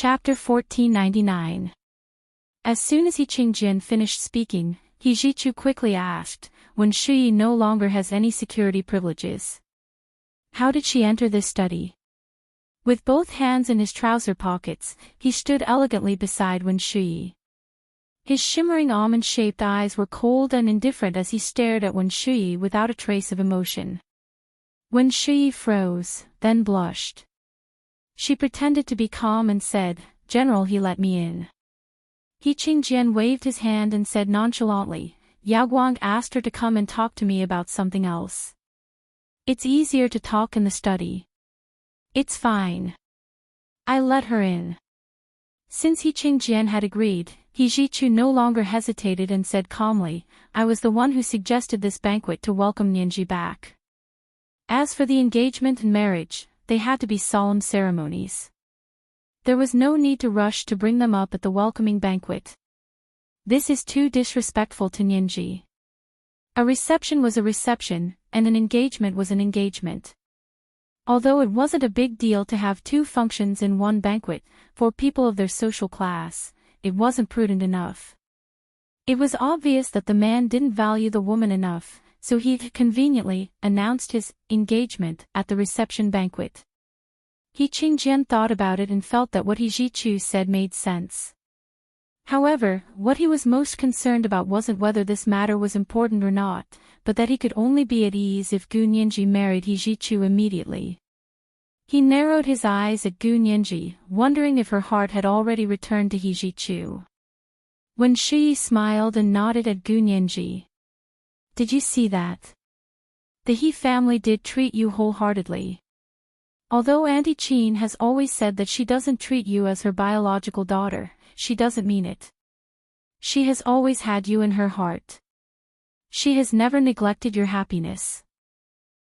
Chapter 1499. As soon as He Qingjian finished speaking, He Zhichu quickly asked, when Shuyi no longer has any security privileges. How did she enter this study? With both hands in his trouser pockets, he stood elegantly beside Wen Shuyi. His shimmering almond-shaped eyes were cold and indifferent as he stared at Wen Shuyi without a trace of emotion. Wen Shuyi froze, then blushed. She pretended to be calm and said, "General, he let me in." He Qingjian waved his hand and said nonchalantly, "Yao Guang asked her to come and talk to me about something else. It's easier to talk in the study." "It's fine. I let her in." Since He Qingjian had agreed, He Zhichu no longer hesitated and said calmly, "I was the one who suggested this banquet to welcome Nianji back. As for the engagement and marriage, they had to be solemn ceremonies. There was no need to rush to bring them up at the welcoming banquet. This is too disrespectful to Nianji. A reception was a reception, and an engagement was an engagement. Although it wasn't a big deal to have two functions in one banquet, for people of their social class, it wasn't prudent enough. It was obvious that the man didn't value the woman enough, so he conveniently announced his engagement at the reception banquet. He Qingjian thought about it and felt that what He Zhichu said made sense. However, what he was most concerned about wasn't whether this matter was important or not, but that he could only be at ease if Gu Nianji married He Zhichu immediately. He narrowed his eyes at Gu Nianji, wondering if her heart had already returned to He Zhichu. Wen Shuyi smiled and nodded at Gu Nianji. "Did you see that? The He family did treat you wholeheartedly. Although Auntie Qin has always said that she doesn't treat you as her biological daughter, she doesn't mean it. She has always had you in her heart. She has never neglected your happiness.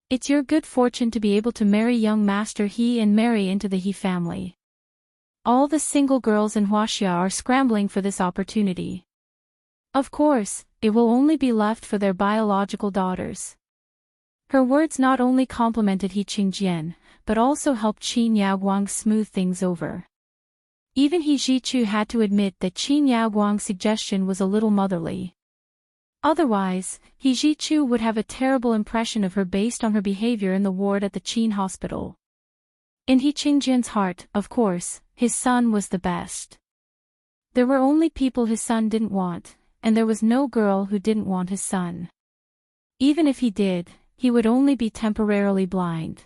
It's your good fortune to be able to marry young Master He and marry into the He family. All the single girls in Huaxia are scrambling for this opportunity. Of course, it will only be left for their biological daughters." Her words not only complimented He Qingjian, but also helped Qin Yaoguang smooth things over. Even He Zhichu had to admit that Qin Yaoguang's suggestion was a little motherly. Otherwise, He Zhichu would have a terrible impression of her based on her behavior in the ward at the Qin hospital. In He Qingjian's heart, of course, his son was the best. There were only people his son didn't want, and there was no girl who didn't want his son. Even if he did, he would only be temporarily blind.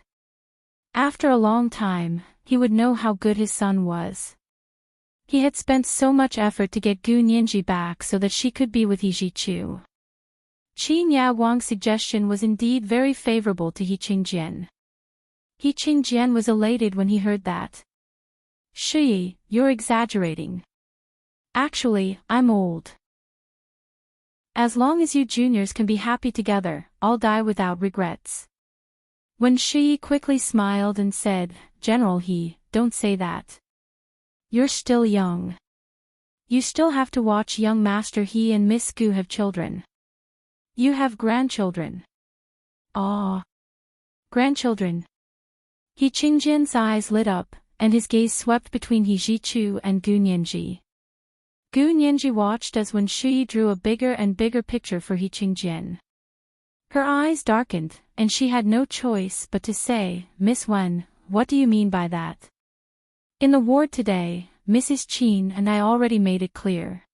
After a long time, he would know how good his son was. He had spent so much effort to get Gu Nianji back so that she could be with He Zhichu. Qin Yaoguang's suggestion was indeed very favorable to He Qingjian. He Qingjian was elated when he heard that. "Shuyi, you're exaggerating. Actually, I'm old. As long as you juniors can be happy together, I'll die without regrets." When Shuyi quickly smiled and said, "General He, don't say that. You're still young. You still have to watch young Master He and Miss Gu have children. You have grandchildren." "Ah, grandchildren." He Qingjian's eyes lit up, and his gaze swept between He Zhichu and Gu Nianji. Gu Nianji watched as Wen Shuyi drew a bigger and bigger picture for He Qingjian. Her eyes darkened, and she had no choice but to say, "Miss Wen, what do you mean by that?" "In the ward today, Mrs. Qin and I already made it clear.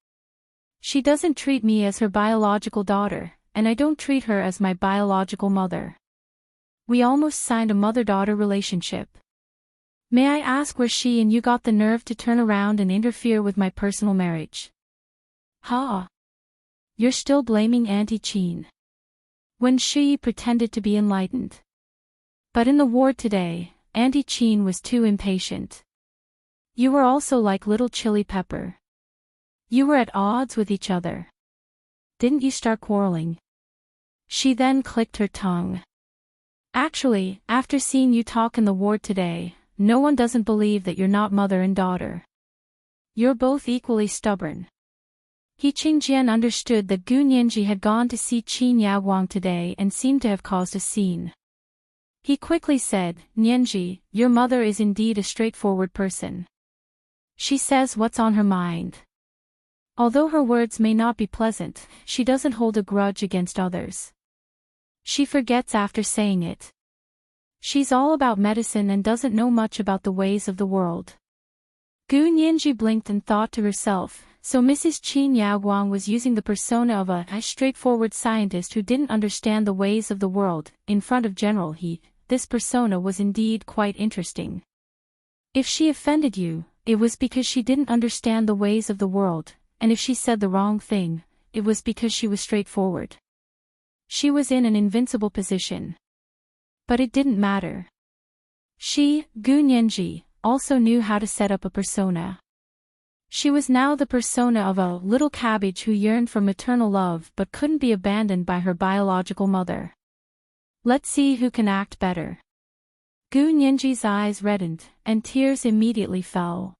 She doesn't treat me as her biological daughter, and I don't treat her as my biological mother. We almost signed a mother-daughter relationship. May I ask where she and you got the nerve to turn around and interfere with my personal marriage?" "Ha! You're still blaming Auntie Qin." Wen Shuyi pretended to be enlightened. "But in the ward today, Auntie Qin was too impatient. You were also like little chili pepper. You were at odds with each other. Didn't you start quarreling?" She then clicked her tongue. "Actually, after seeing you talk in the ward today, no one doesn't believe that you're not mother and daughter. You're both equally stubborn." He Qingjian understood that Gu Nianji had gone to see Qin Yaoguang today and seemed to have caused a scene. He quickly said, "Nianji, your mother is indeed a straightforward person. She says what's on her mind. Although her words may not be pleasant, she doesn't hold a grudge against others. She forgets after saying it. She's all about medicine and doesn't know much about the ways of the world. Gu Nianji blinked and thought to herself, so Mrs. Qin Yaoguang was using the persona of a straightforward scientist who didn't understand the ways of the world. In front of General He, this persona was indeed quite interesting. If she offended you, it was because she didn't understand the ways of the world, and if she said the wrong thing, it was because she was straightforward. She was in an invincible position. But it didn't matter. She, Gu Nianji, also knew how to set up a persona. She was now the persona of a little cabbage who yearned for maternal love but couldn't be abandoned by her biological mother. Let's see who can act better. Gu Nianji's eyes reddened, and tears immediately fell.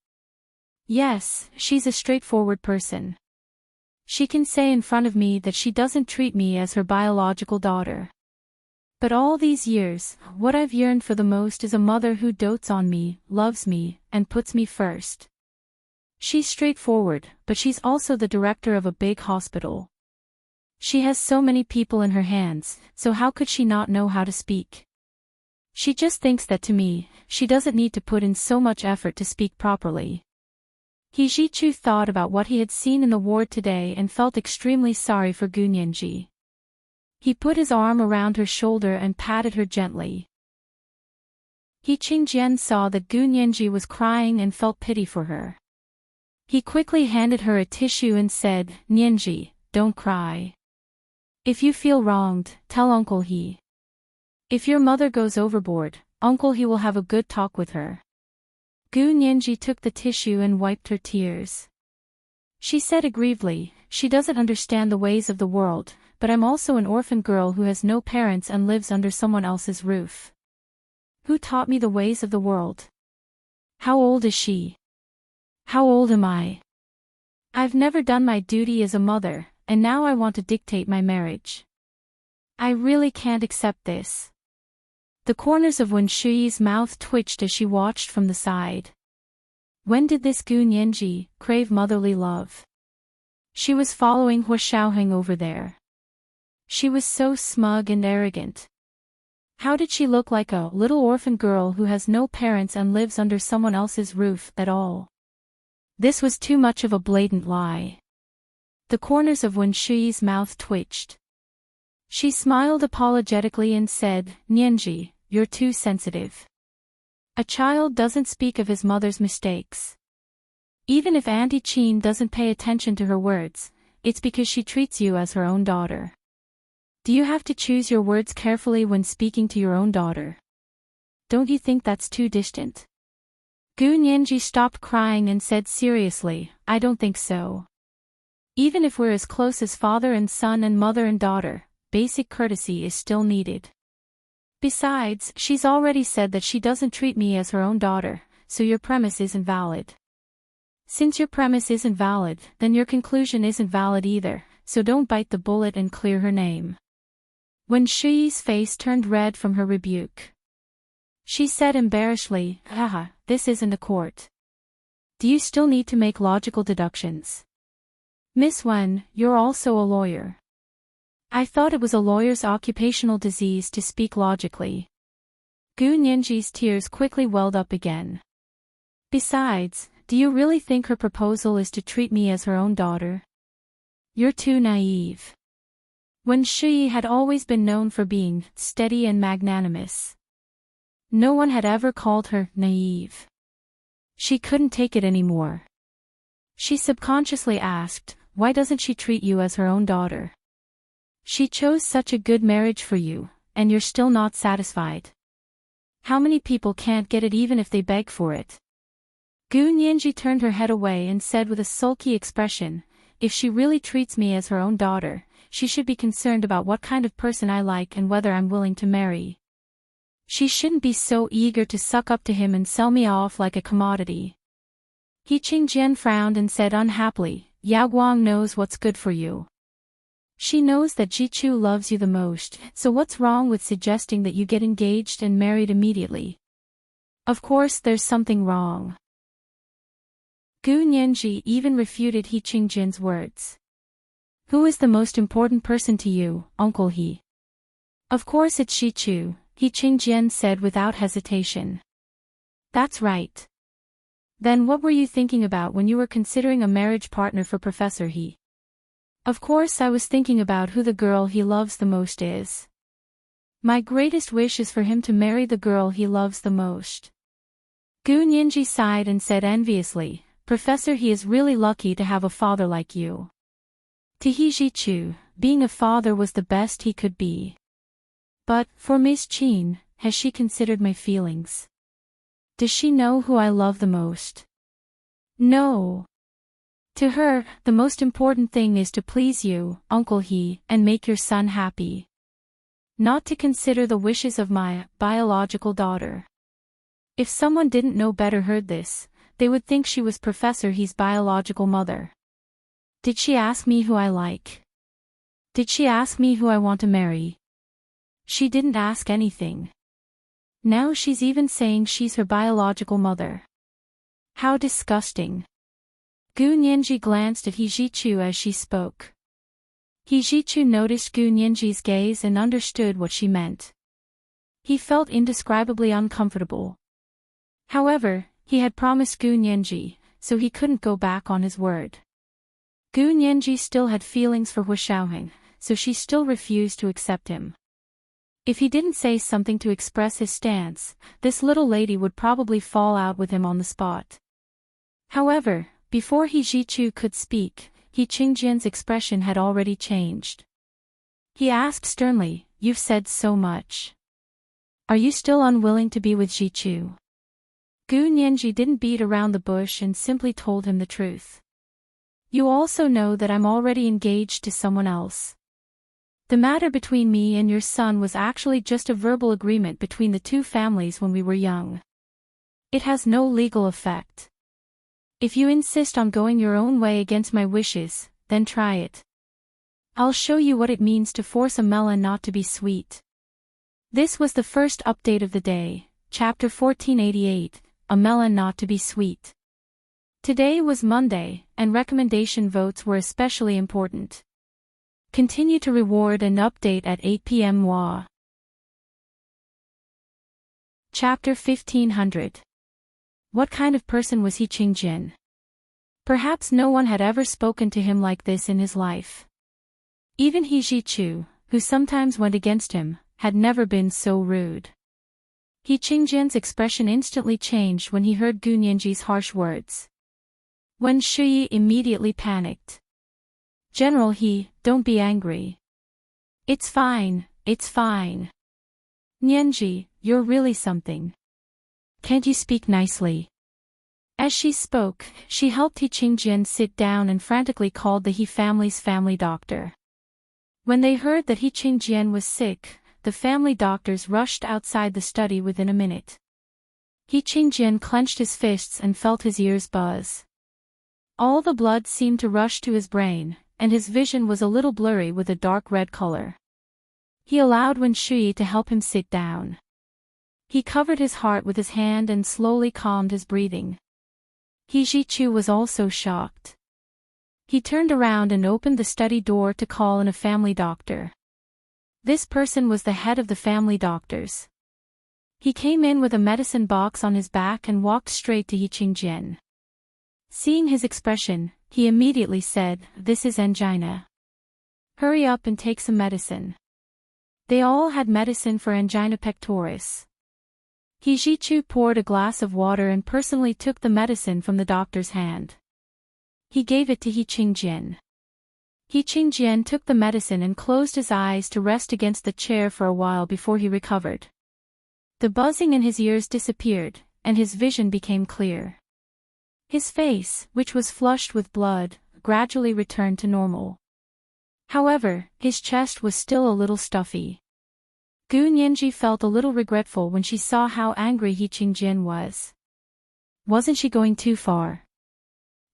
Yes, she's a straightforward person. She can say in front of me that she doesn't treat me as her biological daughter. But all these years, what I've yearned for the most is a mother who dotes on me, loves me, and puts me first. She's straightforward, but she's also the director of a big hospital. She has so many people in her hands, so how could she not know how to speak? She just thinks that to me, she doesn't need to put in so much effort to speak properly. He Jichu thought about what he had seen in the ward today and felt extremely sorry for Gu Nianji. He put his arm around her shoulder and patted her gently. He Qingjian saw that Gu Nianji was crying and felt pity for her. He quickly handed her a tissue and said, "Nianji, don't cry. If you feel wronged, tell Uncle He. If your mother goes overboard, Uncle He will have a good talk with her." Gu Nianji took the tissue and wiped her tears. She said aggrievedly, "She doesn't understand the ways of the world, but I'm also an orphan girl who has no parents and lives under someone else's roof. Who taught me the ways of the world? How old is she? How old am I? I've never done my duty as a mother, and now I want to dictate my marriage. I really can't accept this." The corners of Wen Shuyi's mouth twitched as she watched from the side. When did this Gu Nianji crave motherly love? She was following Hua Xiaoheng over there. She was so smug and arrogant. How did she look like a little orphan girl who has no parents and lives under someone else's roof at all? This was too much of a blatant lie. The corners of Wen Shuyi's mouth twitched. She smiled apologetically and said, "Nianji, you're too sensitive. A child doesn't speak of his mother's mistakes. Even if Auntie Qin doesn't pay attention to her words, it's because she treats you as her own daughter. Do you have to choose your words carefully when speaking to your own daughter? Don't you think that's too distant?" Gu Nianji stopped crying and said seriously, "I don't think so. Even if we're as close as father and son and mother and daughter, basic courtesy is still needed. Besides, she's already said that she doesn't treat me as her own daughter, so your premise isn't valid. Since your premise isn't valid, then your conclusion isn't valid either, so don't bite the bullet and clear her name." When Shuyi's face turned red from her rebuke, she said embarrassedly, "Haha, this isn't a court. Do you still need to make logical deductions? Miss Wen, you're also a lawyer. I thought it was a lawyer's occupational disease to speak logically." Gu Nianji's tears quickly welled up again. "Besides, do you really think her proposal is to treat me as her own daughter? You're too naive." Wen Shuyi had always been known for being steady and magnanimous. No one had ever called her naive. She couldn't take it anymore. She subconsciously asked, "Why doesn't she treat you as her own daughter? She chose such a good marriage for you, and you're still not satisfied. How many people can't get it even if they beg for it?" Gu Nianji turned her head away and said with a sulky expression, "If she really treats me as her own daughter, she should be concerned about what kind of person I like and whether I'm willing to marry. She shouldn't be so eager to suck up to him and sell me off like a commodity." He Qingjian frowned and said unhappily, "Yao Guang knows what's good for you. She knows that Jichu loves you the most, so what's wrong with suggesting that you get engaged and married immediately? Of course there's something wrong." Gu Nianji even refuted He Qingjin's words. Who is the most important person to you, Uncle He? Of course it's Shi Chu, He Qingjin said without hesitation. That's right. Then what were you thinking about when you were considering a marriage partner for Professor He? Of course I was thinking about who the girl he loves the most is. My greatest wish is for him to marry the girl he loves the most. Gu Nianji sighed and said enviously, Professor He is really lucky to have a father like you. To He Zhichu, being a father was the best he could be. But, for Miss Qin, has she considered my feelings? Does she know who I love the most? No. To her, the most important thing is to please you, Uncle He, and make your son happy. Not to consider the wishes of my biological daughter. If someone didn't know better heard this, they would think she was Professor He's biological mother. Did she ask me who I like? Did she ask me who I want to marry? She didn't ask anything. Now she's even saying she's her biological mother. How disgusting. Gu Nianji glanced at He Zhichu as she spoke. He Zhichu noticed Gu Nianji's gaze and understood what she meant. He felt indescribably uncomfortable. However, he had promised Gu Nianji, so he couldn't go back on his word. Gu Nianji still had feelings for Hu Xiaoheng, so she still refused to accept him. If he didn't say something to express his stance, this little lady would probably fall out with him on the spot. However, before He Zhichu could speak, He Qingjin's expression had already changed. He asked sternly, You've said so much. Are you still unwilling to be with Zhichu? Gu Nianji didn't beat around the bush and simply told him the truth. You also know that I'm already engaged to someone else. The matter between me and your son was actually just a verbal agreement between the two families when we were young. It has no legal effect. If you insist on going your own way against my wishes, then try it. I'll show you what it means to force a melon not to be sweet. This was the first update of the day, chapter 1488, A Melon Not to be Sweet. Today was Monday, and recommendation votes were especially important. Continue to reward and update at 8 p.m. MWA. Chapter 1500. What kind of person was He Qingjin? Perhaps no one had ever spoken to him like this in his life. Even He Zhichu, who sometimes went against him, had never been so rude. He Qingjin's expression instantly changed when he heard Gu Nianji's harsh words. Wen Shuyi immediately panicked. General He, don't be angry. It's fine, it's fine. Nianji, you're really something. Can't you speak nicely? As she spoke, she helped He Qingjin sit down and frantically called the He family's family doctor. When they heard that He Qingjin was sick, the family doctors rushed outside the study within a minute. He Qingjin clenched his fists and felt his ears buzz. All the blood seemed to rush to his brain, and his vision was a little blurry with a dark red color. He allowed Wen Shui to help him sit down. He covered his heart with his hand and slowly calmed his breathing. He Zhichu was also shocked. He turned around and opened the study door to call in a family doctor. This person was the head of the family doctors. He came in with a medicine box on his back and walked straight to He Qingjin. Seeing his expression, he immediately said, This is angina. Hurry up and take some medicine. They all had medicine for angina pectoris. He Zhichu poured a glass of water and personally took the medicine from the doctor's hand. He gave it to He Qingjin. He Qingjin took the medicine and closed his eyes to rest against the chair for a while before he recovered. The buzzing in his ears disappeared, and his vision became clear. His face, which was flushed with blood, gradually returned to normal. However, his chest was still a little stuffy. Gu Nianji felt a little regretful when she saw how angry He Qingjin was. Wasn't she going too far?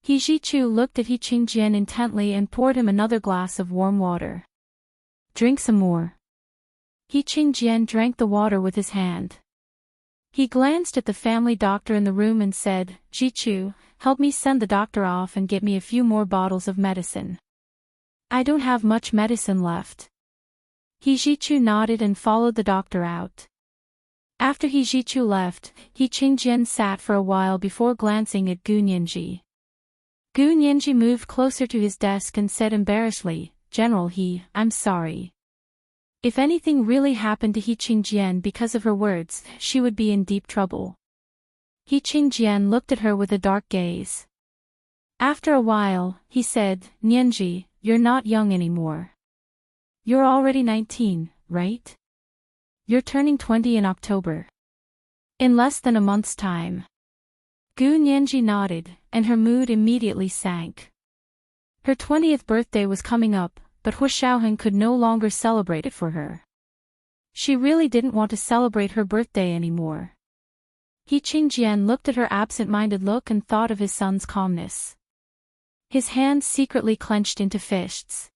He Zhichu looked at He Qingjin intently and poured him another glass of warm water. Drink some more. He Qingjin drank the water with his hand. He glanced at the family doctor in the room and said, Zhichu, help me send the doctor off and get me a few more bottles of medicine. I don't have much medicine left. He Jichu nodded and followed the doctor out. After He Jichu left, He Qingjian sat for a while before glancing at Gu Nianji. Gu Nianji moved closer to his desk and said embarrassedly, "General He, I'm sorry. If anything really happened to He Qingjian because of her words, she would be in deep trouble." He Qingjian looked at her with a dark gaze. After a while, he said, "Nianji, you're not young anymore. You're already 19, right? You're turning 20 in October. In less than a month's time." Gu Nianji nodded, and her mood immediately sank. Her 20th birthday was coming up, but Hu Xiaoheng could no longer celebrate it for her. She really didn't want to celebrate her birthday anymore. He Qingjian looked at her absent-minded look and thought of his son's calmness. His hands secretly clenched into fists.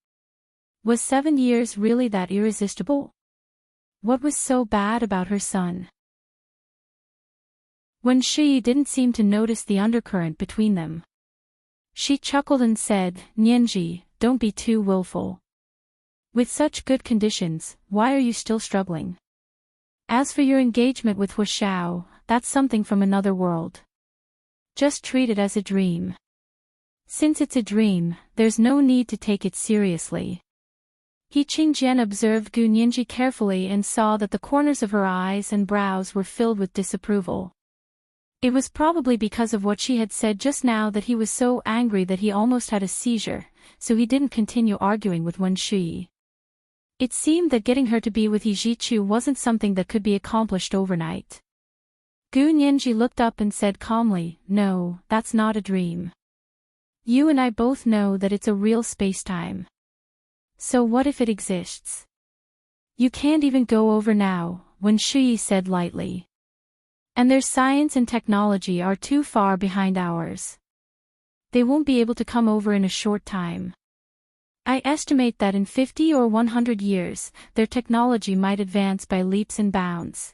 Was 7 years really that irresistible? What was so bad about her son? Wen Shi didn't seem to notice the undercurrent between them. She chuckled and said, "Nianji, don't be too willful. With such good conditions, why are you still struggling? As for your engagement with Hu Xiao, that's something from another world. Just treat it as a dream. Since it's a dream, there's no need to take it seriously." He Qingjian observed Gu Nianji carefully and saw that the corners of her eyes and brows were filled with disapproval. It was probably because of what she had said just now that he was so angry that he almost had a seizure, so he didn't continue arguing with Wen Shi. It seemed that getting her to be with He Jichu wasn't something that could be accomplished overnight. Gu Nianji looked up and said calmly, "No, that's not a dream. You and I both know that it's a real space-time. So what if it exists? You can't even go over now," Wen Shi said lightly. "And their science and technology are too far behind ours. They won't be able to come over in a short time. I estimate that in 50 or 100 years, their technology might advance by leaps and bounds."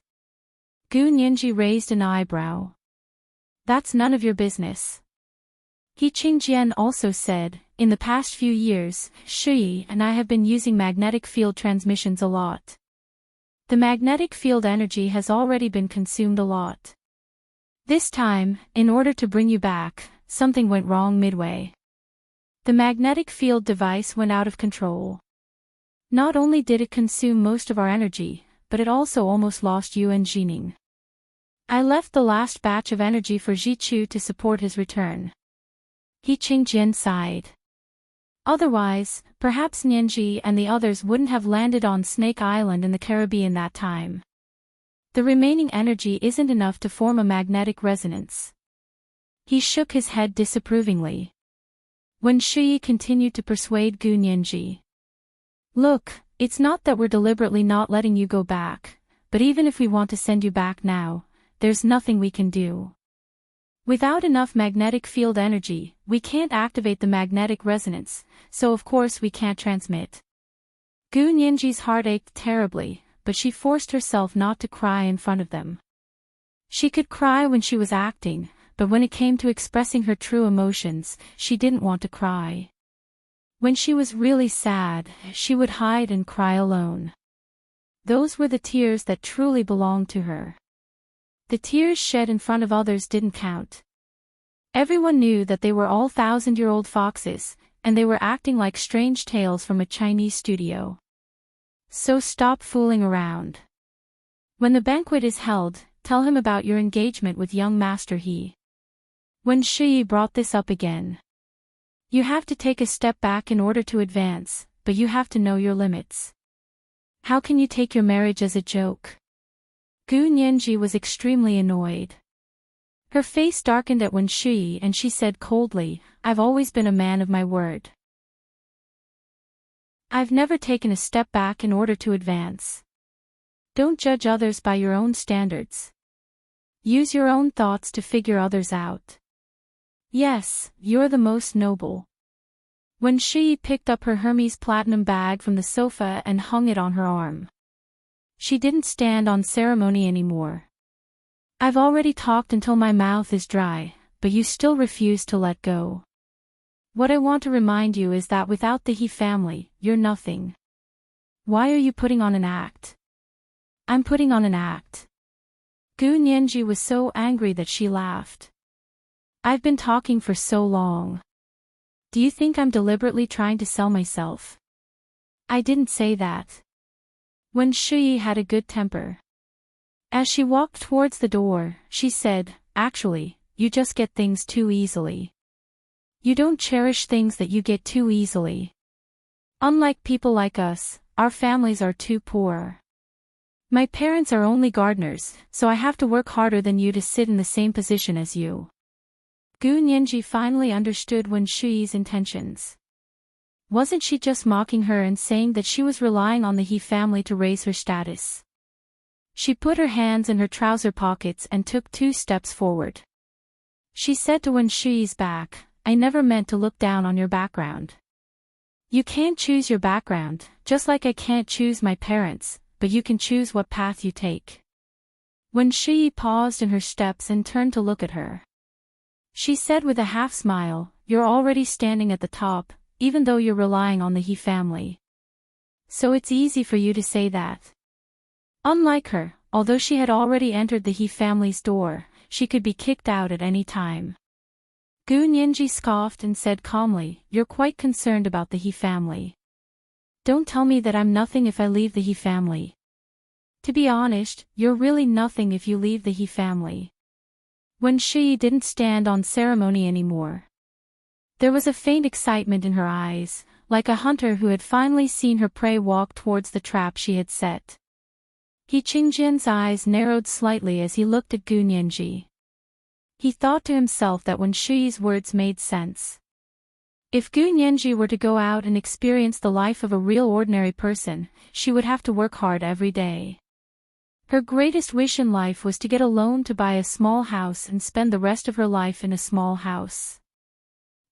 Gu Nianji raised an eyebrow. "That's none of your business." He Qingjian also said, "In the past few years, Shi and I have been using magnetic field transmissions a lot. The magnetic field energy has already been consumed a lot. This time, in order to bring you back, something went wrong midway. The magnetic field device went out of control. Not only did it consume most of our energy, but it also almost lost Yuan Jining. I left the last batch of energy for Jichu to support his return." He Qingjian sighed. Otherwise, perhaps Nianji and the others wouldn't have landed on Snake Island in the Caribbean that time. The remaining energy isn't enough to form a magnetic resonance. He shook his head disapprovingly. Wen Shi continued to persuade Gu Nianji. "Look, it's not that we're deliberately not letting you go back, but even if we want to send you back now, there's nothing we can do. Without enough magnetic field energy, we can't activate the magnetic resonance, so of course we can't transmit." Gu Nianji's heart ached terribly, but she forced herself not to cry in front of them. She could cry when she was acting, but when it came to expressing her true emotions, she didn't want to cry. When she was really sad, she would hide and cry alone. Those were the tears that truly belonged to her. The tears shed in front of others didn't count. Everyone knew that they were all 1,000-year-old foxes, and they were acting like strange tales from a Chinese studio. So stop fooling around. When the banquet is held, tell him about your engagement with young Master He. Wen Shi brought this up again. You have to take a step back in order to advance, but you have to know your limits. How can you take your marriage as a joke? Gu Nianji was extremely annoyed. Her face darkened at Wen Shi and she said coldly, "I've always been a man of my word. I've never taken a step back in order to advance. Don't judge others by your own standards. Use your own thoughts to figure others out. Yes, you're the most noble." Wen Shi picked up her Hermes platinum bag from the sofa and hung it on her arm. She didn't stand on ceremony anymore. "I've already talked until my mouth is dry, but you still refuse to let go. What I want to remind you is that without the He family, you're nothing. Why are you putting on an act? I'm putting on an act. Gu Nianji was so angry that she laughed. I've been talking for so long. Do you think I'm deliberately trying to sell myself? I didn't say that. Wen Shuyi had a good temper. As she walked towards the door, she said, actually, you just get things too easily. You don't cherish things that you get too easily. Unlike people like us, our families are too poor. My parents are only gardeners, so I have to work harder than you to sit in the same position as you. Gu Nianji finally understood Wen Shuyi's intentions. Wasn't she just mocking her and saying that she was relying on the He family to raise her status? She put her hands in her trouser pockets and took 2 steps forward. She said to Wen Shuyi's back, I never meant to look down on your background. You can't choose your background, just like I can't choose my parents, but you can choose what path you take. Wen Shuyi paused in her steps and turned to look at her. She said with a half smile, you're already standing at the top, even though you're relying on the He family. So it's easy for you to say that. Unlike her, although she had already entered the He family's door, she could be kicked out at any time. Gu Nianji scoffed and said calmly, you're quite concerned about the He family. Don't tell me that I'm nothing if I leave the He family. To be honest, you're really nothing if you leave the He family. Wen Shuyi didn't stand on ceremony anymore. There was a faint excitement in her eyes, like a hunter who had finally seen her prey walk towards the trap she had set. He Qingjian's eyes narrowed slightly as he looked at Gu Nianji. He thought to himself that Wen Shuyi's words made sense. If Gu Nianji were to go out and experience the life of a real ordinary person, she would have to work hard every day. Her greatest wish in life was to get a loan to buy a small house and spend the rest of her life in a small house.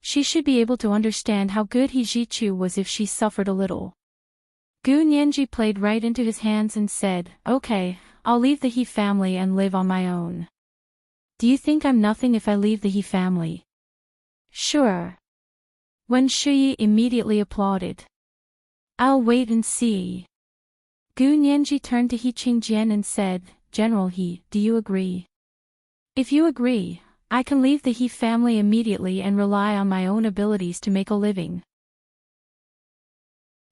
She should be able to understand how good He Jichu was if she suffered a little. Gu Nianji played right into his hands and said, okay, I'll leave the He family and live on my own. Do you think I'm nothing if I leave the He family? Sure. Wen Shuyi immediately applauded. I'll wait and see. Gu Nianji turned to He Qingjian and said, General He, do you agree? If you agree, I can leave the He family immediately and rely on my own abilities to make a living.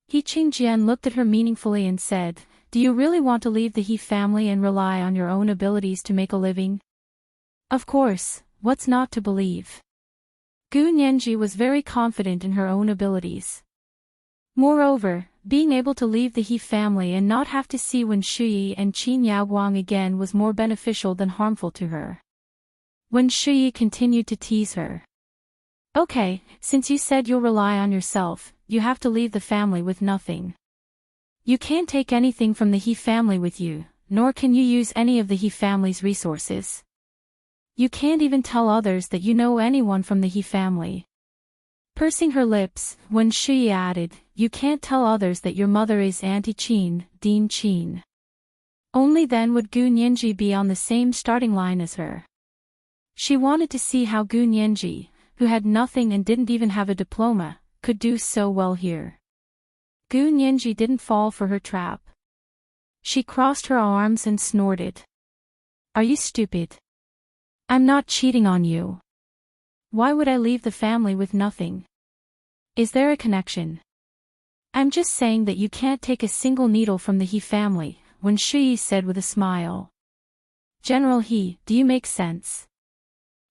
He Qingjian looked at her meaningfully and said, do you really want to leave the He family and rely on your own abilities to make a living? Of course, what's not to believe? Gu Nianji was very confident in her own abilities. Moreover, being able to leave the He family and not have to see Wen Shuyi and Qin Yaoguang again was more beneficial than harmful to her. Wen Shuyi continued to tease her. Okay, since you said you'll rely on yourself, you have to leave the family with nothing. You can't take anything from the He family with you, nor can you use any of the He family's resources. You can't even tell others that you know anyone from the He family. Pursing her lips, Wen Shuyi added, you can't tell others that your mother is Auntie Qin, Dean Qin. Only then would Gu Nianji be on the same starting line as her. She wanted to see how Gu Nianji, who had nothing and didn't even have a diploma, could do so well here. Gu Nianji didn't fall for her trap. She crossed her arms and snorted. Are you stupid? I'm not cheating on you. Why would I leave the family with nothing? Is there a connection? I'm just saying that you can't take a single needle from the He family, Wen Shuyi said with a smile. General He, do you make sense?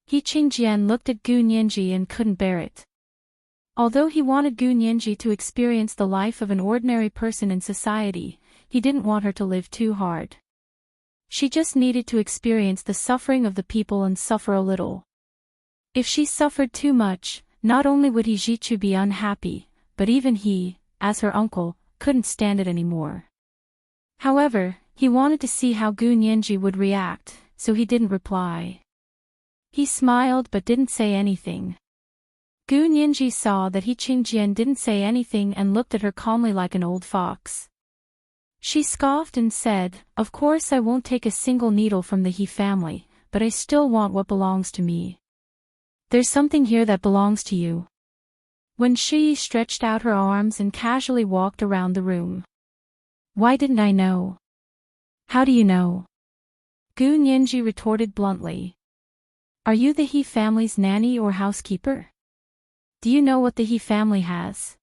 He Qingjian looked at Gu Nianji and couldn't bear it. Although he wanted Gu Nianji to experience the life of an ordinary person in society, he didn't want her to live too hard. She just needed to experience the suffering of the people and suffer a little. If she suffered too much, not only would He Jichu be unhappy, but even he, as her uncle, couldn't stand it anymore. However, he wanted to see how Gu Nianji would react, so he didn't reply. He smiled but didn't say anything. Gu Nianji saw that He Qingjian didn't say anything and looked at her calmly like an old fox. She scoffed and said, of course I won't take a single needle from the He family, but I still want what belongs to me. There's something here that belongs to you. Wen Shi stretched out her arms and casually walked around the room. Why didn't I know? How do you know? Gu Nianji retorted bluntly. Are you the He family's nanny or housekeeper? Do you know what the He family has?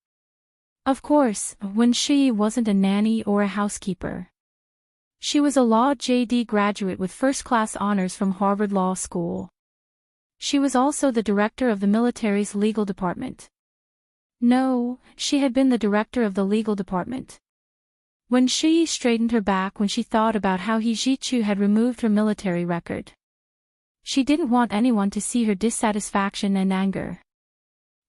Of course, Wen Shi wasn't a nanny or a housekeeper. She was a law JD graduate with first-class honors from Harvard Law School. She was also the director of the military's legal department. No, she had been the director of the legal department. Wen Shi straightened her back when she thought about how He Zhichu had removed her military record. She didn't want anyone to see her dissatisfaction and anger.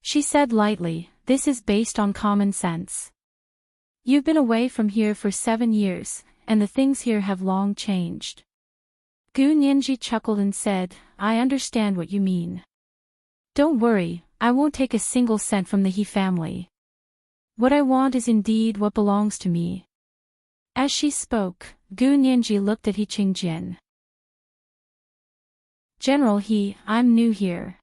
She said lightly, "This is based on common sense. You've been away from here for 7 years, and the things here have long changed." Gu Nianji chuckled and said, "I understand what you mean. Don't worry, I won't take a single cent from the He family. What I want is indeed what belongs to me." As she spoke, Gu Nianji looked at He Qingjian. "General He, I'm new here.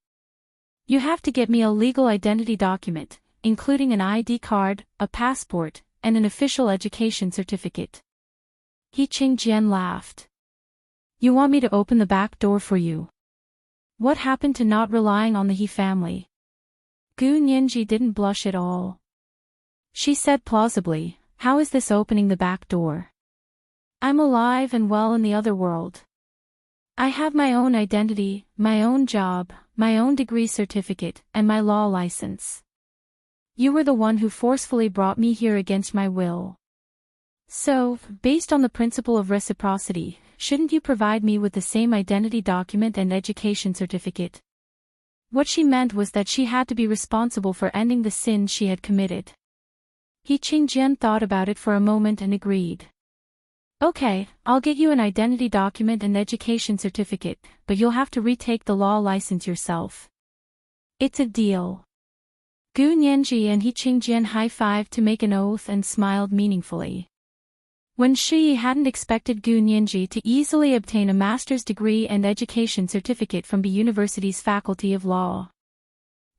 You have to get me a legal identity document, including an ID card, a passport, and an official education certificate." He Qingjian laughed. "You want me to open the back door for you? What happened to not relying on the He family?" Gu Nianji didn't blush at all. She said plausibly, "How is this opening the back door? I'm alive and well in the other world. I have my own identity, my own job, my own degree certificate, and my law license. You were the one who forcefully brought me here against my will. So, based on the principle of reciprocity, shouldn't you provide me with the same identity document and education certificate?" What she meant was that she had to be responsible for ending the sin she had committed. He Qingjian thought about it for a moment and agreed. "Okay, I'll get you an identity document and education certificate, but you'll have to retake the law license yourself." "It's a deal." Gu Nianji and He Qingjian high-fived to make an oath and smiled meaningfully. Wen Shi hadn't expected Gu Nianji to easily obtain a master's degree and education certificate from the university's Faculty of Law.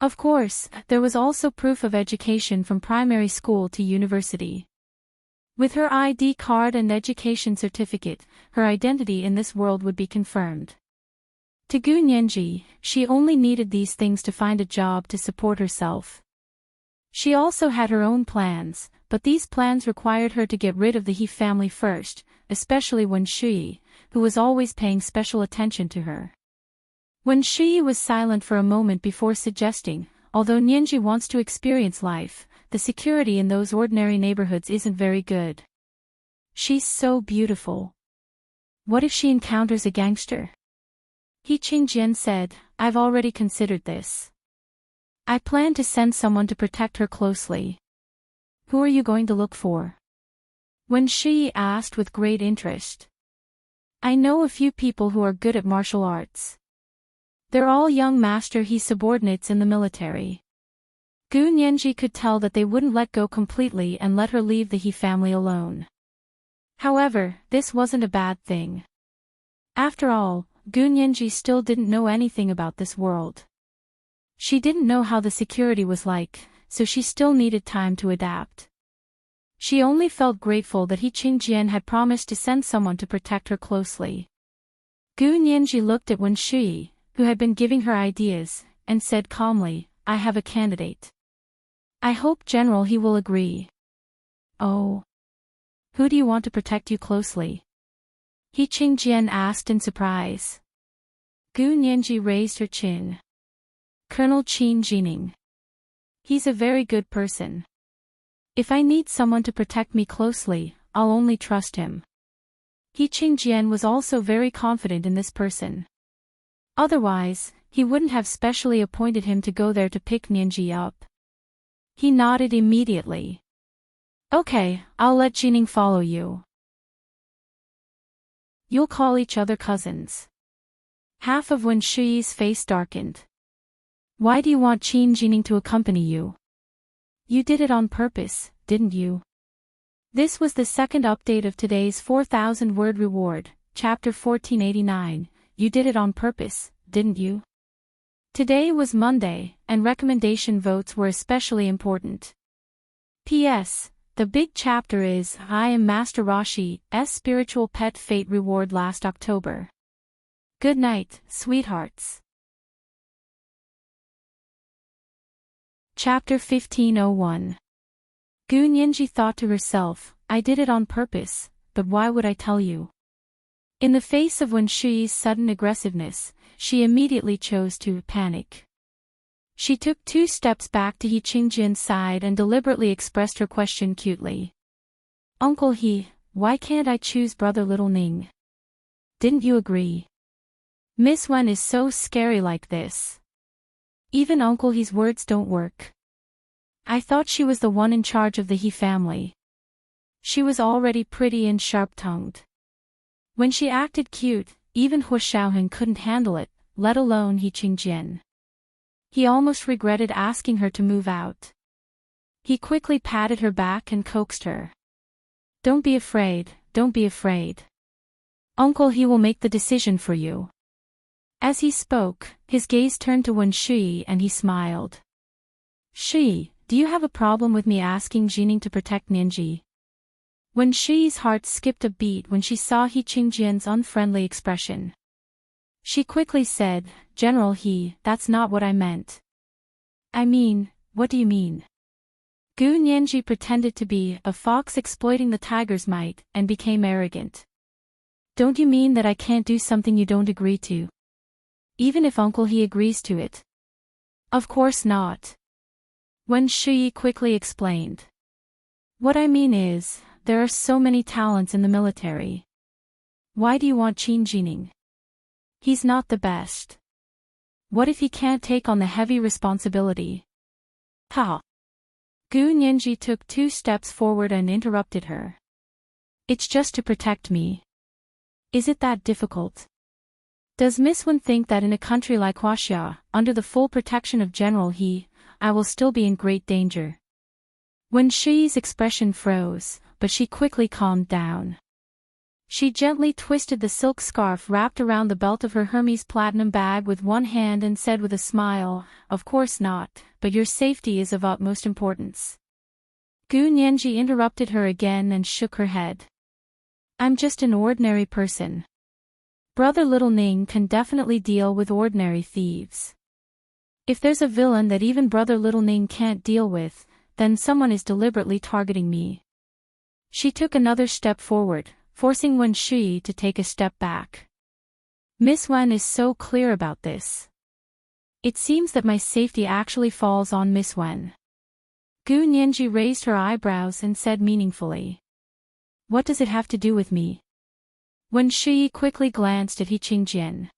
Of course, there was also proof of education from primary school to university. With her ID card and education certificate, her identity in this world would be confirmed. To Gu Nianji, she only needed these things to find a job to support herself. She also had her own plans, but these plans required her to get rid of the He family first, especially Wen Shi, who was always paying special attention to her. Wen Shi was silent for a moment before suggesting, "Although Nianji wants to experience life, the security in those ordinary neighborhoods isn't very good. She's so beautiful. What if she encounters a gangster?" He Qingjian said, "I've already considered this. I plan to send someone to protect her closely." "Who are you going to look for?" Wen Shi asked with great interest. "I know a few people who are good at martial arts. They're all young Master He subordinates in the military." Gu Nianji could tell that they wouldn't let go completely and let her leave the He family alone. However, this wasn't a bad thing. After all, Gu Nianji still didn't know anything about this world. She didn't know how the security was like, so she still needed time to adapt. She only felt grateful that He Qingjian had promised to send someone to protect her closely. Gu Nianji looked at Wen Shi, who had been giving her ideas, and said calmly, "I have a candidate. I hope General He will agree." "Oh. Who do you want to protect you closely?" He Qingjian asked in surprise. Gu Nianji raised her chin. "Colonel Qin Jining. He's a very good person. If I need someone to protect me closely, I'll only trust him." He Qingjian was also very confident in this person. Otherwise, he wouldn't have specially appointed him to go there to pick Nianji up. He nodded immediately. "Okay, I'll let Jining follow you. You'll call each other cousins." Half of Wen Shi's face darkened. "Why do you want Qin Jining to accompany you? You did it on purpose, didn't you?" This was the second update of today's 4,000-word reward, Chapter 1489, You Did It on Purpose, Didn't You? Today was Monday, and recommendation votes were especially important. P.S. The big chapter is I Am Master Rashi's Spiritual Pet Fate Reward last October. Good night, sweethearts. Chapter 1501. Gu Nianji thought to herself, I did it on purpose, but why would I tell you? In the face of Wen Shuyi's sudden aggressiveness, she immediately chose to panic. She took 2 steps back to He Qingjian's side and deliberately expressed her question cutely. Uncle He, why can't I choose brother Little Ning? Didn't you agree? Miss Wen is so scary like this. Even Uncle He's words don't work. I thought she was the one in charge of the He family. She was already pretty and sharp-tongued. When she acted cute, even Hu Xiaohan couldn't handle it, let alone He Qingjian. He almost regretted asking her to move out. He quickly patted her back and coaxed her. Don't be afraid, don't be afraid. Uncle He will make the decision for you. As he spoke, his gaze turned to Wen Shuyi and he smiled. Shuyi, do you have a problem with me asking Jining to protect Ninji? Wen Shuyi's heart skipped a beat when she saw He Qingjian's unfriendly expression. She quickly said, General He, that's not what I meant. I mean, what do you mean? Gu Nianji pretended to be a fox exploiting the tiger's might and became arrogant. Don't you mean that I can't do something you don't agree to? Even if Uncle He agrees to it? Of course not. Wen Shuyi quickly explained. What I mean is, there are so many talents in the military. Why do you want Qin Jining? He's not the best. What if he can't take on the heavy responsibility? Ha! Gu Nianji took 2 steps forward and interrupted her. It's just to protect me. Is it that difficult? Does Miss Wen think that in a country like Huaxia, under the full protection of General He, I will still be in great danger? Wen Shuyi's expression froze, but she quickly calmed down. She gently twisted the silk scarf wrapped around the belt of her Hermes platinum bag with one hand and said with a smile, Of course not, but your safety is of utmost importance. Gu Nianji interrupted her again and shook her head. I'm just an ordinary person. Brother Little Ning can definitely deal with ordinary thieves. If there's a villain that even Brother Little Ning can't deal with, then someone is deliberately targeting me. She took another step forward, forcing Wen Shuyi to take a step back. Miss Wen is so clear about this. It seems that my safety actually falls on Miss Wen. Gu Nianji raised her eyebrows and said meaningfully. What does it have to do with me? Wen Shuyi quickly glanced at He Qingjian.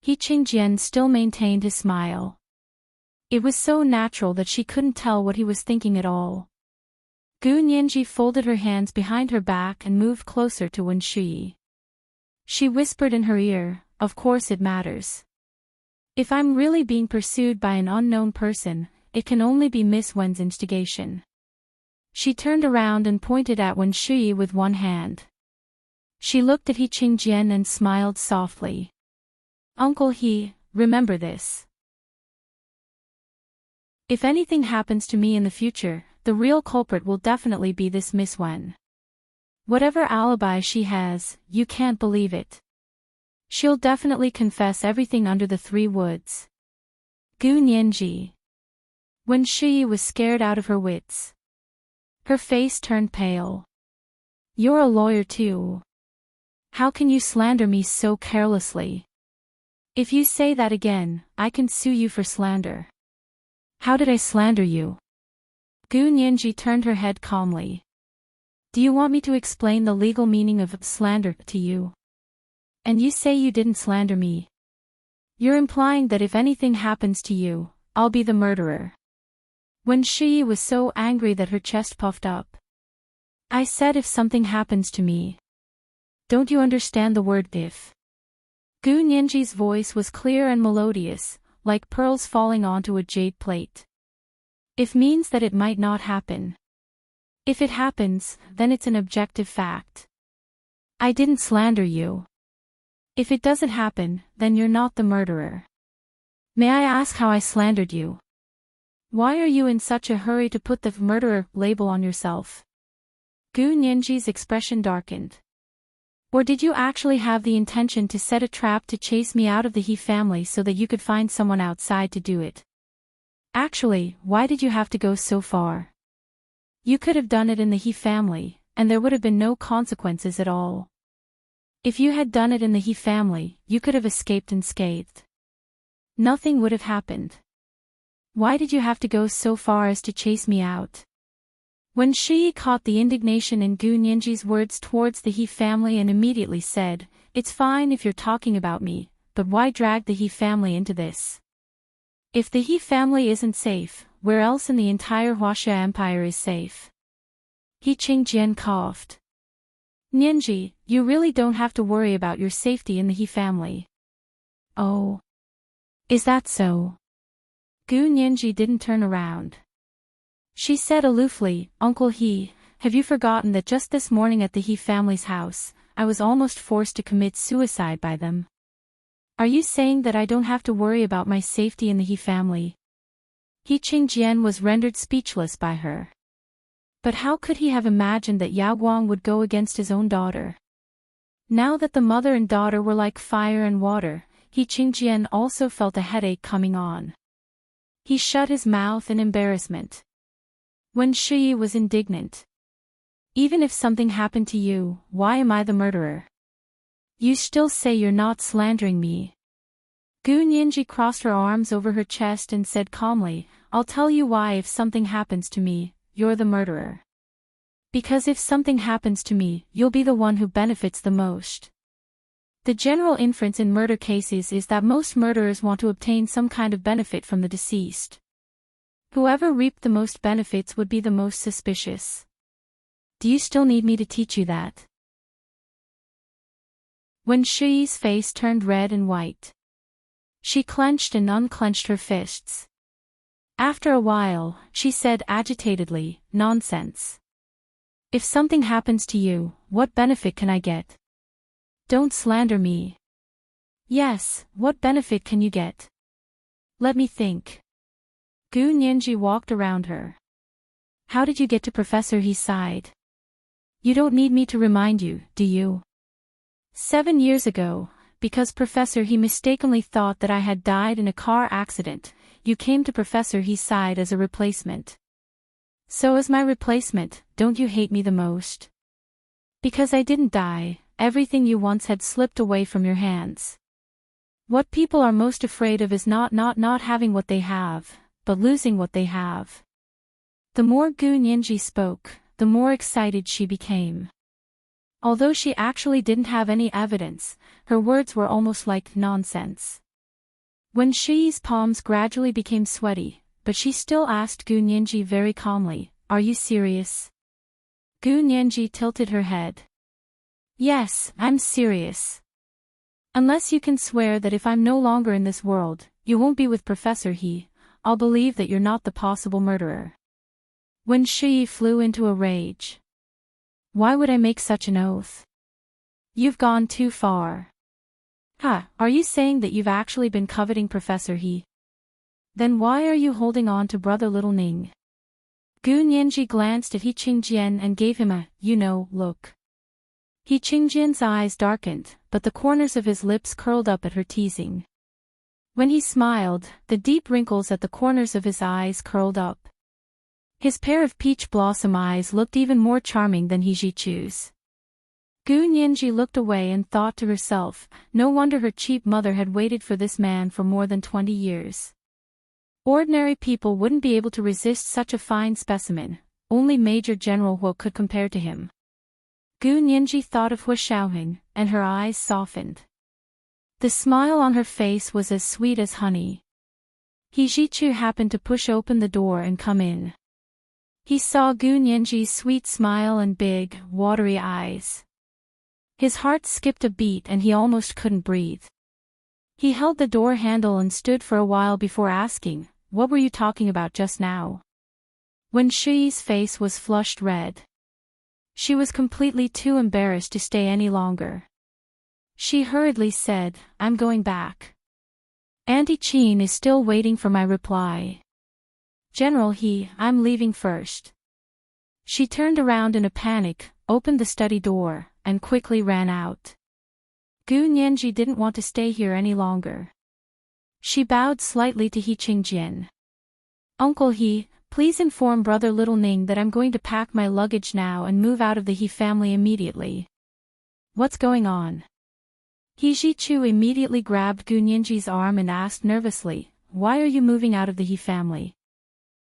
He Qingjian still maintained his smile. It was so natural that she couldn't tell what he was thinking at all. Gu Nianji folded her hands behind her back and moved closer to Wen Shuyi. She whispered in her ear, Of course it matters. If I'm really being pursued by an unknown person, it can only be Miss Wen's instigation. She turned around and pointed at Wen Shuyi with one hand. She looked at He Qingjian and smiled softly. Uncle He, remember this. If anything happens to me in the future, the real culprit will definitely be this Miss Wen. Whatever alibi she has, you can't believe it. She'll definitely confess everything under the 3 woods. Gu Nianji. Wen Shuyi was scared out of her wits. Her face turned pale. You're a lawyer too. How can you slander me so carelessly? If you say that again, I can sue you for slander. How did I slander you? Gu Nianji turned her head calmly. Do you want me to explain the legal meaning of slander to you? And you say you didn't slander me. You're implying that if anything happens to you, I'll be the murderer. Wen Shuyi was so angry that her chest puffed up. I said if something happens to me. Don't you understand the word if? Gu Nianji's voice was clear and melodious, like pearls falling onto a jade plate. If means that it might not happen. If it happens, then it's an objective fact. I didn't slander you. If it doesn't happen, then you're not the murderer. May I ask how I slandered you? Why are you in such a hurry to put the murderer label on yourself? Gu Nianji's expression darkened. Or did you actually have the intention to set a trap to chase me out of the He family so that you could find someone outside to do it? Actually, why did you have to go so far? You could have done it in the He family, and there would have been no consequences at all. If you had done it in the He family, you could have escaped unscathed. Nothing would have happened. Why did you have to go so far as to chase me out? When Shi caught the indignation in Gu Nianji's words towards the He family and immediately said, "It's fine if you're talking about me, but why drag the He family into this? If the He family isn't safe, where else in the entire Huaxia Empire is safe?" He Qingjian coughed. "Nianji, you really don't have to worry about your safety in the He family." "Oh. Is that so?" Gu Nianji didn't turn around. She said aloofly, "Uncle He, have you forgotten that just this morning at the He family's house, I was almost forced to commit suicide by them? Are you saying that I don't have to worry about my safety in the He family?" He Qingjian was rendered speechless by her. But how could he have imagined that Yao Guang would go against his own daughter? Now that the mother and daughter were like fire and water, He Qingjian also felt a headache coming on. He shut his mouth in embarrassment. When Shi was indignant. "Even if something happened to you, why am I the murderer? You still say you're not slandering me." Gu Nianji crossed her arms over her chest and said calmly, "I'll tell you why. If something happens to me, you're the murderer. Because if something happens to me, you'll be the one who benefits the most. The general inference in murder cases is that most murderers want to obtain some kind of benefit from the deceased. Whoever reaped the most benefits would be the most suspicious. Do you still need me to teach you that?" When Shi's face turned red and white, she clenched and unclenched her fists. After a while, she said agitatedly, "Nonsense. If something happens to you, what benefit can I get? Don't slander me." "Yes, what benefit can you get? Let me think." Gu Nianji walked around her. "How did you get to Professor He's side? You don't need me to remind you, do you? 7 years ago, because Professor He mistakenly thought that I had died in a car accident, you came to Professor He's side as a replacement. So as my replacement, don't you hate me the most? Because I didn't die, everything you once had slipped away from your hands. What people are most afraid of is not having what they have, but losing what they have." The more Gu Nianji spoke, the more excited she became. Although she actually didn't have any evidence, her words were almost like nonsense. When Shi's palms gradually became sweaty, but she still asked Gu Nianji very calmly, "Are you serious?" Gu Nianji tilted her head. "Yes, I'm serious. Unless you can swear that if I'm no longer in this world, you won't be with Professor He, I'll believe that you're not the possible murderer." When Shi flew into a rage. "Why would I make such an oath? You've gone too far. Are you saying that you've actually been coveting Professor He? Then why are you holding on to brother Little Ning?" Gu Nianji glanced at He Qingjian and gave him a, look. He Qingjian's eyes darkened, but the corners of his lips curled up at her teasing. When he smiled, the deep wrinkles at the corners of his eyes curled up. His pair of peach blossom eyes looked even more charming than He Jichu's. Gu Nianji looked away and thought to herself, no wonder her cheap mother had waited for this man for more than 20 years. Ordinary people wouldn't be able to resist such a fine specimen, only Major General Hu could compare to him. Gu Nianji thought of Hu Shaoheng, and her eyes softened. The smile on her face was as sweet as honey. He Jichu happened to push open the door and come in. He saw Gu Nianji's sweet smile and big, watery eyes. His heart skipped a beat and he almost couldn't breathe. He held the door handle and stood for a while before asking, "What were you talking about just now?" When Shi's face was flushed red. She was completely too embarrassed to stay any longer. She hurriedly said, "I'm going back." Auntie Chin is still waiting for my reply. General I'm leaving first. She turned around in a panic, opened the study door, and quickly ran out. Gu Nianji didn't want to stay here any longer. She bowed slightly to He Qingjian. Uncle He, please inform Brother Little Ning that I'm going to pack my luggage now and move out of the He family immediately. What's going on? He Jichu immediately grabbed Gu Nianji's arm and asked nervously, why are you moving out of the He family?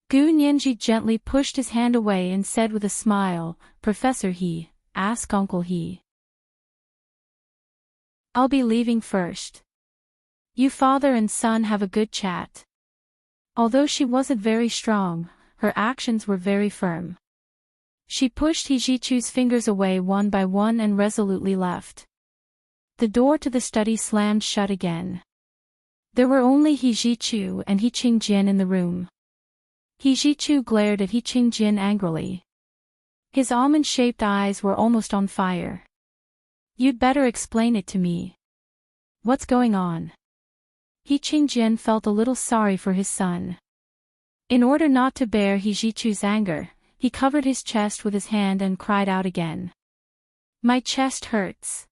Gu Nianji gently pushed his hand away and said with a smile, Professor He, ask Uncle He. I'll be leaving first. You father and son have a good chat. Although she wasn't very strong, her actions were very firm. She pushed He Jichu's fingers away one by one and resolutely left. The door to the study slammed shut again. There were only He Jichu and He Qingjian in the room. He Jichu glared at He Qingjian angrily. His almond-shaped eyes were almost on fire. You'd better explain it to me. What's going on? He Qingjian felt a little sorry for his son. In order not to bear He Jichu's anger, he covered his chest with his hand and cried out again. My chest hurts.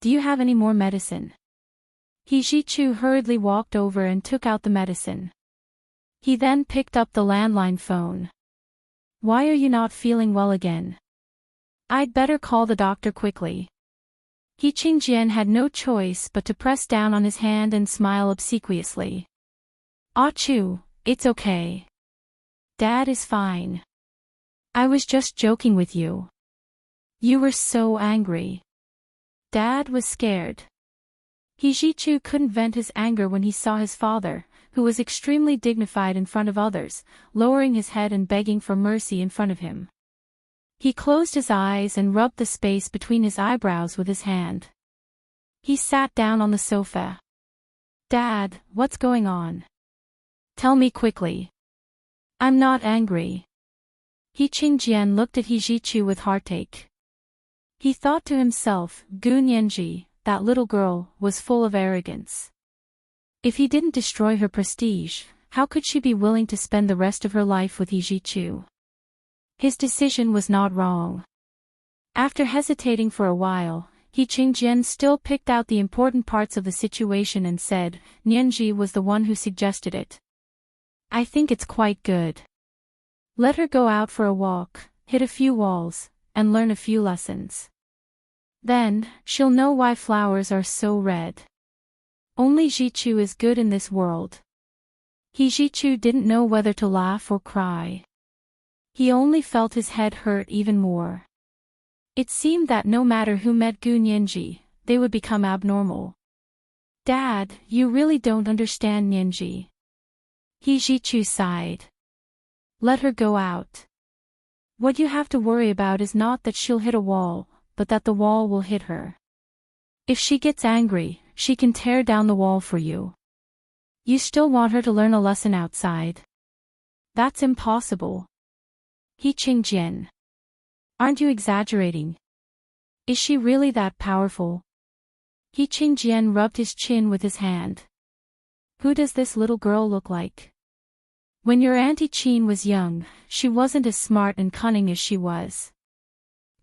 Do you have any more medicine? He Jichu hurriedly walked over and took out the medicine. He then picked up the landline phone. Why are you not feeling well again? I'd better call the doctor quickly. He Qingjian had no choice but to press down on his hand and smile obsequiously. Achoo, it's okay. Dad is fine. I was just joking with you. You were so angry. Dad was scared. He Jichu couldn't vent his anger when he saw his father, who was extremely dignified in front of others, lowering his head and begging for mercy in front of him. He closed his eyes and rubbed the space between his eyebrows with his hand. He sat down on the sofa. Dad, what's going on? Tell me quickly. I'm not angry. He Qingjian looked at He Jichu with heartache. He thought to himself, Gu Nianji, that little girl, was full of arrogance. If he didn't destroy her prestige, how could she be willing to spend the rest of her life with He Jichu? His decision was not wrong. After hesitating for a while, He Qingjian still picked out the important parts of the situation and said, Nianji was the one who suggested it. I think it's quite good. Let her go out for a walk, hit a few walls, and learn a few lessons. Then, she'll know why flowers are so red. Only Jichu is good in this world. He Jichu didn't know whether to laugh or cry. He only felt his head hurt even more. It seemed that no matter who met Gu Nianji, they would become abnormal. Dad, you really don't understand Nianji. He Jichu sighed. Let her go out. What you have to worry about is not that she'll hit a wall, but that the wall will hit her. If she gets angry, she can tear down the wall for you. You still want her to learn a lesson outside? That's impossible. He Qingjian. Aren't you exaggerating? Is she really that powerful? He Qingjian rubbed his chin with his hand. Who does this little girl look like? When your Auntie Qin was young, she wasn't as smart and cunning as she was.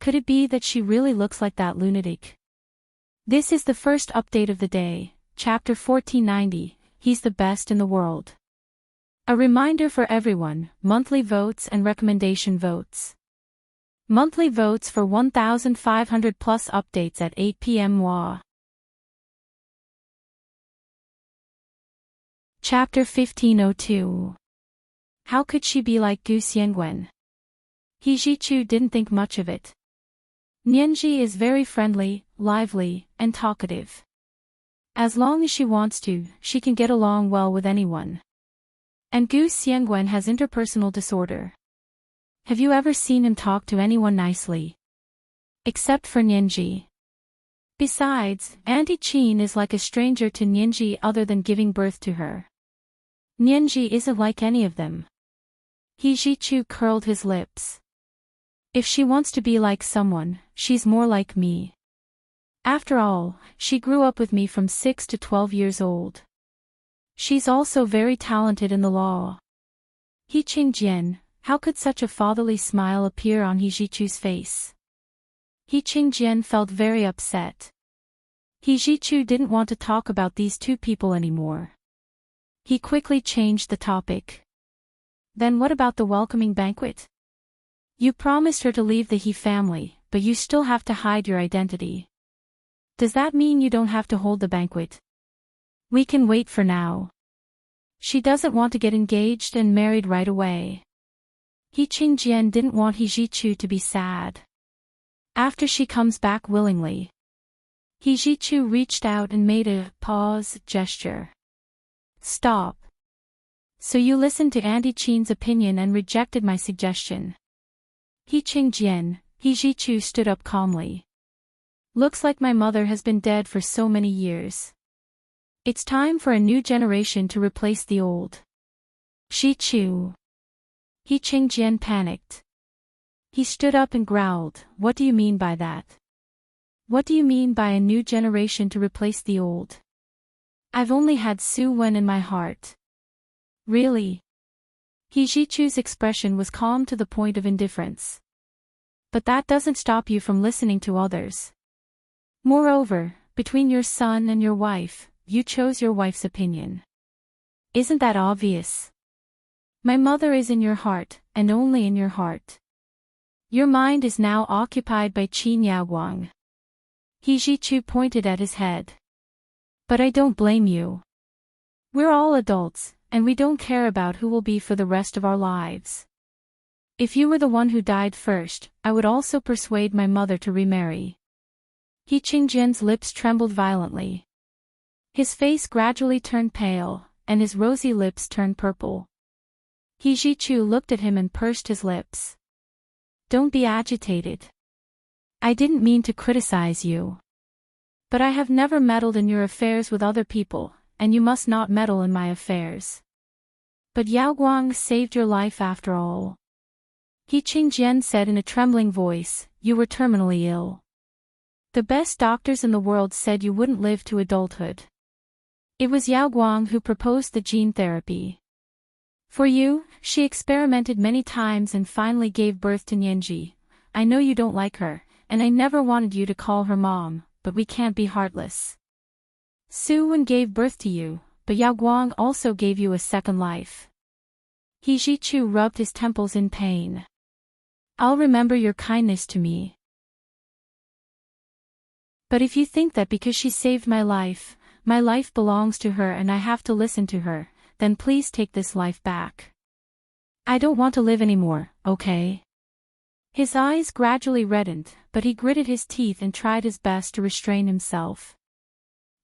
Could it be that she really looks like that lunatic? This is the first update of the day, chapter 1490, He's the best in the world. A reminder for everyone, monthly votes and recommendation votes. Monthly votes for 1,500 plus updates at 8 p.m. WA. Chapter 1502. How could she be like Gu Xiangwen? He Jichu didn't think much of it. Nianji is very friendly, lively, and talkative. As long as she wants to, she can get along well with anyone. And Gu Xiangwen has interpersonal disorder. Have you ever seen him talk to anyone nicely? Except for Nianji. Besides, Auntie Qin is like a stranger to Nianji other than giving birth to her. Nianji isn't like any of them. He Jichu curled his lips. If she wants to be like someone, she's more like me. After all, she grew up with me from 6 to 12 years old. She's also very talented in the law. He Qingjian, how could such a fatherly smile appear on He Jichu's face? He Qingjian felt very upset. He Jichu didn't want to talk about these two people anymore. He quickly changed the topic. Then what about the welcoming banquet? You promised her to leave the He family, but you still have to hide your identity. Does that mean you don't have to hold the banquet? We can wait for now. She doesn't want to get engaged and married right away. He Qingjian didn't want He Jichu to be sad. After she comes back willingly. He Jichu reached out and made a pause gesture. Stop. So you listened to Auntie Qin's opinion and rejected my suggestion. He Qingjian, He Jichu stood up calmly. Looks like my mother has been dead for so many years. It's time for a new generation to replace the old. Jichu. He Qingjian panicked. He stood up and growled, what do you mean by that? What do you mean by a new generation to replace the old? I've only had Su Wen in my heart. Really? He Jichu's expression was calm to the point of indifference. But that doesn't stop you from listening to others. Moreover, between your son and your wife, you chose your wife's opinion. Isn't that obvious? My mother is in your heart, and only in your heart. Your mind is now occupied by Qin Yaoguang. He Jichu pointed at his head. But I don't blame you. We're all adults, and we don't care about who we'll be for the rest of our lives. If you were the one who died first, I would also persuade my mother to remarry. He Qingjian's lips trembled violently. His face gradually turned pale, and his rosy lips turned purple. He Jichu looked at him and pursed his lips. Don't be agitated. I didn't mean to criticize you. But I have never meddled in your affairs with other people, and you must not meddle in my affairs. But Yaoguang saved your life after all. He Qingjian said in a trembling voice, you were terminally ill. The best doctors in the world said you wouldn't live to adulthood. It was Yaoguang who proposed the gene therapy. For you, she experimented many times and finally gave birth to Nianji. I know you don't like her, and I never wanted you to call her mom, but we can't be heartless. Su Wen gave birth to you, but Yaoguang also gave you a second life. He Jichu rubbed his temples in pain. I'll remember your kindness to me. But if you think that because she saved my life belongs to her and I have to listen to her, then please take this life back. I don't want to live anymore, okay? His eyes gradually reddened, but he gritted his teeth and tried his best to restrain himself.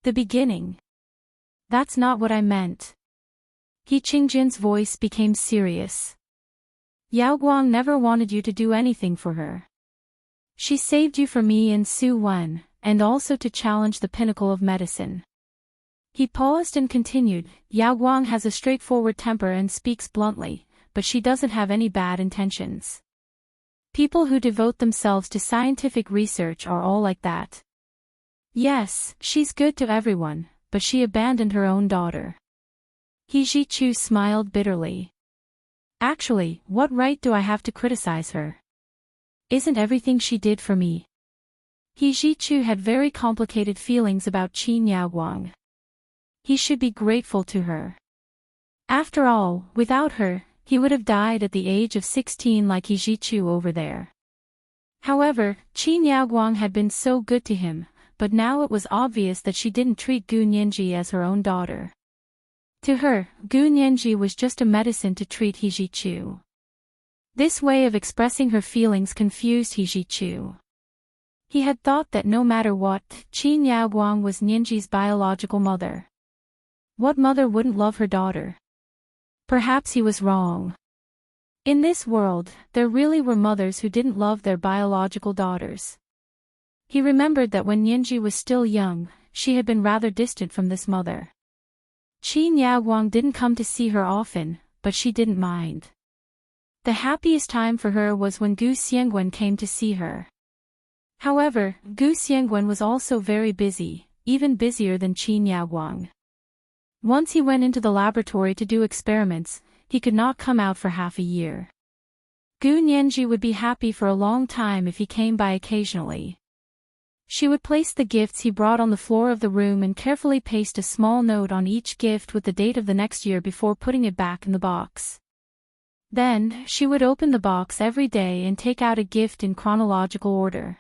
The beginning. That's not what I meant. He Qingjian's voice became serious. Yaoguang never wanted you to do anything for her. She saved you for me and Su Wen, and also to challenge the pinnacle of medicine. He paused and continued, Yaoguang has a straightforward temper and speaks bluntly, but she doesn't have any bad intentions. People who devote themselves to scientific research are all like that. Yes, she's good to everyone, but she abandoned her own daughter. He Jichu smiled bitterly. Actually, what right do I have to criticize her? Isn't everything she did for me? He Jichu had very complicated feelings about Qin Yaoguang. He should be grateful to her. After all, without her, he would have died at the age of 16 like He Jichu over there. However, Qin Yaoguang had been so good to him, but now it was obvious that she didn't treat Gu Nianji as her own daughter. To her, Gu Nianji was just a medicine to treat He Jichu. This way of expressing her feelings confused He Jichu. He had thought that no matter what, Qin Yaoguang was Nianji's biological mother. What mother wouldn't love her daughter? Perhaps he was wrong. In this world, there really were mothers who didn't love their biological daughters. He remembered that when Nianji was still young, she had been rather distant from this mother. Qin Yaoguang didn't come to see her often, but she didn't mind. The happiest time for her was when Gu Xiangguan came to see her. However, Gu Xiangguan was also very busy, even busier than Qin Yaoguang. Once he went into the laboratory to do experiments, he could not come out for half a year. Gu Nianji would be happy for a long time if he came by occasionally. She would place the gifts he brought on the floor of the room and carefully paste a small note on each gift with the date of the next year before putting it back in the box. Then, she would open the box every day and take out a gift in chronological order.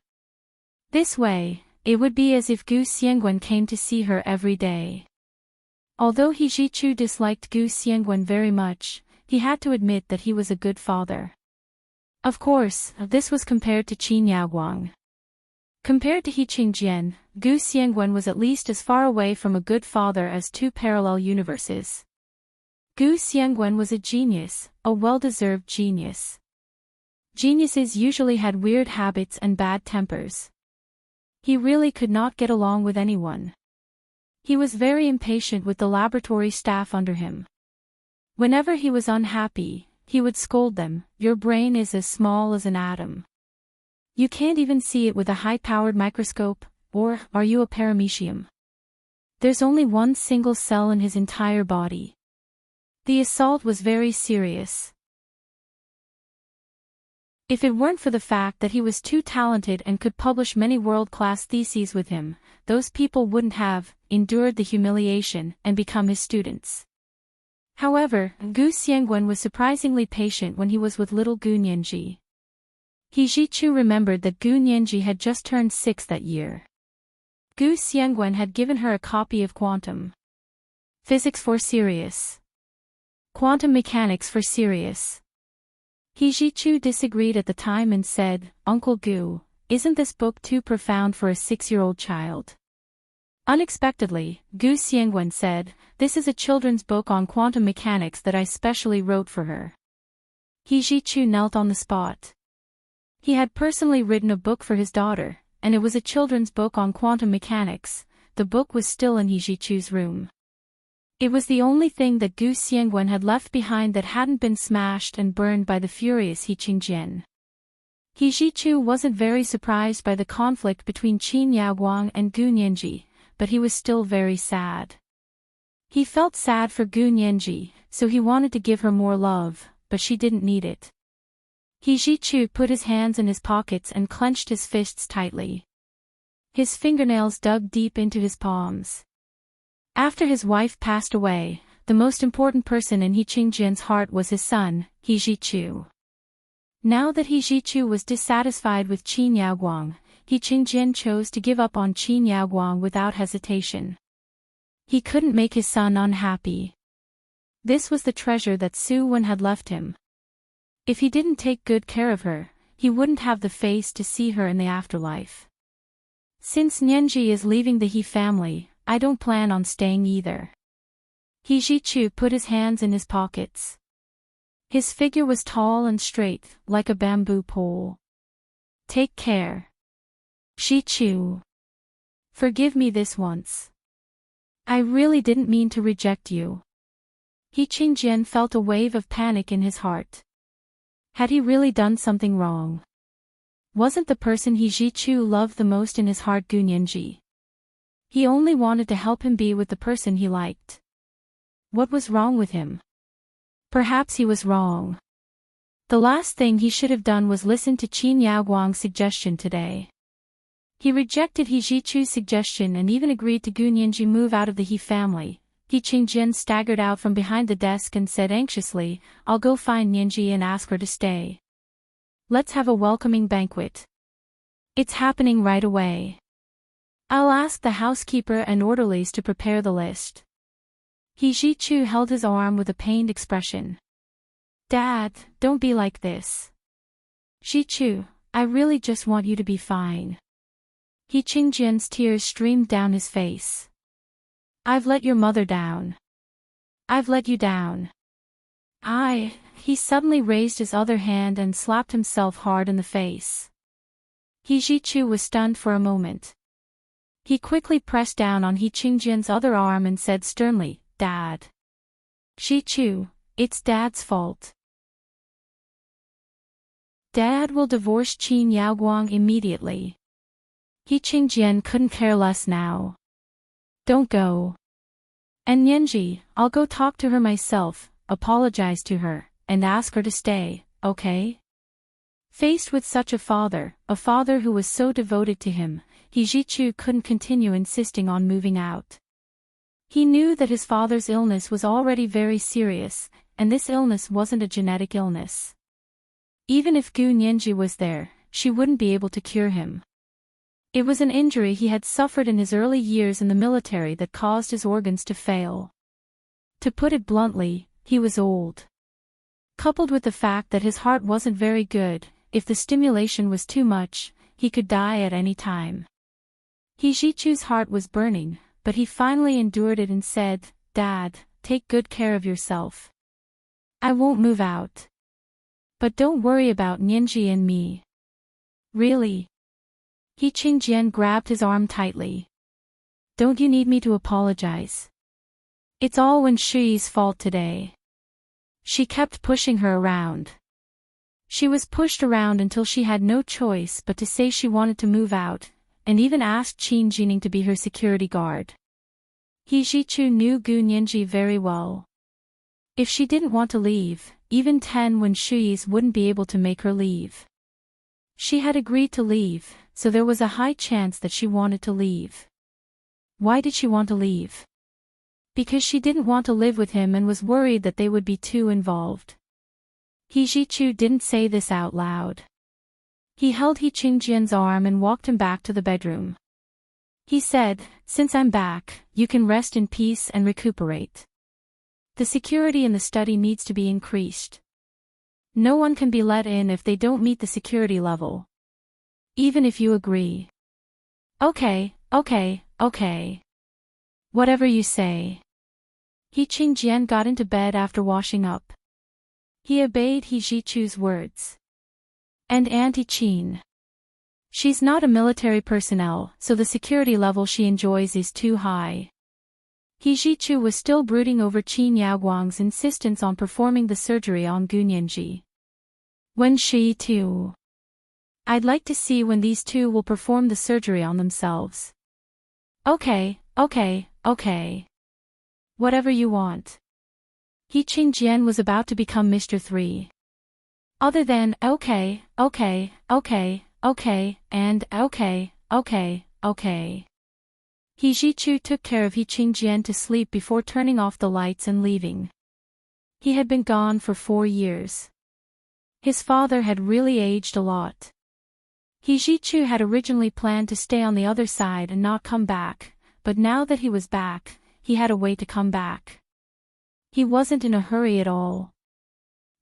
This way, it would be as if Gu Xiangwen came to see her every day. Although He Jichu disliked Gu Xiangwen very much, he had to admit that he was a good father. Of course, this was compared to Qin Yaoguang. Compared to He Qingjian, Gu Xiangwen was at least as far away from a good father as two parallel universes. Gu Xiangwen was a genius, a well-deserved genius. Geniuses usually had weird habits and bad tempers. He really could not get along with anyone. He was very impatient with the laboratory staff under him. Whenever he was unhappy, he would scold them, "Your brain is as small as an atom. You can't even see it with a high-powered microscope, or, are you a paramecium? There's only one single cell in his entire body." The assault was very serious. If it weren't for the fact that he was too talented and could publish many world-class theses with him, those people wouldn't have endured the humiliation and become his students. However, Gu Xiangwen was surprisingly patient when he was with little Gu Nianji. He Jichu remembered that Gu Nianji had just turned 6 that year. Gu Xiangwen had given her a copy of Quantum Physics for Serious. Quantum Mechanics for Serious. He Jichu disagreed at the time and said, "Uncle Gu, isn't this book too profound for a 6-year-old child?" Unexpectedly, Gu Xiangwen said, "This is a children's book on quantum mechanics that I specially wrote for her." He Jichu knelt on the spot. He had personally written a book for his daughter, and it was a children's book on quantum mechanics. The book was still in He Jichu's room. It was the only thing that Gu Xiangwen had left behind that hadn't been smashed and burned by the furious He Qingjian. He Jichu wasn't very surprised by the conflict between Qin Yaoguang and Gu Nianji, but he was still very sad. He felt sad for Gu Nianji, so he wanted to give her more love, but she didn't need it. He Jichu put his hands in his pockets and clenched his fists tightly. His fingernails dug deep into his palms. After his wife passed away, the most important person in He Qingjian's heart was his son, He Jichu. Now that He Jichu was dissatisfied with Qin Yaoguang, He Qingjian chose to give up on Qin Yaoguang without hesitation. He couldn't make his son unhappy. This was the treasure that Su Wen had left him. If he didn't take good care of her, he wouldn't have the face to see her in the afterlife. Since Nianji is leaving the He family, I don't plan on staying either. He Jichu put his hands in his pockets. His figure was tall and straight, like a bamboo pole. Take care. Jichu. Forgive me this once. I really didn't mean to reject you. He Qingjian felt a wave of panic in his heart. Had he really done something wrong? Wasn't the person He Jichu loved the most in his heart Gu Nianji? He only wanted to help him be with the person he liked. What was wrong with him? Perhaps he was wrong. The last thing he should have done was listen to Qin Yaoguang's suggestion today. He rejected He Jichu's suggestion and even agreed to Gu Nianji move out of the He family. He Qingjian staggered out from behind the desk and said anxiously, "I'll go find Nianji and ask her to stay. Let's have a welcoming banquet. It's happening right away. I'll ask the housekeeper and orderlies to prepare the list." He Jichu held his arm with a pained expression. "Dad, don't be like this. Jichu, I really just want you to be fine." He Qingjian's tears streamed down his face. "I've let your mother down. I've let you down. He suddenly raised his other hand and slapped himself hard in the face. He Jichu was stunned for a moment. He quickly pressed down on He Qingjian's other arm and said sternly, "Dad. Jichu, it's Dad's fault. Dad will divorce Qin Yaoguang immediately." He Qingjian couldn't care less now. "Don't go. And Nianji, I'll go talk to her myself, apologize to her, and ask her to stay, okay? Faced with such a father who was so devoted to him, Hijichu couldn't continue insisting on moving out. He knew that his father's illness was already very serious, and this illness wasn't a genetic illness. Even if Gu Nianji was there, she wouldn't be able to cure him. It was an injury he had suffered in his early years in the military that caused his organs to fail. To put it bluntly, he was old. Coupled with the fact that his heart wasn't very good, if the stimulation was too much, he could die at any time. Hijichu's heart was burning, but he finally endured it and said, "Dad, take good care of yourself. I won't move out. But don't worry about Nianji and me." "Really?" Qingjian grabbed his arm tightly. "Don't you need me to apologize? It's all Wen Shuyi's fault today." She kept pushing her around. She was pushed around until she had no choice but to say she wanted to move out, and even asked Qin Jining to be her security guard. Hijichu knew Gu Nianji very well. If she didn't want to leave, even 10 Wen Shuyis wouldn't be able to make her leave. She had agreed to leave, so there was a high chance that she wanted to leave. Why did she want to leave? Because she didn't want to live with him and was worried that they would be too involved. Hijichu didn't say this out loud. He held Qingjian's arm and walked him back to the bedroom. He said, "Since I'm back, you can rest in peace and recuperate. The security in the study needs to be increased. No one can be let in if they don't meet the security level. Even if you agree." Okay. Whatever you say." Qingjian got into bed after washing up. He obeyed Hijichu's words. And Auntie Qin. She's not a military personnel, so the security level she enjoys is too high. Hijichu was still brooding over Qin Yaoguang's insistence on performing the surgery on Gu Nianji. Wen Shi too. I'd like to see when these two will perform the surgery on themselves. Okay. Whatever you want. Qingjian was about to become Mr. 3. Other than okay, and okay. Hijichu took care of Qingjian to sleep before turning off the lights and leaving. He had been gone for 4 years. His father had really aged a lot. Hijichu had originally planned to stay on the other side and not come back, but now that he was back, he had a way to come back. He wasn't in a hurry at all.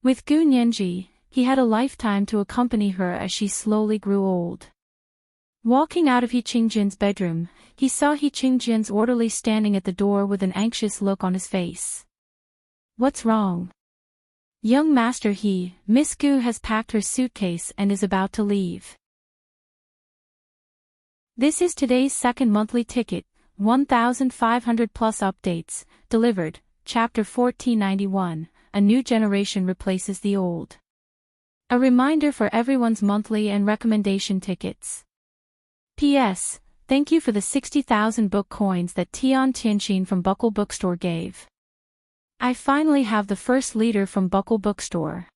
With Gu Nianji, he had a lifetime to accompany her as she slowly grew old. Walking out of Qingjian's bedroom, he saw Qingjian's orderly standing at the door with an anxious look on his face. "What's wrong?" "Young Master Miss Gu has packed her suitcase and is about to leave." This is today's second monthly ticket, 1,500 plus updates, delivered, Chapter 1491, A New Generation Replaces the Old. A reminder for everyone's monthly and recommendation tickets. P.S. Thank you for the 60,000 book coins that Tian Tianxin from Buckle Bookstore gave. I finally have the first leader from Buckle Bookstore.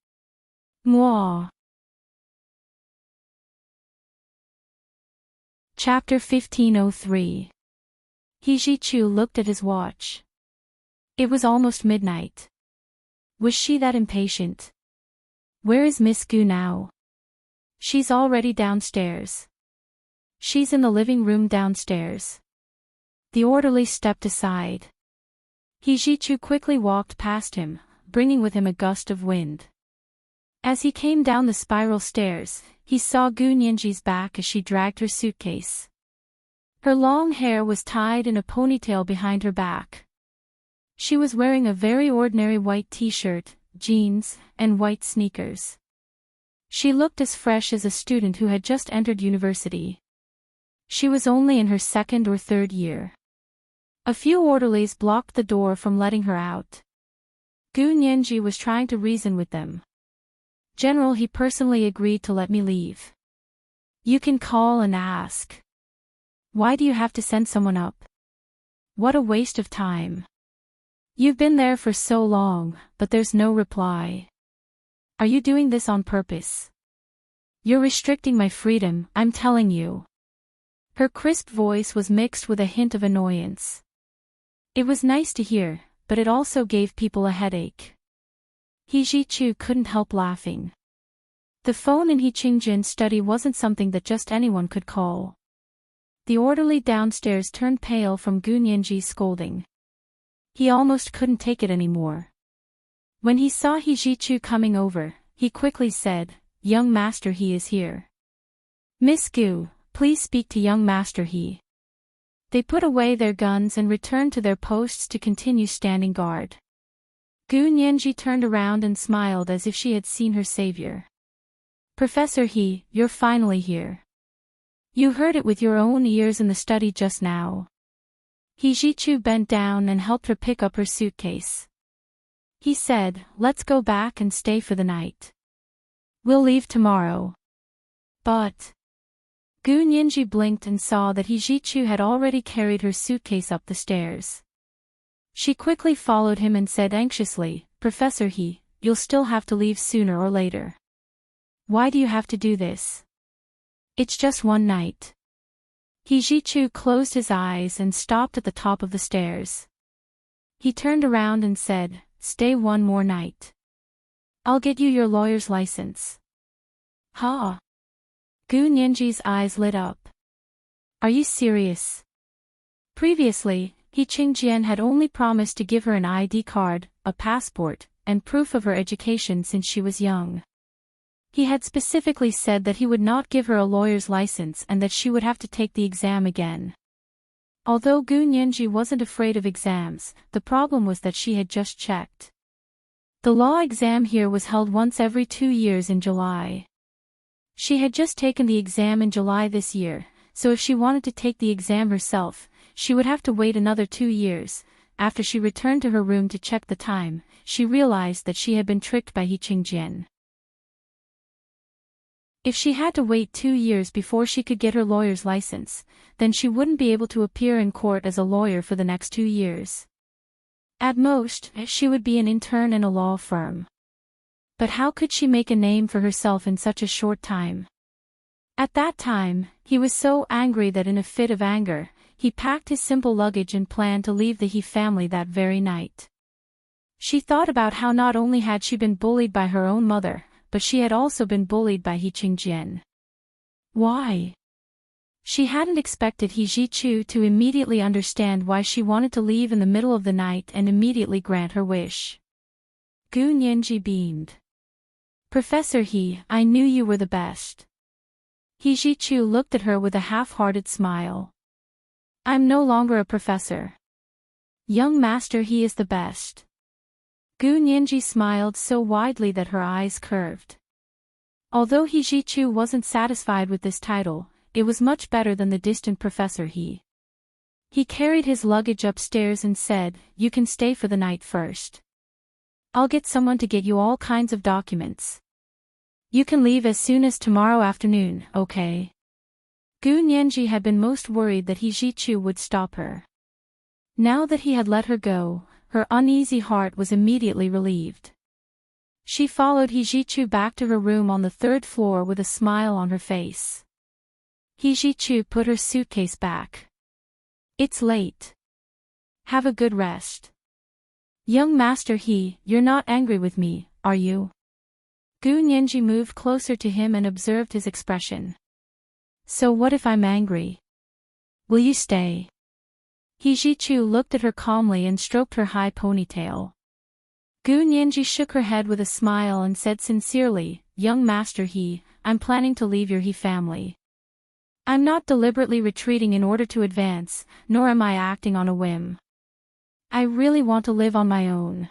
Mwah. Chapter 1503. Hijichu looked at his watch. It was almost midnight. Was she that impatient? Where is Miss Gu now? She's already downstairs. She's in the living room downstairs. The orderly stepped aside. Hijichu quickly walked past him, bringing with him a gust of wind. As he came down the spiral stairs, he saw Gu Nianji's back as she dragged her suitcase. Her long hair was tied in a ponytail behind her back. She was wearing a very ordinary white t-shirt, jeans, and white sneakers. She looked as fresh as a student who had just entered university. She was only in her 2nd or 3rd year. A few orderlies blocked the door from letting her out. Gu Nianji was trying to reason with them. "General, he personally agreed to let me leave. You can call and ask. Why do you have to send someone up? What a waste of time." You've been there for so long, but there's no reply. Are you doing this on purpose? You're restricting my freedom, I'm telling you. Her crisp voice was mixed with a hint of annoyance. It was nice to hear, but it also gave people a headache. He Ji-chu couldn't help laughing. The phone in He Qingjin's study wasn't something that just anyone could call. The orderly downstairs turned pale from Gu Nianji's scolding. He almost couldn't take it anymore. When he saw He Ji-chu coming over, he quickly said, "Young Master He is here. Miss Gu, please speak to young Master He." They put away their guns and returned to their posts to continue standing guard. Gu Nianji turned around and smiled as if she had seen her savior. "Professor He, you're finally here. You heard it with your own ears in the study just now." He Ji-chu bent down and helped her pick up her suitcase. He said, "Let's go back and stay for the night. We'll leave tomorrow." But Gu Nianji blinked and saw that He Ji-chu had already carried her suitcase up the stairs. She quickly followed him and said anxiously, "Professor He, you'll still have to leave sooner or later. Why do you have to do this? It's just one night." He Ji-chu closed his eyes and stopped at the top of the stairs. He turned around and said, "Stay one more night. I'll get you your lawyer's license." "Huh?" Gu Nianji's eyes lit up. "Are you serious?" Previously, He Qingjian had only promised to give her an ID card, a passport, and proof of her education since she was young. He had specifically said that he would not give her a lawyer's license and that she would have to take the exam again. Although Gu Nianji wasn't afraid of exams, the problem was that she had just checked. The law exam here was held once every 2 years in July. She had just taken the exam in July this year, so if she wanted to take the exam herself, she would have to wait another 2 years. After she returned to her room to check the time, she realized that she had been tricked by He Qingjian. If she had to wait 2 years before she could get her lawyer's license, then she wouldn't be able to appear in court as a lawyer for the next 2 years. At most, she would be an intern in a law firm. But how could she make a name for herself in such a short time? At that time, he was so angry that in a fit of anger, he packed his simple luggage and planned to leave the He family that very night. She thought about how not only had she been bullied by her own mother, but she had also been bullied by He Qingjian. Why? She hadn't expected He Ji-chu to immediately understand why she wanted to leave in the middle of the night and immediately grant her wish. Gu Nianji beamed. "Professor He, I knew you were the best." He Ji-chu looked at her with a half-hearted smile. "I'm no longer a professor. Young Master He is the best." Gu Nianji smiled so widely that her eyes curved. Although He Ji-chu wasn't satisfied with this title, it was much better than the distant Professor He. He carried his luggage upstairs and said, "You can stay for the night first. I'll get someone to get you all kinds of documents. You can leave as soon as tomorrow afternoon, okay?" Gu Nianji had been most worried that He Ji-chu would stop her. Now that he had let her go, her uneasy heart was immediately relieved. She followed He Ji-chu back to her room on the 3rd floor with a smile on her face. He Ji-chu put her suitcase back. "It's late. Have a good rest." "Young Master He, you're not angry with me, are you?" Gu Nianji moved closer to him and observed his expression. "So what if I'm angry? Will you stay?" He Ji-chu looked at her calmly and stroked her high ponytail. Gu Nianji shook her head with a smile and said sincerely, "Young Master He, I'm planning to leave your He family. I'm not deliberately retreating in order to advance, nor am I acting on a whim. I really want to live on my own."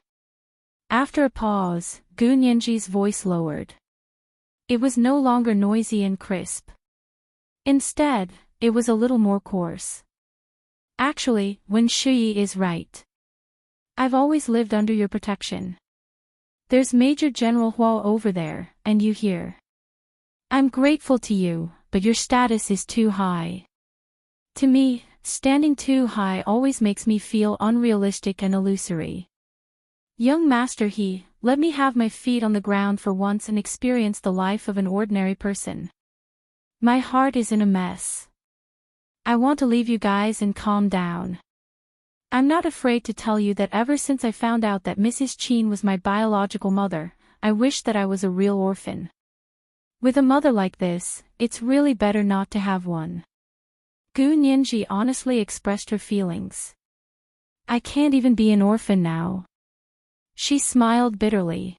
After a pause, Gu Nianji's voice lowered. It was no longer noisy and crisp. Instead, it was a little more coarse. "Actually, Wen Shuyi is right. I've always lived under your protection. There's Major General Huo over there, and you here. I'm grateful to you, but your status is too high. To me, standing too high always makes me feel unrealistic and illusory. Young master he, let me have my feet on the ground for once and experience the life of an ordinary person. My heart is in a mess. I want to leave you guys and calm down. I'm not afraid to tell you that ever since I found out that Mrs. Chin was my biological mother, I wish that I was a real orphan. With a mother like this, it's really better not to have one. Gu Nianji honestly expressed her feelings. I can't even be an orphan now. She smiled bitterly.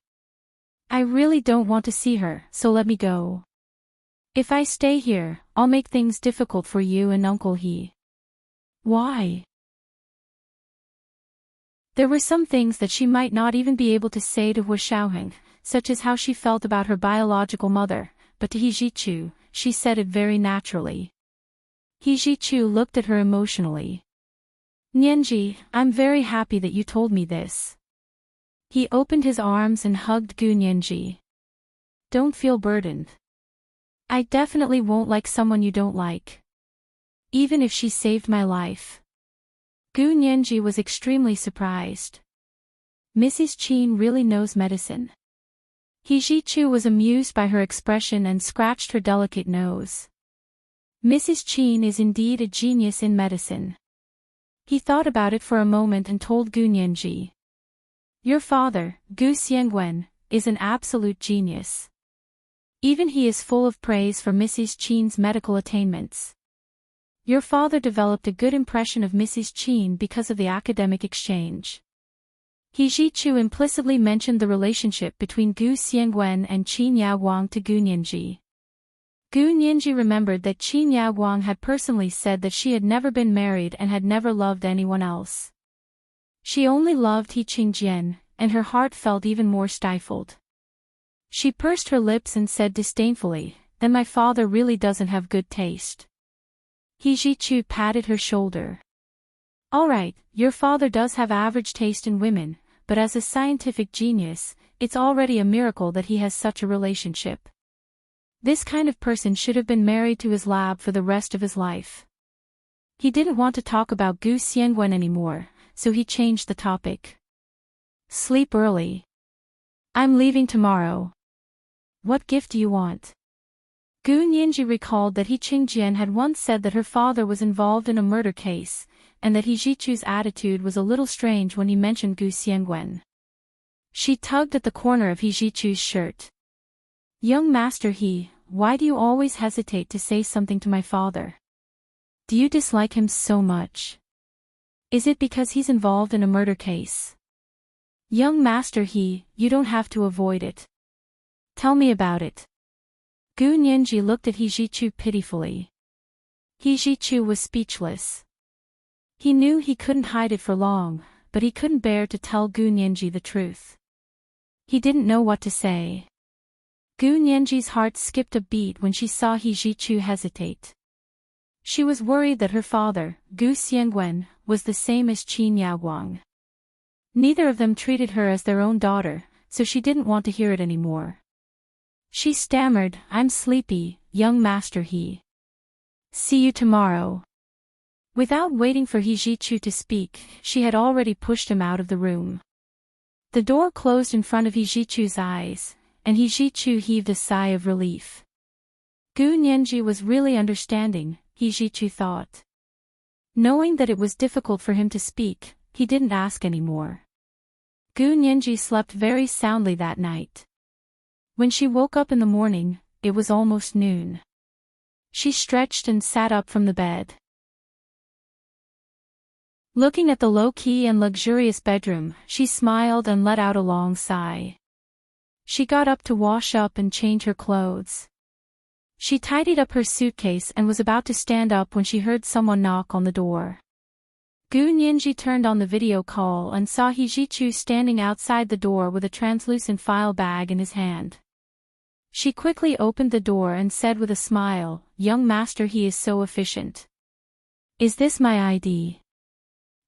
I really don't want to see her, so let me go. If I stay here, I'll make things difficult for you and Uncle He. Why? There were some things that she might not even be able to say to Hua Xiaoheng, such as how she felt about her biological mother, but to He Jichu, she said it very naturally. He Jichu looked at her emotionally. Nianji, I'm very happy that you told me this. He opened his arms and hugged Gu Nianji. Don't feel burdened. I definitely won't like someone you don't like. Even if she saved my life. Gu Nianji was extremely surprised. Mrs. Chin really knows medicine. He Jichu was amused by her expression and scratched her delicate nose. Mrs. Chin is indeed a genius in medicine. He thought about it for a moment and told Gu Nianji. Your father, Gu Xiangwen, is an absolute genius. Even he is full of praise for Mrs. Chin's medical attainments. Your father developed a good impression of Mrs. Chin because of the academic exchange. He Jichu implicitly mentioned the relationship between Gu Xiangwen and Qin Yaoguang to Gu Nianji. Gu Nianji remembered that Qin Yaoguang had personally said that she had never been married and had never loved anyone else. She only loved He Qingjian, and her heart felt even more stifled. She pursed her lips and said disdainfully, then my father really doesn't have good taste. He Jichu patted her shoulder. Alright, your father does have average taste in women, but as a scientific genius, it's already a miracle that he has such a relationship. This kind of person should have been married to his lab for the rest of his life. He didn't want to talk about Gu Xiangwen anymore, so he changed the topic. Sleep early. I'm leaving tomorrow. What gift do you want? Gu Nianji recalled that He Qingjian had once said that her father was involved in a murder case, and that He Jichu's attitude was a little strange when he mentioned Gu Xiangwen. She tugged at the corner of He Jichu's shirt. Young Master He, why do you always hesitate to say something to my father? Do you dislike him so much? Is it because he's involved in a murder case? Young Master He, you don't have to avoid it. Tell me about it. Gu Nianji looked at He Jichu pitifully. He Jichu was speechless. He knew he couldn't hide it for long, but he couldn't bear to tell Gu Nianji the truth. He didn't know what to say. Gu Nianji's heart skipped a beat when she saw He Jichu hesitate. She was worried that her father, Gu Xiangwen, was the same as Qin Yaoguang. Neither of them treated her as their own daughter, so she didn't want to hear it anymore. She stammered, I'm sleepy, young master He. See you tomorrow. Without waiting for He Jichu to speak, she had already pushed him out of the room. The door closed in front of He Jichu's eyes, and He Jichu heaved a sigh of relief. Gu Nianji was really understanding, He Jichu thought. Knowing that it was difficult for him to speak, he didn't ask anymore. Gu Nianji slept very soundly that night. When she woke up in the morning, it was almost noon. She stretched and sat up from the bed. Looking at the low-key and luxurious bedroom, she smiled and let out a long sigh. She got up to wash up and change her clothes. She tidied up her suitcase and was about to stand up when she heard someone knock on the door. Gu Nianji turned on the video call and saw He Jichu standing outside the door with a translucent file bag in his hand. She quickly opened the door and said with a smile, Young master He is so efficient. Is this my ID?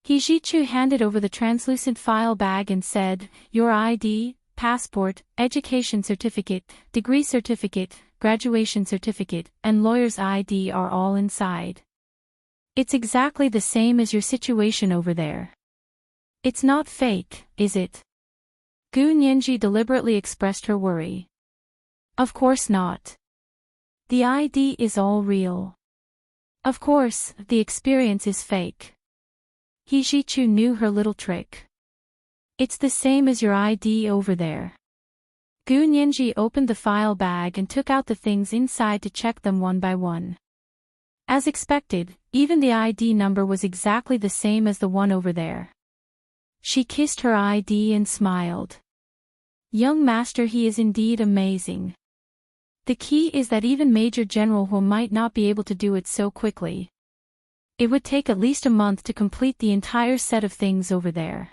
He Jichu handed over the translucent file bag and said, Your ID, passport, education certificate, degree certificate, graduation certificate, and lawyer's ID are all inside. It's exactly the same as your situation over there. It's not fake, is it? Gu Nianji deliberately expressed her worry. Of course not. The ID is all real. Of course, the experience is fake. He Jichu knew her little trick. It's the same as your ID over there. Gu Nianji opened the file bag and took out the things inside to check them one by one. As expected, even the ID number was exactly the same as the one over there. She kissed her ID and smiled. Young master, he is indeed amazing. The key is that even Major General Hu might not be able to do it so quickly. It would take at least a month to complete the entire set of things over there.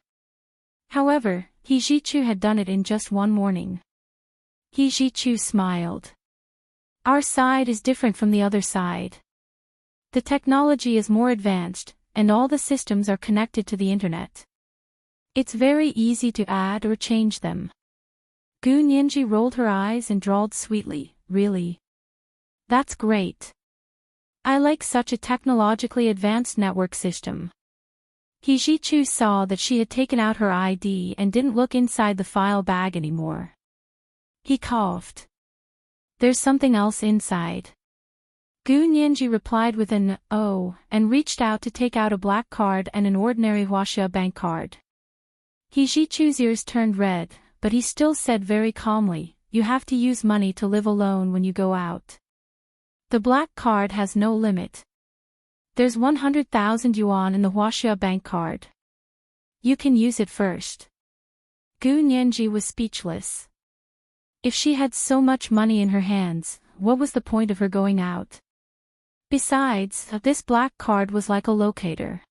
However, He Jichu had done it in just one morning. He Jichu smiled. Our side is different from the other side. The technology is more advanced, and all the systems are connected to the internet. It's very easy to add or change them. Gu Nianji rolled her eyes and drawled sweetly, really? That's great. I like such a technologically advanced network system. He Jichu saw that she had taken out her ID and didn't look inside the file bag anymore. He coughed. There's something else inside. Gu Nianji replied with an "oh" and reached out to take out a black card and an ordinary Huaxia bank card. He Jichu's ears turned red, but he still said very calmly, "You have to use money to live alone when you go out. The black card has no limit. There's 100,000 yuan in the Huaxia bank card. You can use it first." Gu Nianji was speechless. If she had so much money in her hands, what was the point of her going out? Besides, this black card was like a locator.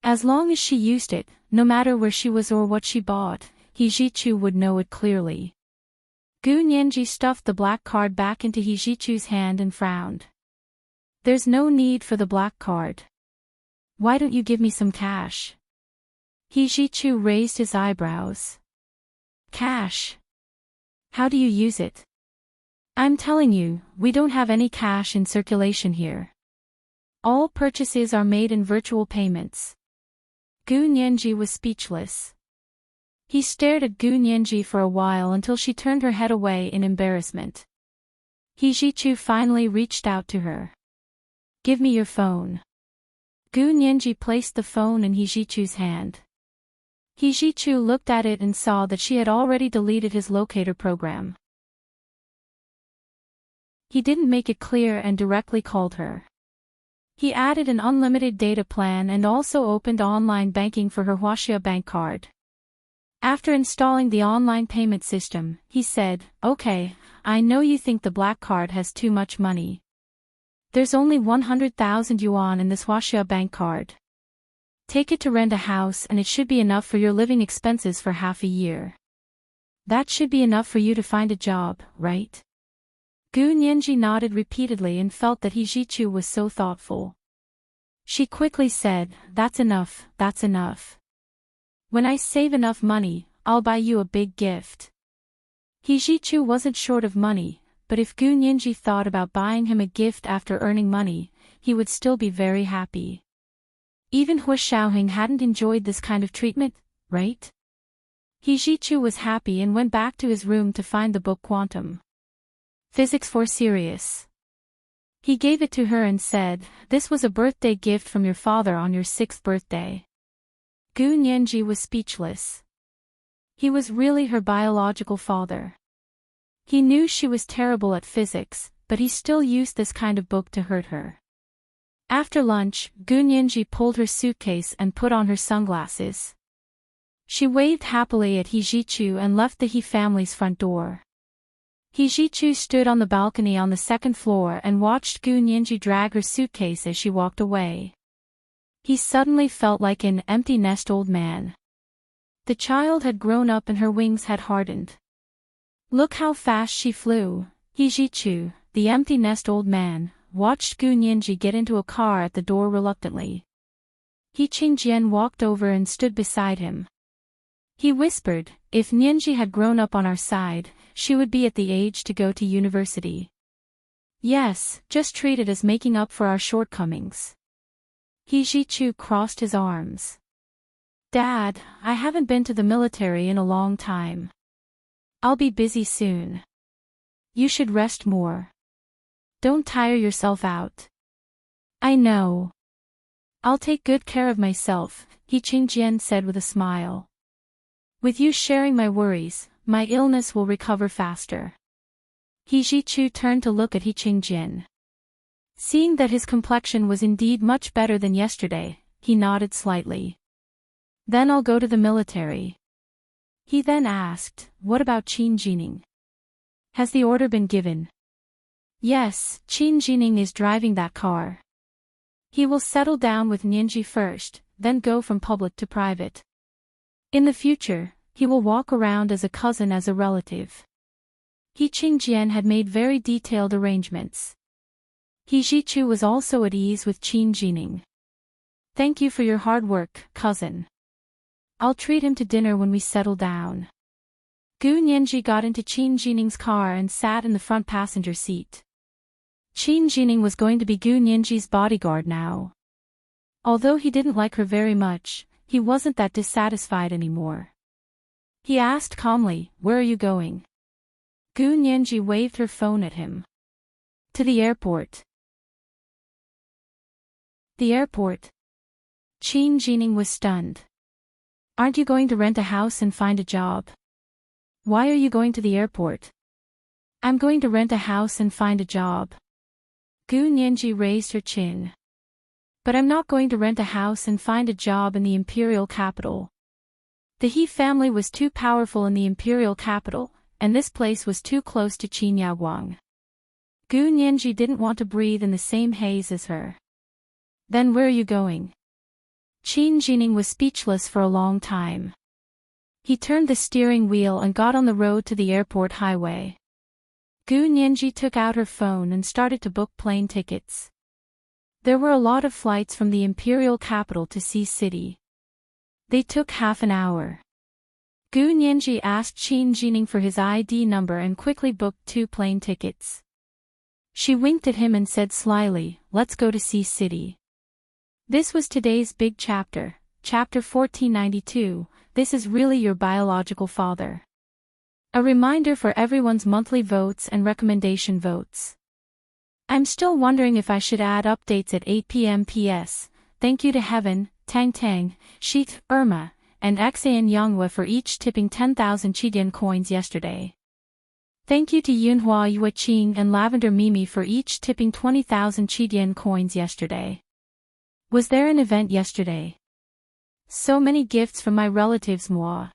As long as she used it, no matter where she was or what she bought, He Jichu would know it clearly. Gu Nianji stuffed the black card back into He Jichu's hand and frowned. There's no need for the black card. Why don't you give me some cash? He Jichu raised his eyebrows. Cash? How do you use it? I'm telling you, we don't have any cash in circulation here. All purchases are made in virtual payments. Gu Nianji was speechless. He stared at Gu Nianji for a while until she turned her head away in embarrassment. He Jichu finally reached out to her. Give me your phone. Gu Nianji placed the phone in He Jichu's hand. He Jichu looked at it and saw that she had already deleted his locator program. He didn't make it clear and directly called her. He added an unlimited data plan and also opened online banking for her Huaxia bank card. After installing the online payment system, he said, "Okay, I know you think the black card has too much money. There's only 100,000 yuan in this Huaxia bank card. Take it to rent a house and it should be enough for your living expenses for half a year. That should be enough for you to find a job, right?" Gu Nianji nodded repeatedly and felt that He Jichu was so thoughtful. She quickly said, "That's enough, that's enough. When I save enough money, I'll buy you a big gift." He Jichu wasn't short of money, but if Gu Nianji thought about buying him a gift after earning money, he would still be very happy. Even Hu Xiaoheng hadn't enjoyed this kind of treatment, right? He Jichu was happy and went back to his room to find the book Quantum Physics for Serious. He gave it to her and said, "This was a birthday gift from your father on your 6th birthday." Gu Nianji was speechless. He was really her biological father. He knew she was terrible at physics, but he still used this kind of book to hurt her. After lunch, Gu Nianji pulled her suitcase and put on her sunglasses. She waved happily at He Jichu and left the He family's front door. He Jichu stood on the balcony on the 2nd floor and watched Gu Nianji drag her suitcase as she walked away. He suddenly felt like an empty nest old man. The child had grown up and her wings had hardened. Look how fast she flew. He Jichu, the empty nest old man, watched Gu Nianji get into a car at the door reluctantly. He Qingjian walked over and stood beside him. He whispered, "If Nianji had grown up on our side, she would be at the age to go to university. Yes, just treat it as making up for our shortcomings." He Jichu crossed his arms. Dad, I haven't been to the military in a long time. I'll be busy soon. You should rest more. Don't tire yourself out. I know. I'll take good care of myself, He Qingjian said with a smile. With you sharing my worries, my illness will recover faster. He Zhichu turned to look at He Qingjian. Seeing that his complexion was indeed much better than yesterday, he nodded slightly. Then I'll go to the military. He then asked, what about Qin Jining? Has the order been given? Yes, Qin Jining is driving that car. He will settle down with Nianji first, then go from public to private. In the future, he will walk around as a cousin, as a relative. He Qingjian had made very detailed arrangements. He Zhichu was also at ease with Qin Jining. Thank you for your hard work, cousin. I'll treat him to dinner when we settle down. Gu Nianji got into Qin Jining's car and sat in the front passenger seat. Qin Jining was going to be Gu Nianji's bodyguard now. Although he didn't like her very much, he wasn't that dissatisfied anymore. He asked calmly, where are you going? Gu Nianji waved her phone at him. To the airport. The airport? Qin Jining was stunned. Aren't you going to rent a house and find a job? Why are you going to the airport? I'm going to rent a house and find a job. Gu Nianji raised her chin. But I'm not going to rent a house and find a job in the imperial capital. The He family was too powerful in the imperial capital, and this place was too close to Qin Yaoguang. Gu Nianji didn't want to breathe in the same haze as her. Then where are you going? Qin Jining was speechless for a long time. He turned the steering wheel and got on the road to the airport highway. Gu Nianji took out her phone and started to book plane tickets. There were a lot of flights from the imperial capital to Sea City. They took half an hour. Gu Nianji asked Qin Jining for his ID number and quickly booked 2 plane tickets. She winked at him and said slyly, let's go to Sea City. This was today's big chapter, chapter 1492, this is really your biological father. A reminder for everyone's monthly votes and recommendation votes. I'm still wondering if I should add updates at 8 p.m. PS. Thank you to Heaven, Tang Tang, Sheikh, Irma, and Xan Yanghua for each tipping 10,000 Chidian coins yesterday. Thank you to Yunhua Yuaqing and Lavender Mimi for each tipping 20,000 Chidian coins yesterday. Was there an event yesterday? So many gifts from my relatives moi.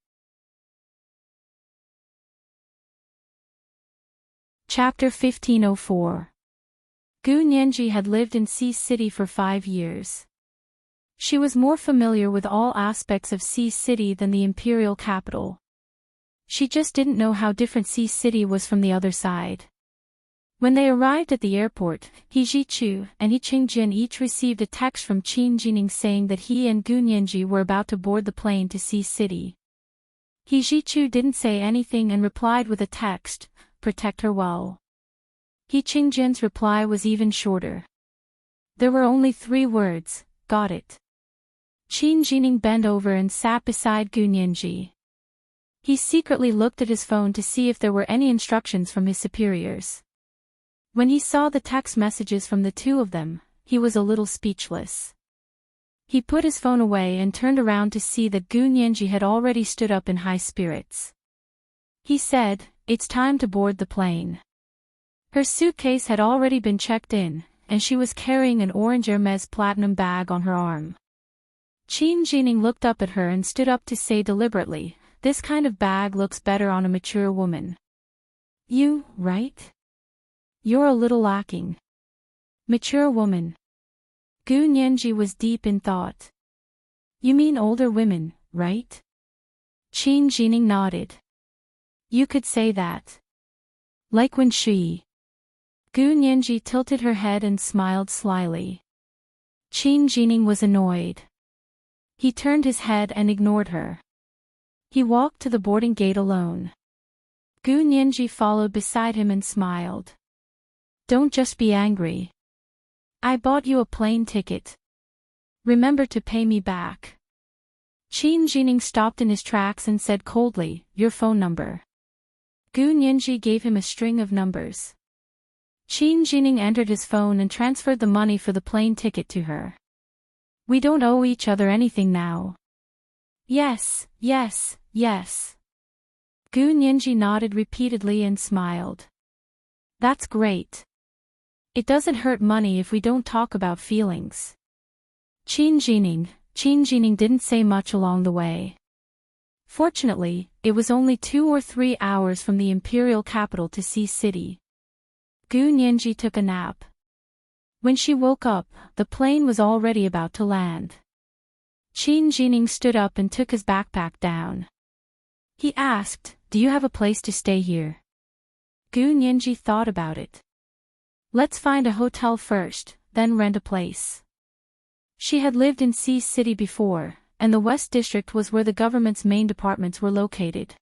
Chapter 1504. Gu Nianji had lived in Sea City for 5 years. She was more familiar with all aspects of Sea City than the imperial capital. She just didn't know how different Sea City was from the other side. When they arrived at the airport, He Zhichu and He Qingjian each received a text from Qin Jining saying that he and Gu Nianji were about to board the plane to Sea City. He Zhichu didn't say anything and replied with a text, protect her well. He Qingjian's reply was even shorter. There were only 3 words, got it. Qin Jining bent over and sat beside Gu Nianji. He secretly looked at his phone to see if there were any instructions from his superiors. When he saw the text messages from the 2 of them, he was a little speechless. He put his phone away and turned around to see that Gu Nianji had already stood up in high spirits. He said, it's time to board the plane. Her suitcase had already been checked in, and she was carrying an orange Hermes platinum bag on her arm. Qin Jining looked up at her and stood up to say deliberately, this kind of bag looks better on a mature woman. You, right? You're a little lacking. Mature woman. Gu Nianji was deep in thought. You mean older women, right? Qin Jining nodded. You could say that. Like when she. Gu Nianji tilted her head and smiled slyly. Qin Jining was annoyed. He turned his head and ignored her. He walked to the boarding gate alone. Gu Nianji followed beside him and smiled. Don't just be angry. I bought you a plane ticket. Remember to pay me back. Qin Jining stopped in his tracks and said coldly, "Your phone number." Gu Nianji gave him a string of numbers. Qin Jining entered his phone and transferred the money for the plane ticket to her. "We don't owe each other anything now." "Yes, yes, yes." Gu Nianji nodded repeatedly and smiled. "That's great. It doesn't hurt money if we don't talk about feelings." Qin Jining didn't say much along the way. Fortunately, it was only 2 or 3 hours from the imperial capital to Sea City. Gu Nianji took a nap. When she woke up, the plane was already about to land. Qin Jining stood up and took his backpack down. He asked, "Do you have a place to stay here?" Gu Nianji thought about it. "Let's find a hotel first, then rent a place." She had lived in Sea City before, and the West District was where the government's main departments were located.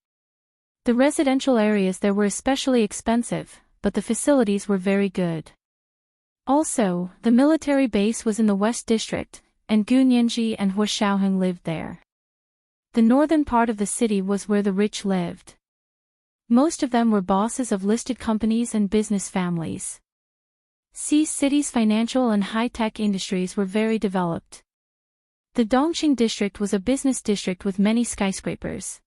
The residential areas there were especially expensive, but the facilities were very good. Also, the military base was in the West District, and Gu Nianji and Hua Xiaoheng lived there. The northern part of the city was where the rich lived. Most of them were bosses of listed companies and business families. Sea City's financial and high-tech industries were very developed. The Dongqing district was a business district with many skyscrapers.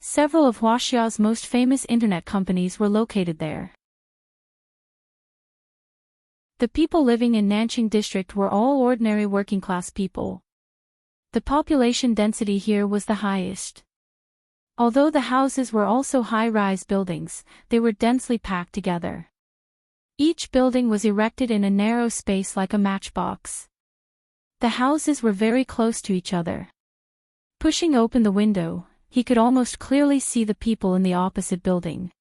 Several of Huaxia's most famous internet companies were located there. The people living in Nanqing district were all ordinary working-class people. The population density here was the highest. Although the houses were also high-rise buildings, they were densely packed together. Each building was erected in a narrow space like a matchbox. The houses were very close to each other. Pushing open the window, he could almost clearly see the people in the opposite building.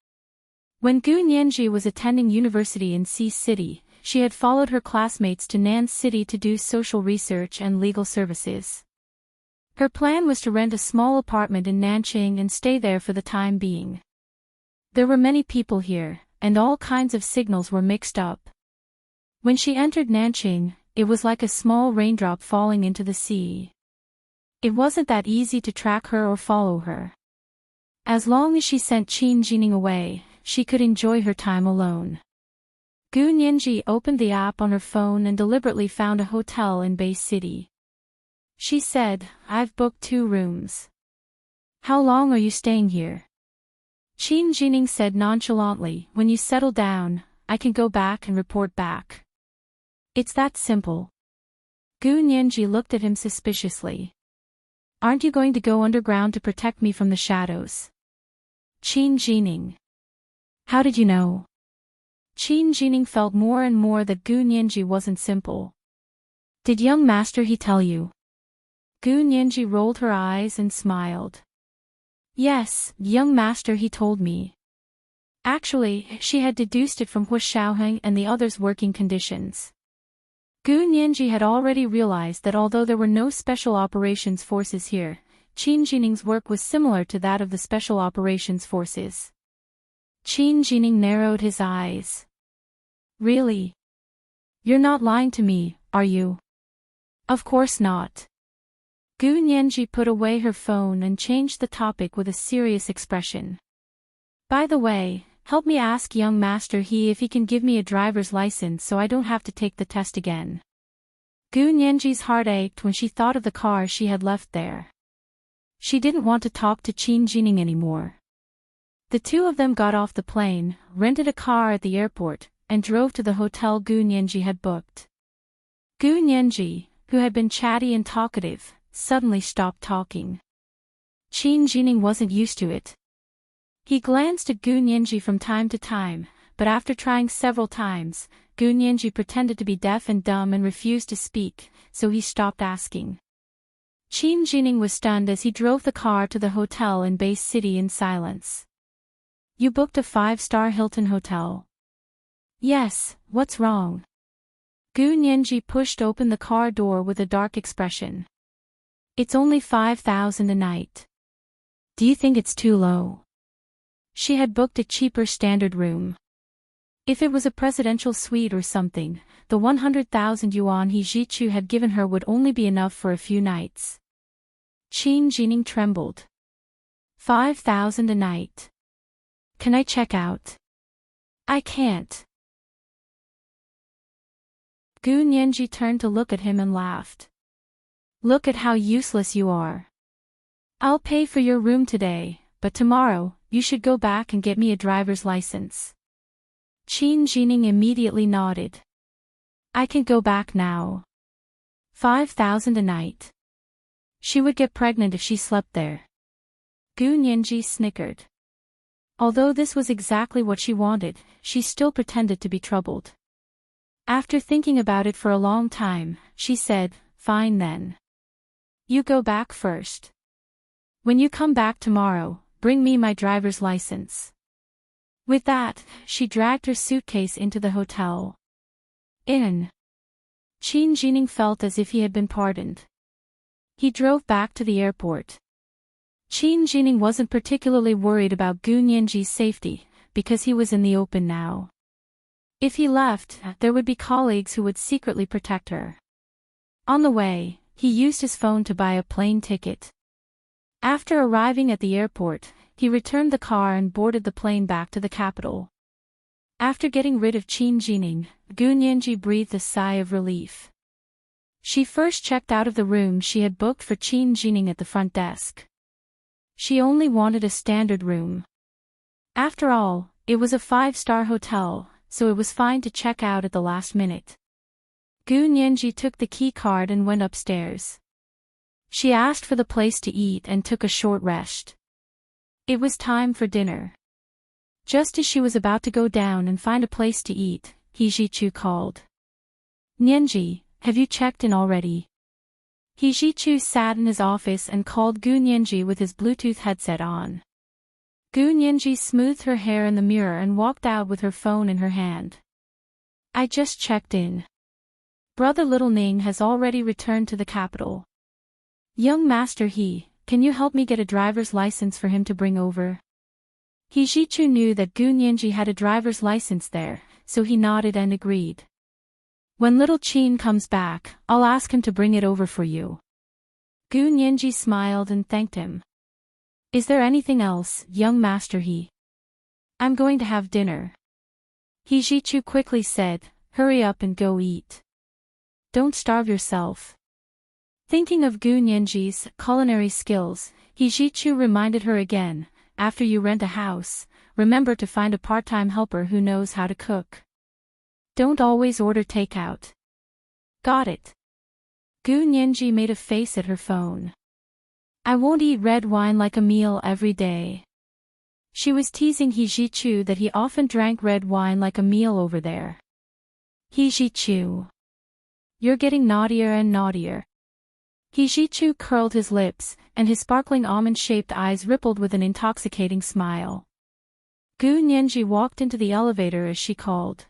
When Gu Nianji was attending university in Sea City, she had followed her classmates to Nan City to do social research and legal services. Her plan was to rent a small apartment in Nanqing and stay there for the time being. There were many people here, and all kinds of signals were mixed up. When she entered Nanqing, it was like a small raindrop falling into the sea. It wasn't that easy to track her or follow her. As long as she sent Qin Jining away, she could enjoy her time alone. Gu Nianji opened the app on her phone and deliberately found a hotel in Bay City. She said, "I've booked 2 rooms. How long are you staying here?" Qin Jining said nonchalantly, "When you settle down, I can go back and report back." It's that simple. Gu Nianji looked at him suspiciously. "Aren't you going to go underground to protect me from the shadows?" Qin Jining. "How did you know?" Qin Jining felt more and more that Gu Nianji wasn't simple. "Did young master he tell you?" Gu Nianji rolled her eyes and smiled. "Yes, young master he told me." Actually, she had deduced it from Hua Xiaoheng and the others' working conditions. Gu Nianji had already realized that although there were no special operations forces here, Qin Jining's work was similar to that of the special operations forces. Qin Jining narrowed his eyes. "Really? You're not lying to me, are you?" "Of course not." Gu Nianji put away her phone and changed the topic with a serious expression. "By the way, help me ask young master if he can give me a driver's license so I don't have to take the test again." Gu Nianji's heart ached when she thought of the car she had left there. She didn't want to talk to Qin Jining anymore. The two of them got off the plane, rented a car at the airport, and drove to the hotel Gu Nianji had booked. Gu Nianji, who had been chatty and talkative, suddenly stopped talking. Qin Jining wasn't used to it. He glanced at Gu Nianji from time to time, but after trying several times, Gu Nianji pretended to be deaf and dumb and refused to speak, so he stopped asking. Qin Jining was stunned as he drove the car to the hotel in Bay City in silence. "You booked a 5-star Hilton hotel?" "Yes, what's wrong?" Gu Nianji pushed open the car door with a dark expression. "It's only 5,000 a night. Do you think it's too low?" She had booked a cheaper standard room. If it was a presidential suite or something, the 100,000 yuan He Jichu had given her would only be enough for a few nights. Qin Jining trembled. 5,000 a night. Can I check out? I can't. Gu Nianji turned to look at him and laughed. Look at how useless you are. I'll pay for your room today, but tomorrow, you should go back and get me a driver's license. Qin Jining immediately nodded. I can go back now. 5,000 a night. She would get pregnant if she slept there. Gu Nianji snickered. Although this was exactly what she wanted, she still pretended to be troubled. After thinking about it for a long time, she said, Fine then. You go back first. When you come back tomorrow, bring me my driver's license. With that, she dragged her suitcase into the hotel. Qin Jining felt as if he had been pardoned. He drove back to the airport. Qin Jining wasn't particularly worried about Gu Nianji's safety, because he was in the open now. If he left, there would be colleagues who would secretly protect her. On the way, he used his phone to buy a plane ticket. After arriving at the airport, he returned the car and boarded the plane back to the capital. After getting rid of Qin Jining, Gu Nianji breathed a sigh of relief. She first checked out of the room she had booked for Qin Jining at the front desk. She only wanted a standard room. After all, it was a 5-star hotel, so it was fine to check out at the last minute. Gu Nianji took the key card and went upstairs. She asked for the place to eat and took a short rest. It was time for dinner. Just as she was about to go down and find a place to eat, He Jichu called. Nianji, have you checked in already? He Jichu sat in his office and called Gu Nianji with his Bluetooth headset on. Gu Nianji smoothed her hair in the mirror and walked out with her phone in her hand. I just checked in. Brother Little Ning has already returned to the capital. Young Master He, can you help me get a driver's license for him to bring over? He Jichu knew that Gu Nianji had a driver's license there, so he nodded and agreed. When little Qin comes back, I'll ask him to bring it over for you. Gu Nianji smiled and thanked him. Is there anything else, young Master He? I'm going to have dinner. He Jichu quickly said, hurry up and go eat. Don't starve yourself. Thinking of Gu Nianji's culinary skills, He Jichu reminded her again, after you rent a house, remember to find a part-time helper who knows how to cook. Don't always order takeout. Got it. Gu Nianji made a face at her phone. I won't eat red wine like a meal every day. She was teasing He Jichu that he often drank red wine like a meal over there. He Jichu. You're getting naughtier and naughtier. He Jichu curled his lips, and his sparkling almond-shaped eyes rippled with an intoxicating smile. Gu Nianji walked into the elevator as she called.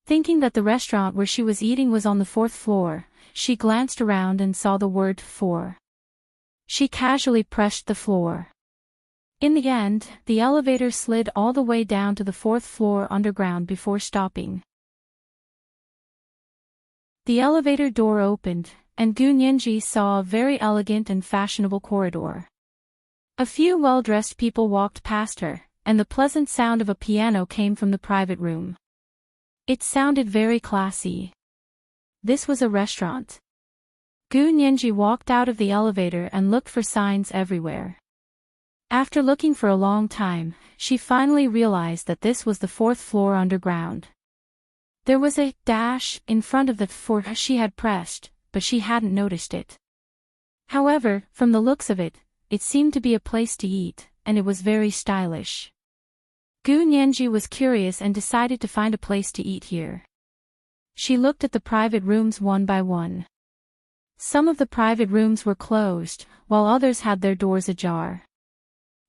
Thinking that the restaurant where she was eating was on the 4th floor, she glanced around and saw the word 4. She casually pressed the floor. In the end, the elevator slid all the way down to the 4th floor underground before stopping. The elevator door opened, and Gu Nianji saw a very elegant and fashionable corridor. A few well-dressed people walked past her, and the pleasant sound of a piano came from the private room. It sounded very classy. This was a restaurant. Gu Nianji walked out of the elevator and looked for signs everywhere. After looking for a long time, she finally realized that this was the 4th floor underground. There was a dash in front of the 4 she had pressed, but she hadn't noticed it. However, from the looks of it, it seemed to be a place to eat, and it was very stylish. Gu Nianji was curious and decided to find a place to eat here. She looked at the private rooms one by one. Some of the private rooms were closed, while others had their doors ajar.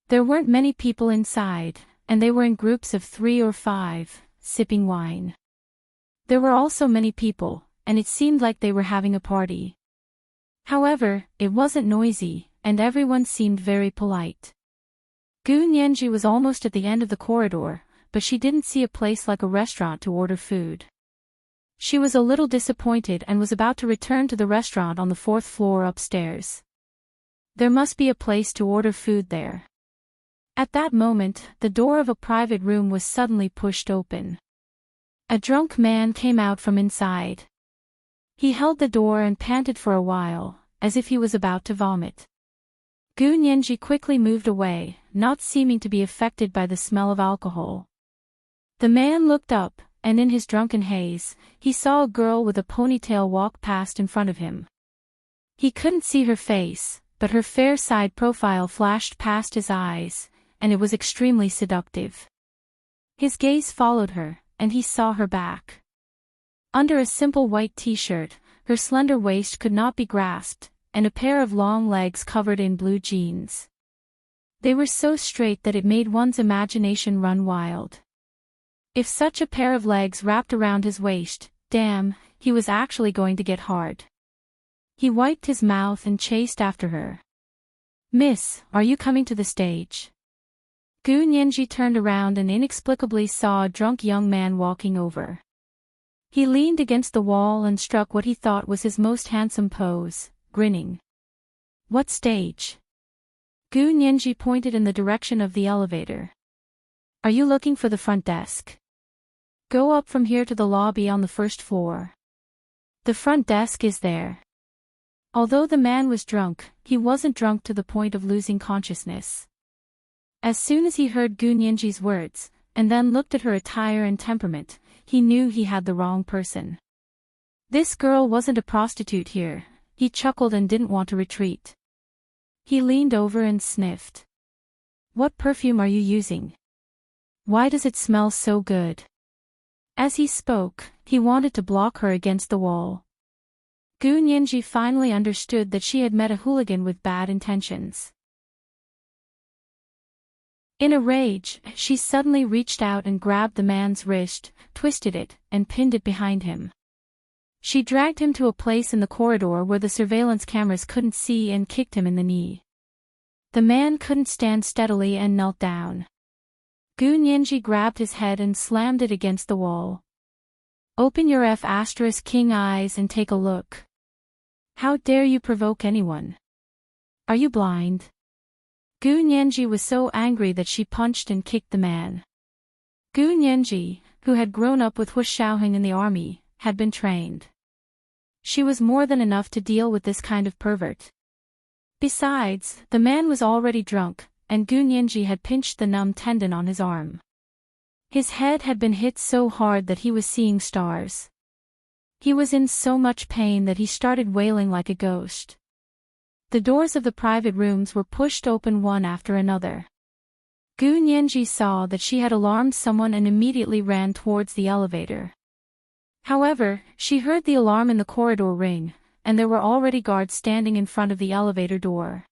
There weren't many people inside, and they were in groups of 3 or 5, sipping wine. There were also many people, and it seemed like they were having a party. However, it wasn't noisy, and everyone seemed very polite. Gu Nianji was almost at the end of the corridor, but she didn't see a place like a restaurant to order food. She was a little disappointed and was about to return to the restaurant on the 4th floor upstairs. There must be a place to order food there. At that moment, the door of a private room was suddenly pushed open. A drunk man came out from inside. He held the door and panted for a while, as if he was about to vomit. Gu Nianji quickly moved away, not seeming to be affected by the smell of alcohol. The man looked up, and in his drunken haze, he saw a girl with a ponytail walk past in front of him. He couldn't see her face, but her fair side profile flashed past his eyes, and it was extremely seductive. His gaze followed her, and he saw her back. Under a simple white t-shirt, her slender waist could not be grasped, and a pair of long legs covered in blue jeans. They were so straight that it made one's imagination run wild. If such a pair of legs wrapped around his waist, damn, he was actually going to get hard. He wiped his mouth and chased after her. "Miss, are you coming to the stage?" Gu Nianji turned around and inexplicably saw a drunk young man walking over. He leaned against the wall and struck what he thought was his most handsome pose, grinning. "What stage?" Gu Nianji pointed in the direction of the elevator. "Are you looking for the front desk? Go up from here to the lobby on the first floor. The front desk is there." Although the man was drunk, he wasn't drunk to the point of losing consciousness. As soon as he heard Gu Nianji's words, and then looked at her attire and temperament, he knew he had the wrong person. This girl wasn't a prostitute here. He chuckled and didn't want to retreat. He leaned over and sniffed. "What perfume are you using? Why does it smell so good?" As he spoke, he wanted to block her against the wall. Gu Nianji finally understood that she had met a hooligan with bad intentions. In a rage, she suddenly reached out and grabbed the man's wrist, twisted it, and pinned it behind him. She dragged him to a place in the corridor where the surveillance cameras couldn't see and kicked him in the knee. The man couldn't stand steadily and knelt down. Gu Nianji grabbed his head and slammed it against the wall. "Open your F***king eyes and take a look. How dare you provoke anyone? Are you blind?" Gu Nianji was so angry that she punched and kicked the man. Gu Nianji, who had grown up with Hu Xiaoheng in the army, had been trained. She was more than enough to deal with this kind of pervert. Besides, the man was already drunk, and Gu Nianji had pinched the numb tendon on his arm. His head had been hit so hard that he was seeing stars. He was in so much pain that he started wailing like a ghost. The doors of the private rooms were pushed open one after another. Gu Nianji saw that she had alarmed someone and immediately ran towards the elevator. However, she heard the alarm in the corridor ring, and there were already guards standing in front of the elevator door.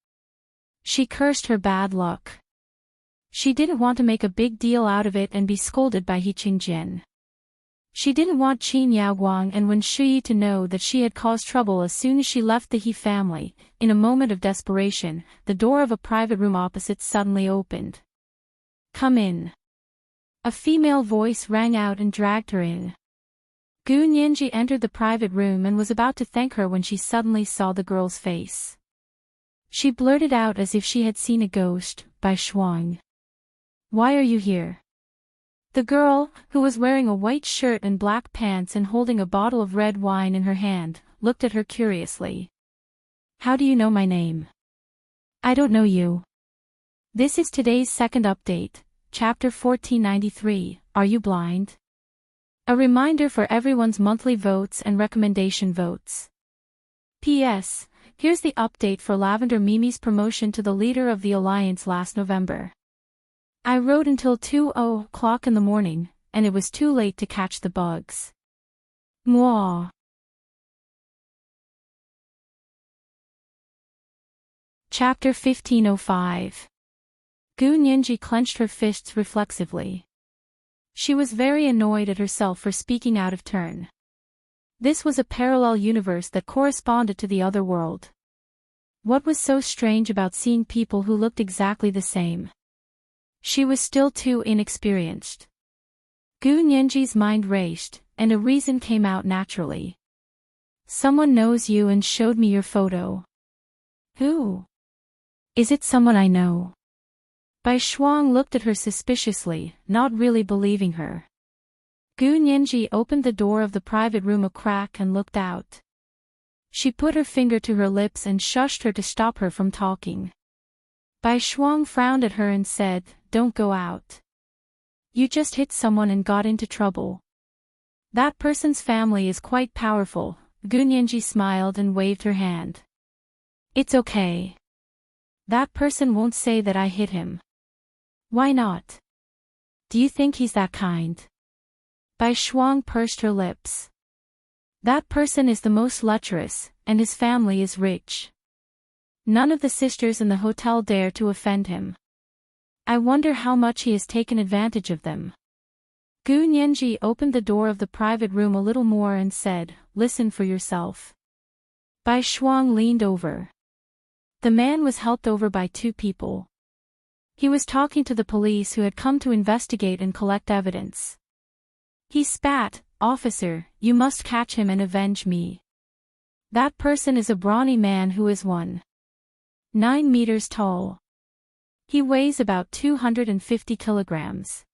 She cursed her bad luck. She didn't want to make a big deal out of it and be scolded by He Qingjian. She didn't want Qin Yaoguang and Wen Shuyi to know that she had caused trouble as soon as she left the He family. In a moment of desperation, the door of a private room opposite suddenly opened. "Come in." A female voice rang out and dragged her in. Gu Nianji entered the private room and was about to thank her when she suddenly saw the girl's face. She blurted out as if she had seen a ghost, "Bai Shuang. Why are you here?" The girl, who was wearing a white shirt and black pants and holding a bottle of red wine in her hand, looked at her curiously. "How do you know my name?" "I don't know you." This is today's second update, Chapter 1493, Are You Blind? A reminder for everyone's monthly votes and recommendation votes. P.S. Here's the update for Lavender Mimi's promotion to the leader of the Alliance last November. I wrote until 2:00 in the morning, and it was too late to catch the bugs. Mwah. Chapter 1505. Gu Nianji clenched her fists reflexively. She was very annoyed at herself for speaking out of turn. This was a parallel universe that corresponded to the other world. What was so strange about seeing people who looked exactly the same? She was still too inexperienced. Gu Nianji's mind raced, and a reason came out naturally. "Someone knows you and showed me your photo." "Who?" Is it someone I know? Bai Shuang looked at her suspiciously, not really believing her. Gu Nianji opened the door of the private room a crack and looked out. She put her finger to her lips and shushed her to stop her from talking. Bai Shuang frowned at her and said, "Don't go out. You just hit someone and got into trouble. That person's family is quite powerful." Gu Nianji smiled and waved her hand. "It's okay. That person won't say that I hit him." "Why not? Do you think he's that kind?" Bai Shuang pursed her lips. "That person is the most lecherous, and his family is rich. None of the sisters in the hotel dare to offend him. I wonder how much he has taken advantage of them." Gu Nianji opened the door of the private room a little more and said, "Listen for yourself." Bai Shuang leaned over. The man was helped over by two people. He was talking to the police who had come to investigate and collect evidence. He spat, "Officer, you must catch him and avenge me. That person is a brawny man who is 1.9 meters tall. He weighs about 250 kilograms.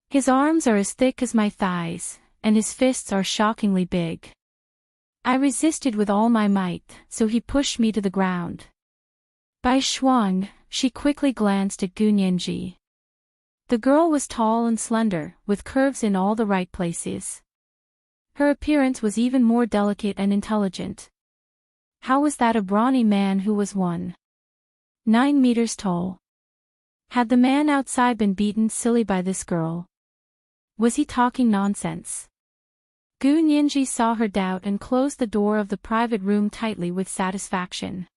His arms are as thick as my thighs, and his fists are shockingly big. I resisted with all my might, so he pushed me to the ground." Bai Shuang, she quickly glanced at Gu Nianji. The girl was tall and slender, with curves in all the right places. Her appearance was even more delicate and intelligent. How was that a brawny man who was 1.9 meters tall? Had the man outside been beaten silly by this girl? Was he talking nonsense? Gu Nianji saw her doubt and closed the door of the private room tightly with satisfaction.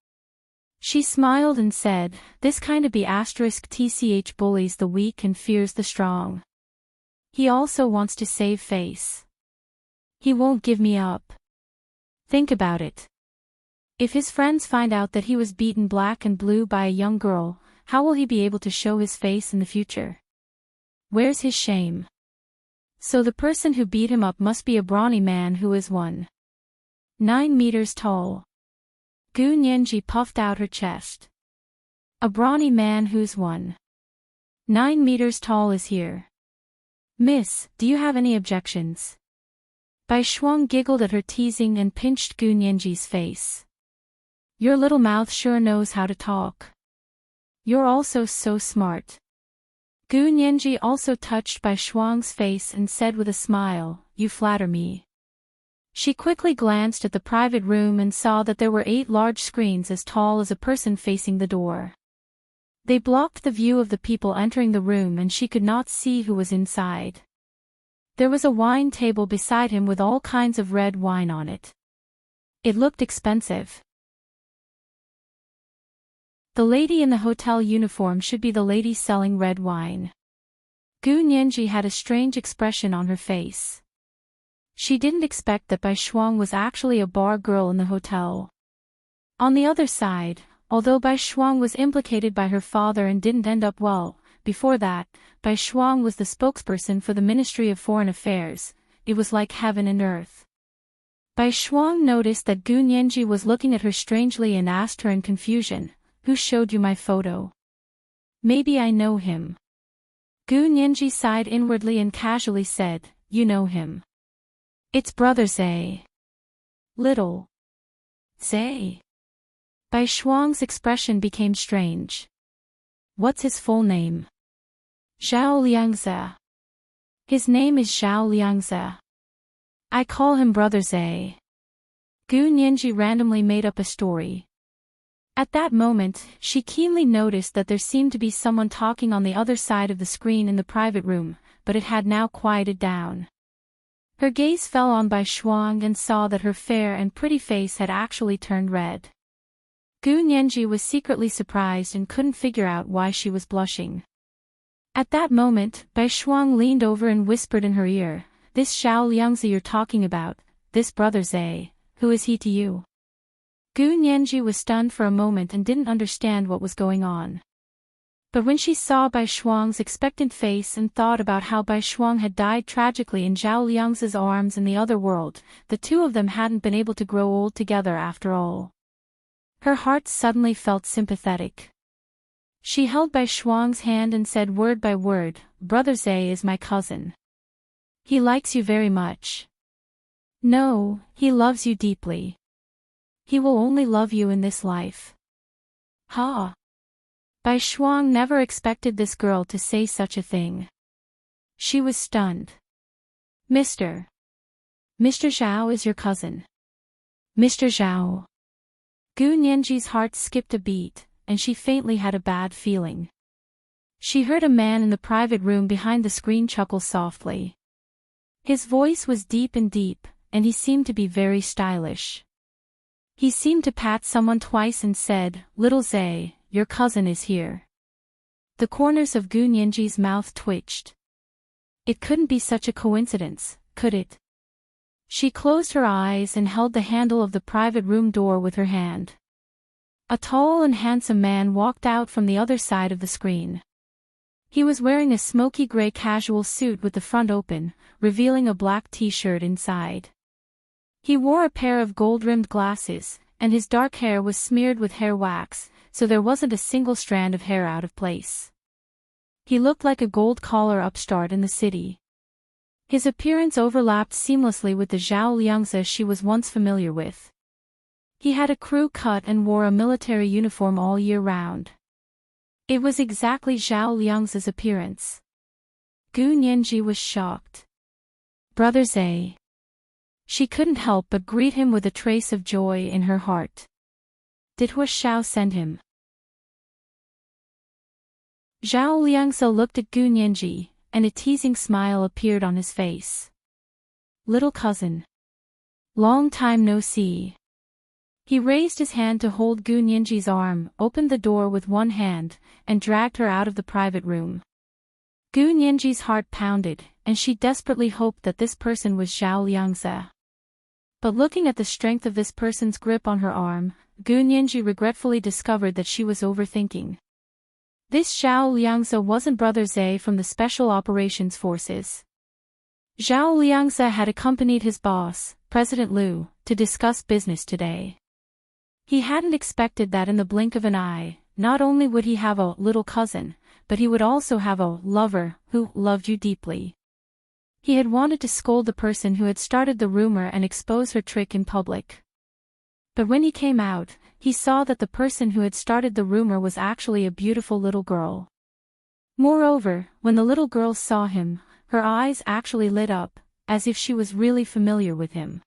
She smiled and said, "This kind of B***tch bullies the weak and fears the strong. He also wants to save face. He won't give me up. Think about it. If his friends find out that he was beaten black and blue by a young girl, how will he be able to show his face in the future? Where's his shame? So the person who beat him up must be a brawny man who is 1.9 meters tall." Gu Nianji puffed out her chest. "A brawny man who's 1.9 meters tall is here. Miss, do you have any objections?" Bai Shuang giggled at her teasing and pinched Gu Nianji's face. "Your little mouth sure knows how to talk. You're also so smart." Gu Nianji also touched Bai Shuang's face and said with a smile, "You flatter me." She quickly glanced at the private room and saw that there were 8 large screens as tall as a person facing the door. They blocked the view of the people entering the room and she could not see who was inside. There was a wine table beside him with all kinds of red wine on it. It looked expensive. The lady in the hotel uniform should be the lady selling red wine. Gu Nianji had a strange expression on her face. She didn't expect that Bai Shuang was actually a bar girl in the hotel. On the other side, although Bai Shuang was implicated by her father and didn't end up well, before that, Bai Shuang was the spokesperson for the Ministry of Foreign Affairs. It was like heaven and earth. Bai Shuang noticed that Gu Nianji was looking at her strangely and asked her in confusion, "Who showed you my photo? Maybe I know him." Gu Nianji sighed inwardly and casually said, "You know him. It's Brother Zhe." "Little Zhe?" Bai Shuang's expression became strange. "What's his full name?" "Zhao Liangze. His name is Zhao Liangze. I call him Brother Zhe." Gu Nianji randomly made up a story. At that moment, she keenly noticed that there seemed to be someone talking on the other side of the screen in the private room, but it had now quieted down. Her gaze fell on Bai Shuang and saw that her fair and pretty face had actually turned red. Gu Nianji was secretly surprised and couldn't figure out why she was blushing. At that moment, Bai Shuang leaned over and whispered in her ear, "This Zhao Liangze you're talking about, this Brother Zhe, who is he to you?" Gu Nianji was stunned for a moment and didn't understand what was going on. But when she saw Bai Shuang's expectant face and thought about how Bai Shuang had died tragically in Zhao Liangze's arms in the other world, the two of them hadn't been able to grow old together after all. Her heart suddenly felt sympathetic. She held Bai Shuang's hand and said word by word, "Brother Zhe is my cousin. He likes you very much. No, he loves you deeply. He will only love you in this life." Ha! Bai Shuang never expected this girl to say such a thing. She was stunned. Mr. Zhao is your cousin. Mr. Zhao. Gu Nianji's heart skipped a beat, and she faintly had a bad feeling. She heard a man in the private room behind the screen chuckle softly. His voice was deep, and he seemed to be very stylish. He seemed to pat someone twice and said, "Little Zhe, your cousin is here." The corners of Gu Nianji's mouth twitched. It couldn't be such a coincidence, could it? She closed her eyes and held the handle of the private room door with her hand. A tall and handsome man walked out from the other side of the screen. He was wearing a smoky gray casual suit with the front open, revealing a black t-shirt inside. He wore a pair of gold-rimmed glasses, and his dark hair was smeared with hair wax, so there wasn't a single strand of hair out of place. He looked like a gold-collar upstart in the city. His appearance overlapped seamlessly with the Zhao Liangzi she was once familiar with. He had a crew cut and wore a military uniform all year round. It was exactly Zhao Liangzi's appearance. Gu Nianji was shocked. "Brother Zhe." She couldn't help but greet him with a trace of joy in her heart. Did Hua Xiao send him? Zhao Liangzi looked at Gu Nianji, and a teasing smile appeared on his face. "Little cousin. Long time no see." He raised his hand to hold Gu Nianji's arm, opened the door with one hand, and dragged her out of the private room. Gu Nianji's heart pounded, and she desperately hoped that this person was Zhao Liangzi. But looking at the strength of this person's grip on her arm, Gu Nianji regretfully discovered that she was overthinking. This Zhao Liangzi wasn't Brother Zhe from the Special Operations Forces. Zhao Liangzi had accompanied his boss, President Liu, to discuss business today. He hadn't expected that in the blink of an eye, not only would he have a little cousin, but he would also have a lover who loved you deeply. He had wanted to scold the person who had started the rumor and expose her trick in public. But when he came out, he saw that the person who had started the rumor was actually a beautiful little girl. Moreover, when the little girl saw him, her eyes actually lit up, as if she was really familiar with him.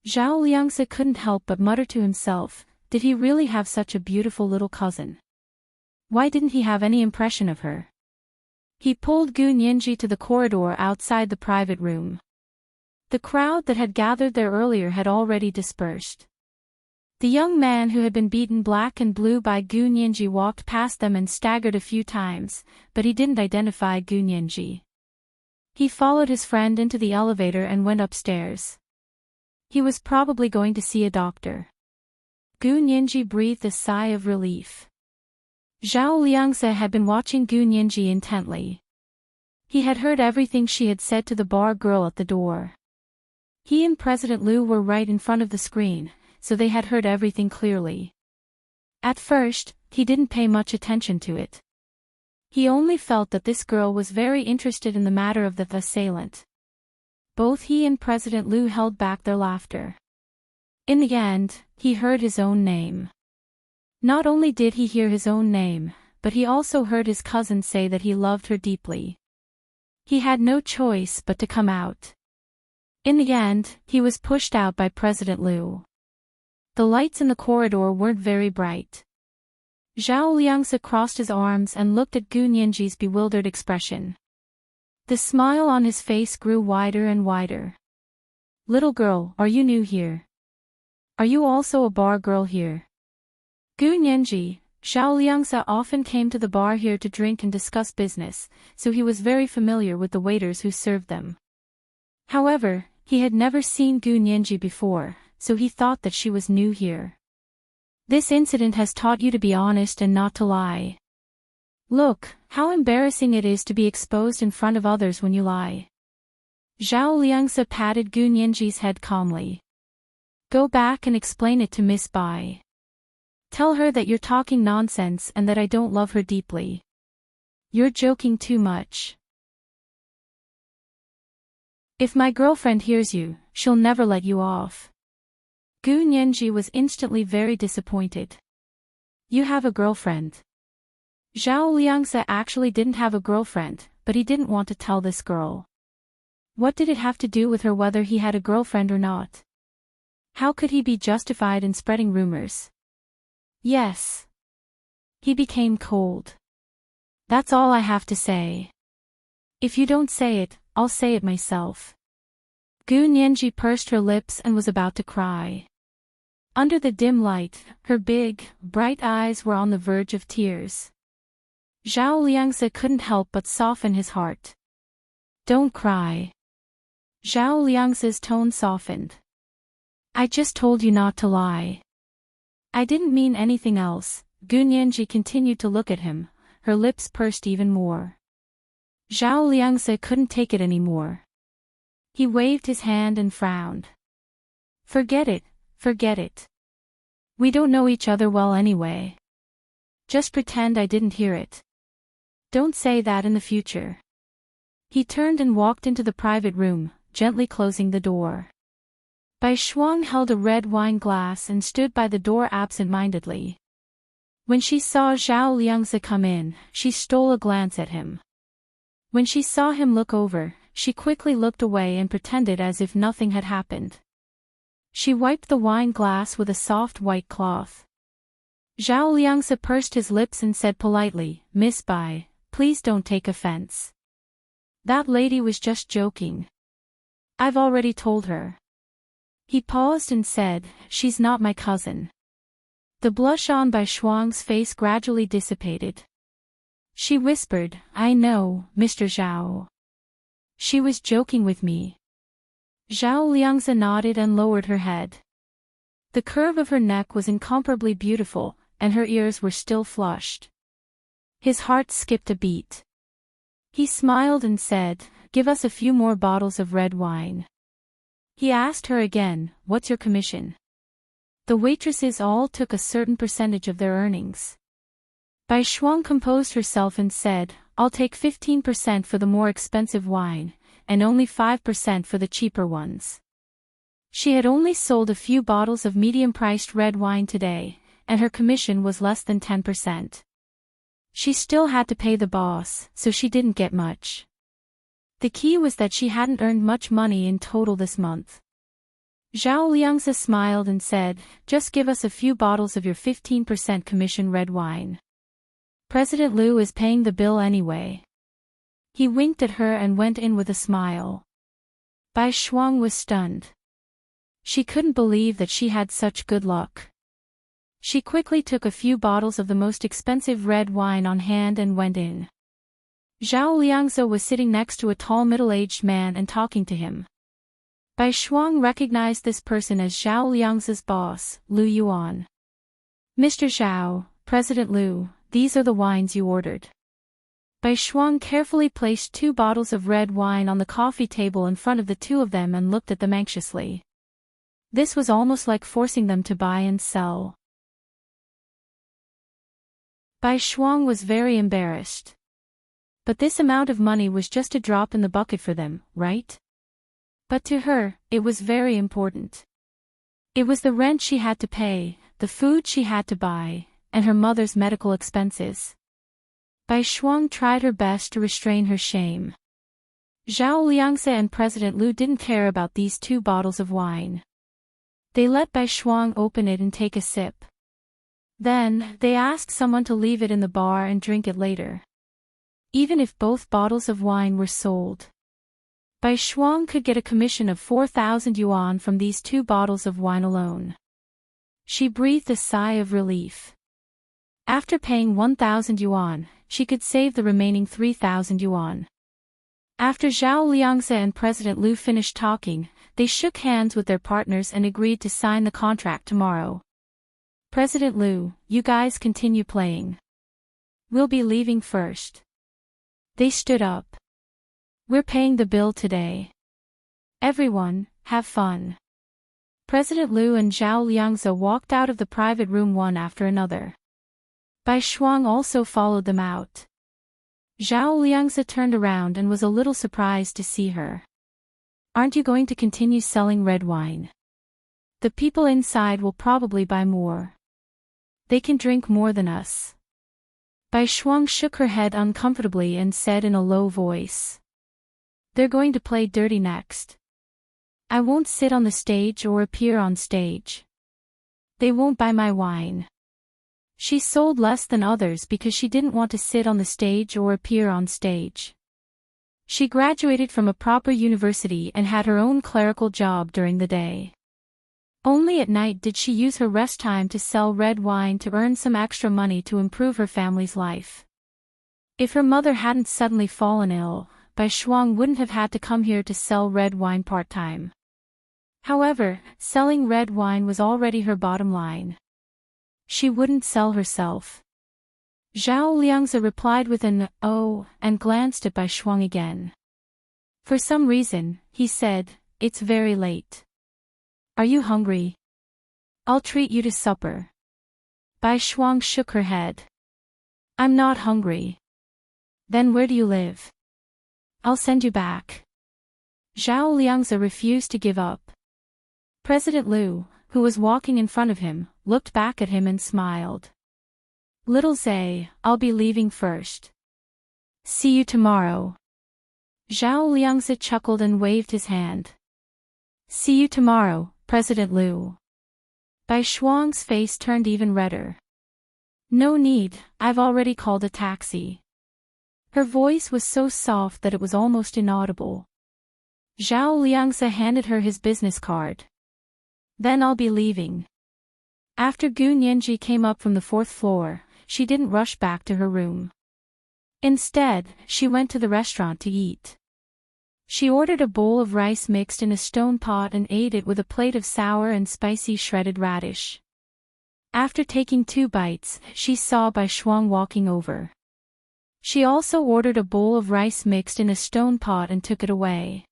Zhao Liangzi couldn't help but mutter to himself, did he really have such a beautiful little cousin? Why didn't he have any impression of her? He pulled Gu Nianji to the corridor outside the private room. The crowd that had gathered there earlier had already dispersed. The young man who had been beaten black and blue by Gu Nianji walked past them and staggered a few times, but he didn't identify Gu Nianji. He followed his friend into the elevator and went upstairs. He was probably going to see a doctor. Gu Nianji breathed a sigh of relief. Zhao Liangzi had been watching Gu Nianji intently. He had heard everything she had said to the bar girl at the door. He and President Liu were right in front of the screen, so they had heard everything clearly. At first, he didn't pay much attention to it. He only felt that this girl was very interested in the matter of the assailant. Both he and President Liu held back their laughter. In the end, he heard his own name. Not only did he hear his own name, but he also heard his cousin say that he loved her deeply. He had no choice but to come out. In the end, he was pushed out by President Liu. The lights in the corridor weren't very bright. Zhao Liangzi crossed his arms and looked at Gu Nianji's bewildered expression. The smile on his face grew wider and wider. "Little girl, are you new here? Are you also a bar girl here?" Gu Nianji, Zhao Liangzi often came to the bar here to drink and discuss business, so he was very familiar with the waiters who served them. However, he had never seen Gu Nianji before, so he thought that she was new here. "This incident has taught you to be honest and not to lie. Look, how embarrassing it is to be exposed in front of others when you lie." Zhao Liangzi patted Gu Nianji's head calmly. "Go back and explain it to Miss Bai." Tell her that you're talking nonsense and that I don't love her deeply. You're joking too much. If my girlfriend hears you, she'll never let you off. Gu Nianji was instantly very disappointed. You have a girlfriend. Zhao Liangze actually didn't have a girlfriend, but he didn't want to tell this girl. What did it have to do with her whether he had a girlfriend or not? How could he be justified in spreading rumors? Yes. He became cold. That's all I have to say. If you don't say it, I'll say it myself. Gu Nianji pursed her lips and was about to cry. Under the dim light, her big, bright eyes were on the verge of tears. Zhao Liangze couldn't help but soften his heart. Don't cry. Zhao Liangze's tone softened. I just told you not to lie. I didn't mean anything else. Gu Nianji continued to look at him, her lips pursed even more. Zhao Liangze couldn't take it anymore. He waved his hand and frowned. Forget it, forget it. We don't know each other well anyway. Just pretend I didn't hear it. Don't say that in the future. He turned and walked into the private room, gently closing the door. Bai Shuang held a red wine glass and stood by the door absent-mindedly. When she saw Zhao Liangze come in, she stole a glance at him. When she saw him look over, she quickly looked away and pretended as if nothing had happened. She wiped the wine glass with a soft white cloth. Zhao Liangze pursed his lips and said politely, Miss Bai, please don't take offense. That lady was just joking. I've already told her. He paused and said, she's not my cousin. The blush on Bai Shuang's face gradually dissipated. She whispered, I know, Mr. Zhao. She was joking with me. Zhao Liangze nodded and lowered her head. The curve of her neck was incomparably beautiful, and her ears were still flushed. His heart skipped a beat. He smiled and said, give us a few more bottles of red wine. He asked her again, what's your commission? The waitresses all took a certain percentage of their earnings. Bai Shuang composed herself and said, I'll take 15% for the more expensive wine, and only 5% for the cheaper ones. She had only sold a few bottles of medium-priced red wine today, and her commission was less than 10%. She still had to pay the boss, so she didn't get much. The key was that she hadn't earned much money in total this month. Zhao Liangze smiled and said, just give us a few bottles of your 15% commission red wine. President Liu is paying the bill anyway. He winked at her and went in with a smile. Bai Shuang was stunned. She couldn't believe that she had such good luck. She quickly took a few bottles of the most expensive red wine on hand and went in. Zhao Liangze was sitting next to a tall middle-aged man and talking to him. Bai Shuang recognized this person as Zhao Liangze's boss, Lu Yuan. Mr. Zhao, President Liu, these are the wines you ordered. Bai Shuang carefully placed 2 bottles of red wine on the coffee table in front of the two of them and looked at them anxiously. This was almost like forcing them to buy and sell. Bai Shuang was very embarrassed. But this amount of money was just a drop in the bucket for them, right? But to her, it was very important. It was the rent she had to pay, the food she had to buy, and her mother's medical expenses. Bai Shuang tried her best to restrain her shame. Zhao Liangze and President Liu didn't care about these 2 bottles of wine. They let Bai Shuang open it and take a sip. Then, they asked someone to leave it in the bar and drink it later. Even if both bottles of wine were sold, Bai Shuang could get a commission of 4,000 yuan from these 2 bottles of wine alone. She breathed a sigh of relief. After paying 1,000 yuan, she could save the remaining 3,000 yuan. After Zhao Liangze and President Liu finished talking, they shook hands with their partners and agreed to sign the contract tomorrow. President Liu, you guys continue playing. We'll be leaving first. They stood up. We're paying the bill today. Everyone, have fun. President Liu and Zhao Liangzi walked out of the private room one after another. Bai Shuang also followed them out. Zhao Liangzi turned around and was a little surprised to see her. "Aren't you going to continue selling red wine? The people inside will probably buy more. They can drink more than us." Bai Shuang shook her head uncomfortably and said in a low voice, "They're going to play dirty next. I won't sit on the stage or appear on stage. They won't buy my wine." She sold less than others because she didn't want to sit on the stage or appear on stage. She graduated from a proper university and had her own clerical job during the day. Only at night did she use her rest time to sell red wine to earn some extra money to improve her family's life. If her mother hadn't suddenly fallen ill, Bai Shuang wouldn't have had to come here to sell red wine part-time. However, selling red wine was already her bottom line. She wouldn't sell herself. Zhao Liangzi replied with an "oh" and glanced at Bai Shuang again. For some reason, he said, "It's very late. Are you hungry? I'll treat you to supper." Bai Shuang shook her head. "I'm not hungry." "Then where do you live? I'll send you back." Zhao Liangzi refused to give up. President Liu, who was walking in front of him, looked back at him and smiled. "Little Zhe, I'll be leaving first. See you tomorrow." Zhao Liangzi chuckled and waved his hand. "See you tomorrow, President Liu." Bai Shuang's face turned even redder. "No need, I've already called a taxi." Her voice was so soft that it was almost inaudible. Zhao Liangzi handed her his business card. "Then I'll be leaving." After Gu Nianji came up from the 4th floor, she didn't rush back to her room. Instead, she went to the restaurant to eat. She ordered a bowl of rice mixed in a stone pot and ate it with a plate of sour and spicy shredded radish. After taking 2 bites, she saw Bai Shuang walking over. She also ordered a bowl of rice mixed in a stone pot and took it away.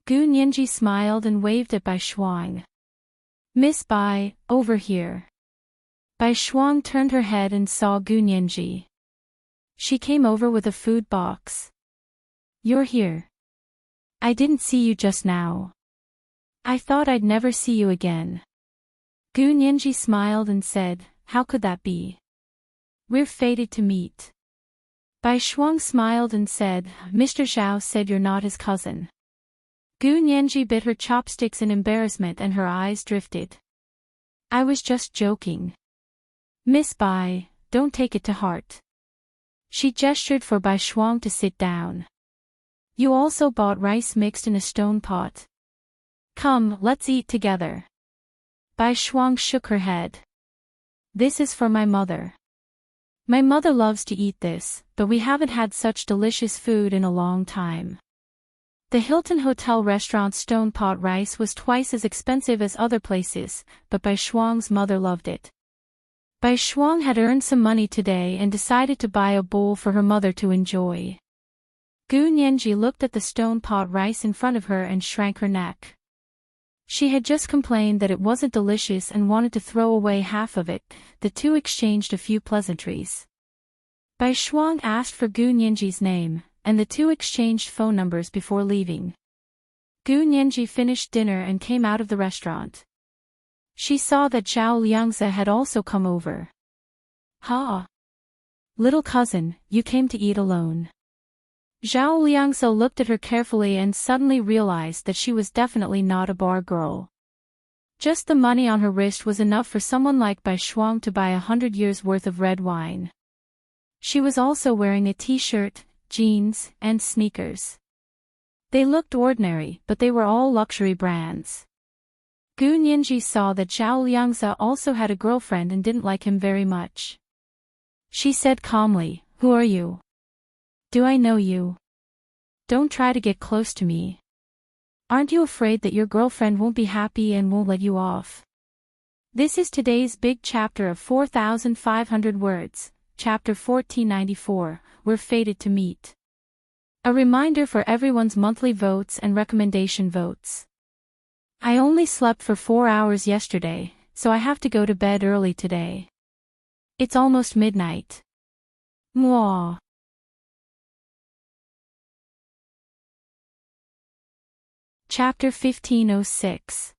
Gu Nianji smiled and waved at Bai Shuang. "Miss Bai, over here." Bai Shuang turned her head and saw Gu Nianji. She came over with a food box. "You're here. I didn't see you just now. I thought I'd never see you again." Gu Nianji smiled and said, "How could that be? We're fated to meet." Bai Shuang smiled and said, "Mr. Zhao said you're not his cousin." Gu Nianji bit her chopsticks in embarrassment and her eyes drifted. "I was just joking. Miss Bai, don't take it to heart." She gestured for Bai Shuang to sit down. "You also bought rice mixed in a stone pot. Come, let's eat together." Bai Shuang shook her head. "This is for my mother. My mother loves to eat this, but we haven't had such delicious food in a long time." The Hilton Hotel restaurant's stone pot rice was twice as expensive as other places, but Bai Shuang's mother loved it. Bai Shuang had earned some money today and decided to buy a bowl for her mother to enjoy. Gu Nianji looked at the stone pot rice in front of her and shrank her neck. She had just complained that it wasn't delicious and wanted to throw away half of it. The two exchanged a few pleasantries. Bai Shuang asked for Gu Nianji's name, and the two exchanged phone numbers before leaving. Gu Nianji finished dinner and came out of the restaurant. She saw that Zhao Liangzi had also come over. "Ha! Little cousin, you came to eat alone." Zhao Liangzi looked at her carefully and suddenly realized that she was definitely not a bar girl. Just the money on her wrist was enough for someone like Bai Shuang to buy 100 years' worth of red wine. She was also wearing a t-shirt, jeans, and sneakers. They looked ordinary, but they were all luxury brands. Gu Nianji saw that Zhao Liangzi also had a girlfriend and didn't like him very much. She said calmly, "Who are you? Do I know you? Don't try to get close to me. Aren't you afraid that your girlfriend won't be happy and won't let you off?" This is today's big chapter of 4,500 words, chapter 1494, We're fated to meet. A reminder for everyone's monthly votes and recommendation votes. I only slept for 4 hours yesterday, so I have to go to bed early today. It's almost midnight. Mwah. Chapter 1506.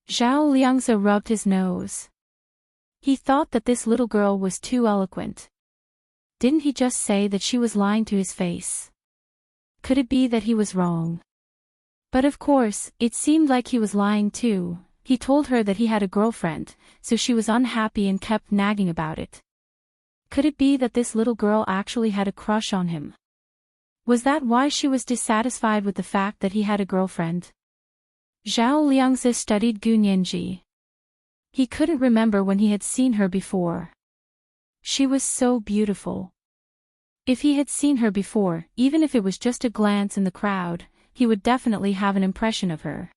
Zhao Liangzi rubbed his nose. He thought that this little girl was too eloquent. Didn't he just say that she was lying to his face? Could it be that he was wrong? But of course, it seemed like he was lying too. He told her that he had a girlfriend, so she was unhappy and kept nagging about it. Could it be that this little girl actually had a crush on him? Was that why she was dissatisfied with the fact that he had a girlfriend? Zhao Liangzi studied Gu Nianji. He couldn't remember when he had seen her before. She was so beautiful. If he had seen her before, even if it was just a glance in the crowd, he would definitely have an impression of her.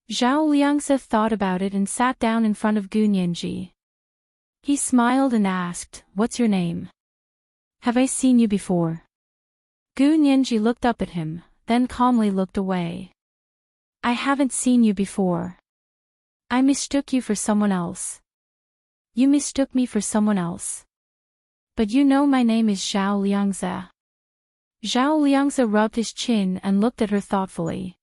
Zhao Liangzi thought about it and sat down in front of Gu Nianji. He smiled and asked, "What's your name? Have I seen you before?" Gu Nianji looked up at him, then calmly looked away. "I haven't seen you before. I mistook you for someone else." "You mistook me for someone else? But you know my name is Zhao Liangzi." Zhao Liangzi rubbed his chin and looked at her thoughtfully.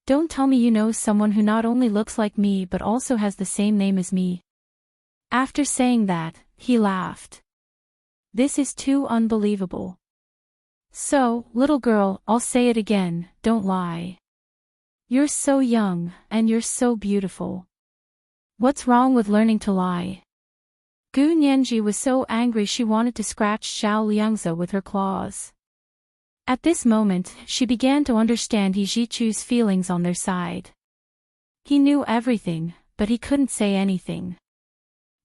"Don't tell me you know someone who not only looks like me but also has the same name as me." After saying that, he laughed. "This is too unbelievable. So, little girl, I'll say it again, don't lie. You're so young, and you're so beautiful. What's wrong with learning to lie?" Gu Nianji was so angry she wanted to scratch Zhao Liangzi with her claws. At this moment, she began to understand He Zhichu's feelings on their side. He knew everything, but he couldn't say anything.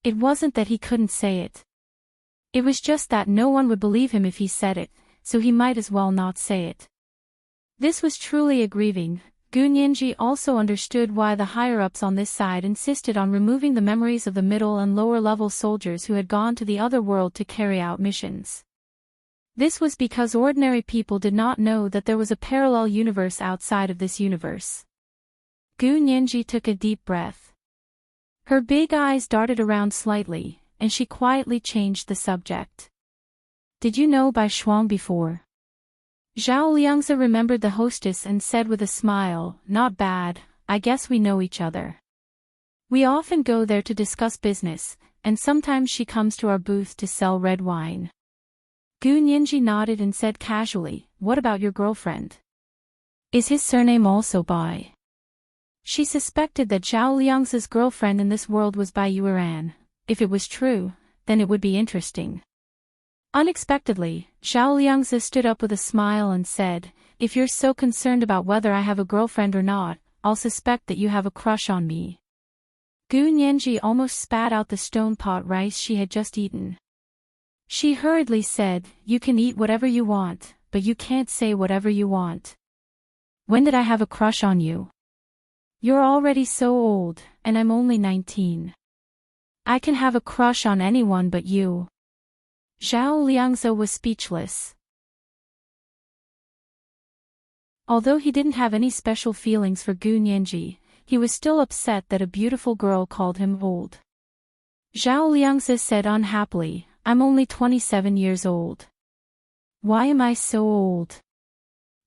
It wasn't that he couldn't say it. It was just that no one would believe him if he said it, so he might as well not say it. This was truly aggrieving. Gu Nianji also understood why the higher-ups on this side insisted on removing the memories of the middle and lower-level soldiers who had gone to the other world to carry out missions. This was because ordinary people did not know that there was a parallel universe outside of this universe. Gu Nianji took a deep breath. Her big eyes darted around slightly, and she quietly changed the subject. "Did you know Bai Shuang before?" Zhao Liangzi remembered the hostess and said with a smile, "Not bad, I guess we know each other. We often go there to discuss business, and sometimes she comes to our booth to sell red wine." Gu Nianji nodded and said casually, "What about your girlfriend? Is his surname also Bai?" She suspected that Zhao Liangzi's girlfriend in this world was Bai Yueran. If it was true, then it would be interesting. Unexpectedly, Zhao Liangzi stood up with a smile and said, "If you're so concerned about whether I have a girlfriend or not, I'll suspect that you have a crush on me." Gu Nianji almost spat out the stone pot rice she had just eaten. She hurriedly said, "You can eat whatever you want, but you can't say whatever you want. When did I have a crush on you? You're already so old, and I'm only 19. I can have a crush on anyone but you." Zhao Liangzi was speechless. Although he didn't have any special feelings for Gu Nianji, he was still upset that a beautiful girl called him old. Zhao Liangzi said unhappily, "I'm only 27 years old. Why am I so old?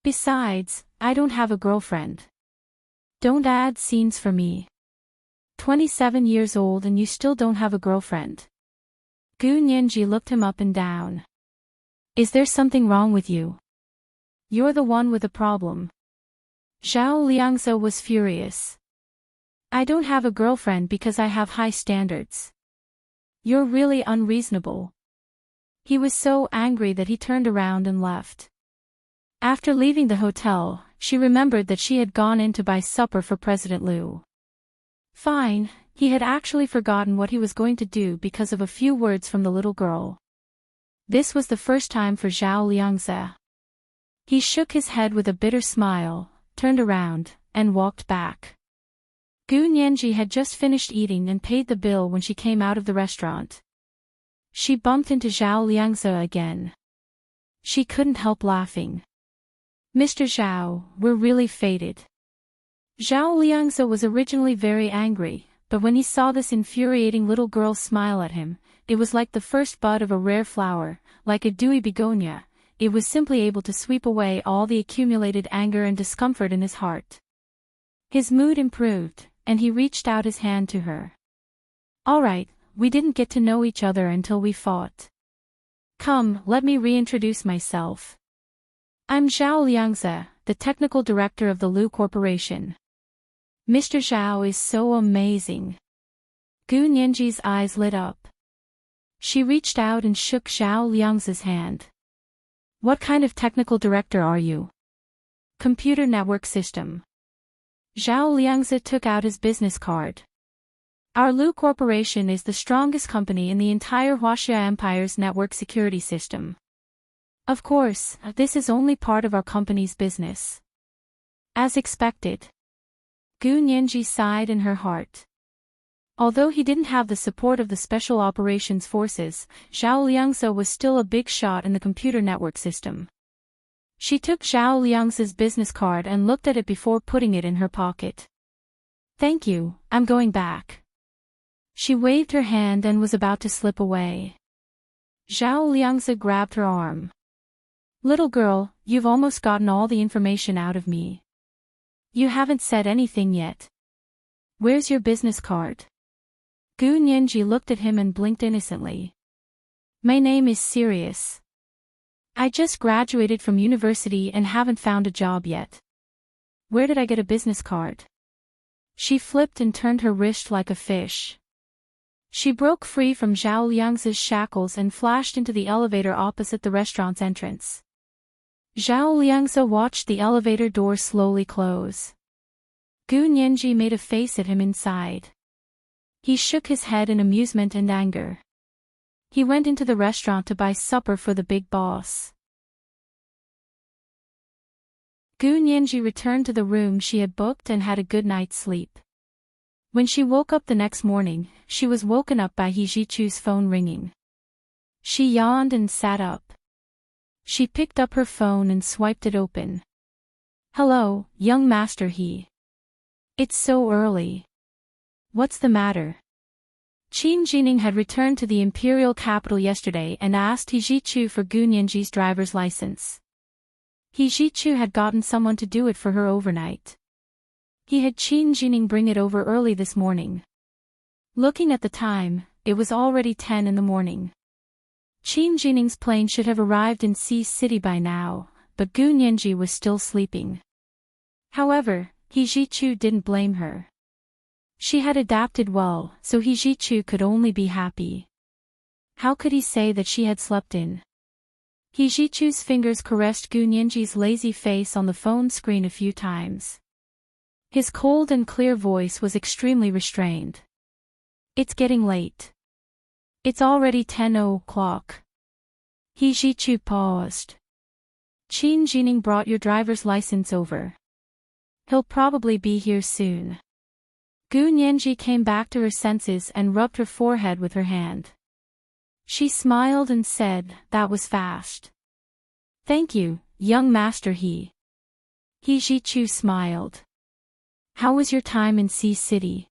Besides, I don't have a girlfriend. Don't add scenes for me. 27 years old and you still don't have a girlfriend." Gu Nianji looked him up and down. "Is there something wrong with you? You're the one with a problem." Zhao Liangzi was furious. "I don't have a girlfriend because I have high standards. You're really unreasonable." He was so angry that he turned around and left. After leaving the hotel, she remembered that she had gone in to buy supper for President Liu. Fine, he had actually forgotten what he was going to do because of a few words from the little girl. This was the first time for Zhao Liangzi. He shook his head with a bitter smile, turned around, and walked back. Gu Nianji had just finished eating and paid the bill when she came out of the restaurant. She bumped into Zhao Liangzi again. She couldn't help laughing. "Mr. Zhao, we're really fated. Zhao Liangze was originally very angry, but when he saw this infuriating little girl smile at him, it was like the first bud of a rare flower, like a dewy begonia. It was simply able to sweep away all the accumulated anger and discomfort in his heart. His mood improved, and he reached out his hand to her. "All right, we didn't get to know each other until we fought. Come, let me reintroduce myself. I'm Zhao Liangze, the technical director of the Lu Corporation. Mr. Zhao is so amazing." Gu Nianji's eyes lit up. She reached out and shook Zhao Liangze's hand. "What kind of technical director are you?" "Computer network system." Zhao Liangze took out his business card. "Our Lu Corporation is the strongest company in the entire Huaxia Empire's network security system. Of course, this is only part of our company's business." As expected. Gu Nianji sighed in her heart. Although he didn't have the support of the Special Operations Forces, Zhao Liangze was still a big shot in the computer network system. She took Zhao Liangze's business card and looked at it before putting it in her pocket. "Thank you, I'm going back." She waved her hand and was about to slip away. Zhao Liangze grabbed her arm. "Little girl, you've almost gotten all the information out of me. You haven't said anything yet. Where's your business card?" Gu Nianji looked at him and blinked innocently. "My name is Sirius. I just graduated from university and haven't found a job yet. Where did I get a business card?" She flipped and turned her wrist like a fish. She broke free from Zhao Liangze's shackles and flashed into the elevator opposite the restaurant's entrance. Zhao Liangze watched the elevator door slowly close. Gu Nianji made a face at him inside. He shook his head in amusement and anger. He went into the restaurant to buy supper for the big boss. Gu Nianji returned to the room she had booked and had a good night's sleep. When she woke up the next morning, she was woken up by He Zhichu's phone ringing. She yawned and sat up. She picked up her phone and swiped it open. "Hello, young master He. It's so early. What's the matter?" Qin Jining had returned to the imperial capital yesterday and asked He Zhichu for Gu Nianji's driver's license. He Zhichu had gotten someone to do it for her overnight. He had Qin Jining bring it over early this morning. Looking at the time, it was already 10 in the morning. Qin Jining's plane should have arrived in Sea City by now, but Gu Nianji was still sleeping. However, He Zhichu didn't blame her. She had adapted well, so He Zhichu could only be happy. How could he say that she had slept in? He Zhichu's fingers caressed Gu Nianji's lazy face on the phone screen a few times. His cold and clear voice was extremely restrained. "It's getting late. It's already 10 o'clock. He Zhichu paused. "Qin Jining brought your driver's license over. He'll probably be here soon." Gu Nianji came back to her senses and rubbed her forehead with her hand. She smiled and said, "That was fast." "Thank you, young master He." He Zhichu smiled. "How was your time in Sea City?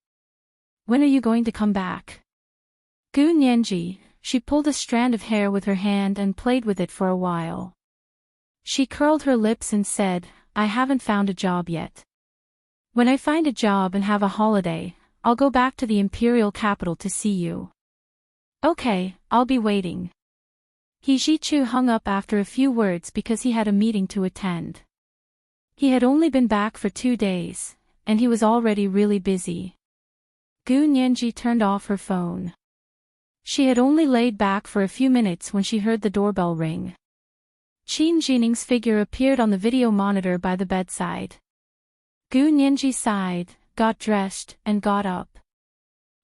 When are you going to come back?" Gu Nianji, she pulled a strand of hair with her hand and played with it for a while. She curled her lips and said, "I haven't found a job yet. When I find a job and have a holiday, I'll go back to the imperial capital to see you." "Okay, I'll be waiting." He Zhichu hung up after a few words because he had a meeting to attend. He had only been back for 2 days, and he was already really busy. Gu Nianji turned off her phone. She had only laid back for a few minutes when she heard the doorbell ring. Qin Jining's figure appeared on the video monitor by the bedside. Gu Nianji sighed, got dressed, and got up.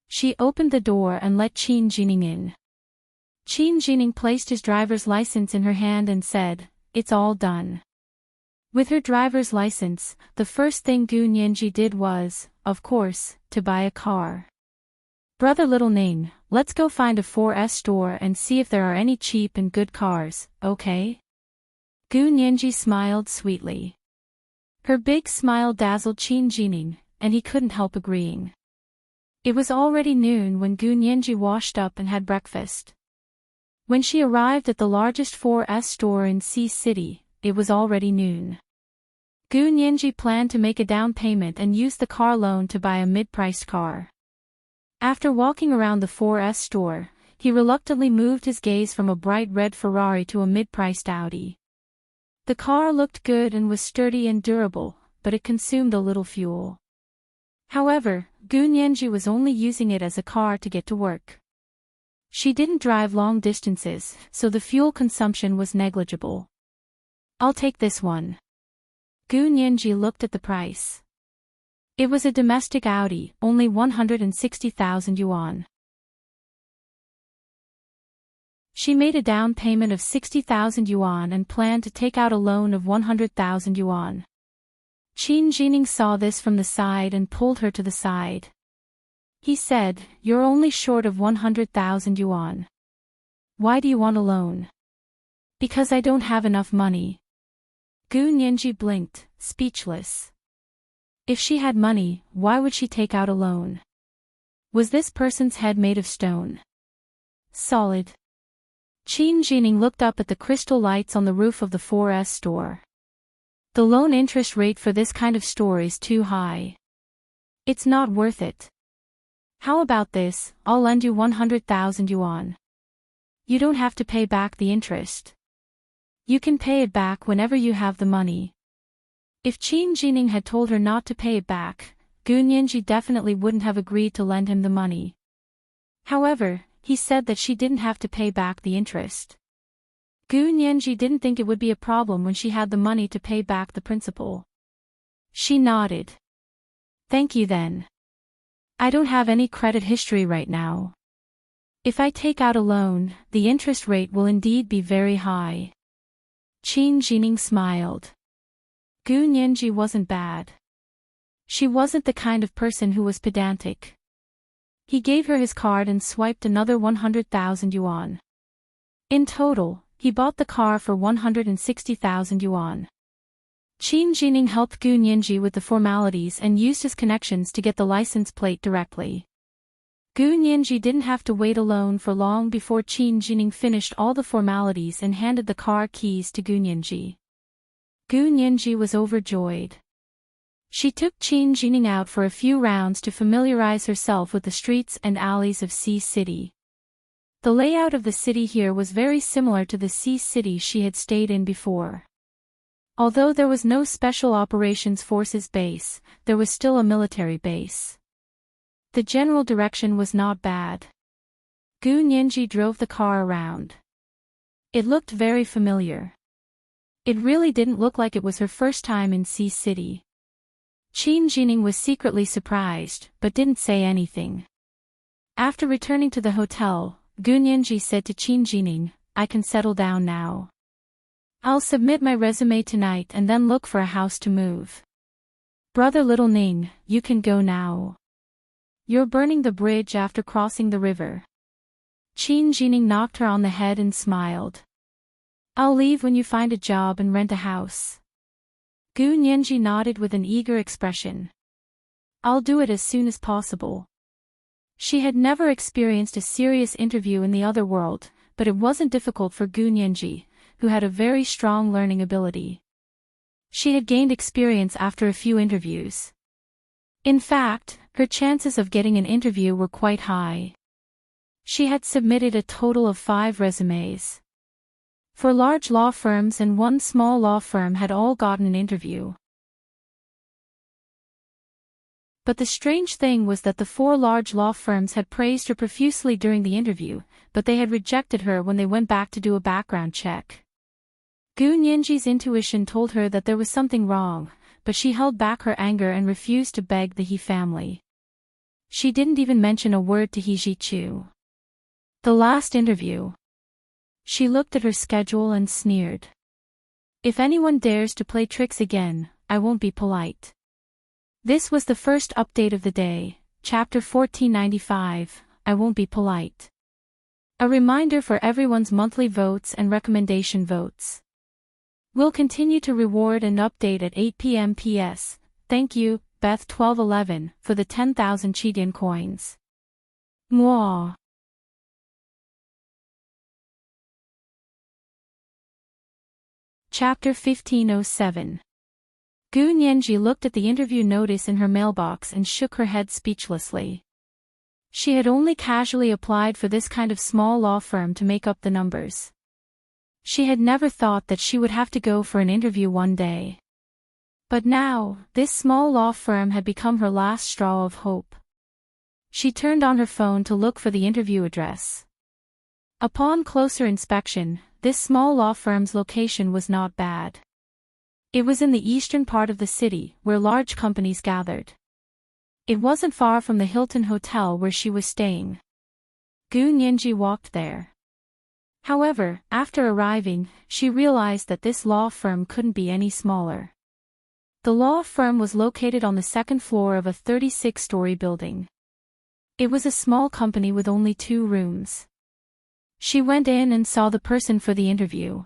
She opened the door and let Qin Jining in. Qin Jining placed his driver's license in her hand and said, "It's all done." With her driver's license, the first thing Gu Nianji did was, of course, to buy a car. "Brother Little Ning, let's go find a 4S store and see if there are any cheap and good cars, okay?" Gu Nianji smiled sweetly. Her big smile dazzled Qin Jining, and he couldn't help agreeing. It was already noon when Gu Nianji washed up and had breakfast. When she arrived at the largest 4S store in Sea City, it was already noon. Gu Nianji planned to make a down payment and use the car loan to buy a mid-priced car. After walking around the 4S store, he reluctantly moved his gaze from a bright red Ferrari to a mid-priced Audi. The car looked good and was sturdy and durable, but it consumed a little fuel. However, Gu Nianji was only using it as a car to get to work. She didn't drive long distances, so the fuel consumption was negligible. "I'll take this one." Gu Nianji looked at the price. It was a domestic Audi, only 160,000 yuan. She made a down payment of 60,000 yuan and planned to take out a loan of 100,000 yuan. Qin Jining saw this from the side and pulled her to the side. He said, "You're only short of 100,000 yuan. Why do you want a loan?" "Because I don't have enough money." Gu Nianji blinked, speechless. If she had money, why would she take out a loan? Was this person's head made of stone? Solid. Qin Jining looked up at the crystal lights on the roof of the 4S store. The loan interest rate for this kind of store is too high. It's not worth it. How about this, I'll lend you 100,000 yuan. You don't have to pay back the interest. You can pay it back whenever you have the money. If Qin Jining had told her not to pay it back, Gu Nianji definitely wouldn't have agreed to lend him the money. However, he said that she didn't have to pay back the interest. Gu Nianji didn't think it would be a problem when she had the money to pay back the principal. She nodded. "Thank you then. I don't have any credit history right now. If I take out a loan, the interest rate will indeed be very high." Qin Jining smiled. Gu Nianji wasn't bad. She wasn't the kind of person who was pedantic. He gave her his card and swiped another 100,000 yuan. In total, he bought the car for 160,000 yuan. Qin Jining helped Gu Nianji with the formalities and used his connections to get the license plate directly. Gu Nianji didn't have to wait alone for long before Qin Jining finished all the formalities and handed the car keys to Gu Nianji. Gu Nianji was overjoyed. She took Qin Jining out for a few rounds to familiarize herself with the streets and alleys of Sea City. The layout of the city here was very similar to the Sea City she had stayed in before. Although there was no Special Operations Forces base, there was still a military base. The general direction was not bad. Gu Nianji drove the car around. It looked very familiar. It really didn't look like it was her first time in Sea City. Qin Jining was secretly surprised, but didn't say anything. After returning to the hotel, Gu Nianji said to Qin Jining, "I can settle down now. I'll submit my resume tonight and then look for a house to move. Brother Little Ning, you can go now. You're burning the bridge after crossing the river." Qin Jining knocked her on the head and smiled. "I'll leave when you find a job and rent a house." Gu Nianji nodded with an eager expression. "I'll do it as soon as possible." She had never experienced a serious interview in the other world, but it wasn't difficult for Gu Nianji, who had a very strong learning ability. She had gained experience after a few interviews. In fact, her chances of getting an interview were quite high. She had submitted a total of 5 resumes. 4 large law firms and 1 small law firm had all gotten an interview. But the strange thing was that the 4 large law firms had praised her profusely during the interview, but they had rejected her when they went back to do a background check. Gu Nianji's intuition told her that there was something wrong, but she held back her anger and refused to beg the He family. She didn't even mention a word to He Jichu. The last interview. She looked at her schedule and sneered. "If anyone dares to play tricks again, I won't be polite." This was the first update of the day, chapter 1495, I won't be polite. A reminder for everyone's monthly votes and recommendation votes. We'll continue to reward and update at 8 p.m. PS. Thank you, Beth1211, for the 10,000 Chidian coins. Mwah. Chapter 1507. Gu Nianji looked at the interview notice in her mailbox and shook her head speechlessly. She had only casually applied for this kind of small law firm to make up the numbers. She had never thought that she would have to go for an interview one day. But now, this small law firm had become her last straw of hope. She turned on her phone to look for the interview address. Upon closer inspection, this small law firm's location was not bad. It was in the eastern part of the city, where large companies gathered. It wasn't far from the Hilton Hotel where she was staying. Gu Nianji walked there. However, after arriving, she realized that this law firm couldn't be any smaller. The law firm was located on the second floor of a 36-story building. It was a small company with only 2 rooms. She went in and saw the person for the interview.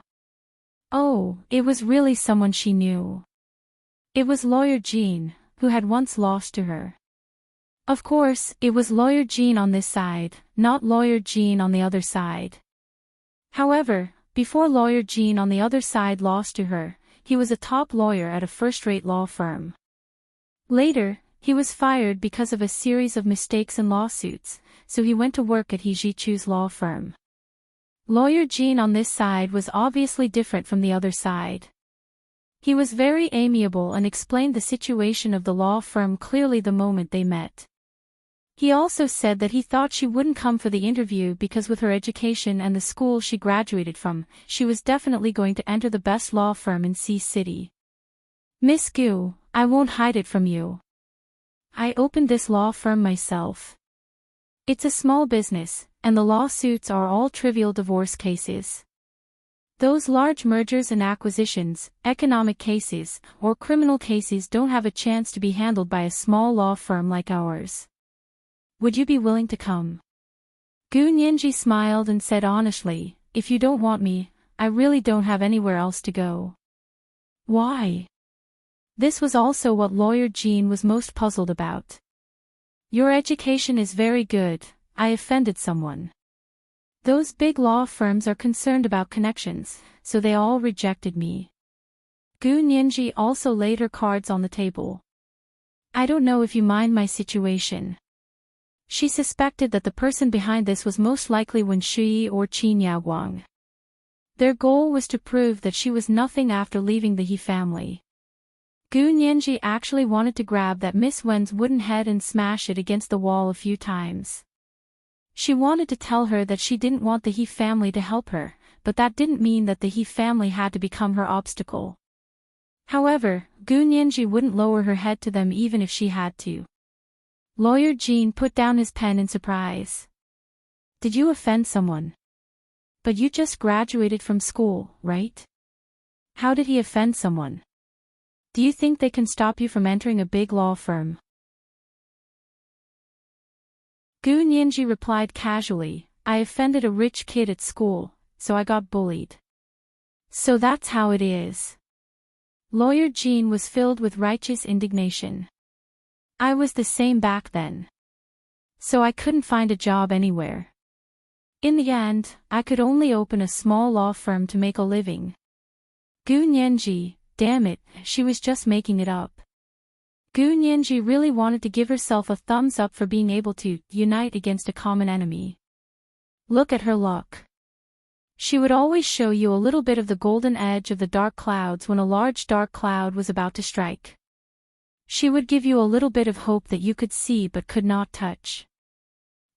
Oh, it was really someone she knew. It was Lawyer Jean, who had once lost to her. Of course, it was Lawyer Jean on this side, not Lawyer Jean on the other side. However, before Lawyer Jean on the other side lost to her, he was a top lawyer at a first-rate law firm. Later, he was fired because of a series of mistakes and lawsuits, so he went to work at He Jichu's law firm. Lawyer Jean on this side was obviously different from the other side. He was very amiable and explained the situation of the law firm clearly the moment they met. He also said that he thought she wouldn't come for the interview because with her education and the school she graduated from, she was definitely going to enter the best law firm in Sea City. Miss Gu, I won't hide it from you. I opened this law firm myself. It's a small business, and the lawsuits are all trivial divorce cases. Those large mergers and acquisitions, economic cases, or criminal cases don't have a chance to be handled by a small law firm like ours. Would you be willing to come? Gu Nianji smiled and said honestly, if you don't want me, I really don't have anywhere else to go. Why? This was also what Lawyer Jean was most puzzled about. Your education is very good, I offended someone. Those big law firms are concerned about connections, so they all rejected me. Gu Nianji also laid her cards on the table. I don't know if you mind my situation. She suspected that the person behind this was most likely Wen Shui or Qin Yaguang. Their goal was to prove that she was nothing after leaving the He family. Gu Nianji actually wanted to grab that Miss Wen's wooden head and smash it against the wall a few times. She wanted to tell her that she didn't want the He family to help her, but that didn't mean that the He family had to become her obstacle. However, Gu Nianji wouldn't lower her head to them even if she had to. Lawyer Jean put down his pen in surprise. Did you offend someone? But you just graduated from school, right? How did he offend someone? Do you think they can stop you from entering a big law firm? Gu Nianji replied casually, I offended a rich kid at school, so I got bullied. So that's how it is. Lawyer Jean was filled with righteous indignation. I was the same back then. So I couldn't find a job anywhere. In the end, I could only open a small law firm to make a living. Gu Nianji, damn it, she was just making it up. Gu Nianji really wanted to give herself a thumbs up for being able to unite against a common enemy. Look at her luck. She would always show you a little bit of the golden edge of the dark clouds when a large dark cloud was about to strike. She would give you a little bit of hope that you could see but could not touch.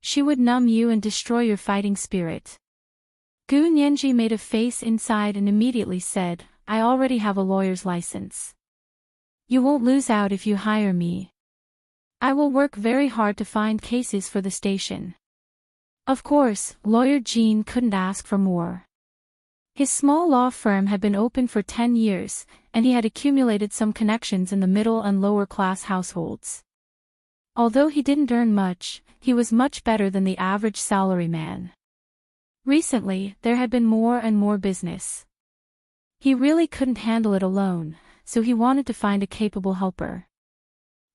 She would numb you and destroy your fighting spirit. Gu Nianji made a face inside and immediately said, I already have a lawyer's license. You won't lose out if you hire me. I will work very hard to find cases for the station. Of course, Lawyer Jean couldn't ask for more. His small law firm had been open for 10 years, and he had accumulated some connections in the middle and lower class households. Although he didn't earn much, he was much better than the average salaryman. Recently, there had been more and more business. He really couldn't handle it alone, so he wanted to find a capable helper.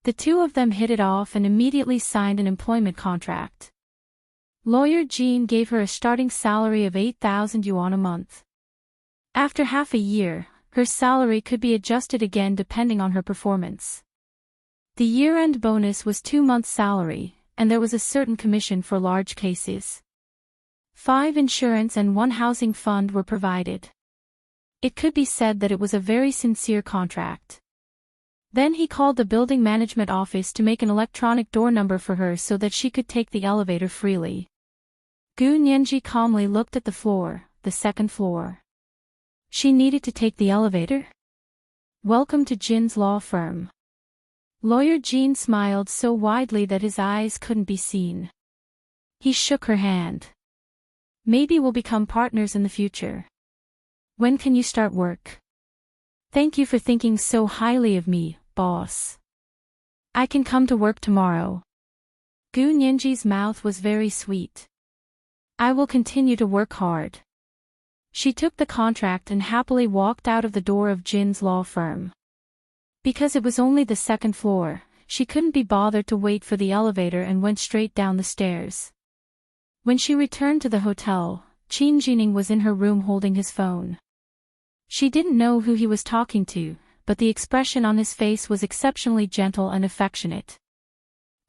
The two of them hit it off and immediately signed an employment contract. Lawyer Jean gave her a starting salary of 8,000 yuan a month. After half a year, her salary could be adjusted again depending on her performance. The year-end bonus was 2 months' salary, and there was a certain commission for large cases. 5 insurance and 1 housing fund were provided. It could be said that it was a very sincere contract. Then he called the building management office to make an electronic door number for her so that she could take the elevator freely. Gu Nianji calmly looked at the floor, the second floor. She needed to take the elevator? Welcome to Jin's law firm. Lawyer Jean smiled so widely that his eyes couldn't be seen. He shook her hand. Maybe we'll become partners in the future. When can you start work? Thank you for thinking so highly of me, boss. I can come to work tomorrow. Gu Nianji's mouth was very sweet. I will continue to work hard. She took the contract and happily walked out of the door of Jin's law firm. Because it was only the second floor, she couldn't be bothered to wait for the elevator and went straight down the stairs. When she returned to the hotel, Qin Jining was in her room holding his phone. She didn't know who he was talking to, but the expression on his face was exceptionally gentle and affectionate.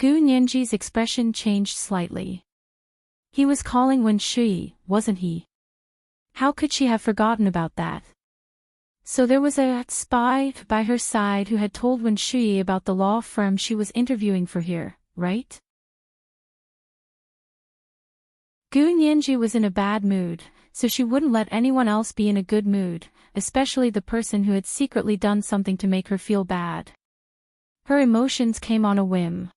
Gu Nianji's expression changed slightly. He was calling Wen Shui, wasn't he? How could she have forgotten about that? So there was a spy by her side who had told Wen Shui about the law firm she was interviewing for here, right? Gu Nianji was in a bad mood, so she wouldn't let anyone else be in a good mood, especially the person who had secretly done something to make her feel bad. Her emotions came on a whim.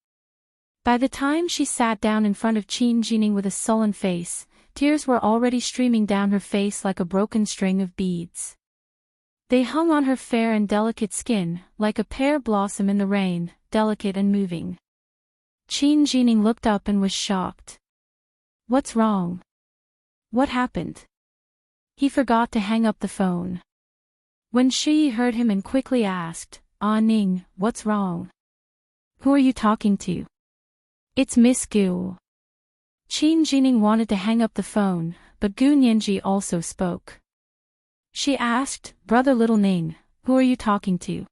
By the time she sat down in front of Qin Jining with a sullen face, tears were already streaming down her face like a broken string of beads. They hung on her fair and delicate skin, like a pear blossom in the rain, delicate and moving. Qin Jining looked up and was shocked. What's wrong? What happened? He forgot to hang up the phone. Wen Shui heard him and quickly asked, Ah Ning, what's wrong? Who are you talking to? It's Miss Gu. Qin Jining wanted to hang up the phone, but Gu Nianji also spoke. She asked, Brother Little Ning, who are you talking to?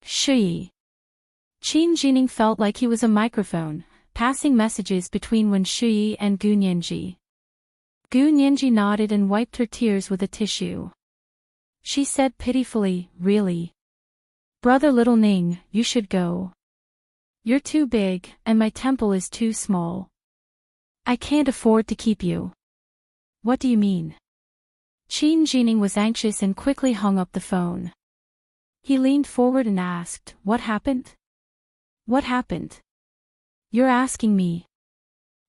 Shui. Qin Jining felt like he was a microphone, passing messages between Wen Shui and Gu Nianji. Gu Nianji nodded and wiped her tears with a tissue. She said pitifully, Really? Brother Little Ning, you should go. You're too big, and my temple is too small. I can't afford to keep you. What do you mean? Qin Jining was anxious and quickly hung up the phone. He leaned forward and asked, What happened? What happened? You're asking me.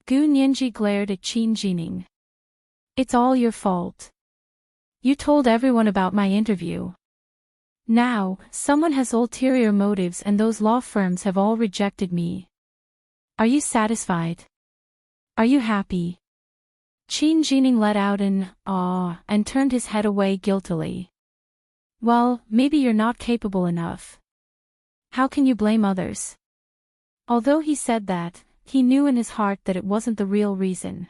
Gu Nianji glared at Qin Jining. It's all your fault. You told everyone about my interview. Now, someone has ulterior motives and those law firms have all rejected me. Are you satisfied? Are you happy? Qin Jining let out an "ah" and turned his head away guiltily. Well, maybe you're not capable enough. How can you blame others? Although he said that, he knew in his heart that it wasn't the real reason.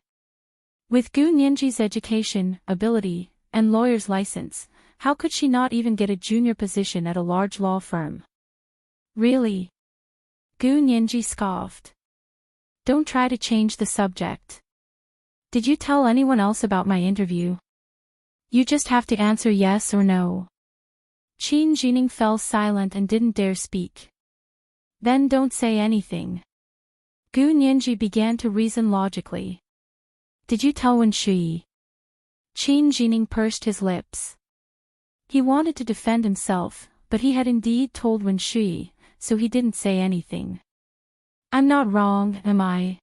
With Gu Nianji's education, ability, and lawyer's license, how could she not even get a junior position at a large law firm? Really? Gu Nianji scoffed. Don't try to change the subject. Did you tell anyone else about my interview? You just have to answer yes or no. Qin Jining fell silent and didn't dare speak. Then don't say anything. Gu Nianji began to reason logically. Did you tell Wen Shui? Qin Jining pursed his lips. He wanted to defend himself, but he had indeed told Wen Shui, so he didn't say anything. I'm not wrong, am I?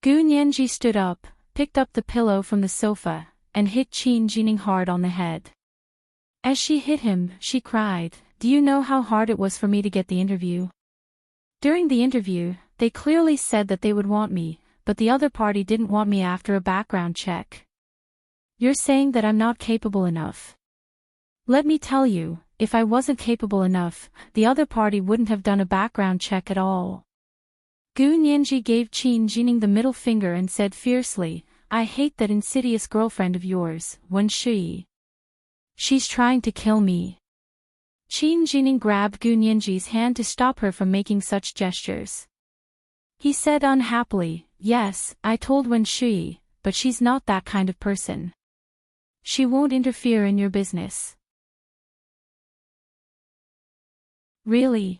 Gu Nianji stood up, picked up the pillow from the sofa, and hit Qin Jining hard on the head. As she hit him, she cried, Do you know how hard it was for me to get the interview? During the interview, they clearly said that they would want me, but the other party didn't want me after a background check. You're saying that I'm not capable enough. Let me tell you, if I wasn't capable enough, the other party wouldn't have done a background check at all. Gu Nianji gave Qin Jining the middle finger and said fiercely, I hate that insidious girlfriend of yours, Wen Shui. She's trying to kill me. Qin Jining grabbed Gu Nianji's hand to stop her from making such gestures. He said unhappily, yes, I told Wen Shui, but she's not that kind of person. She won't interfere in your business. Really?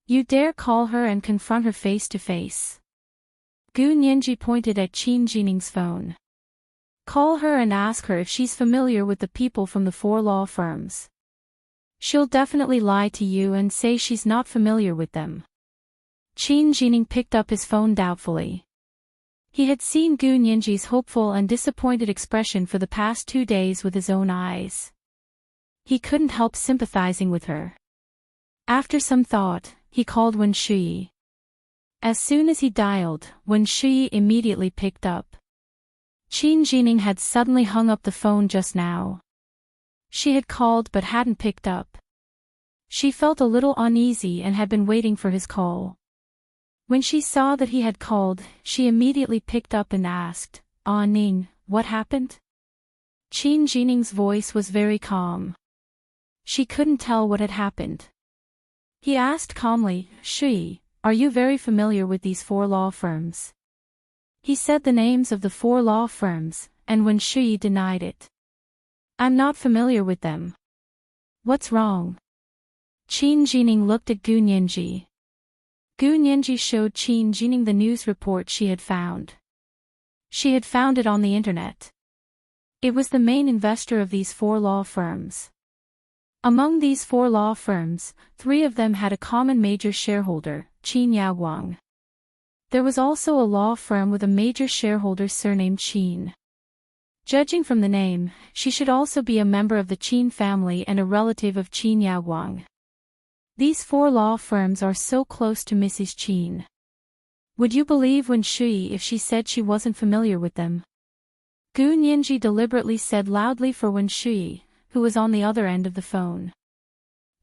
You dare call her and confront her face to face? Gu Nianji pointed at Qin Jining's phone. Call her and ask her if she's familiar with the people from the 4 law firms. She'll definitely lie to you and say she's not familiar with them. Qin Jining picked up his phone doubtfully. He had seen Gu Nianji's hopeful and disappointed expression for the past 2 days with his own eyes. He couldn't help sympathizing with her. After some thought, he called Wen Shui. As soon as he dialed, Wen Shui immediately picked up. Qin Jining had suddenly hung up the phone just now. She had called but hadn't picked up. She felt a little uneasy and had been waiting for his call. When she saw that he had called, she immediately picked up and asked, Ah Ning, what happened? Qin Jining's voice was very calm. She couldn't tell what had happened. He asked calmly, Shui, are you very familiar with these 4 law firms? He said the names of the 4 law firms, and Wen Shui denied it. I'm not familiar with them. What's wrong? Qin Jining looked at Gu Nianji. Gu Nianji showed Qin Jining the news report she had found. She had found it on the internet. It was the main investor of these 4 law firms. Among these 4 law firms, 3 of them had a common major shareholder, Qin Yaoguang. There was also a law firm with a major shareholder surnamed Qin. Judging from the name, she should also be a member of the Qin family and a relative of Qin Yaoguang. These 4 law firms are so close to Mrs. Qin. Would you believe Wen Shui if she said she wasn't familiar with them? Gu Nianji deliberately said loudly for Wen Shui, who was on the other end of the phone.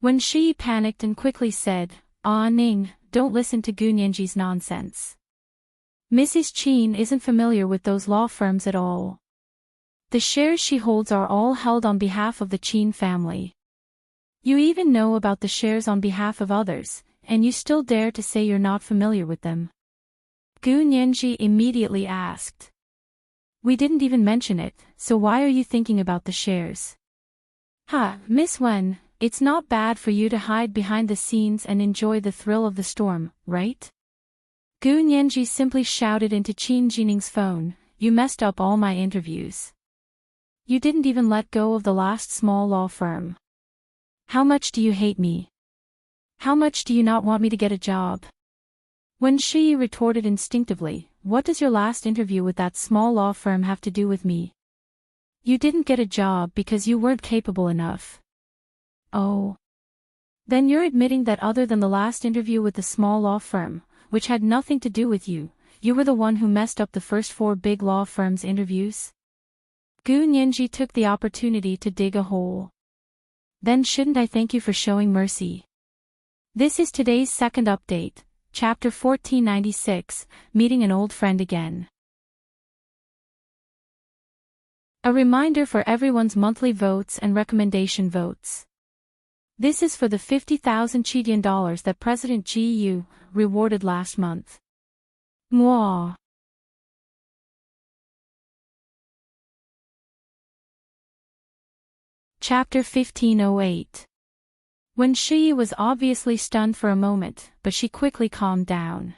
Wen Shui panicked and quickly said, Ah Ning, don't listen to Gu Nianji's nonsense. Mrs. Qin isn't familiar with those law firms at all. The shares she holds are all held on behalf of the Qin family. You even know about the shares on behalf of others, and you still dare to say you're not familiar with them. Gu Nianji immediately asked. We didn't even mention it, so why are you thinking about the shares? Miss Wen, it's not bad for you to hide behind the scenes and enjoy the thrill of the storm, right? Gu Nianji simply shouted into Qin Jining's phone, you messed up all my interviews. You didn't even let go of the last small law firm. How much do you hate me? How much do you not want me to get a job? Wen Shui retorted instinctively, what does your last interview with that small law firm have to do with me? You didn't get a job because you weren't capable enough. Oh. Then you're admitting that other than the last interview with the small law firm, which had nothing to do with you, you were the one who messed up the first 4 big law firms' interviews? Gu Nianji took the opportunity to dig a hole. Then shouldn't I thank you for showing mercy? This is today's second update, chapter 1496, meeting an old friend again. A reminder for everyone's monthly votes and recommendation votes. This is for the 50,000 Chidian dollars that President Ji Yu rewarded last month. Mwah. Chapter 1508. Wen Shui was obviously stunned for a moment, but she quickly calmed down.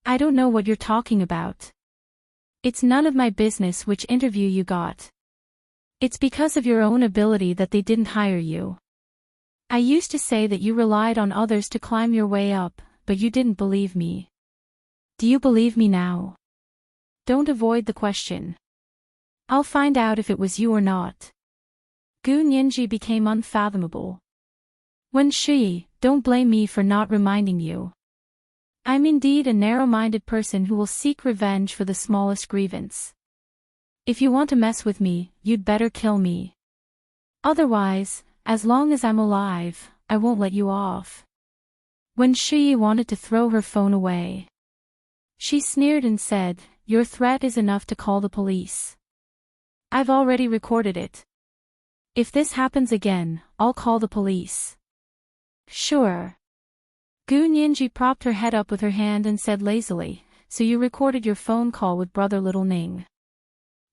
I don't know what you're talking about. It's none of my business which interview you got. It's because of your own ability that they didn't hire you. I used to say that you relied on others to climb your way up, but you didn't believe me. Do you believe me now? Don't avoid the question. I'll find out if it was you or not. Gu Nianji became unfathomable. Wen Shui, don't blame me for not reminding you. I'm indeed a narrow-minded person who will seek revenge for the smallest grievance. If you want to mess with me, you'd better kill me. Otherwise, as long as I'm alive, I won't let you off. When Shi wanted to throw her phone away, she sneered and said, "Your threat is enough to call the police. I've already recorded it. If this happens again, I'll call the police." Sure. Gu Nianji propped her head up with her hand and said lazily, "So you recorded your phone call with brother Little Ning.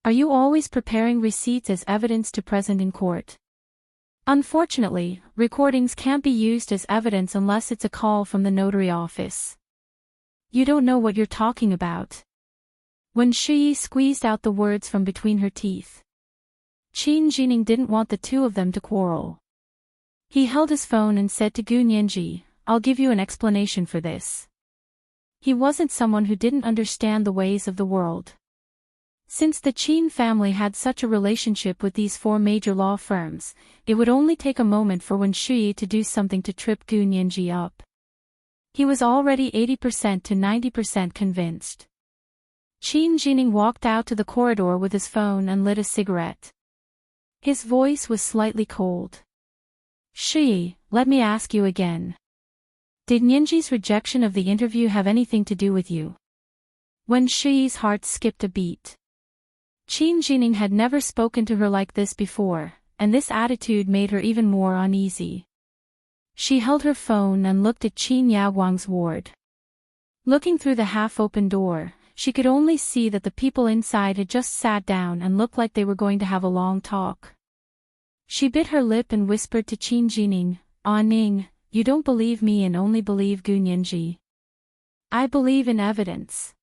Are you always preparing receipts as evidence to present in court?" Unfortunately, recordings can't be used as evidence unless it's a call from the notary office. You don't know what you're talking about. When Shi squeezed out the words from between her teeth. Qin Jining didn't want the two of them to quarrel. He held his phone and said to Gu Nianji, "I'll give you an explanation for this." He wasn't someone who didn't understand the ways of the world. Since the Qin family had such a relationship with these four major law firms, it would only take a moment for Wen Shui to do something to trip Gu Nianji up. He was already 80% to 90% convinced. Qin Jining walked out to the corridor with his phone and lit a cigarette. His voice was slightly cold. "Shi, let me ask you again. Did Nianji's rejection of the interview have anything to do with you?" When Shi's heart skipped a beat. Qin Jining had never spoken to her like this before, and this attitude made her even more uneasy. She held her phone and looked at Qin Yaoguang's ward. Looking through the half-open door, she could only see that the people inside had just sat down and looked like they were going to have a long talk. She bit her lip and whispered to Qin Jining, "Ah Ning, you don't believe me and only believe Gu Nianji. I believe in evidence."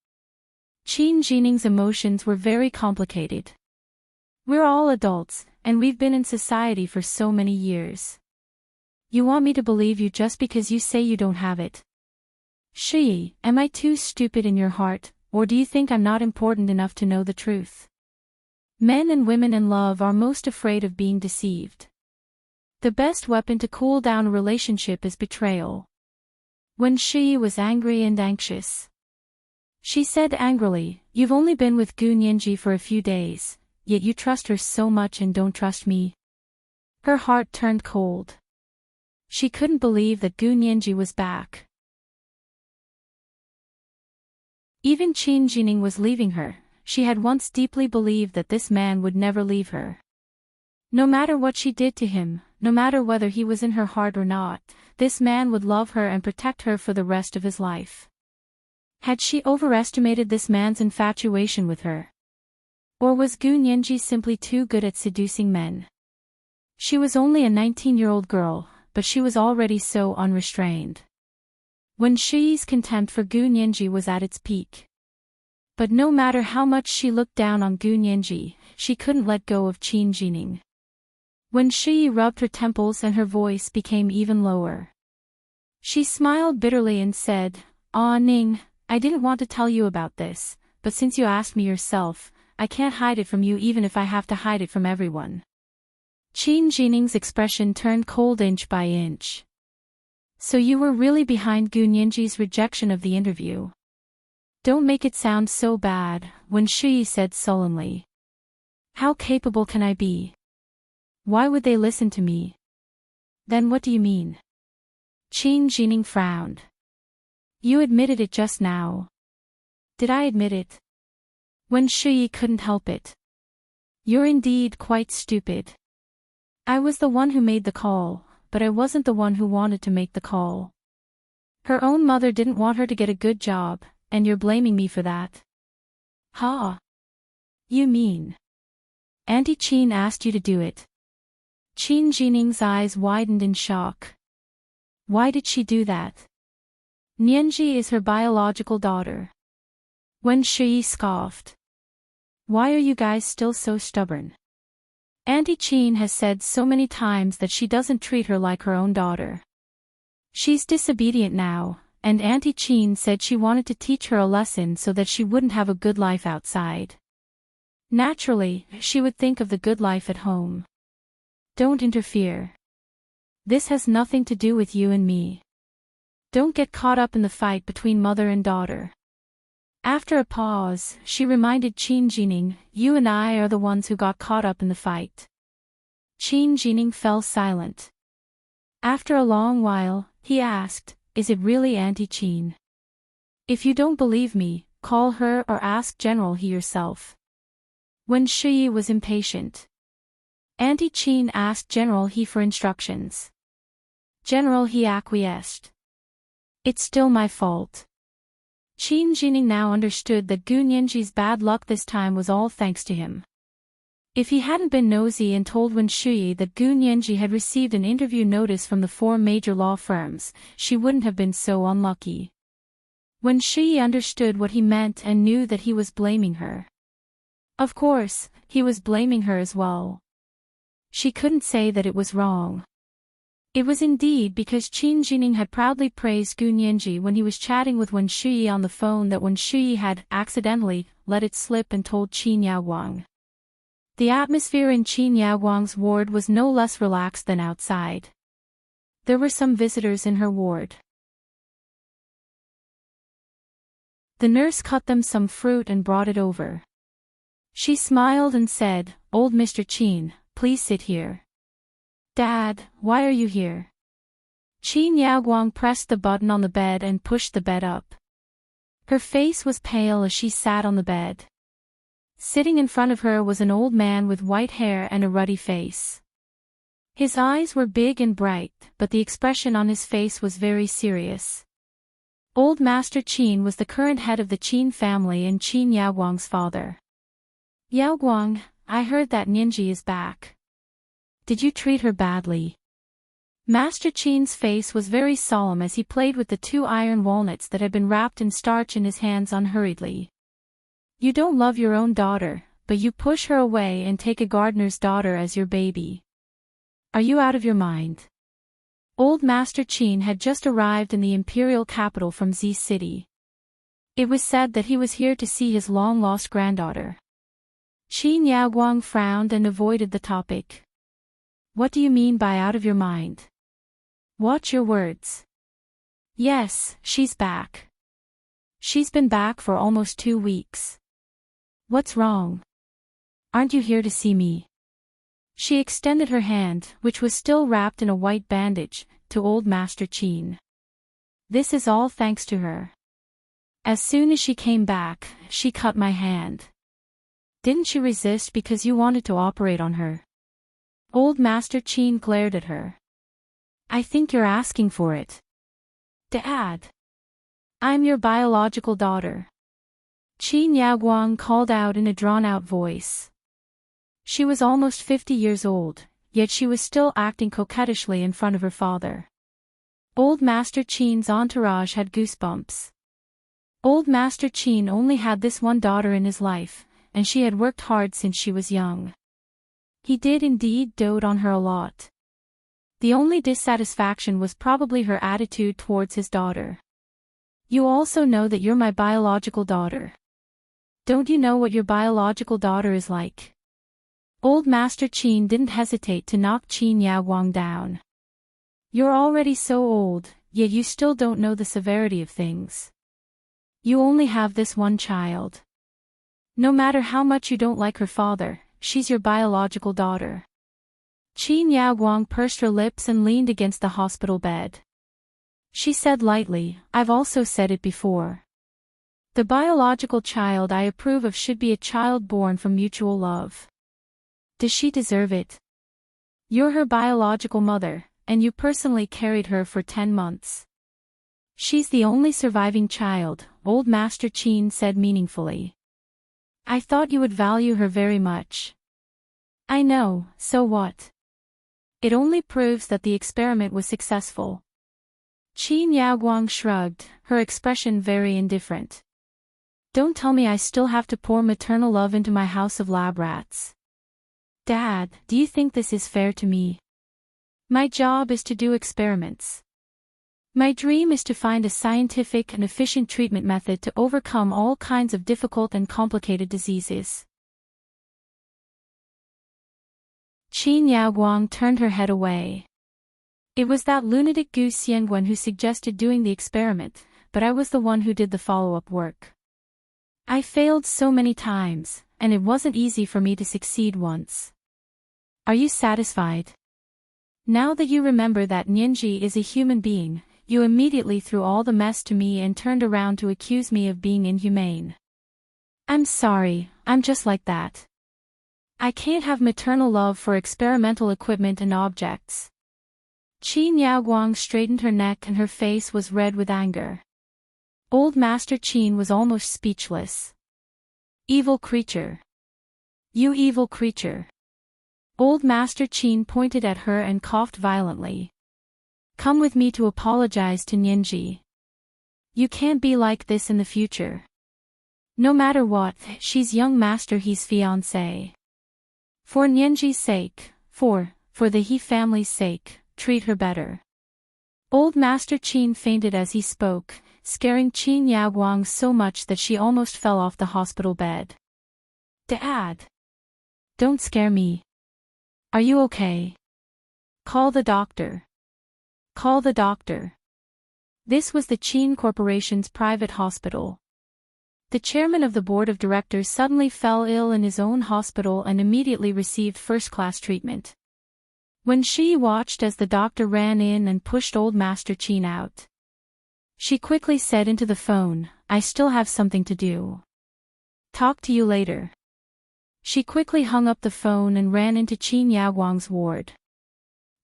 Qin Jining's emotions were very complicated. "We're all adults, and we've been in society for so many years. You want me to believe you just because you say you don't have it? Shi, am I too stupid in your heart, or do you think I'm not important enough to know the truth?" Men and women in love are most afraid of being deceived. The best weapon to cool down a relationship is betrayal. When Shi was angry and anxious, she said angrily, "You've only been with Gu Nianji for a few days, yet you trust her so much and don't trust me." Her heart turned cold. She couldn't believe that Gu Nianji was back. Even Qin Jining was leaving her. She had once deeply believed that this man would never leave her. No matter what she did to him, no matter whether he was in her heart or not, this man would love her and protect her for the rest of his life. Had she overestimated this man's infatuation with her? Or was Gu Nianji simply too good at seducing men? She was only a 19-year-old girl, but she was already so unrestrained. When Shi's contempt for Gu Nianji was at its peak. But no matter how much she looked down on Gu Nianji, she couldn't let go of Qin Jining. When Shi rubbed her temples and her voice became even lower. She smiled bitterly and said, "Ah Ning, I didn't want to tell you about this, but since you asked me yourself, I can't hide it from you even if I have to hide it from everyone." Qin Jining's expression turned cold inch by inch. "So you were really behind Gu Nianji's rejection of the interview? Don't make it sound so bad," Wen Shui said sullenly. "How capable can I be? Why would they listen to me?" "Then what do you mean?" Qin Jining frowned. "You admitted it just now." "Did I admit it?" Wen Shui couldn't help it. "You're indeed quite stupid. I was the one who made the call, but I wasn't the one who wanted to make the call. Her own mother didn't want her to get a good job, and you're blaming me for that." "Ha! You mean Auntie Qin asked you to do it?" Qin Jining's eyes widened in shock. "Why did she do that?" "Nianji is her biological daughter." Wen Shui scoffed. "Why are you guys still so stubborn? Auntie Qin has said so many times that she doesn't treat her like her own daughter. She's disobedient now, and Auntie Qin said she wanted to teach her a lesson so that she wouldn't have a good life outside. Naturally, she would think of the good life at home. Don't interfere. This has nothing to do with you and me. Don't get caught up in the fight between mother and daughter." After a pause, she reminded Qin Jining, "You and I are the ones who got caught up in the fight." Qin Jining fell silent. After a long while, he asked, "Is it really Auntie Qin? If you don't believe me, call her or ask General He yourself." Wen Shuyi was impatient. Auntie Qin asked General He for instructions. General He acquiesced. "It's still my fault." Qin Jining now understood that Gu Nianji's bad luck this time was all thanks to him. If he hadn't been nosy and told Wen Shuyi that Gu Nianji had received an interview notice from the 4 major law firms, she wouldn't have been so unlucky. Wen Shuyi understood what he meant and knew that he was blaming her. Of course, he was blaming her as well. She couldn't say that it was wrong. It was indeed because Qin Jining had proudly praised Gu Nianji when he was chatting with Wen Shuyi on the phone that Wen Shuyi had accidentally let it slip and told Qin Yaoguang. The atmosphere in Qin Yaoguang's ward was no less relaxed than outside. There were some visitors in her ward. The nurse cut them some fruit and brought it over. She smiled and said, "Old Mr. Qin, please sit here." "Dad, why are you here?" Qin Yaoguang pressed the button on the bed and pushed the bed up. Her face was pale as she sat on the bed. Sitting in front of her was an old man with white hair and a ruddy face. His eyes were big and bright, but the expression on his face was very serious. Old Master Qin was the current head of the Qin family and Qin Yaoguang's father. "Yaoguang, I heard that Nianji is back. Did you treat her badly?" Master Qin's face was very solemn as he played with the 2 iron walnuts that had been wrapped in starch in his hands unhurriedly. "You don't love your own daughter, but you push her away and take a gardener's daughter as your baby. Are you out of your mind?" Old Master Qin had just arrived in the imperial capital from Z City. It was said that he was here to see his long-lost granddaughter. Qin Yaoguang frowned and avoided the topic. "What do you mean by out of your mind? Watch your words." "Yes, she's back. She's been back for almost 2 weeks. What's wrong? Aren't you here to see me?" She extended her hand, which was still wrapped in a white bandage, to old Master Qin. "This is all thanks to her. As soon as she came back, she cut my hand. Didn't she resist because you wanted to operate on her?" Old Master Qin glared at her. "I think you're asking for it." "Dad. I'm your biological daughter," Qin Yaoguang called out in a drawn-out voice. She was almost 50 years old, yet she was still acting coquettishly in front of her father. Old Master Qin's entourage had goosebumps. Old Master Qin only had this one daughter in his life, and she had worked hard since she was young. He did indeed dote on her a lot. The only dissatisfaction was probably her attitude towards his daughter. "You also know that you're my biological daughter. Don't you know what your biological daughter is like?" Old Master Qin didn't hesitate to knock Qin Yaoguang down. "You're already so old, yet you still don't know the severity of things. You only have this one child. No matter how much you don't like her father, she's your biological daughter." Qin Yaoguang pursed her lips and leaned against the hospital bed. She said lightly, "I've also said it before. The biological child I approve of should be a child born from mutual love. Does she deserve it? You're her biological mother, and you personally carried her for 10 months. She's the only surviving child," Old Master Qin said meaningfully. "I thought you would value her very much." "I know, so what? It only proves that the experiment was successful." Qin Yaoguang shrugged, her expression very indifferent. "Don't tell me I still have to pour maternal love into my house of lab rats. Dad, do you think this is fair to me? My job is to do experiments. My dream is to find a scientific and efficient treatment method to overcome all kinds of difficult and complicated diseases." Qin Yaoguang turned her head away. "It was that lunatic Gu Xiangwen who suggested doing the experiment, but I was the one who did the follow-up work. I failed so many times, and it wasn't easy for me to succeed once. Are you satisfied? Now that you remember that Nyenji is a human being, you immediately threw all the mess to me and turned around to accuse me of being inhumane. I'm sorry, I'm just like that. I can't have maternal love for experimental equipment and objects. Qin Yaoguang straightened her neck and her face was red with anger. Old Master Qin was almost speechless. Evil creature. You evil creature. Old Master Qin pointed at her and coughed violently. Come with me to apologize to Nyenji. You can't be like this in the future. No matter what, she's young master He's fiancé. For Nyenji's sake, for the He family's sake, treat her better. Old Master Qin fainted as he spoke, scaring Qin Yaoguang so much that she almost fell off the hospital bed. Dad! Don't scare me. Are you okay? Call the doctor. Call the doctor. This was the Qin Corporation's private hospital. The chairman of the board of directors suddenly fell ill in his own hospital and immediately received first-class treatment. When she watched as the doctor ran in and pushed old Master Qin out, she quickly said into the phone, I still have something to do. Talk to you later. She quickly hung up the phone and ran into Qin Yaoguang's ward.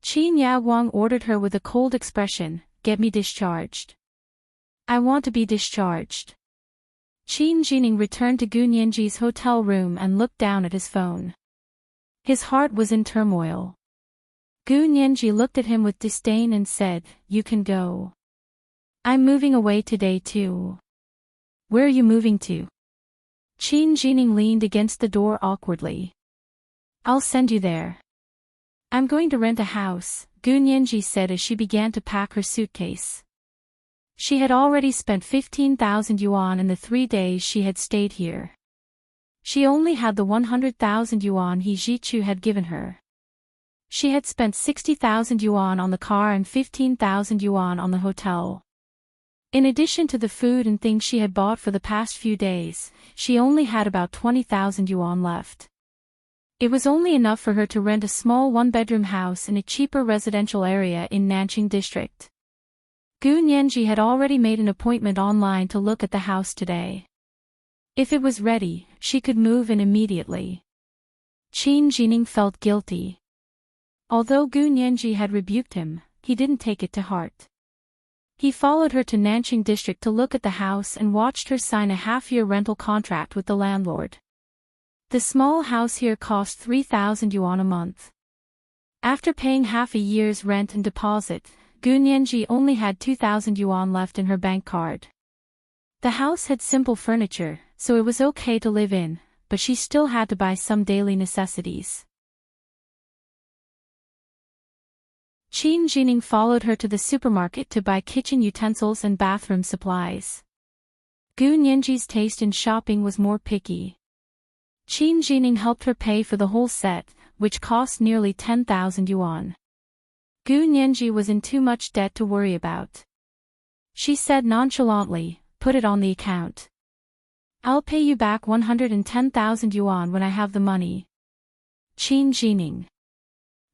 Qin Yaoguang ordered her with a cold expression, get me discharged. I want to be discharged. Qin Jining returned to Gu Nyenji's hotel room and looked down at his phone. His heart was in turmoil. Gu Nyenji looked at him with disdain and said, you can go. I'm moving away today too. Where are you moving to? Qin Jining leaned against the door awkwardly. I'll send you there. I'm going to rent a house, Gu Nyenji said as she began to pack her suitcase. She had already spent 15,000 yuan in the 3 days she had stayed here. She only had the 100,000 yuan He Jichu had given her. She had spent 60,000 yuan on the car and 15,000 yuan on the hotel. In addition to the food and things she had bought for the past few days, she only had about 20,000 yuan left. It was only enough for her to rent a small one-bedroom house in a cheaper residential area in Nanjing district. Gu Nyenji had already made an appointment online to look at the house today. If it was ready, she could move in immediately. Qin Jining felt guilty. Although Gu Nyenji had rebuked him, he didn't take it to heart. He followed her to Nanjing district to look at the house and watched her sign a half-year rental contract with the landlord. The small house here cost 3,000 yuan a month. After paying half a year's rent and deposit, Gu Nyenji only had 2,000 yuan left in her bank card. The house had simple furniture, so it was okay to live in, but she still had to buy some daily necessities. Qin Jining followed her to the supermarket to buy kitchen utensils and bathroom supplies. Gu Nyenji's taste in shopping was more picky. Qin Jining helped her pay for the whole set, which cost nearly 10,000 yuan. Gu Nyenji was in too much debt to worry about. She said nonchalantly, put it on the account. I'll pay you back 110,000 yuan when I have the money. Qin Jining.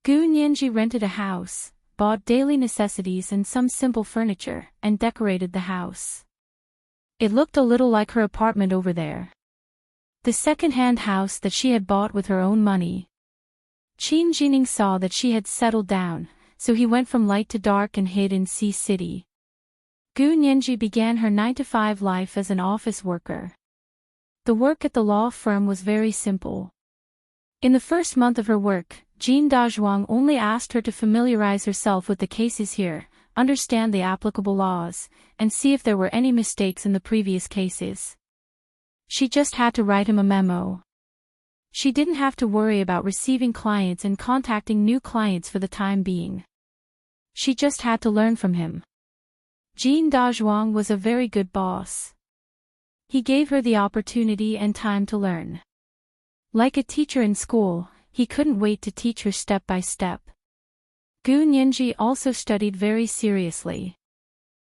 Gu Nyenji rented a house, bought daily necessities and some simple furniture, and decorated the house. It looked a little like her apartment over there. The second-hand house that she had bought with her own money. Qin Jining saw that she had settled down, so he went from light to dark and hid in Sea City. Gu Nyenji began her 9-to-5 life as an office worker. The work at the law firm was very simple. In the first month of her work, Jin Dazhuang only asked her to familiarize herself with the cases here, understand the applicable laws, and see if there were any mistakes in the previous cases. She just had to write him a memo. She didn't have to worry about receiving clients and contacting new clients for the time being. She just had to learn from him. Jin Dazhuang was a very good boss. He gave her the opportunity and time to learn. Like a teacher in school, he couldn't wait to teach her step by step. Gu Nyenji also studied very seriously.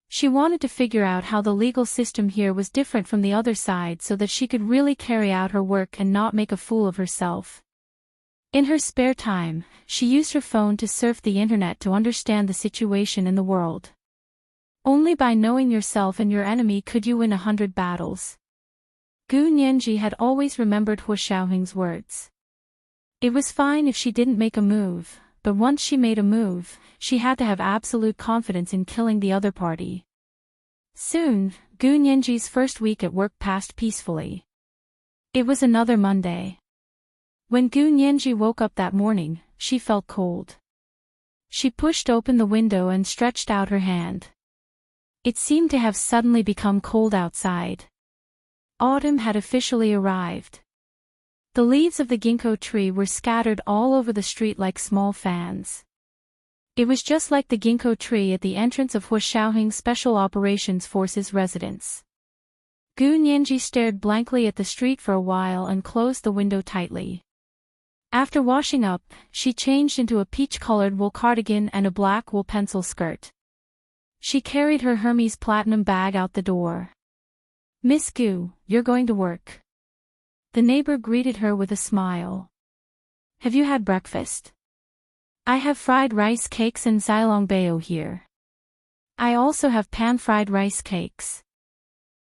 She wanted to figure out how the legal system here was different from the other side so that she could really carry out her work and not make a fool of herself. In her spare time, she used her phone to surf the internet to understand the situation in the world. Only by knowing yourself and your enemy could you win 100 battles. Gu Nianji had always remembered Hu Xiaoheng's words. It was fine if she didn't make a move, but once she made a move, she had to have absolute confidence in killing the other party. Soon, Gu Nianji's first week at work passed peacefully. It was another Monday. When Gu Nianji woke up that morning, she felt cold. She pushed open the window and stretched out her hand. It seemed to have suddenly become cold outside. Autumn had officially arrived. The leaves of the ginkgo tree were scattered all over the street like small fans. It was just like the ginkgo tree at the entrance of Hu Xiaoheng Special Operations Forces residence. Gu Nianji stared blankly at the street for a while and closed the window tightly. After washing up, she changed into a peach-colored wool cardigan and a black wool pencil skirt. She carried her Hermes platinum bag out the door. "Miss Gu, you're going to work." The neighbor greeted her with a smile. "Have you had breakfast?" "I have fried rice cakes and xilongbao here. I also have pan-fried rice cakes.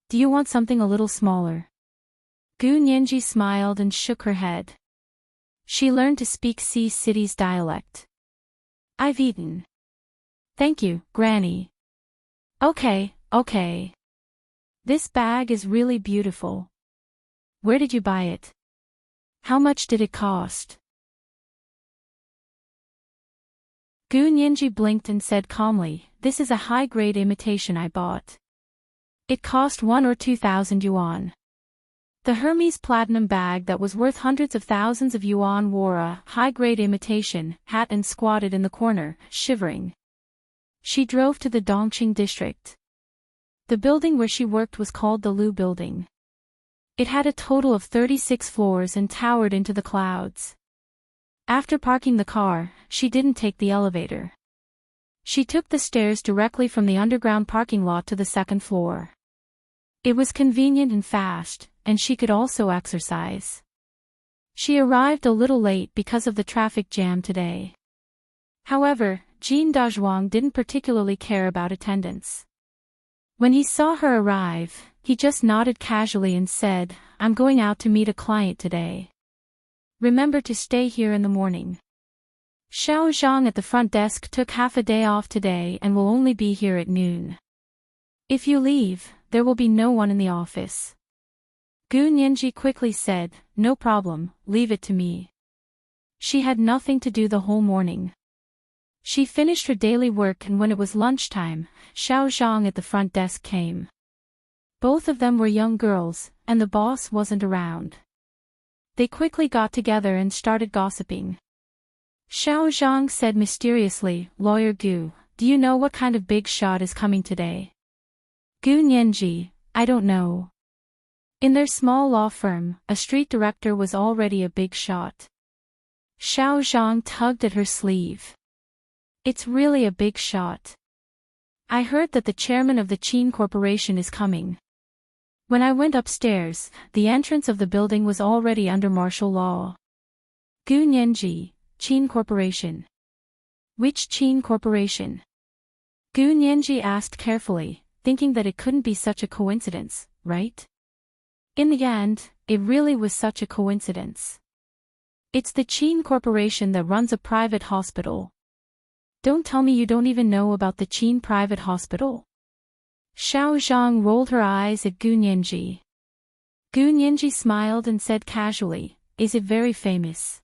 Do you want something a little smaller?" Gu Nianji smiled and shook her head. She learned to speak Sea City's dialect. "I've eaten. Thank you, Granny." Okay. This bag is really beautiful. Where did you buy it? How much did it cost? Gu Nianji blinked and said calmly, "This is a high-grade imitation I bought. It cost 1 or 2,000 yuan. The Hermes platinum bag that was worth hundreds of thousands of yuan wore a high-grade imitation hat and squatted in the corner, shivering. She drove to the Dongqing district. The building where she worked was called the Lu Building. It had a total of 36 floors and towered into the clouds. After parking the car, she didn't take the elevator. She took the stairs directly from the underground parking lot to the second floor. It was convenient and fast, and she could also exercise. She arrived a little late because of the traffic jam today. However, Jin Dazhuang didn't particularly care about attendance. When he saw her arrive, he just nodded casually and said, "I'm going out to meet a client today. Remember to stay here in the morning." Xiao Zhang at the front desk took half a day off today and will only be here at noon. "If you leave, there will be no one in the office." Gu Nianji quickly said, "No problem, leave it to me." She had nothing to do the whole morning. She finished her daily work, and when it was lunchtime, Xiao Zhang at the front desk came. Both of them were young girls, and the boss wasn't around. They quickly got together and started gossiping. Xiao Zhang said mysteriously, "Lawyer Gu, do you know what kind of big shot is coming today?" Gu Nianji, "I don't know." In their small law firm, a street director was already a big shot. Xiao Zhang tugged at her sleeve. "It's really a big shot. I heard that the chairman of the Qin Corporation is coming." When I went upstairs, the entrance of the building was already under martial law. Gu Nianji, Qin Corporation. "Which Qin Corporation?" Gu Nianji asked carefully, thinking that it couldn't be such a coincidence, right? In the end, it really was such a coincidence. "It's the Qin Corporation that runs a private hospital." "Don't tell me you don't even know about the Qin private hospital?" Xiao Zhang rolled her eyes at Gu Nianji. Gu Nianji smiled and said casually, "Is it very famous?"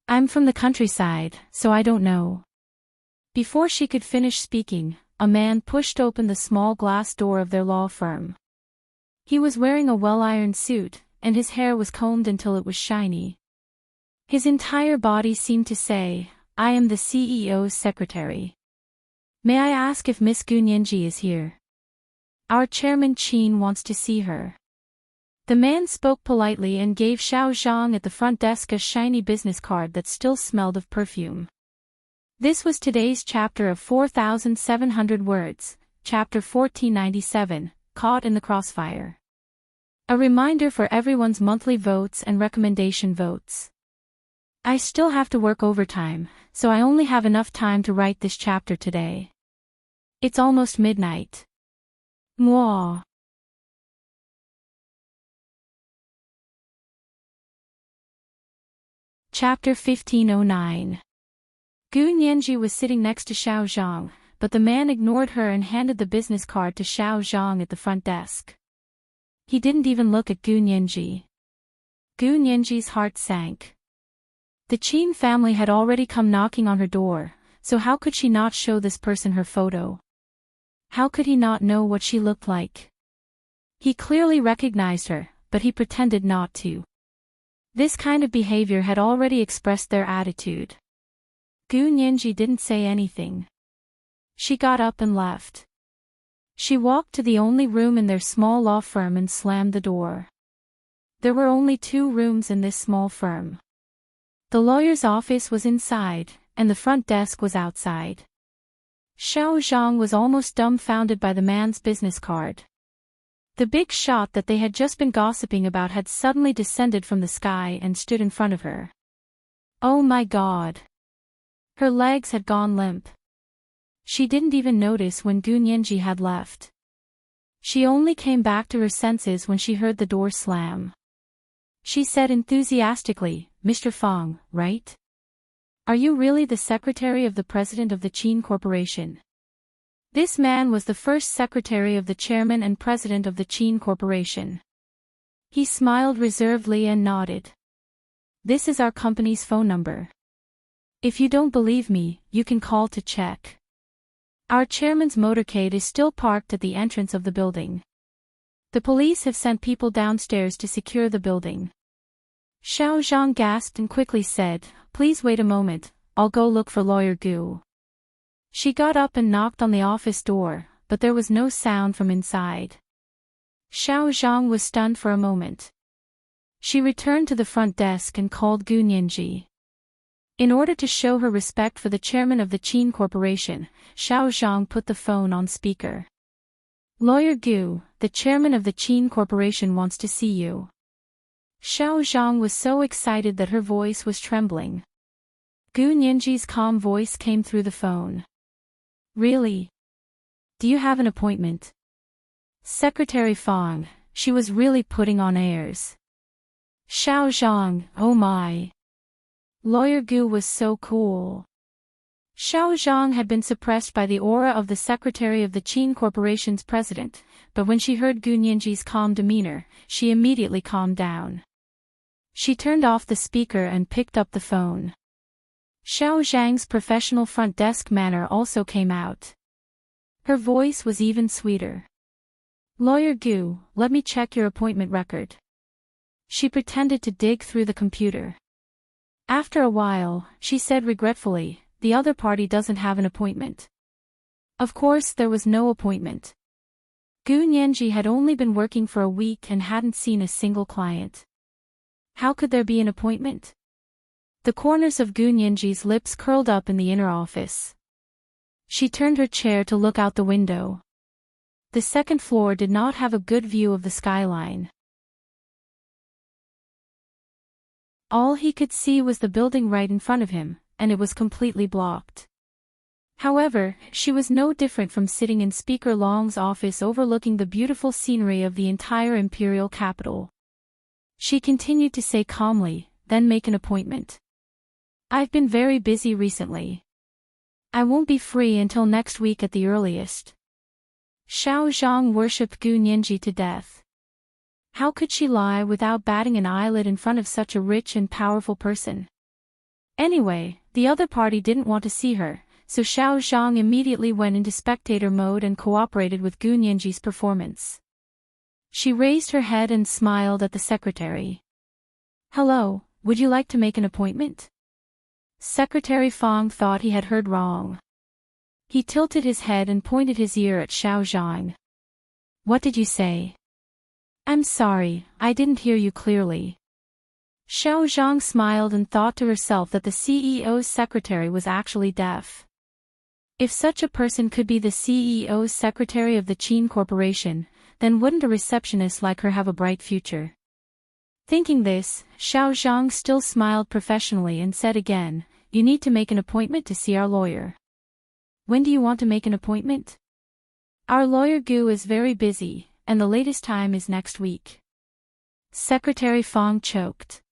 "I'm from the countryside, so I don't know." Before she could finish speaking, a man pushed open the small glass door of their law firm. He was wearing a well-ironed suit, and his hair was combed until it was shiny. His entire body seemed to say, "I am the CEO's secretary. May I ask if Miss Gu Nianji is here? Our chairman Qin wants to see her." The man spoke politely and gave Xiao Zhang at the front desk a shiny business card that still smelled of perfume. This was today's chapter of 4,700 words, chapter 1497, Caught in the Crossfire. A reminder for everyone's monthly votes and recommendation votes. I still have to work overtime, so I only have enough time to write this chapter today. It's almost midnight. Mwah. Chapter 1509. Gu Nianji was sitting next to Xiao Zhang, but the man ignored her and handed the business card to Xiao Zhang at the front desk. He didn't even look at Gu Nianji. Gu Nianji's heart sank. The Qin family had already come knocking on her door, so how could she not show this person her photo? How could he not know what she looked like? He clearly recognized her, but he pretended not to. This kind of behavior had already expressed their attitude. Gu Nianji didn't say anything. She got up and left. She walked to the only room in their small law firm and slammed the door. There were only 2 rooms in this small firm. The lawyer's office was inside, and the front desk was outside. Xiao Zhang was almost dumbfounded by the man's business card. The big shot that they had just been gossiping about had suddenly descended from the sky and stood in front of her. Oh my God! Her legs had gone limp. She didn't even notice when Gu Nianji had left. She only came back to her senses when she heard the door slam. She said enthusiastically, "Mr. Fang, right? Are you really the secretary of the president of the Qin Corporation?" This man was the first secretary of the chairman and president of the Qin Corporation. He smiled reservedly and nodded. "This is our company's phone number. If you don't believe me, you can call to check. Our chairman's motorcade is still parked at the entrance of the building. The police have sent people downstairs to secure the building." Xiao Zhang gasped and quickly said, "Please wait a moment, I'll go look for Lawyer Gu." She got up and knocked on the office door, but there was no sound from inside. Xiao Zhang was stunned for a moment. She returned to the front desk and called Gu Nianji. In order to show her respect for the chairman of the Qin Corporation, Xiao Zhang put the phone on speaker. "Lawyer Gu, the chairman of the Qin Corporation wants to see you." Xiao Zhang was so excited that her voice was trembling. Gu Nianji's calm voice came through the phone. "Really? Do you have an appointment?" Secretary Fang, she was really putting on airs. Xiao Zhang, oh my. Lawyer Gu was so cool. Xiao Zhang had been suppressed by the aura of the secretary of the Qin Corporation's president, but when she heard Gu Nianji's calm demeanor, she immediately calmed down. She turned off the speaker and picked up the phone. Xiao Zhang's professional front desk manner also came out. Her voice was even sweeter. "Lawyer Gu, let me check your appointment record." She pretended to dig through the computer. After a while, she said regretfully, "The other party doesn't have an appointment." Of course there was no appointment. Gu Nianji had only been working for a week and hadn't seen a single client. How could there be an appointment? The corners of Gu Nianji's lips curled up in the inner office. She turned her chair to look out the window. The second floor did not have a good view of the skyline. All he could see was the building right in front of him, and it was completely blocked. However, she was no different from sitting in Speaker Long's office overlooking the beautiful scenery of the entire imperial capital. She continued to say calmly, "Then make an appointment. I've been very busy recently. I won't be free until next week at the earliest." Xiao Zhang worshipped Gu Nianji to death. How could she lie without batting an eyelid in front of such a rich and powerful person? Anyway, the other party didn't want to see her, so Xiao Zhang immediately went into spectator mode and cooperated with Gu Nianji's performance. She raised her head and smiled at the secretary. "Hello, would you like to make an appointment?" Secretary Fang thought he had heard wrong. He tilted his head and pointed his ear at Xiao Zhang. "What did you say?" "I'm sorry, I didn't hear you clearly." Xiao Zhang smiled and thought to herself that the CEO's secretary was actually deaf. If such a person could be the CEO's secretary of the Qin Corporation, then wouldn't a receptionist like her have a bright future? Thinking this, Xiao Zhang still smiled professionally and said again, "You need to make an appointment to see our lawyer." "When do you want to make an appointment?" "Our lawyer Gu is very busy, and the latest time is next week." Secretary Fong choked.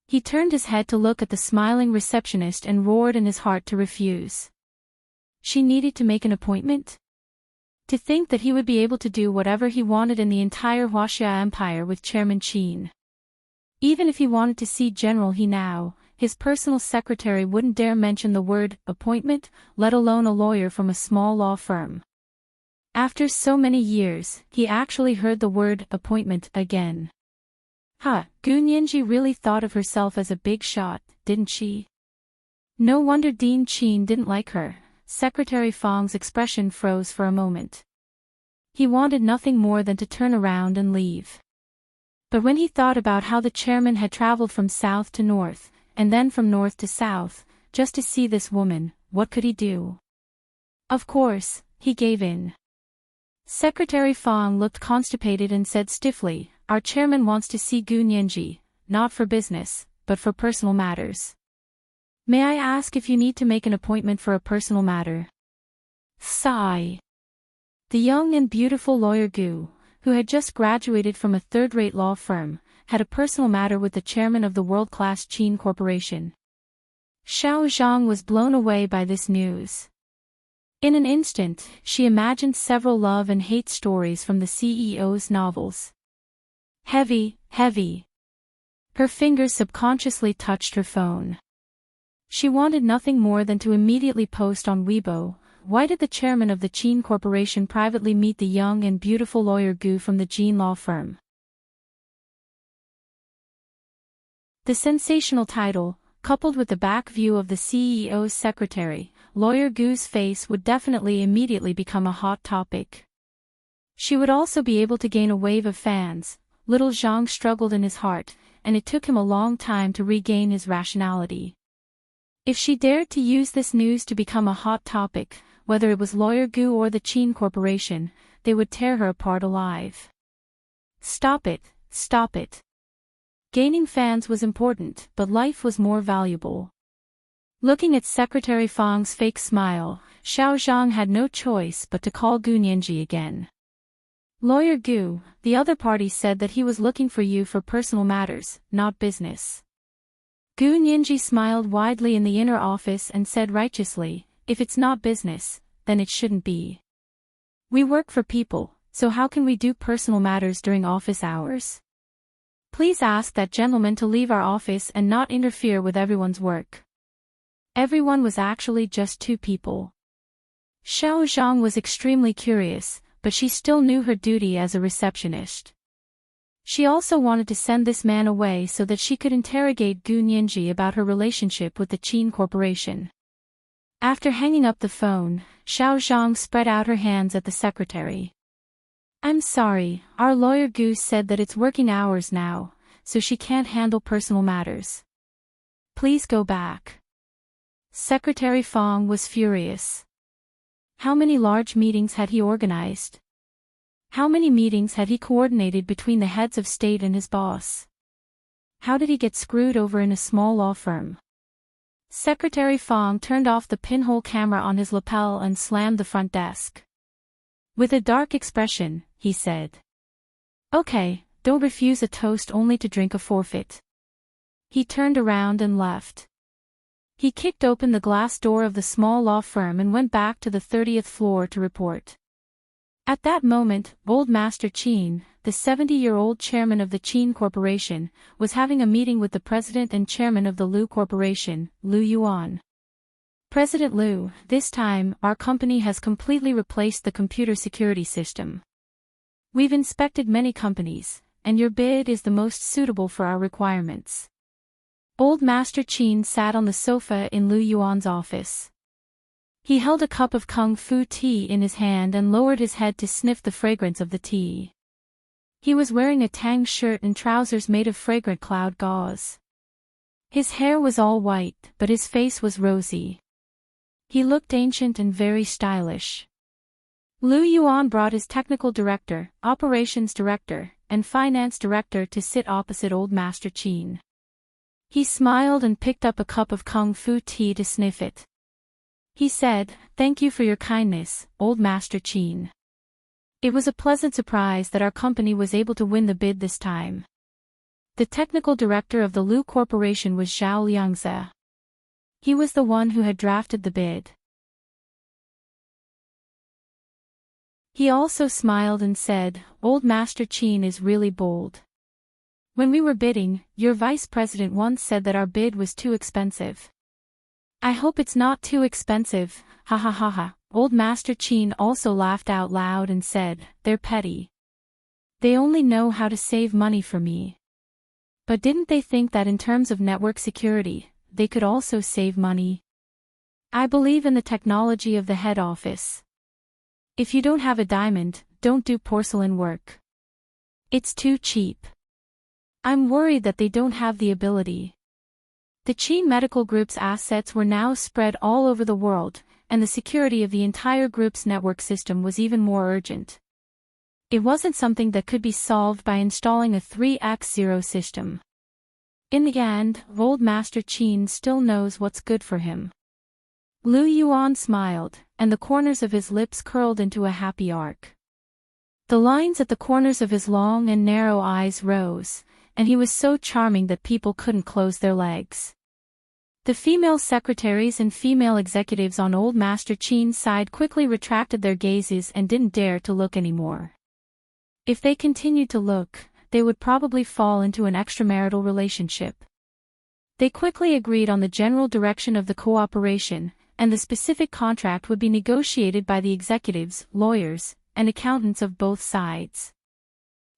He turned his head to look at the smiling receptionist and roared in his heart to refuse. She needed to make an appointment? To think that he would be able to do whatever he wanted in the entire Huaxia Empire with Chairman Qin. Even if he wanted to see General He now, his personal secretary wouldn't dare mention the word appointment, let alone a lawyer from a small law firm. After so many years, he actually heard the word appointment again. Gu Nianji really thought of herself as a big shot, didn't she? No wonder Dean Qin didn't like her. Secretary Fong's expression froze for a moment. He wanted nothing more than to turn around and leave. But when he thought about how the chairman had traveled from south to north, and then from north to south, just to see this woman, what could he do? Of course, he gave in. Secretary Fong looked constipated and said stiffly, "Our chairman wants to see Gu Nianji, not for business, but for personal matters." "May I ask if you need to make an appointment for a personal matter?" Sigh. The young and beautiful lawyer Gu, who had just graduated from a third-rate law firm, had a personal matter with the chairman of the world-class Qin Corporation. Xiao Zhang was blown away by this news. In an instant, she imagined several love and hate stories from the CEO's novels. Heavy. Her fingers subconsciously touched her phone. She wanted nothing more than to immediately post on Weibo, "Why did the chairman of the Qin Corporation privately meet the young and beautiful lawyer Gu from the Qin law firm?" The sensational title, coupled with the back view of the CEO's secretary, lawyer Gu's face, would definitely immediately become a hot topic. She would also be able to gain a wave of fans. Little Zhang struggled in his heart, and it took him a long time to regain his rationality. If she dared to use this news to become a hot topic, whether it was lawyer Gu or the Qin Corporation, they would tear her apart alive. Stop it. Gaining fans was important, but life was more valuable. Looking at Secretary Fong's fake smile, Xiao Zhang had no choice but to call Gu Nianji again. "Lawyer Gu, the other party said that he was looking for you for personal matters, not business." Gu Nianji smiled widely in the inner office and said righteously, "If it's not business, then it shouldn't be. We work for people, so how can we do personal matters during office hours? Please ask that gentleman to leave our office and not interfere with everyone's work." Everyone was actually just two people. Xiao Zhang was extremely curious, but she still knew her duty as a receptionist. She also wanted to send this man away so that she could interrogate Gu Nianji about her relationship with the Qin Corporation. After hanging up the phone, Xiao Zhang spread out her hands at the secretary. "I'm sorry, our lawyer Gu said that it's working hours now, so she can't handle personal matters. Please go back." Secretary Fong was furious. How many large meetings had he organized? How many meetings had he coordinated between the heads of state and his boss? How did he get screwed over in a small law firm? Secretary Fong turned off the pinhole camera on his lapel and slammed the front desk. With a dark expression, he said, "Okay, don't refuse a toast only to drink a forfeit." He turned around and left. He kicked open the glass door of the small law firm and went back to the 30th floor to report. At that moment, Old Master Qin, the 70-year-old chairman of the Qin Corporation, was having a meeting with the president and chairman of the Lu Corporation, Lu Yuan. "President Lu, this time, our company has completely replaced the computer security system. We've inspected many companies, and your bid is the most suitable for our requirements." Old Master Qin sat on the sofa in Lu Yuan's office. He held a cup of kung fu tea in his hand and lowered his head to sniff the fragrance of the tea. He was wearing a tang shirt and trousers made of fragrant cloud gauze. His hair was all white, but his face was rosy. He looked ancient and very stylish. Lu Yuan brought his technical director, operations director, and finance director to sit opposite Old Master Qin. He smiled and picked up a cup of kung fu tea to sniff it. He said, "Thank you for your kindness, Old Master Qin. It was a pleasant surprise that our company was able to win the bid this time." The technical director of the Lu Corporation was Zhao Liangze. He was the one who had drafted the bid. He also smiled and said, "Old Master Qin is really bold. When we were bidding, your vice president once said that our bid was too expensive. I hope it's not too expensive, ha ha ha ha." Old Master Qin also laughed out loud and said, "They're petty. They only know how to save money for me. But didn't they think that in terms of network security, they could also save money? I believe in the technology of the head office. If you don't have a diamond, don't do porcelain work. It's too cheap. I'm worried that they don't have the ability." The Qin Medical Group's assets were now spread all over the world, and the security of the entire group's network system was even more urgent. It wasn't something that could be solved by installing a 3x0 system. In the end, Old Master Qin still knows what's good for him. Lu Yuan smiled, and the corners of his lips curled into a happy arc. The lines at the corners of his long and narrow eyes rose, and he was so charming that people couldn't close their legs. The female secretaries and female executives on Old Master Qin's side quickly retracted their gazes and didn't dare to look anymore. If they continued to look, they would probably fall into an extramarital relationship. They quickly agreed on the general direction of the cooperation, and the specific contract would be negotiated by the executives, lawyers, and accountants of both sides.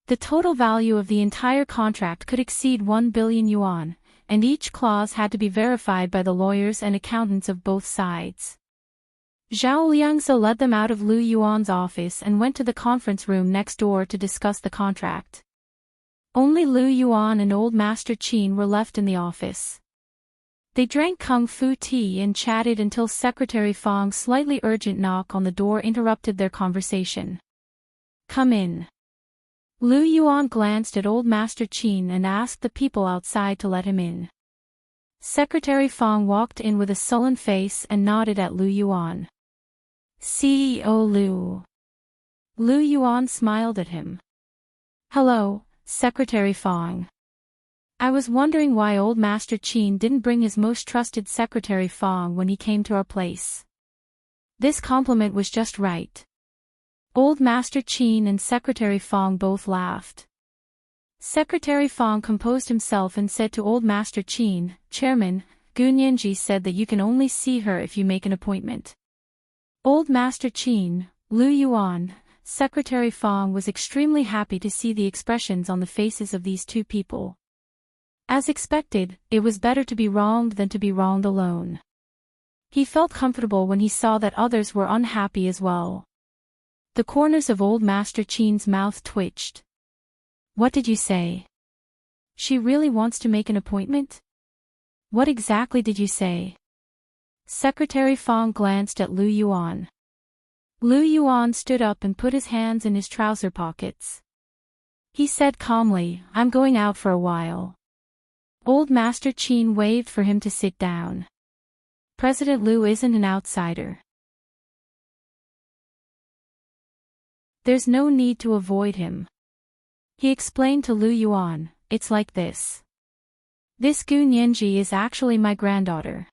The total value of the entire contract could exceed 1 billion yuan, and each clause had to be verified by the lawyers and accountants of both sides. Zhao Liangze led them out of Lu Yuan's office and went to the conference room next door to discuss the contract. Only Lu Yuan and Old Master Qin were left in the office. They drank kung fu tea and chatted until Secretary Fang's slightly urgent knock on the door interrupted their conversation. "Come in." Lu Yuan glanced at Old Master Qin and asked the people outside to let him in. Secretary Fang walked in with a sullen face and nodded at Lu Yuan. "CEO Lu." Lu Yuan smiled at him. "Hello, Secretary Fang. I was wondering why Old Master Qin didn't bring his most trusted Secretary Fang when he came to our place. This compliment was just right." Old Master Qin and Secretary Fang both laughed. Secretary Fang composed himself and said to Old Master Qin, "Chairman, Gu Nianji said that you can only see her if you make an appointment." Old Master Qin, Lu Yuan, Secretary Fang was extremely happy to see the expressions on the faces of these two people. As expected, it was better to be wronged than to be wronged alone. He felt comfortable when he saw that others were unhappy as well. The corners of Old Master Qin's mouth twitched. "What did you say? She really wants to make an appointment? What exactly did you say?" Secretary Fang glanced at Lu Yuan. Lu Yuan stood up and put his hands in his trouser pockets. He said calmly, "I'm going out for a while." Old Master Qin waved for him to sit down. "President Lu isn't an outsider. There's no need to avoid him." He explained to Lu Yuan, "It's like this. This Gu Nianji is actually my granddaughter.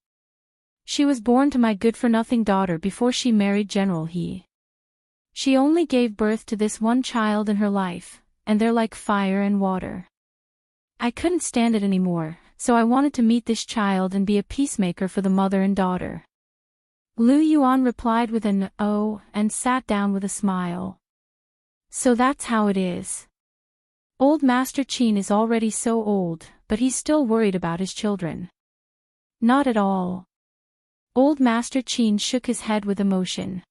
She was born to my good-for-nothing daughter before she married General He. She only gave birth to this one child in her life, and they're like fire and water. I couldn't stand it anymore, so I wanted to meet this child and be a peacemaker for the mother and daughter." Lu Yuan replied with an "oh" and sat down with a smile. "So that's how it is. Old Master Qin is already so old, but he's still worried about his children." "Not at all." Old Master Qin shook his head with emotion.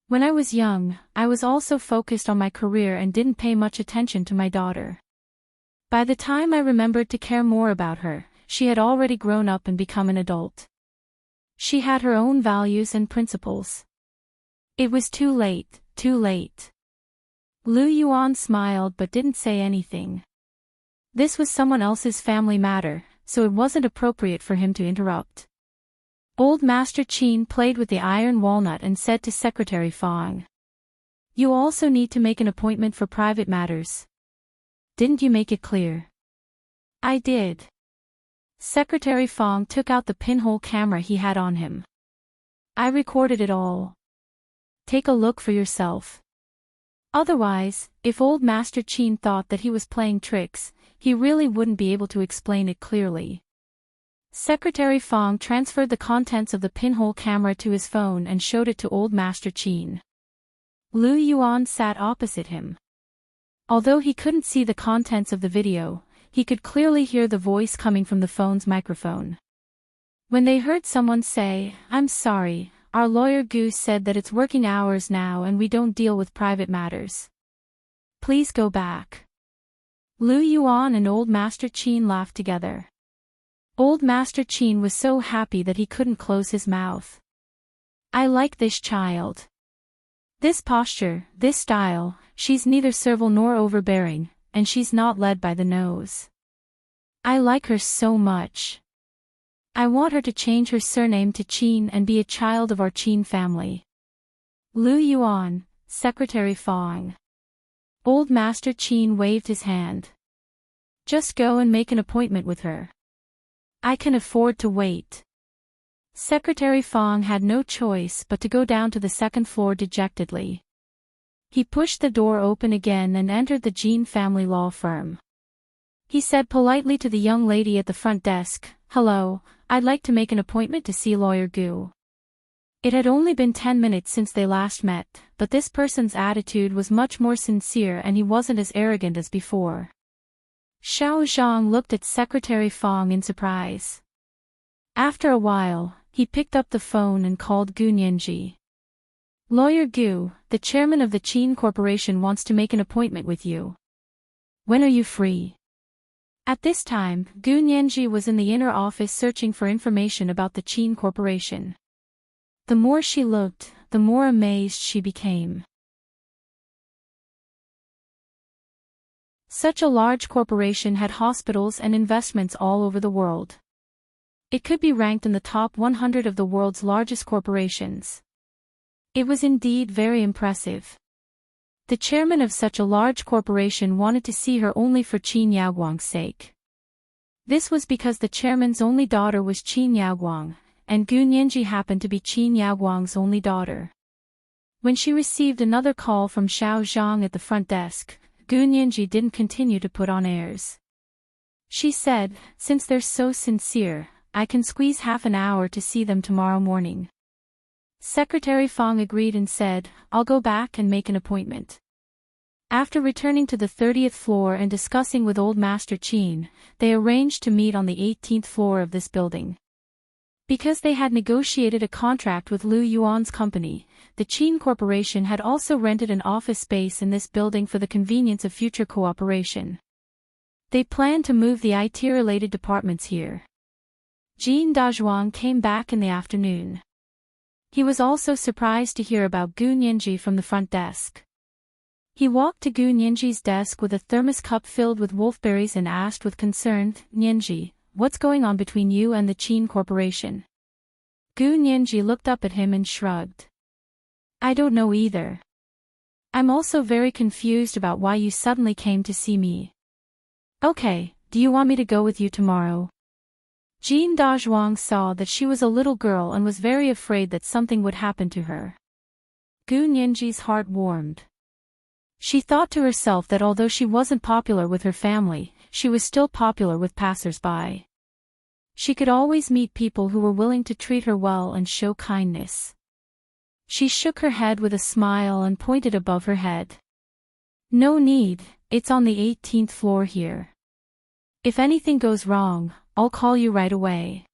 "When I was young, I was also focused on my career and didn't pay much attention to my daughter. By the time I remembered to care more about her, she had already grown up and become an adult. She had her own values and principles. It was too late, too late." Lu Yuan smiled but didn't say anything. This was someone else's family matter, so it wasn't appropriate for him to interrupt. Old Master Qin played with the iron walnut and said to Secretary Fong, "You also need to make an appointment for private matters. Didn't you make it clear?" "I did." Secretary Fong took out the pinhole camera he had on him. "I recorded it all. Take a look for yourself. Otherwise, if old Master Qin thought that he was playing tricks, he really wouldn't be able to explain it clearly." Secretary Fong transferred the contents of the pinhole camera to his phone and showed it to old Master Qin. Lu Yuan sat opposite him. Although he couldn't see the contents of the video, he could clearly hear the voice coming from the phone's microphone. When they heard someone say, "I'm sorry, our lawyer Gu said that it's working hours now and we don't deal with private matters. Please go back." Lu Yuan and old Master Qin laughed together. Old Master Qin was so happy that he couldn't close his mouth. "I like this child. This posture, this style, she's neither servile nor overbearing, and she's not led by the nose. I like her so much. I want her to change her surname to Qin and be a child of our Qin family." Lu Yuan, Secretary Fong. Old Master Qin waved his hand. "Just go and make an appointment with her. I can afford to wait." Secretary Fong had no choice but to go down to the second floor dejectedly. He pushed the door open again and entered the Qin family law firm. He said politely to the young lady at the front desk, "Hello, I'd like to make an appointment to see Lawyer Gu." It had only been 10 minutes since they last met, but this person's attitude was much more sincere and he wasn't as arrogant as before. Xiao Zhang looked at Secretary Fong in surprise. After a while, he picked up the phone and called Gu Nianji. "Lawyer Gu, the chairman of the Qin Corporation wants to make an appointment with you. When are you free?" At this time, Gu Nianji was in the inner office searching for information about the Qin Corporation. The more she looked, the more amazed she became. Such a large corporation had hospitals and investments all over the world. It could be ranked in the top 100 of the world's largest corporations. It was indeed very impressive. The chairman of such a large corporation wanted to see her only for Qin Yaoguang's sake. This was because the chairman's only daughter was Qin Yaoguang, and Gu Nianji happened to be Qin Yaoguang's only daughter. When she received another call from Xiao Zhang at the front desk, Gu Nianji didn't continue to put on airs. She said, "Since they're so sincere, I can squeeze half an hour to see them tomorrow morning." Secretary Fong agreed and said, "I'll go back and make an appointment." After returning to the 30th floor and discussing with old Master Qin, they arranged to meet on the 18th floor of this building. Because they had negotiated a contract with Lu Yuan's company, the Qin Corporation had also rented an office space in this building for the convenience of future cooperation. They planned to move the IT-related departments here. Jin Dazhuang came back in the afternoon. He was also surprised to hear about Gu Nianji from the front desk. He walked to Gu Nianji's desk with a thermos cup filled with wolfberries and asked with concern, "Nianji, what's going on between you and the Qin Corporation?" Gu Nianji looked up at him and shrugged. "I don't know either. I'm also very confused about why you suddenly came to see me." "Okay, do you want me to go with you tomorrow?" Jin Dazhuang saw that she was a little girl and was very afraid that something would happen to her. Gu Nianji's heart warmed. She thought to herself that although she wasn't popular with her family, she was still popular with passers-by. She could always meet people who were willing to treat her well and show kindness. She shook her head with a smile and pointed above her head. "No need, it's on the 18th floor here. If anything goes wrong, I'll call you right away."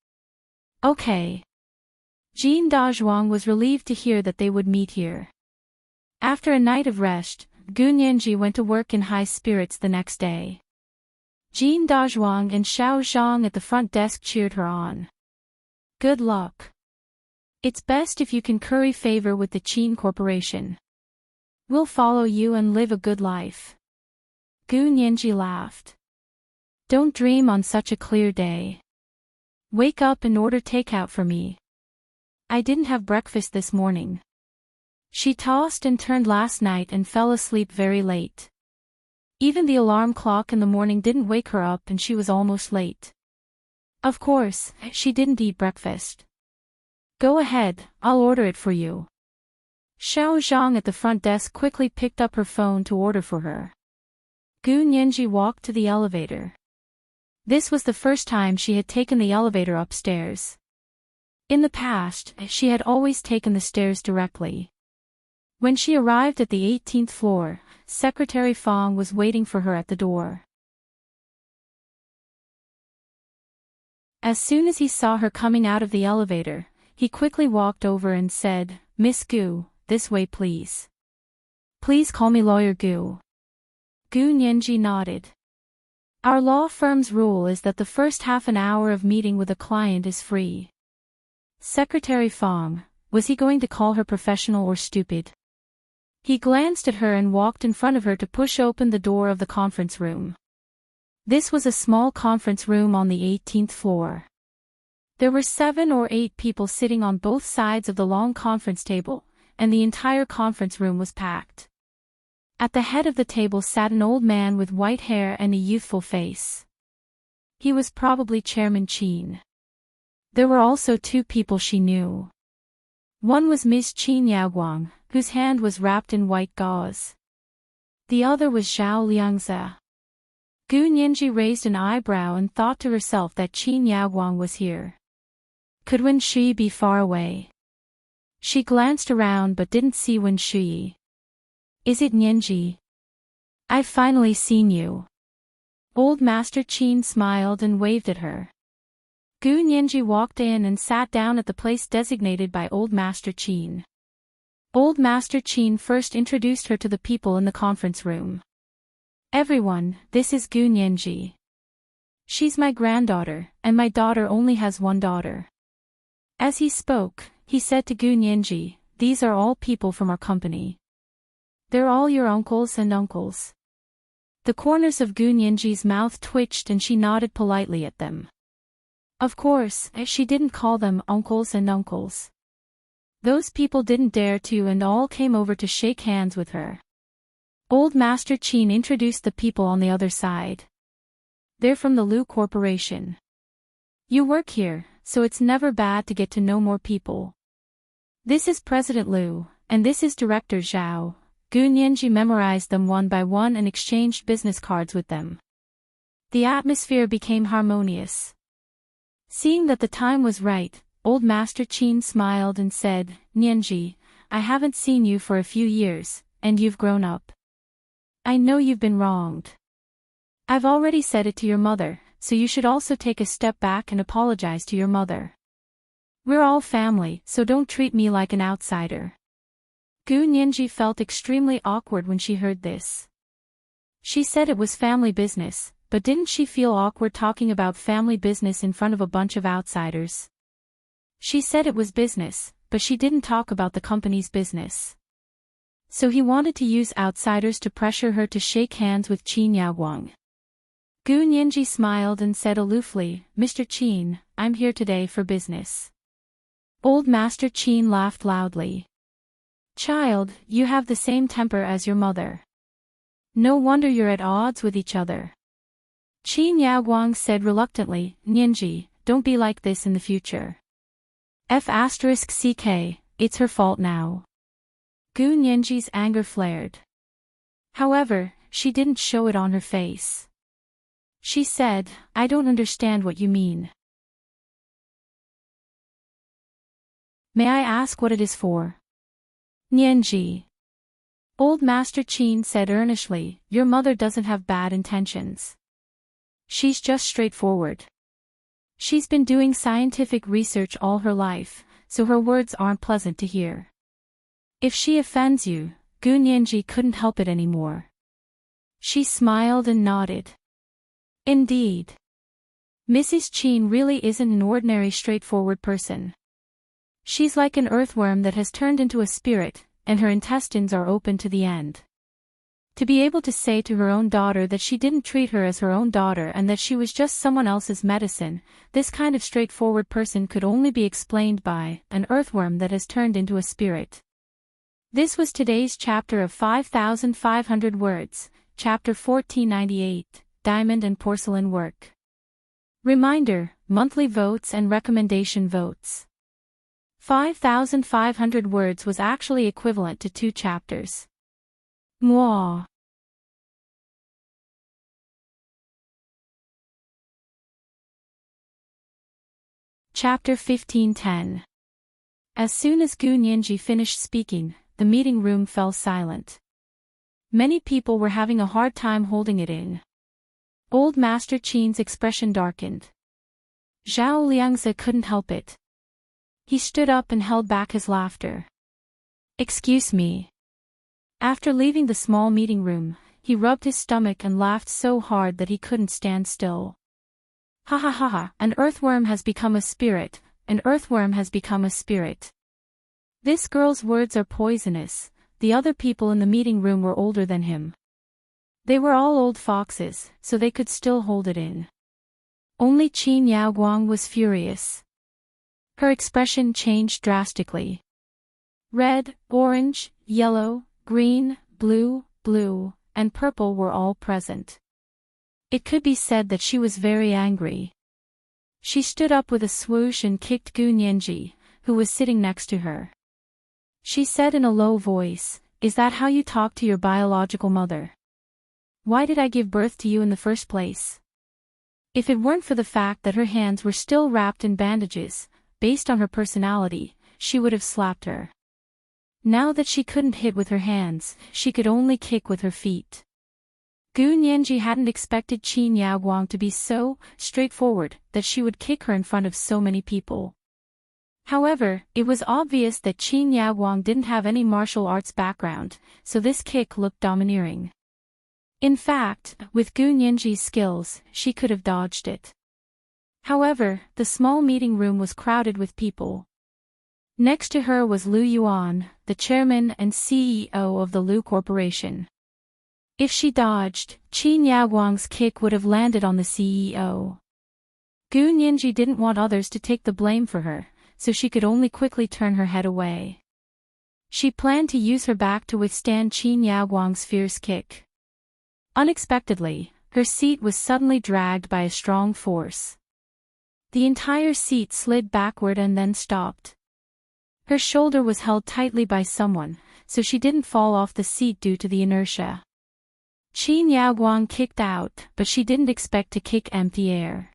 "Okay." Jin Dazhuang was relieved to hear that they would meet here. After a night of rest, Gu Nianji went to work in high spirits the next day. Jin Dazhuang and Xiao Zhang at the front desk cheered her on. "Good luck. It's best if you can curry favor with the Qin Corporation." We'll follow you and live a good life. Gu Nianji laughed. Don't dream on such a clear day. Wake up and order takeout for me. I didn't have breakfast this morning. She tossed and turned last night and fell asleep very late. Even the alarm clock in the morning didn't wake her up and she was almost late. Of course, she didn't eat breakfast. Go ahead, I'll order it for you. Xiao Zhang at the front desk quickly picked up her phone to order for her. Gu Nianji walked to the elevator. This was the first time she had taken the elevator upstairs. In the past, she had always taken the stairs directly. When she arrived at the 18th floor, Secretary Fong was waiting for her at the door. As soon as he saw her coming out of the elevator, he quickly walked over and said, Miss Gu, this way please. Please call me Lawyer Gu. Gu Nianji nodded. Our law firm's rule is that the first half an hour of meeting with a client is free. Secretary Fong, was he going to call her professional or stupid? He glanced at her and walked in front of her to push open the door of the conference room. This was a small conference room on the 18th floor. There were 7 or 8 people sitting on both sides of the long conference table, and the entire conference room was packed. At the head of the table sat an old man with white hair and a youthful face. He was probably Chairman Qin. There were also 2 people she knew. One was Ms. Qin Yaoguang, whose hand was wrapped in white gauze. The other was Zhao Liangze. Gu Nianji raised an eyebrow and thought to herself that Qin Yaoguang was here. Could Wen Shui be far away? She glanced around but didn't see Wen Shui. Is it Nianji? I've finally seen you. Old Master Qin smiled and waved at her. Gu Nianji walked in and sat down at the place designated by Old Master Qin. Old Master Qin first introduced her to the people in the conference room. Everyone, this is Gu Nianji. She's my granddaughter, and my daughter only has one daughter. As he spoke, he said to Gu Nianji, these are all people from our company. They're all your uncles and uncles. The corners of Gu Nianji's mouth twitched and she nodded politely at them. Of course, she didn't call them uncles and uncles. Those people didn't dare to and all came over to shake hands with her. Old Master Qin introduced the people on the other side. They're from the Lu Corporation. You work here, so it's never bad to get to know more people. This is President Lu, and this is Director Zhao. Gu Nianji memorized them one by one and exchanged business cards with them. The atmosphere became harmonious. Seeing that the time was right, Old Master Qin smiled and said, Nianji, I haven't seen you for a few years, and you've grown up. I know you've been wronged. I've already said it to your mother, so you should also take a step back and apologize to your mother. We're all family, so don't treat me like an outsider. Gu Nianji felt extremely awkward when she heard this. She said it was family business, but didn't she feel awkward talking about family business in front of a bunch of outsiders? She said it was business, but she didn't talk about the company's business. So he wanted to use outsiders to pressure her to shake hands with Qin Yaoguang. Gu Nianji smiled and said aloofly, Mr. Qin, I'm here today for business. Old Master Qin laughed loudly. Child, you have the same temper as your mother. No wonder you're at odds with each other. Qin Yaoguang said reluctantly, Nianji, don't be like this in the future. F***ck, it's her fault now. Gu Nianji's anger flared. However, she didn't show it on her face. She said, I don't understand what you mean. May I ask what it is for? Nianji. Old Master Qin said earnestly, your mother doesn't have bad intentions. She's just straightforward. She's been doing scientific research all her life, so her words aren't pleasant to hear. If she offends you, Gu Nianji couldn't help it anymore. She smiled and nodded. Indeed. Mrs. Qin really isn't an ordinary straightforward person. She's like an earthworm that has turned into a spirit, and her intestines are open to the end. To be able to say to her own daughter that she didn't treat her as her own daughter and that she was just someone else's medicine, this kind of straightforward person could only be explained by an earthworm that has turned into a spirit. This was today's chapter of 5,500 words, chapter 1498, Diamond and Porcelain Work. Reminder, monthly votes and recommendation votes. 5,500 words was actually equivalent to 2 chapters. Mwah. Chapter 1510. As soon as Gu Nianji finished speaking, the meeting room fell silent. Many people were having a hard time holding it in. Old Master Qin's expression darkened. Zhao Liangzi couldn't help it. He stood up and held back his laughter. Excuse me. After leaving the small meeting room, he rubbed his stomach and laughed so hard that he couldn't stand still. Ha ha ha ha, an earthworm has become a spirit, an earthworm has become a spirit. This girl's words are poisonous. The other people in the meeting room were older than him. They were all old foxes, so they could still hold it in. Only Qin Yaoguang was furious. Her expression changed drastically. Red, orange, yellow, green, blue, and purple were all present. It could be said that she was very angry. She stood up with a swoosh and kicked Gu Nianji, who was sitting next to her. She said in a low voice, "Is that how you talk to your biological mother? Why did I give birth to you in the first place?" If it weren't for the fact that her hands were still wrapped in bandages, based on her personality, she would have slapped her. Now that she couldn't hit with her hands, she could only kick with her feet. Gu Nianji hadn't expected Qin Yaoguang to be so straightforward that she would kick her in front of so many people. However, it was obvious that Qin Yaoguang didn't have any martial arts background, so this kick looked domineering. In fact, with Gu Nianji's skills, she could have dodged it. However, the small meeting room was crowded with people. Next to her was Lu Yuan, the chairman and CEO of the Lu Corporation. If she dodged, Qin Yaoguang's kick would have landed on the CEO. Gu Nianji didn't want others to take the blame for her, so she could only quickly turn her head away. She planned to use her back to withstand Qin Yaoguang's fierce kick. Unexpectedly, her seat was suddenly dragged by a strong force. The entire seat slid backward and then stopped. Her shoulder was held tightly by someone, so she didn't fall off the seat due to the inertia. Qin Yaoguang kicked out, but she didn't expect to kick empty air.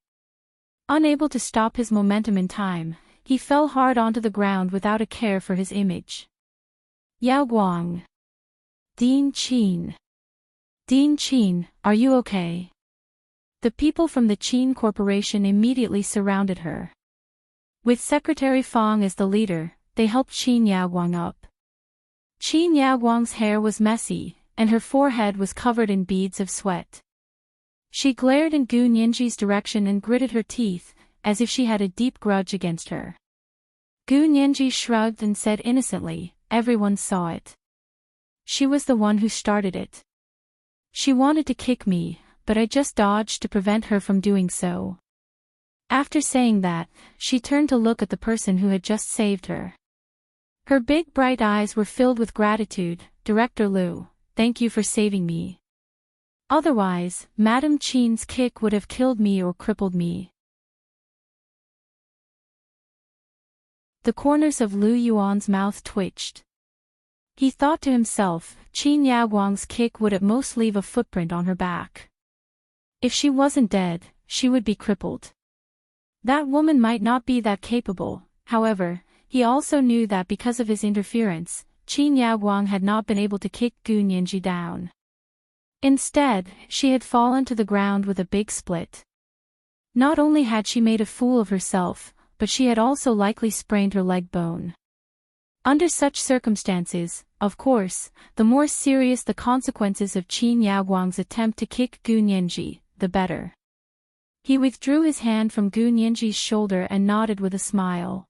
Unable to stop his momentum in time, he fell hard onto the ground without a care for his image. Yaoguang. Dean Qin. Dean Qin, are you okay? The people from the Qin Corporation immediately surrounded her. With Secretary Fang as the leader, they helped Qin Yaoguang up. Qin Yaoguang's hair was messy, and her forehead was covered in beads of sweat. She glared in Gu Nianji's direction and gritted her teeth, as if she had a deep grudge against her. Gu Nianji shrugged and said innocently, "Everyone saw it. She was the one who started it. She wanted to kick me, but I just dodged to prevent her from doing so." After saying that, she turned to look at the person who had just saved her. Her big bright eyes were filled with gratitude. "Director Lu, thank you for saving me. Otherwise, Madame Qin's kick would have killed me or crippled me." The corners of Lu Yuan's mouth twitched. He thought to himself, Qin Yaoguang's kick would at most leave a footprint on her back. If she wasn't dead, she would be crippled. That woman might not be that capable. However, he also knew that because of his interference, Qin Yaoguang had not been able to kick Gu Nianji down. Instead, she had fallen to the ground with a big split. Not only had she made a fool of herself, but she had also likely sprained her leg bone. Under such circumstances, of course, the more serious the consequences of Qin Yaoguang's attempt to kick Gu Nianji, the better. He withdrew his hand from Gu Nianji's shoulder and nodded with a smile.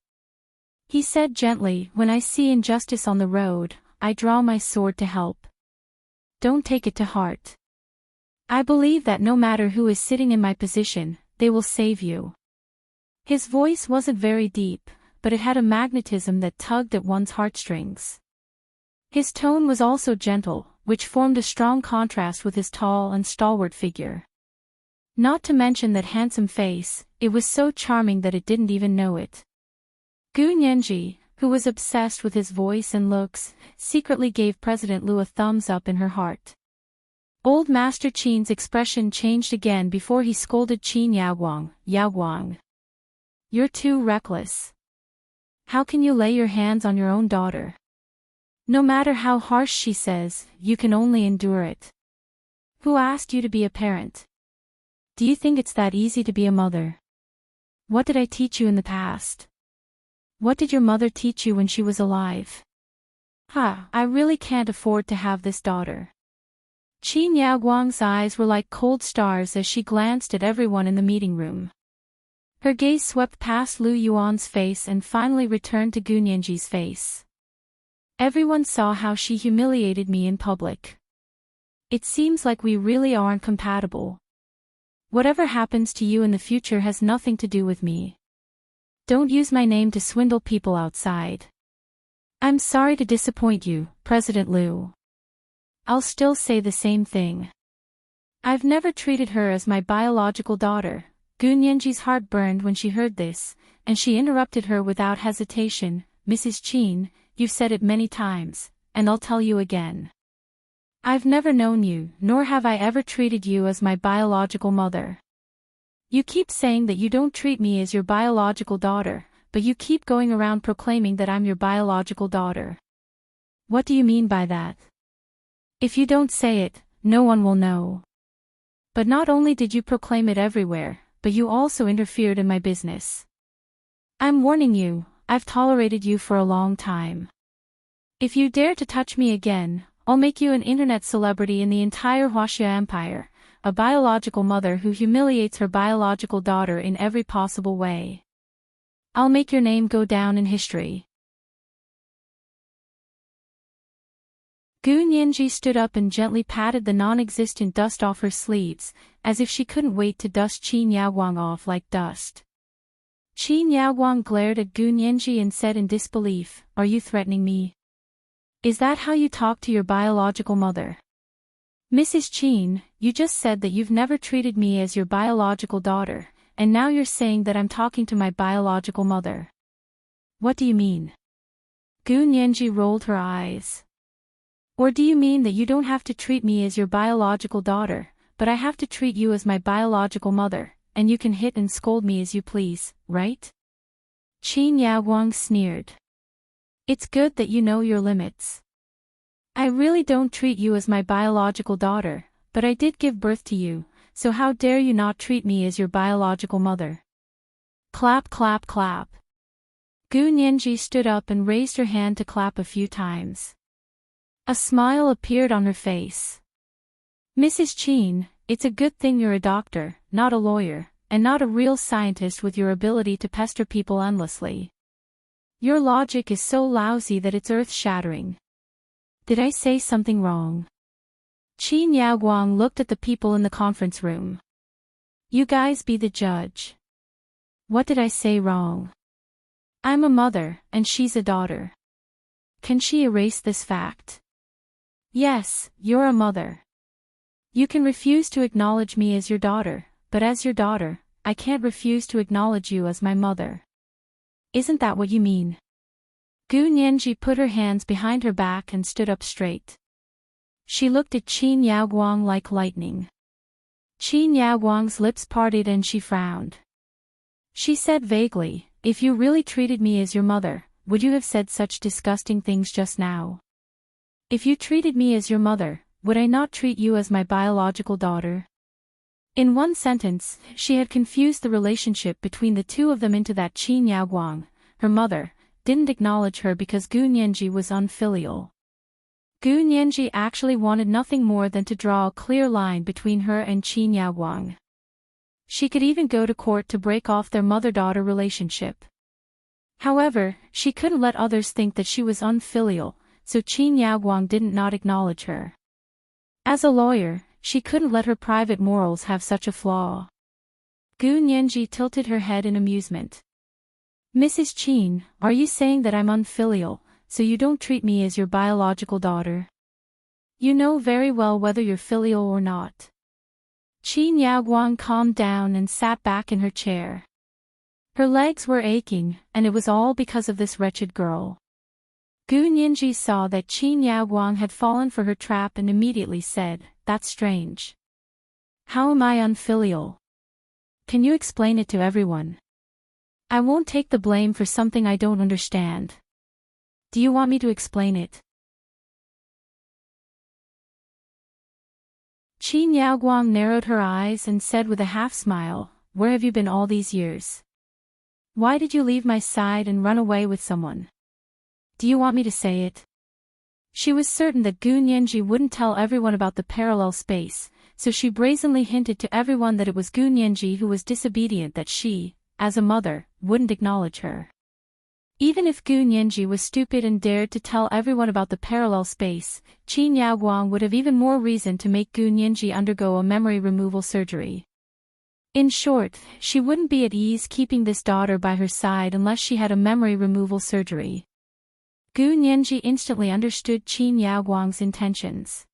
He said gently, "When I see injustice on the road, I draw my sword to help. Don't take it to heart. I believe that no matter who is sitting in my position, they will save you. His voice wasn't very deep, but it had a magnetism that tugged at one's heartstrings. His tone was also gentle, which formed a strong contrast with his tall and stalwart figure. Not to mention that handsome face, it was so charming that it didn't even know it. Gu Nianji, who was obsessed with his voice and looks, secretly gave President Liu a thumbs up in her heart. Old Master Qin's expression changed again before he scolded Qin Yaoguang. Yaoguang, you're too reckless. How can you lay your hands on your own daughter? No matter how harsh she says, you can only endure it. Who asked you to be a parent? Do you think it's that easy to be a mother? What did I teach you in the past? What did your mother teach you when she was alive? I really can't afford to have this daughter. Qin Yaoguang's eyes were like cold stars as she glanced at everyone in the meeting room. Her gaze swept past Lu Yuan's face and finally returned to Gu Nianji's face. Everyone saw how she humiliated me in public. It seems like we really aren't compatible. Whatever happens to you in the future has nothing to do with me. Don't use my name to swindle people outside. I'm sorry to disappoint you, President Liu. I'll still say the same thing. I've never treated her as my biological daughter. Gu Nianji's heart burned when she heard this, and she interrupted her without hesitation. Mrs. Qin, you've said it many times, and I'll tell you again. I've never known you, nor have I ever treated you as my biological mother. You keep saying that you don't treat me as your biological daughter, but you keep going around proclaiming that I'm your biological daughter. What do you mean by that? If you don't say it, no one will know. But not only did you proclaim it everywhere, but you also interfered in my business. I'm warning you, I've tolerated you for a long time. If you dare to touch me again, I'll make you an internet celebrity in the entire Huaxia Empire, a biological mother who humiliates her biological daughter in every possible way. I'll make your name go down in history. Gu Nianji stood up and gently patted the non-existent dust off her sleeves, as if she couldn't wait to dust Qin Yaoguang off like dust. Qin Yaoguang glared at Gu Nianji and said in disbelief, "Are you threatening me? Is that how you talk to your biological mother? Mrs. Qin, you just said that you've never treated me as your biological daughter, and now you're saying that I'm talking to my biological mother. What do you mean?" Gu Nianji rolled her eyes. Or do you mean that you don't have to treat me as your biological daughter, but I have to treat you as my biological mother, and you can hit and scold me as you please, right? Qin Yaoguang sneered. It's good that you know your limits. I really don't treat you as my biological daughter, but I did give birth to you, so how dare you not treat me as your biological mother? Clap clap clap. Gu Nianji stood up and raised her hand to clap a few times. A smile appeared on her face. Mrs. Qin, it's a good thing you're a doctor, not a lawyer, and not a real scientist with your ability to pester people endlessly. Your logic is so lousy that it's earth-shattering. Did I say something wrong? Qin Yaoguang looked at the people in the conference room. You guys be the judge. What did I say wrong? I'm a mother, and she's a daughter. Can she erase this fact? Yes, you're a mother. You can refuse to acknowledge me as your daughter, but as your daughter, I can't refuse to acknowledge you as my mother. Isn't that what you mean? Gu Nianji put her hands behind her back and stood up straight. She looked at Qin Yaoguang like lightning. Qin Yaoguang's lips parted and she frowned. She said vaguely, "If you really treated me as your mother, would you have said such disgusting things just now? If you treated me as your mother, would I not treat you as my biological daughter?" In one sentence, she had confused the relationship between the two of them into that Qin Yaoguang, her mother, didn't acknowledge her because Gu Nianji was unfilial. Gu Nianji actually wanted nothing more than to draw a clear line between her and Qin Yaoguang. She could even go to court to break off their mother-daughter relationship. However, she couldn't let others think that she was unfilial, so Qin Yaoguang didn't not acknowledge her. As a lawyer, she couldn't let her private morals have such a flaw. Gu Nianji tilted her head in amusement. Mrs. Qin, are you saying that I'm unfilial, so you don't treat me as your biological daughter? You know very well whether you're filial or not. Qin Yaoguang calmed down and sat back in her chair. Her legs were aching, and it was all because of this wretched girl. Gu Nianji saw that Qin Yaoguang had fallen for her trap and immediately said, "That's strange. How am I unfilial? Can you explain it to everyone? I won't take the blame for something I don't understand. Do you want me to explain it?" Qin Yaoguang narrowed her eyes and said with a half-smile, "Where have you been all these years? Why did you leave my side and run away with someone? Do you want me to say it?" She was certain that Gu Nianji wouldn't tell everyone about the parallel space, so she brazenly hinted to everyone that it was Gu Nianji who was disobedient, that she, as a mother, wouldn't acknowledge her. Even if Gu Nianji was stupid and dared to tell everyone about the parallel space, Qin Yaoguang would have even more reason to make Gu Nianji undergo a memory removal surgery. In short, she wouldn't be at ease keeping this daughter by her side unless she had a memory removal surgery. Gu Nianji instantly understood Qin Yaoguang's intentions.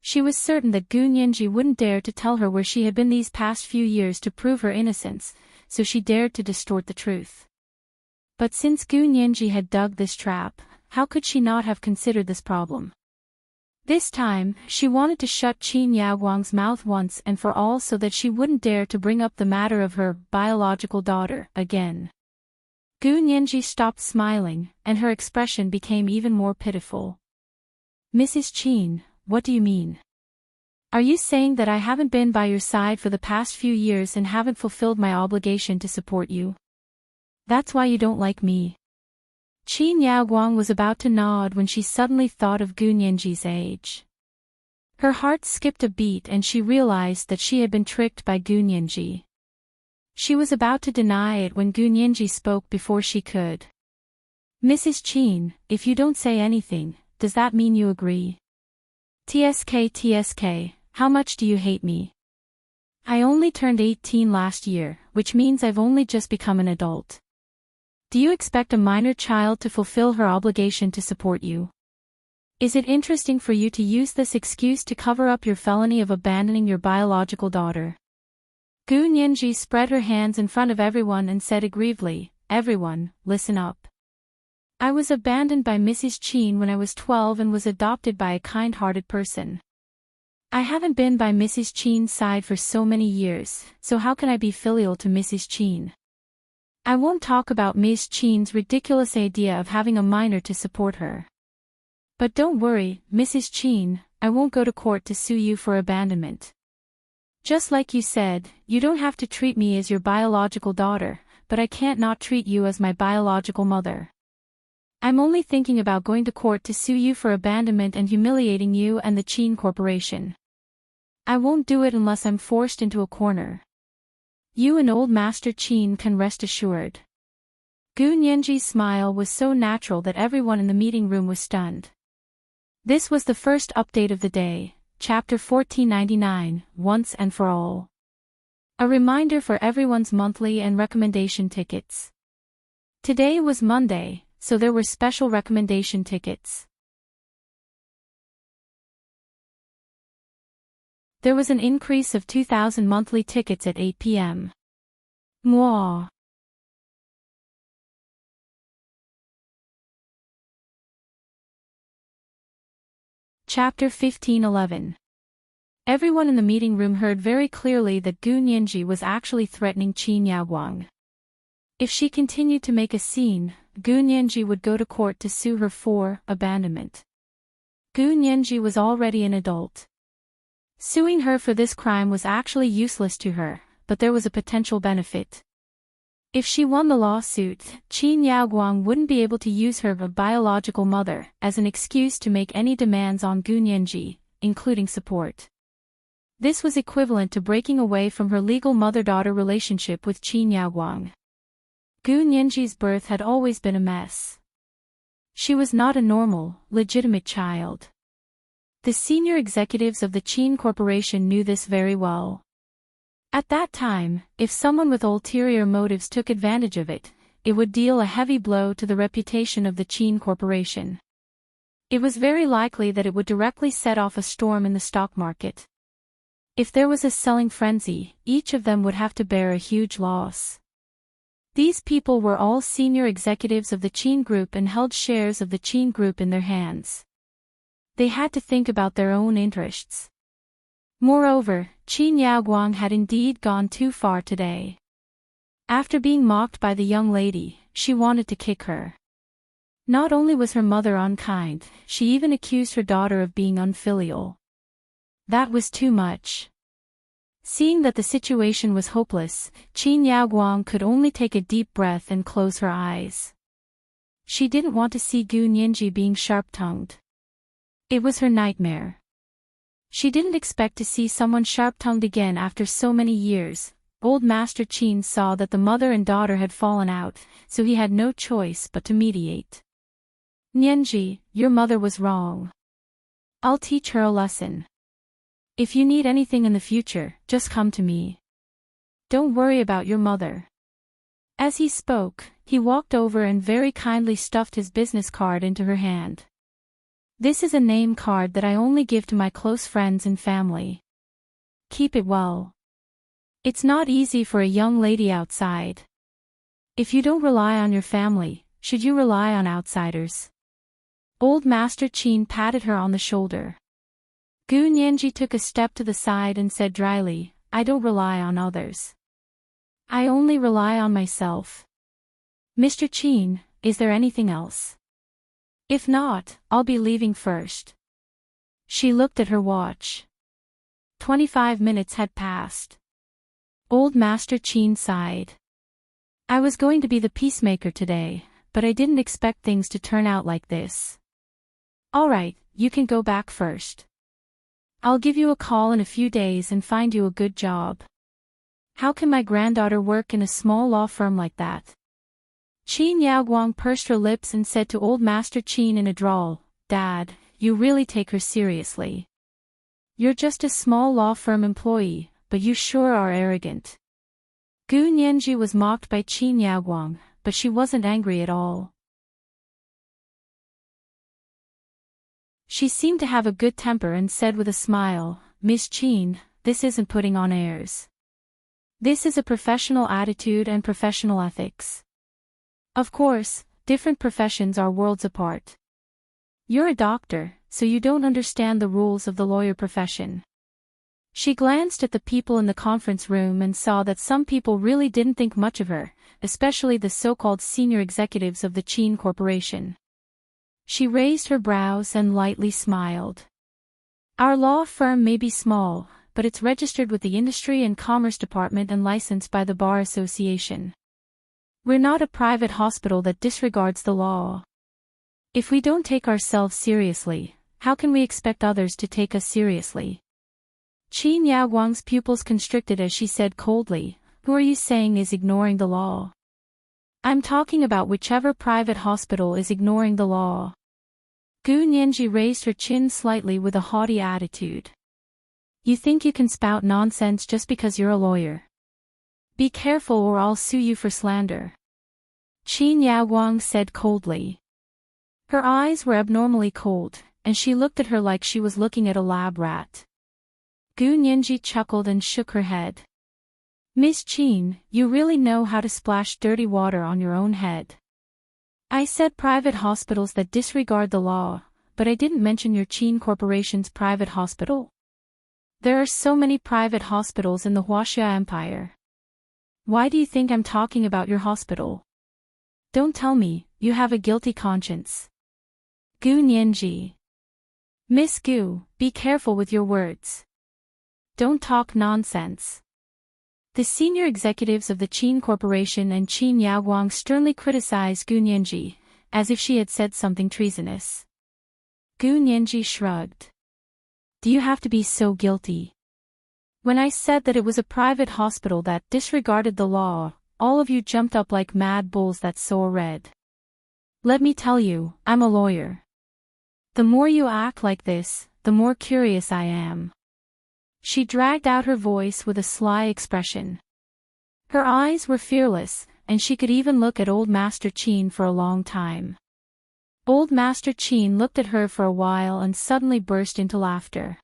She was certain that Gu Nianji wouldn't dare to tell her where she had been these past few years to prove her innocence, so she dared to distort the truth. But since Gu Nianji had dug this trap, how could she not have considered this problem? This time, she wanted to shut Qin Yaoguang's mouth once and for all so that she wouldn't dare to bring up the matter of her biological daughter again. Gu Nianji stopped smiling, and her expression became even more pitiful. "Mrs. Qin, what do you mean? Are you saying that I haven't been by your side for the past few years and haven't fulfilled my obligation to support you? That's why you don't like me?" Qin Yaoguang was about to nod when she suddenly thought of Gu Nianji's age. Her heart skipped a beat and she realized that she had been tricked by Gu Nianji. She was about to deny it when Gu Nianji spoke before she could. "Mrs. Qin, if you don't say anything, does that mean you agree? TSK, how much do you hate me? I only turned 18 last year, which means I've only just become an adult. Do you expect a minor child to fulfill her obligation to support you? Is it interesting for you to use this excuse to cover up your felony of abandoning your biological daughter?" Gu Nianji spread her hands in front of everyone and said aggrievedly, "Everyone, listen up. I was abandoned by Mrs. Qin when I was 12 and was adopted by a kind-hearted person. I haven't been by Mrs. Qin's side for so many years, so how can I be filial to Mrs. Qin? I won't talk about Ms. Qin's ridiculous idea of having a minor to support her. But don't worry, Mrs. Qin, I won't go to court to sue you for abandonment. Just like you said, you don't have to treat me as your biological daughter, but I can't not treat you as my biological mother. I'm only thinking about going to court to sue you for abandonment and humiliating you and the Qin Corporation. I won't do it unless I'm forced into a corner. You and old Master Qin can rest assured." Gu Nianji's smile was so natural that everyone in the meeting room was stunned. This was the first update of the day, Chapter 1499, Once and for All. A reminder for everyone's monthly and recommendation tickets. Today was Monday, so there were special recommendation tickets. There was an increase of 2,000 monthly tickets at 8 p.m. Mwah. Chapter 1511. Everyone in the meeting room heard very clearly that Gu Nianji was actually threatening Qin Yaoguang. If she continued to make a scene, Gu Nianji would go to court to sue her for abandonment. Gu Nianji was already an adult. Suing her for this crime was actually useless to her, but there was a potential benefit. If she won the lawsuit, Qin Yaoguang wouldn't be able to use her biological mother as an excuse to make any demands on Gu Nianji, including support. This was equivalent to breaking away from her legal mother-daughter relationship with Qin Yaoguang. Gu Nianji's birth had always been a mess. She was not a normal, legitimate child. The senior executives of the Qin Corporation knew this very well. At that time, if someone with ulterior motives took advantage of it, it would deal a heavy blow to the reputation of the Qin Corporation. It was very likely that it would directly set off a storm in the stock market. If there was a selling frenzy, each of them would have to bear a huge loss. These people were all senior executives of the Qin Group and held shares of the Qin Group in their hands. They had to think about their own interests. Moreover, Qin Yaoguang had indeed gone too far today. After being mocked by the young lady, she wanted to kick her. Not only was her mother unkind, she even accused her daughter of being unfilial. That was too much. Seeing that the situation was hopeless, Qin Yaoguang could only take a deep breath and close her eyes. She didn't want to see Gu Nianji being sharp-tongued. It was her nightmare. She didn't expect to see someone sharp-tongued again after so many years. Old Master Qin saw that the mother and daughter had fallen out, so he had no choice but to mediate. Nianji, your mother was wrong. I'll teach her a lesson. If you need anything in the future, just come to me. Don't worry about your mother. As he spoke, he walked over and very kindly stuffed his business card into her hand. This is a name card that I only give to my close friends and family. Keep it well. It's not easy for a young lady outside. If you don't rely on your family, should you rely on outsiders? Old Master Qin patted her on the shoulder. Gu Nianji took a step to the side and said dryly, I don't rely on others. I only rely on myself. Mr. Qin, is there anything else? If not, I'll be leaving first. She looked at her watch. 25 minutes had passed. Old Master Qin sighed. I was going to be the peacemaker today, but I didn't expect things to turn out like this. All right, you can go back first. I'll give you a call in a few days and find you a good job. How can my granddaughter work in a small law firm like that? Qin Yaoguang pursed her lips and said to Old Master Qin in a drawl, Dad, you really take her seriously. You're just a small law firm employee, but you sure are arrogant. Gu Nianji was mocked by Qin Yaoguang, but she wasn't angry at all. She seemed to have a good temper and said with a smile, Miss Qin, this isn't putting on airs. This is a professional attitude and professional ethics. Of course, different professions are worlds apart. You're a doctor, so you don't understand the rules of the lawyer profession. She glanced at the people in the conference room and saw that some people really didn't think much of her, especially the so-called senior executives of the Qin Corporation. She raised her brows and lightly smiled. Our law firm may be small, but it's registered with the Industry and Commerce Department and licensed by the Bar Association. We're not a private hospital that disregards the law. If we don't take ourselves seriously, how can we expect others to take us seriously? Qin Yaoguang's pupils constricted as she said coldly, Who are you saying is ignoring the law? I'm talking about whichever private hospital is ignoring the law. Gu Nianji raised her chin slightly with a haughty attitude. You think you can spout nonsense just because you're a lawyer? Be careful or I'll sue you for slander. Qin Yaoguang said coldly. Her eyes were abnormally cold, and she looked at her like she was looking at a lab rat. Gu Nianji chuckled and shook her head. Miss Qin, you really know how to splash dirty water on your own head. I said private hospitals that disregard the law, but I didn't mention your Qin Corporation's private hospital. There are so many private hospitals in the Huaxia Empire. Why do you think I'm talking about your hospital? Don't tell me, you have a guilty conscience. Gu Nianji. Miss Gu, be careful with your words. Don't talk nonsense. The senior executives of the Qin Corporation and Qin Yaoguang sternly criticized Gu Nianji, as if she had said something treasonous. Gu Nianji shrugged. Do you have to be so guilty? When I said that it was a private hospital that disregarded the law, all of you jumped up like mad bulls that saw red. Let me tell you, I'm a lawyer. The more you act like this, the more curious I am. She dragged out her voice with a sly expression. Her eyes were fearless, and she could even look at Old Master Chin for a long time. Old Master Chin looked at her for a while and suddenly burst into laughter.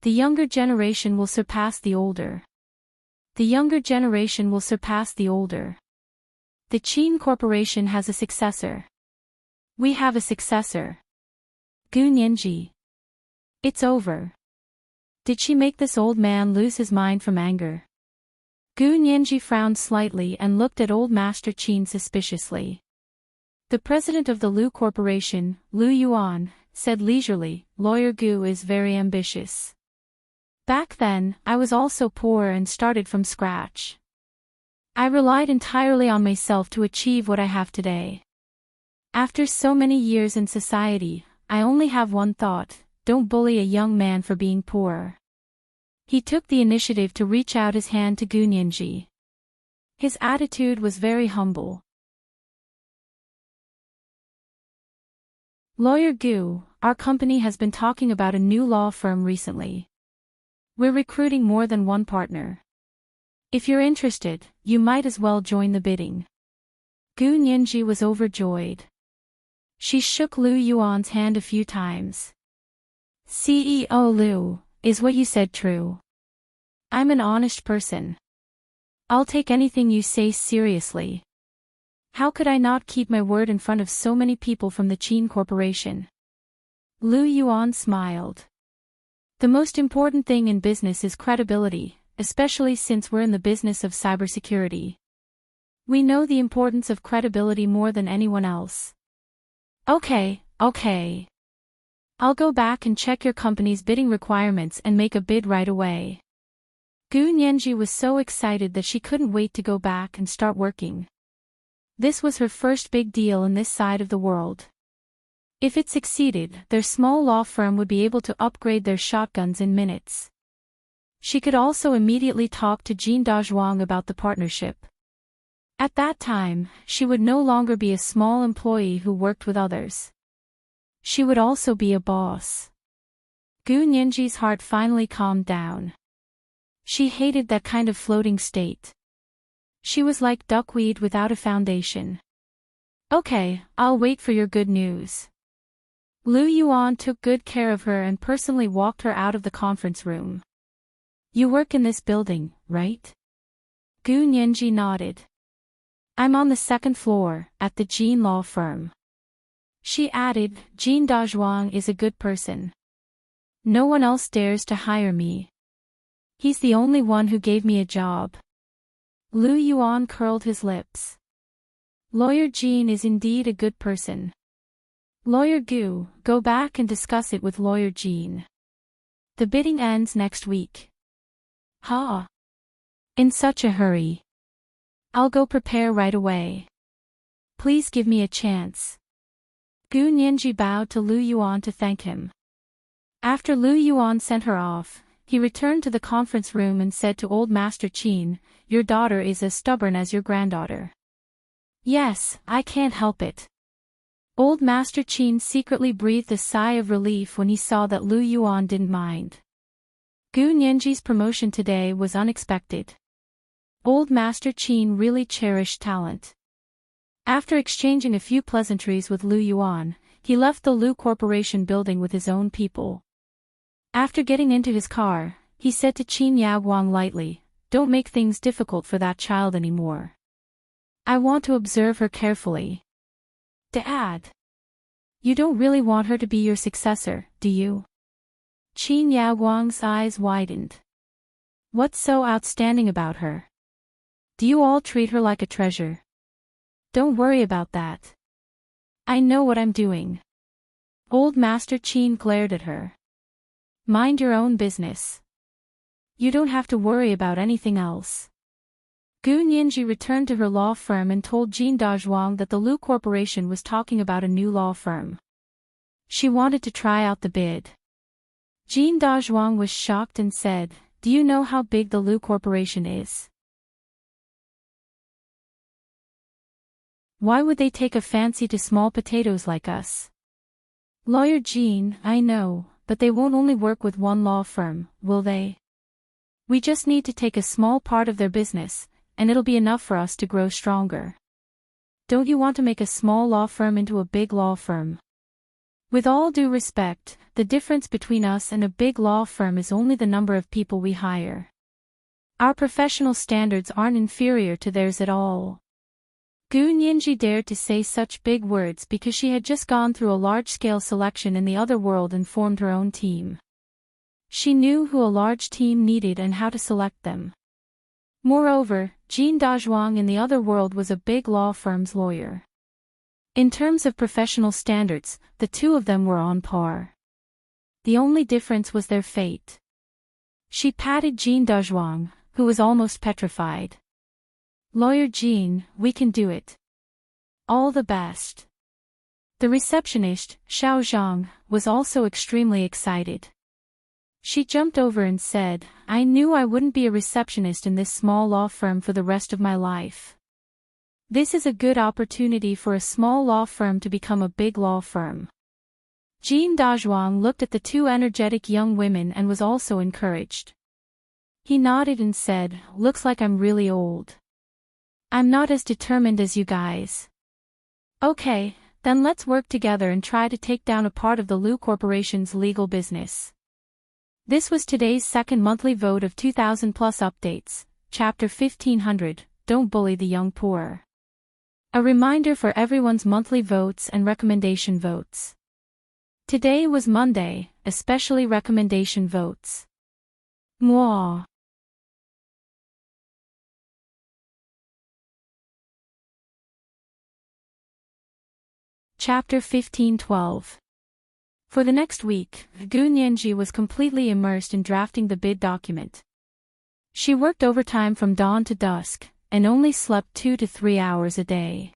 The younger generation will surpass the older. The younger generation will surpass the older. The Chin Corporation has a successor. We have a successor. Gu Nianji. It's over. Did she make this old man lose his mind from anger? Gu Nianji frowned slightly and looked at Old Master Chin suspiciously. The president of the Lu Corporation, Lu Yuan, said leisurely, Lawyer Gu is very ambitious. Back then, I was also poor and started from scratch. I relied entirely on myself to achieve what I have today. After so many years in society, I only have one thought: don't bully a young man for being poor. He took the initiative to reach out his hand to Gu Nianji. His attitude was very humble. Lawyer Gu, our company has been talking about a new law firm recently. We're recruiting more than one partner. If you're interested, you might as well join the bidding. Gu Nianji was overjoyed. She shook Lu Yuan's hand a few times. CEO Lu, is what you said true? I'm an honest person. I'll take anything you say seriously. How could I not keep my word in front of so many people from the Chin Corporation? Lu Yuan smiled. The most important thing in business is credibility, especially since we're in the business of cybersecurity. We know the importance of credibility more than anyone else. Okay. I'll go back and check your company's bidding requirements and make a bid right away. Gu Nianji was so excited that she couldn't wait to go back and start working. This was her first big deal in this side of the world. If it succeeded, their small law firm would be able to upgrade their shotguns in minutes. She could also immediately talk to Jin Dazhuang about the partnership. At that time, she would no longer be a small employee who worked with others. She would also be a boss. Gu Nianji's heart finally calmed down. She hated that kind of floating state. She was like duckweed without a foundation. Okay, I'll wait for your good news. Lu Yuan took good care of her and personally walked her out of the conference room. You work in this building, right? Gu Nianji nodded. I'm on the second floor, at the Jin law firm. She added, Jin Dazhuang is a good person. No one else dares to hire me. He's the only one who gave me a job. Lu Yuan curled his lips. Lawyer Jin is indeed a good person. Lawyer Gu, go back and discuss it with Lawyer Jin. The bidding ends next week. Ha! In such a hurry. I'll go prepare right away. Please give me a chance. Gu Nianji bowed to Lu Yuan to thank him. After Lu Yuan sent her off, he returned to the conference room and said to Old Master Chin, your daughter is as stubborn as your granddaughter. Yes, I can't help it. Old Master Chin secretly breathed a sigh of relief when he saw that Lu Yuan didn't mind. Gu Nianji's promotion today was unexpected. Old Master Chin really cherished talent. After exchanging a few pleasantries with Lu Yuan, he left the Lu Corporation building with his own people. After getting into his car, he said to Qin Yaoguang lightly, don't make things difficult for that child anymore. I want to observe her carefully. Dad. You don't really want her to be your successor, do you? Qin Yaoguang's eyes widened. What's so outstanding about her? Do you all treat her like a treasure? Don't worry about that. I know what I'm doing. Old Master Chin glared at her. Mind your own business. You don't have to worry about anything else. Gu Nianji returned to her law firm and told Jin Dazhuang that the Lu Corporation was talking about a new law firm. She wanted to try out the bid. Jin Dazhuang was shocked and said, do you know how big the Lu Corporation is? Why would they take a fancy to small potatoes like us? Lawyer Jean, I know, but they won't only work with one law firm, will they? We just need to take a small part of their business, and it'll be enough for us to grow stronger. Don't you want to make a small law firm into a big law firm? With all due respect, the difference between us and a big law firm is only the number of people we hire. Our professional standards aren't inferior to theirs at all. Gu Nianji dared to say such big words because she had just gone through a large-scale selection in the other world and formed her own team. She knew who a large team needed and how to select them. Moreover, Jean Dazhuang in the other world was a big law firm's lawyer. In terms of professional standards, the two of them were on par. The only difference was their fate. She patted Jean Dazhuang, who was almost petrified. Lawyer Jean, we can do it. All the best. The receptionist, Xiao Zhang, was also extremely excited. She jumped over and said, I knew I wouldn't be a receptionist in this small law firm for the rest of my life. This is a good opportunity for a small law firm to become a big law firm. Jean Dazhuang looked at the two energetic young women and was also encouraged. He nodded and said, looks like I'm really old. I'm not as determined as you guys. Okay, then let's work together and try to take down a part of the Lu Corporation's legal business. This was today's second monthly vote of 2000 plus updates, chapter 1500, Don't Bully the Young Poor. A reminder for everyone's monthly votes and recommendation votes. Today was Monday, especially recommendation votes. Mwah. Chapter 1512. For the next week, Gu Nianji was completely immersed in drafting the bid document. She worked overtime from dawn to dusk, and only slept 2 to 3 hours a day.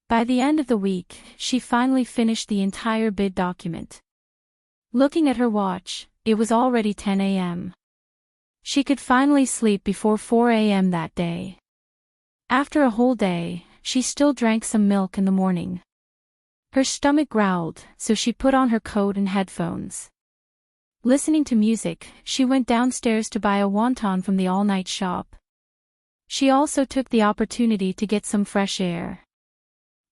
By the end of the week, she finally finished the entire bid document. Looking at her watch, it was already 10 a.m. She could finally sleep before 4 a.m. that day. After a whole day, she still drank some milk in the morning. Her stomach growled, so she put on her coat and headphones. Listening to music, she went downstairs to buy a wonton from the all-night shop. She also took the opportunity to get some fresh air.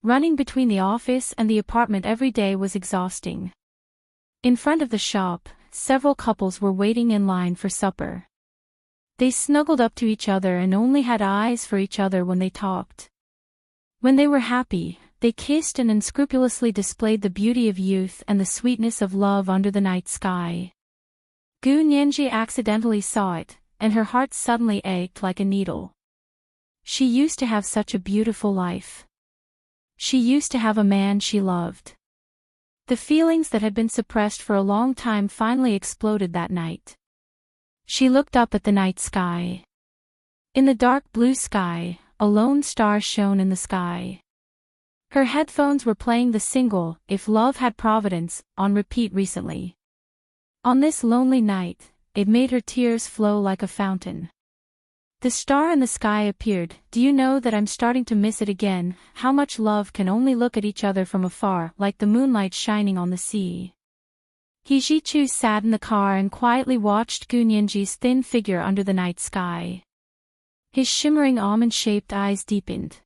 Running between the office and the apartment every day was exhausting. In front of the shop, several couples were waiting in line for supper. They snuggled up to each other and only had eyes for each other when they talked. When they were happy, they kissed and unscrupulously displayed the beauty of youth and the sweetness of love under the night sky. Gu Nianji accidentally saw it, and her heart suddenly ached like a needle. She used to have such a beautiful life. She used to have a man she loved. The feelings that had been suppressed for a long time finally exploded that night. She looked up at the night sky. In the dark blue sky, a lone star shone in the sky. Her headphones were playing the single, If Love Had Providence, on repeat recently. On this lonely night, it made her tears flow like a fountain. The star in the sky appeared. Do you know that I'm starting to miss it again, how much love can only look at each other from afar, like the moonlight shining on the sea. He Jichu sat in the car and quietly watched Gu Nianji's thin figure under the night sky. His shimmering almond-shaped eyes deepened.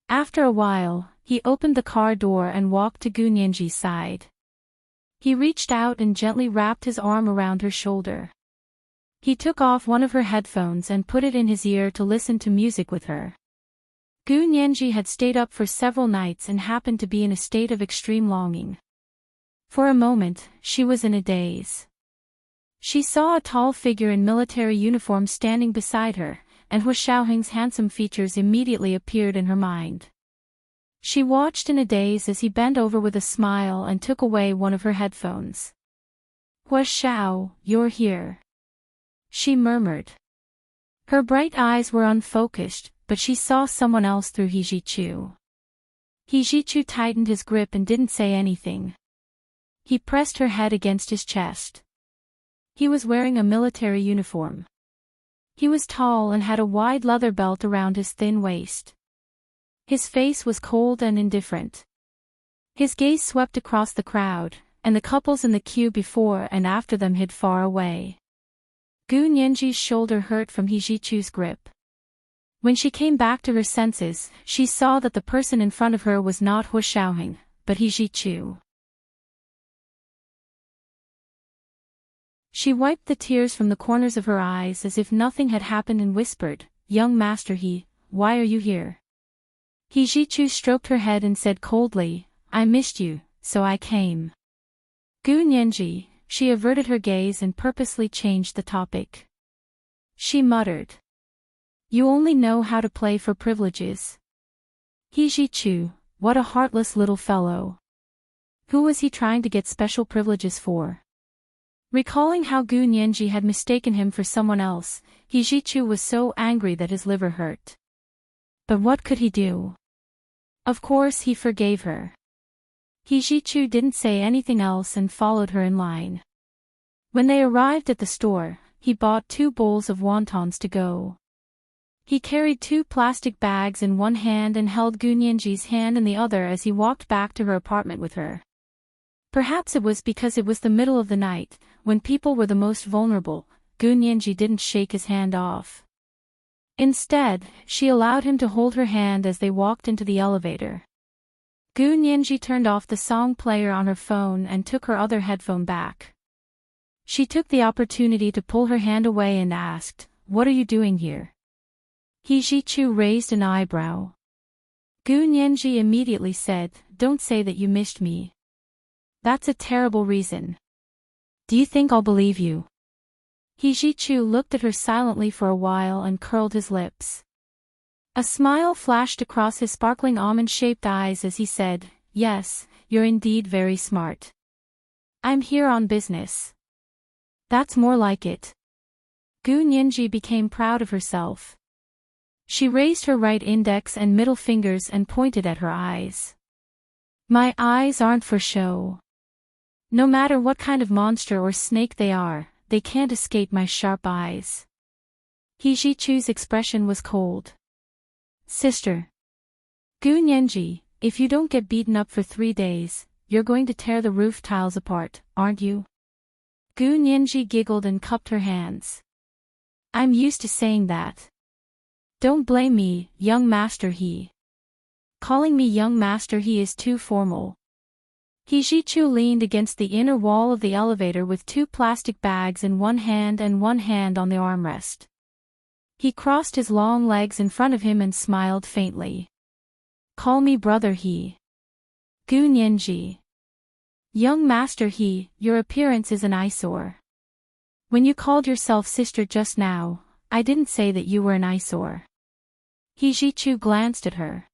After a while, he opened the car door and walked to Gu Nianji's side. He reached out and gently wrapped his arm around her shoulder. He took off one of her headphones and put it in his ear to listen to music with her. Gu Nianji had stayed up for several nights and happened to be in a state of extreme longing. For a moment, she was in a daze. She saw a tall figure in military uniform standing beside her, and Hu Xiaoheng's handsome features immediately appeared in her mind. She watched in a daze as he bent over with a smile and took away one of her headphones. Hu Xiao, you're here. She murmured. Her bright eyes were unfocused, but she saw someone else through He Jichu. He Jichu tightened his grip and didn't say anything. He pressed her head against his chest. He was wearing a military uniform. He was tall and had a wide leather belt around his thin waist. His face was cold and indifferent. His gaze swept across the crowd, and the couples in the queue before and after them hid far away. Gu Nianji's shoulder hurt from He Jichu's grip. When she came back to her senses, she saw that the person in front of her was not Hu Xiaoheng, but He Jichu. She wiped the tears from the corners of her eyes as if nothing had happened and whispered, "Young Master He, why are you here?" He Jichu stroked her head and said coldly, "I missed you, so I came." Gu Nianji, she averted her gaze and purposely changed the topic. She muttered, "You only know how to play for privileges." He Jichu, what a heartless little fellow. Who was he trying to get special privileges for? Recalling how Gu Nianji had mistaken him for someone else, He Jichu was so angry that his liver hurt. But what could he do? Of course he forgave her. He Jichu didn't say anything else and followed her in line. When they arrived at the store, he bought 2 bowls of wontons to go. He carried 2 plastic bags in one hand and held Gu Nianji's hand in the other as he walked back to her apartment with her. Perhaps it was because it was the middle of the night, when people were the most vulnerable, Gu Nianji didn't shake his hand off. Instead, she allowed him to hold her hand as they walked into the elevator. Gu Nianji turned off the song player on her phone and took her other headphone back. She took the opportunity to pull her hand away and asked, "What are you doing here?" He Jichu raised an eyebrow. Gu Nianji immediately said, "Don't say that you missed me. That's a terrible reason. Do you think I'll believe you?" He Jichu looked at her silently for a while and curled his lips. A smile flashed across his sparkling almond-shaped eyes as he said, "Yes, you're indeed very smart. I'm here on business." "That's more like it." Gu Nianji became proud of herself. She raised her right index and middle fingers and pointed at her eyes. "My eyes aren't for show. No matter what kind of monster or snake they are, they can't escape my sharp eyes." He Jichu's expression was cold. "Sister. Gu Nianji, if you don't get beaten up for 3 days, you're going to tear the roof tiles apart, aren't you?" Gu Nianji giggled and cupped her hands. "I'm used to saying that. Don't blame me, young Master He. Calling me young Master He is too formal." He Jichu leaned against the inner wall of the elevator with 2 plastic bags in one hand and one hand on the armrest. He crossed his long legs in front of him and smiled faintly. "Call me Brother He. Gu Nianji. Young Master He, your appearance is an eyesore. When you called yourself sister just now, I didn't say that you were an eyesore." He Jichu glanced at her.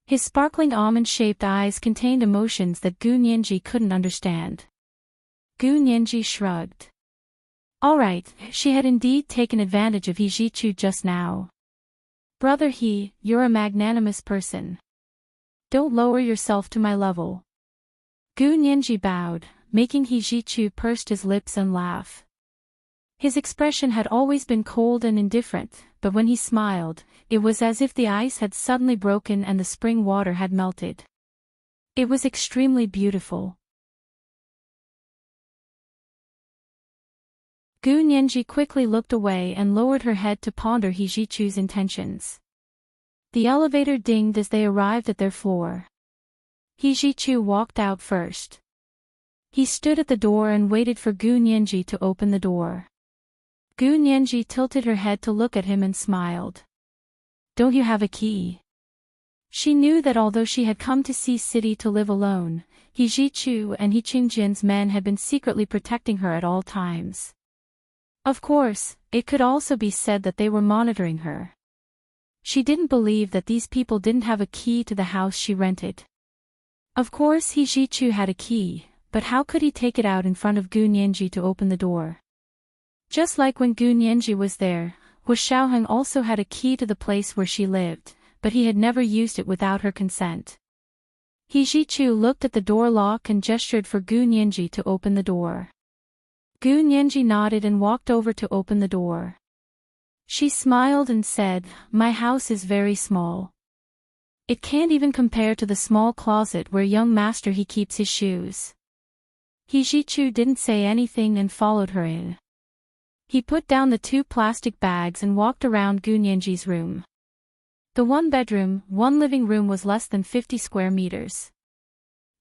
His sparkling almond-shaped eyes contained emotions that Gu Nianji couldn't understand. Gu Nianji shrugged. All right, she had indeed taken advantage of He Jichu just now. "Brother He, you're a magnanimous person. Don't lower yourself to my level." Gu Nianji bowed, making He Jichu purse his lips and laugh. His expression had always been cold and indifferent, but when he smiled, it was as if the ice had suddenly broken and the spring water had melted. It was extremely beautiful. Gu Nianji quickly looked away and lowered her head to ponder He Jichu's intentions. The elevator dinged as they arrived at their floor. He Jichu walked out first. He stood at the door and waited for Gu Nianji to open the door. Gu Nianji tilted her head to look at him and smiled. "Don't you have a key?" She knew that although she had come to Sea City to live alone, He Jichu and He Qingjin's men had been secretly protecting her at all times. Of course, it could also be said that they were monitoring her. She didn't believe that these people didn't have a key to the house she rented. Of course He Jichu had a key, but how could he take it out in front of Gu Nianji to open the door? Just like when Gu Nianji was there, Hu Xiaoheng also had a key to the place where she lived, but he had never used it without her consent. He Jichu looked at the door lock and gestured for Gu Nianji to open the door. Gu Nianji nodded and walked over to open the door. She smiled and said, "My house is very small." It can't even compare to the small closet where young master he keeps his shoes. Hijichu didn't say anything and followed her in. He put down the 2 plastic bags and walked around Gunyenji's room. The 1 bedroom, 1 living room was less than 50 square meters.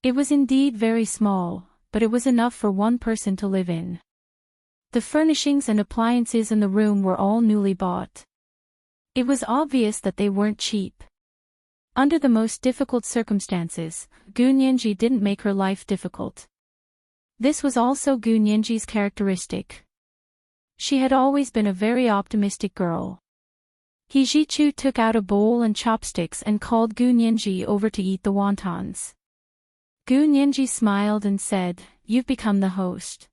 It was indeed very small, but it was enough for one person to live in. The furnishings and appliances in the room were all newly bought. It was obvious that they weren't cheap. Under the most difficult circumstances, Gunyenji didn't make her life difficult. This was also Gunyenji's characteristic. She had always been a very optimistic girl. Hijichu took out a bowl and chopsticks and called Gunyenji over to eat the wontons. Gunyenji smiled and said, "You've become the host.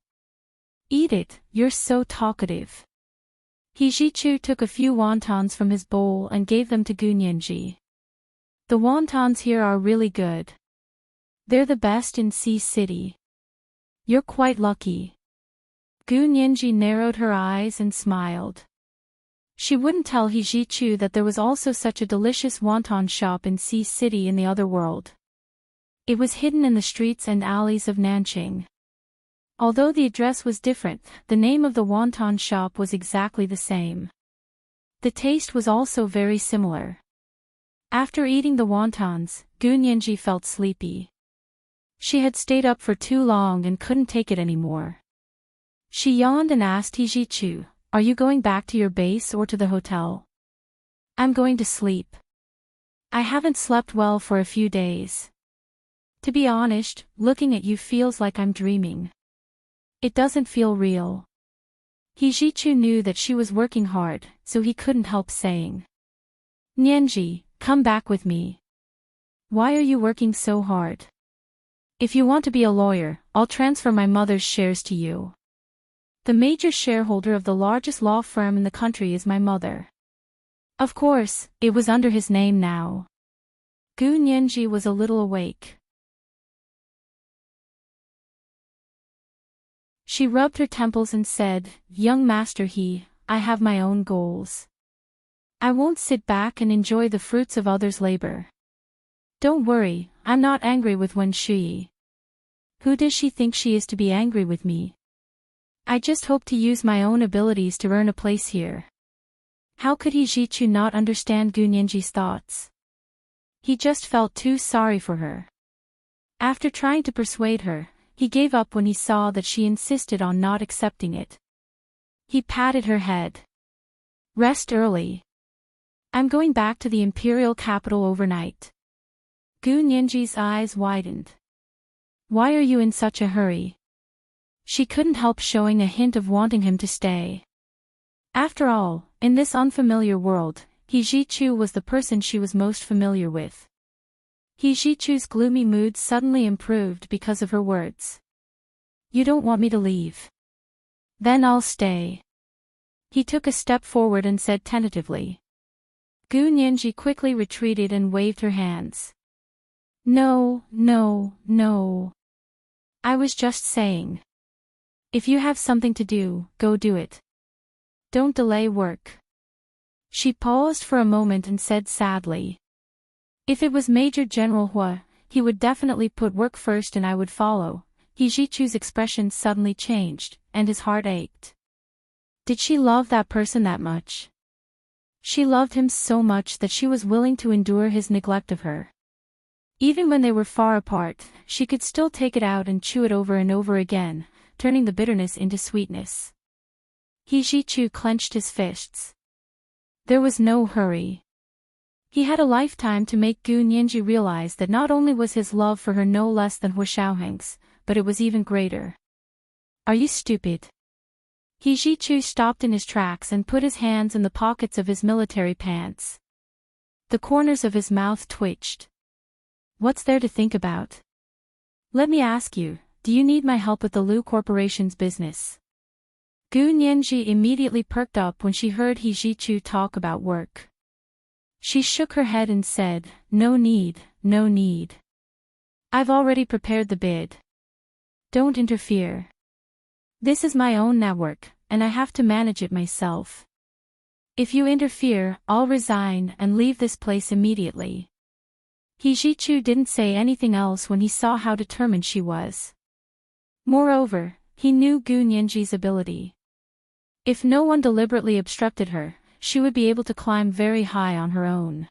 Eat it, you're so talkative." Hijichu took a few wontons from his bowl and gave them to Gunyenji. "The wontons here are really good. They're the best in Sea City. You're quite lucky." Gunyenji narrowed her eyes and smiled. She wouldn't tell Hijichu that there was also such a delicious wonton shop in Sea City in the other world. It was hidden in the streets and alleys of Nanjing. Although the address was different, the name of the wonton shop was exactly the same. The taste was also very similar. After eating the wontons, Gunyenji felt sleepy. She had stayed up for too long and couldn't take it anymore. She yawned and asked Hijichu, "Are you going back to your base or to the hotel?" "I'm going to sleep. I haven't slept well for a few days. To be honest, looking at you feels like I'm dreaming. It doesn't feel real." Hijichu knew that she was working hard, so he couldn't help saying, "Nyenji, come back with me. Why are you working so hard? If you want to be a lawyer, I'll transfer my mother's shares to you. The major shareholder of the largest law firm in the country is my mother." Of course, it was under his name now. Gunyenji was a little awake. She rubbed her temples and said, "Young master I have my own goals. I won't sit back and enjoy the fruits of others' labor. Don't worry, I'm not angry with Wen Shui. Who does she think she is to be angry with me? I just hope to use my own abilities to earn a place here." How could Hijichu not understand Gunyenji's thoughts? He just felt too sorry for her. After trying to persuade her, he gave up when he saw that she insisted on not accepting it. He patted her head. "Rest early. I'm going back to the imperial capital overnight." Gunyenji's eyes widened. "Why are you in such a hurry?" She couldn't help showing a hint of wanting him to stay. After all, in this unfamiliar world, Hijichu was the person she was most familiar with. Hijichu's gloomy mood suddenly improved because of her words. "You don't want me to leave? Then I'll stay." He took a step forward and said tentatively. Gunyenji quickly retreated and waved her hands. "No, no, no. I was just saying. If you have something to do, go do it. Don't delay work." She paused for a moment and said sadly, "If it was Major General Hua, he would definitely put work first and I would follow." Hijichu's expression suddenly changed, and his heart ached. Did she love that person that much? She loved him so much that she was willing to endure his neglect of her. Even when they were far apart, she could still take it out and chew it over and over again, turning the bitterness into sweetness. Hijichu clenched his fists. There was no hurry. He had a lifetime to make Gunyenji realize that not only was his love for her no less than Hua Xiaoheng's, but it was even greater. "Are you stupid?" Hijichu stopped in his tracks and put his hands in the pockets of his military pants. The corners of his mouth twitched. "What's there to think about? Let me ask you, do you need my help with the Lu Corporation's business?" Gunyenji immediately perked up when she heard Hijichu talk about work. She shook her head and said, "No need, no need. I've already prepared the bid. Don't interfere. This is my own network, and I have to manage it myself. If you interfere, I'll resign and leave this place immediately." He Jichu didn't say anything else when he saw how determined she was. Moreover, he knew Gu Nianji's ability. If no one deliberately obstructed her, she would be able to climb very high on her own.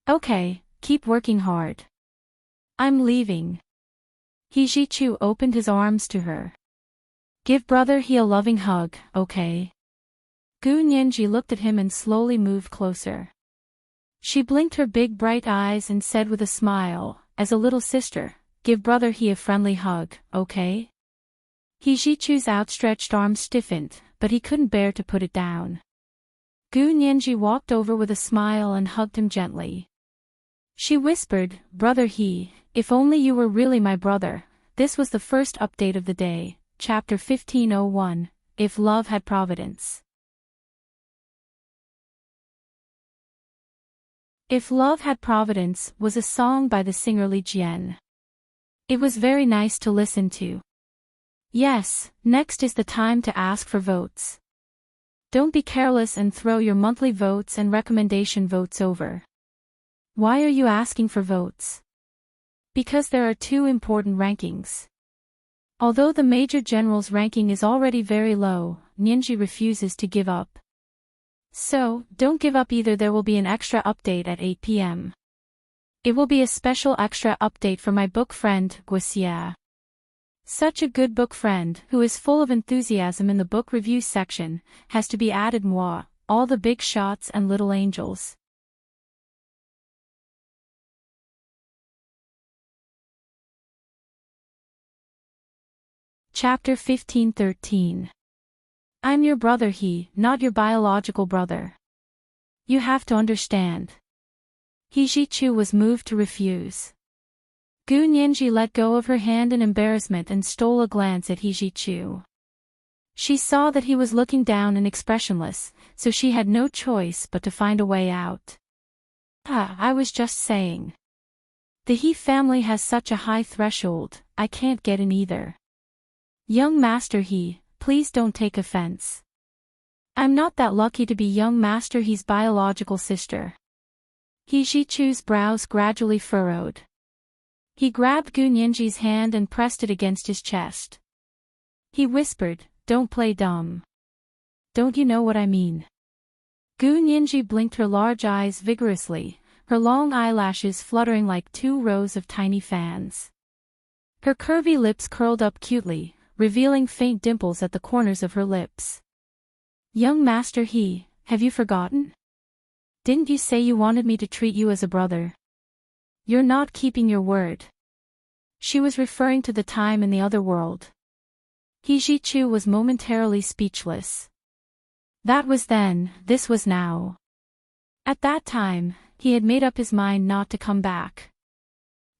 Okay, keep working hard. I'm leaving. He Jichu opened his arms to her. Give brother he a loving hug, okay? Gu Nianji looked at him and slowly moved closer. She blinked her big bright eyes and said with a smile, as a little sister, give brother he a friendly hug, okay? He Jichu's outstretched arm stiffened, but he couldn't bear to put it down. Gu Nianji walked over with a smile and hugged him gently. She whispered, brother he, if only you were really my brother. This was the first update of the day, chapter 1501, If Love Had Providence. If Love Had Providence was a song by the singer Li Jian. It was very nice to listen to. Yes, next is the time to ask for votes. Don't be careless and throw your monthly votes and recommendation votes over. Why are you asking for votes? Because there are two important rankings. Although the Major General's ranking is already very low, Nianji refuses to give up. So, don't give up either. There will be an extra update at 8 p.m. It will be a special extra update for my book friend, Guixia. Such a good book friend, who is full of enthusiasm in the book review section, has to be added. Moi, all the big shots and little angels. Chapter 1513. I'm your brother he, not your biological brother. You have to understand. He Jichu was moved to refuse. Gu Nianji let go of her hand in embarrassment and stole a glance at He Jichu. She saw that he was looking down and expressionless, so she had no choice but to find a way out. I was just saying. The He family has such a high threshold, I can't get in either. Young Master He, please don't take offense. I'm not that lucky to be young Master He's biological sister. He Jichu's brows gradually furrowed. He grabbed Gu Nianji's hand and pressed it against his chest. He whispered, don't play dumb. Don't you know what I mean? Gu Nianji blinked her large eyes vigorously, her long eyelashes fluttering like 2 rows of tiny fans. Her curvy lips curled up cutely, revealing faint dimples at the corners of her lips. Young Master He, have you forgotten? Didn't you say you wanted me to treat you as a brother? You're not keeping your word. She was referring to the time in the other world. He Jichu was momentarily speechless. That was then, this was now. At that time, he had made up his mind not to come back.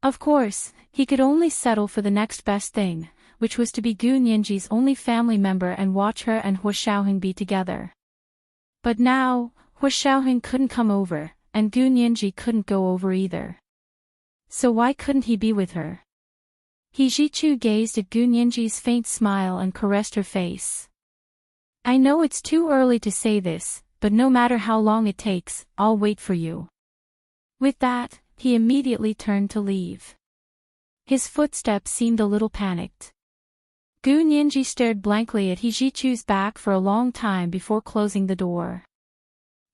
Of course, he could only settle for the next best thing, which was to be Gu Nianji's only family member and watch her and Hua Xiaoheng be together. But now, Hua Xiaoheng couldn't come over, and Gu Nianji couldn't go over either. So why couldn't he be with her? He Jichu gazed at Gu Nianji's faint smile and caressed her face. I know it's too early to say this, but no matter how long it takes, I'll wait for you. With that, he immediately turned to leave. His footsteps seemed a little panicked. Gu Nianji stared blankly at He Jichu's back for a long time before closing the door.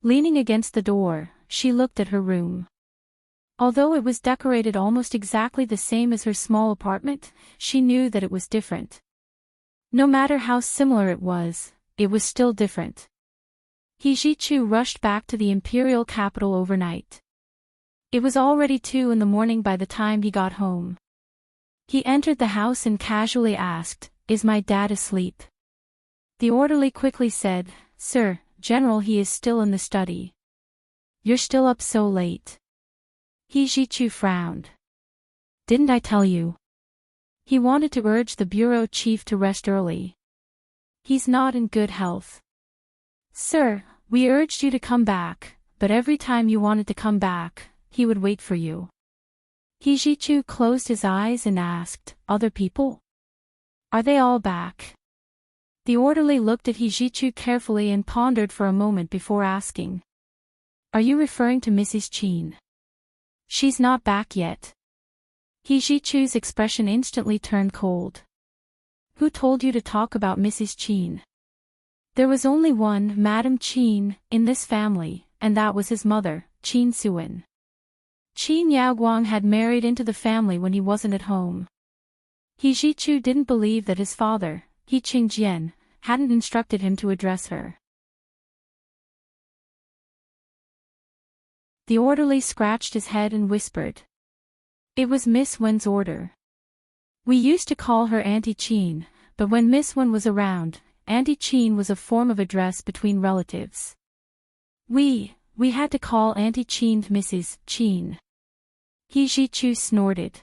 Leaning against the door, she looked at her room. Although it was decorated almost exactly the same as her small apartment, she knew that it was different. No matter how similar it was still different. He Jichu rushed back to the imperial capital overnight. It was already 2 in the morning by the time he got home. He entered the house and casually asked, "Is my dad asleep?" The orderly quickly said, "Sir, General, he is still in the study." "You're still up so late?" He Jichu frowned. "Didn't I tell you?" He wanted to urge the bureau chief to rest early. "He's not in good health." "Sir, we urged you to come back, but every time you wanted to come back, he would wait for you." He Jichu closed his eyes and asked, "Other people? Are they all back?" The orderly looked at He Jichu carefully and pondered for a moment before asking, "Are you referring to Mrs. Qin?" She's not back yet. He Jichu's expression instantly turned cold. Who told you to talk about Mrs. Qin? There was only one Madam Qin in this family, and that was his mother, Qin Suan. Qin Yaoguang had married into the family when he wasn't at home. He Jichu didn't believe that his father, He Qingjian, hadn't instructed him to address her. The orderly scratched his head and whispered. It was Miss Wen's order. We used to call her Auntie Qin, but when Miss Wen was around, Auntie Qin was a form of address between relatives. We had to call Auntie Qin Mrs. Qin. He Jichu snorted.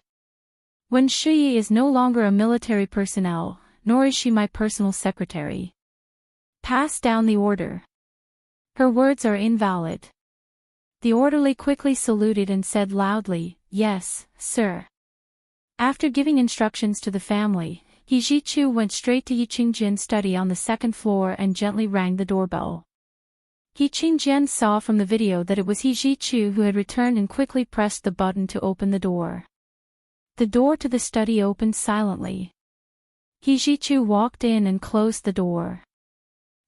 Wen Shuyi is no longer a military personnel, nor is she my personal secretary. Pass down the order. Her words are invalid. The orderly quickly saluted and said loudly, Yes, sir. After giving instructions to the family, He Jichu went straight to He Qingjian's study on the second floor and gently rang the doorbell. He Qingjian saw from the video that it was He Jichu who had returned and quickly pressed the button to open the door. The door to the study opened silently. He Jichu walked in and closed the door.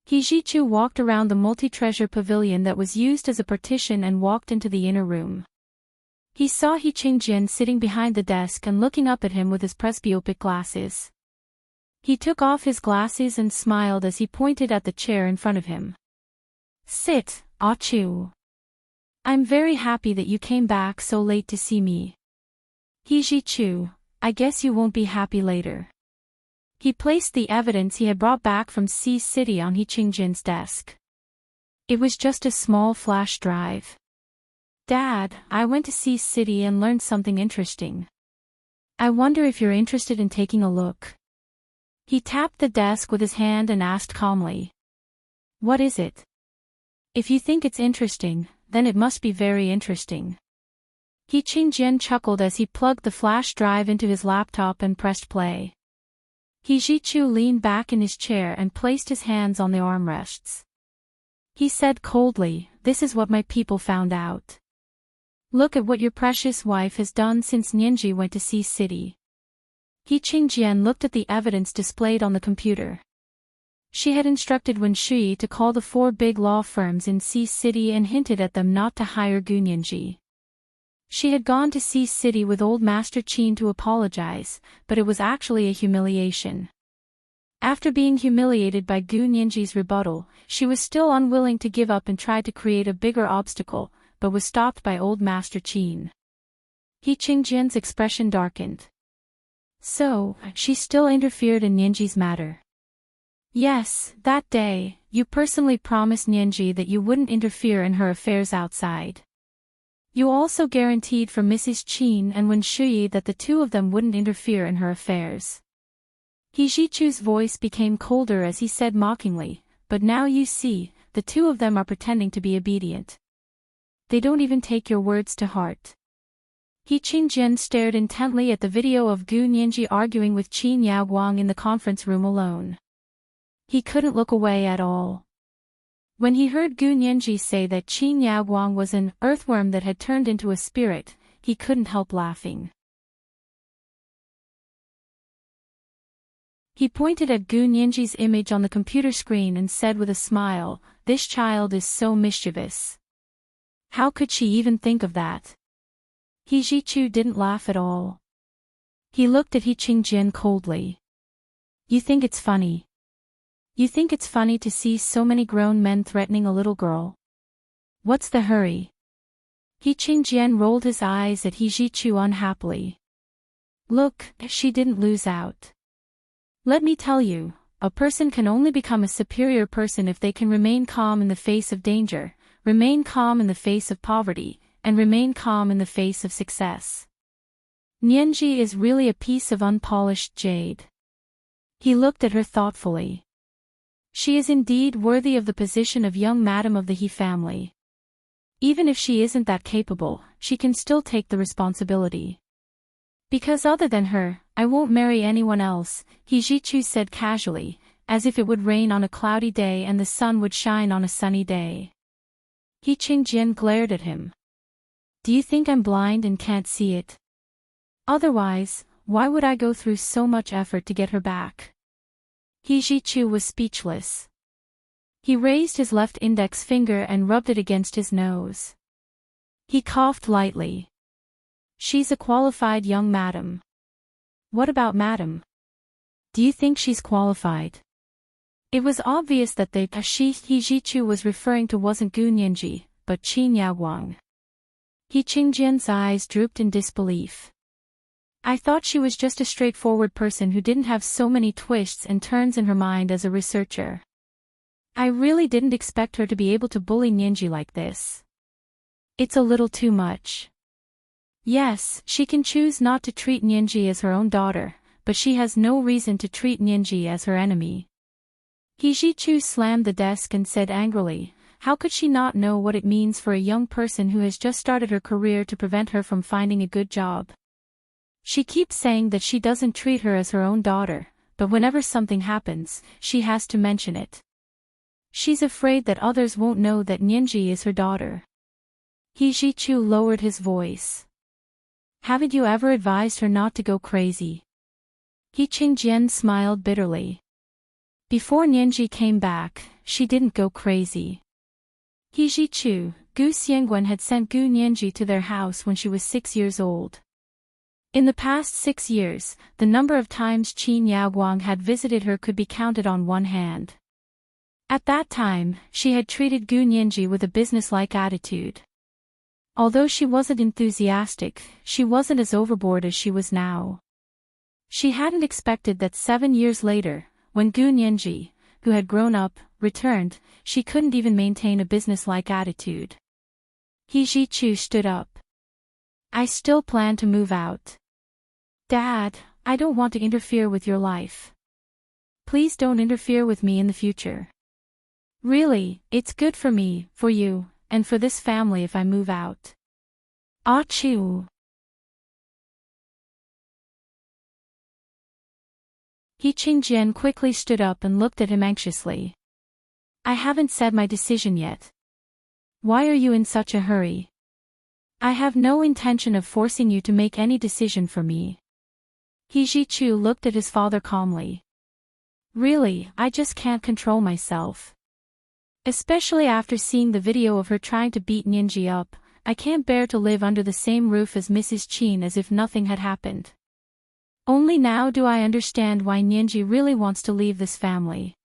He Jichu walked around the multi-treasure pavilion that was used as a partition and walked into the inner room. He saw He Qingjian sitting behind the desk and looking up at him with his presbyopic glasses. He took off his glasses and smiled as he pointed at the chair in front of him. Sit, Ah Chu. I'm very happy that you came back so late to see me. He Jichu, I guess you won't be happy later. He placed the evidence he had brought back from Sea City on He Qingjian's desk. It was just a small flash drive. Dad, I went to Sea City and learned something interesting. I wonder if you're interested in taking a look. He tapped the desk with his hand and asked calmly. What is it? If you think it's interesting, then it must be very interesting. He Qingjian chuckled as he plugged the flash drive into his laptop and pressed play. He Jichu leaned back in his chair and placed his hands on the armrests. He said coldly, This is what my people found out. Look at what your precious wife has done since Nianji went to Sea City. He Qingjian looked at the evidence displayed on the computer. She had instructed Wen Shui to call the 4 big law firms in Sea City and hinted at them not to hire Gu Nianji. She had gone to Sea City with old Master Qin to apologize, but it was actually a humiliation. After being humiliated by Gu Nianji's rebuttal, she was still unwilling to give up and tried to create a bigger obstacle, but was stopped by old Master Qin. He Qingjian's expression darkened. So, she still interfered in Nianji's matter. Yes, that day, you personally promised Nianji that you wouldn't interfere in her affairs outside. You also guaranteed for Mrs. Qin and Wen Shui that the two of them wouldn't interfere in her affairs. He Jichu's voice became colder as he said mockingly, But now you see, the two of them are pretending to be obedient. They don't even take your words to heart. He Qingjian stared intently at the video of Gu Nianji arguing with Qin Yaoguang in the conference room alone. He couldn't look away at all. When he heard Gu Nianji say that Qin Yaoguang was an earthworm that had turned into a spirit, he couldn't help laughing. He pointed at Gu Nianji's image on the computer screen and said with a smile, This child is so mischievous. How could she even think of that? He Jichu didn't laugh at all. He looked at He Qingjian coldly. You think it's funny? You think it's funny to see so many grown men threatening a little girl? What's the hurry? He Qingjian rolled his eyes at He Jichu unhappily. Look, she didn't lose out. Let me tell you, a person can only become a superior person if they can remain calm in the face of danger, remain calm in the face of poverty, and remain calm in the face of success. Nianji is really a piece of unpolished jade. He looked at her thoughtfully. She is indeed worthy of the position of young madam of the He family. Even if she isn't that capable, she can still take the responsibility. Because other than her, I won't marry anyone else, He Jichu said casually, as if it would rain on a cloudy day and the sun would shine on a sunny day. He Qingjian glared at him. Do you think I'm blind and can't see it? Otherwise, why would I go through so much effort to get her back? He Ji-chu was speechless. He raised his left index finger and rubbed it against his nose. He coughed lightly. She's a qualified young madam. What about madam? Do you think she's qualified? It was obvious that the he Ji-chu was referring to wasn't Gu Nianji, but Qin Yaoguang. He Qingjian's eyes drooped in disbelief. I thought she was just a straightforward person who didn't have so many twists and turns in her mind as a researcher. I really didn't expect her to be able to bully Nianji like this. It's a little too much. Yes, she can choose not to treat Nianji as her own daughter, but she has no reason to treat Nianji as her enemy. He Ji-chu slammed the desk and said angrily, how could she not know what it means for a young person who has just started her career to prevent her from finding a good job? She keeps saying that she doesn't treat her as her own daughter, but whenever something happens, she has to mention it. She's afraid that others won't know that Nianji is her daughter. He Ji-chu lowered his voice. Haven't you ever advised her not to go crazy? He Qingjian smiled bitterly. Before Nianji came back, she didn't go crazy. He Ji-chu, Gu Xiangguan had sent Gu Nianji to their house when she was 6 years old. In the past 6 years, the number of times Qin Yaoguang had visited her could be counted on one hand. At that time, she had treated Gu Nianji with a business-like attitude. Although she wasn't enthusiastic, she wasn't as overboard as she was now. She hadn't expected that 7 years later, when Gu Nianji, who had grown up, returned, she couldn't even maintain a business-like attitude. He Ji-chu stood up. I still plan to move out. Dad, I don't want to interfere with your life. Please don't interfere with me in the future. Really, it's good for me, for you, and for this family if I move out. Achoo. He Qingjian quickly stood up and looked at him anxiously. I haven't said my decision yet. Why are you in such a hurry? I have no intention of forcing you to make any decision for me. He Ji-chu looked at his father calmly. Really, I just can't control myself. Especially after seeing the video of her trying to beat Nianji up, I can't bear to live under the same roof as Mrs. Qin as if nothing had happened. Only now do I understand why Nianji really wants to leave this family.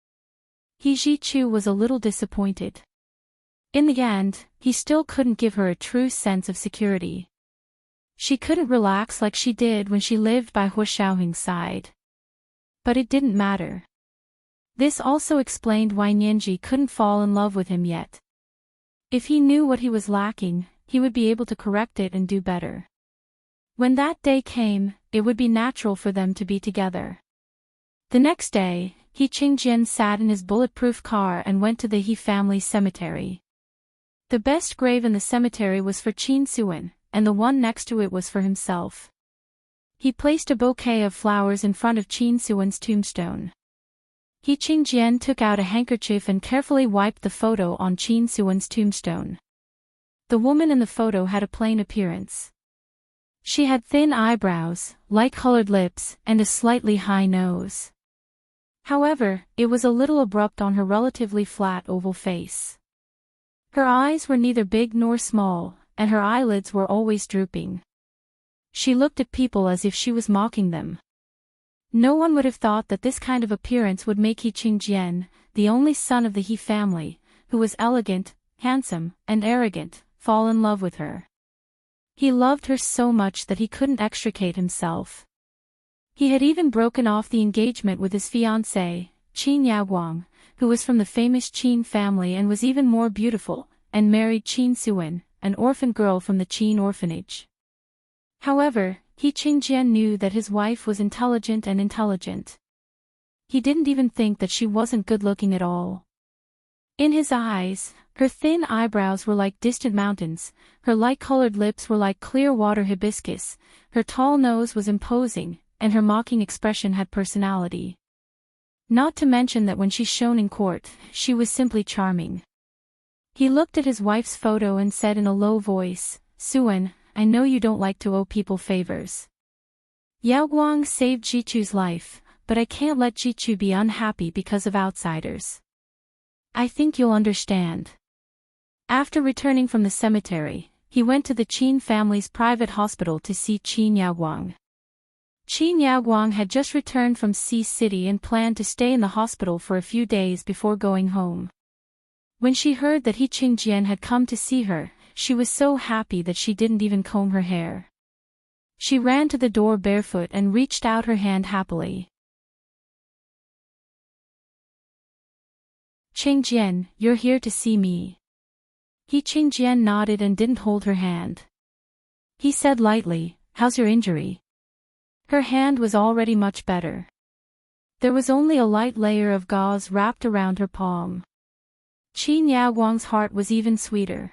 He Ji-chu was a little disappointed. In the end, he still couldn't give her a true sense of security. She couldn't relax like she did when she lived by Hu Xiaohing's side. But it didn't matter. This also explained why Nianji couldn't fall in love with him yet. If he knew what he was lacking, he would be able to correct it and do better. When that day came, it would be natural for them to be together. The next day, He Qingjian sat in his bulletproof car and went to the He family cemetery. The best grave in the cemetery was for Qin Suan, and the one next to it was for himself. He placed a bouquet of flowers in front of Qin Suan's tombstone. He Qingjian took out a handkerchief and carefully wiped the photo on Qin Suan's tombstone. The woman in the photo had a plain appearance. She had thin eyebrows, light-colored lips, and a slightly high nose. However, it was a little abrupt on her relatively flat oval face. Her eyes were neither big nor small, and her eyelids were always drooping. She looked at people as if she was mocking them. No one would have thought that this kind of appearance would make He Qingjian, the only son of the He family, who was elegant, handsome, and arrogant, fall in love with her. He loved her so much that he couldn't extricate himself. He had even broken off the engagement with his fiancée, Qin Yaoguang, who was from the famous Qin family and was even more beautiful, and married Qin Suan, an orphan girl from the Qin orphanage. However, He Qingjian knew that his wife was intelligent. He didn't even think that she wasn't good-looking at all. In his eyes, her thin eyebrows were like distant mountains, her light-colored lips were like clear water hibiscus, her tall nose was imposing, and her mocking expression had personality. Not to mention that when she shone in court, she was simply charming. He looked at his wife's photo and said in a low voice, Suan, I know you don't like to owe people favors. Yao Guang saved Jichu's life, but I can't let Jichu be unhappy because of outsiders. I think you'll understand. After returning from the cemetery, he went to the Qin family's private hospital to see Qin Yaoguang. Qin Yaoguang had just returned from Sea City and planned to stay in the hospital for a few days before going home. When she heard that He Qingjian had come to see her, she was so happy that she didn't even comb her hair. She ran to the door barefoot and reached out her hand happily. Qingjian, you're here to see me. He Qingjian nodded and didn't hold her hand. He said lightly, how's your injury? Her hand was already much better. There was only a light layer of gauze wrapped around her palm. Qin Yaoguang's heart was even sweeter.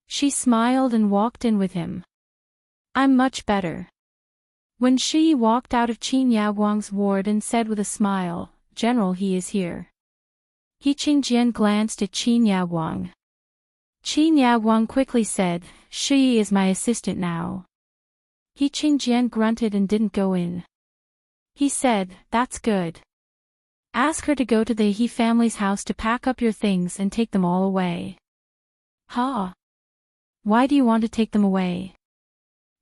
She smiled and walked in with him. I'm much better. When Shi walked out of Qin Yaoguang's ward and said with a smile, General, he is here. He Qingjian glanced at Qin Yaoguang. Qin Yaoguang quickly said, Shi is my assistant now. He Qingjian grunted and didn't go in. He said, that's good. Ask her to go to the He family's house to pack up your things and take them all away. Huh? Why do you want to take them away?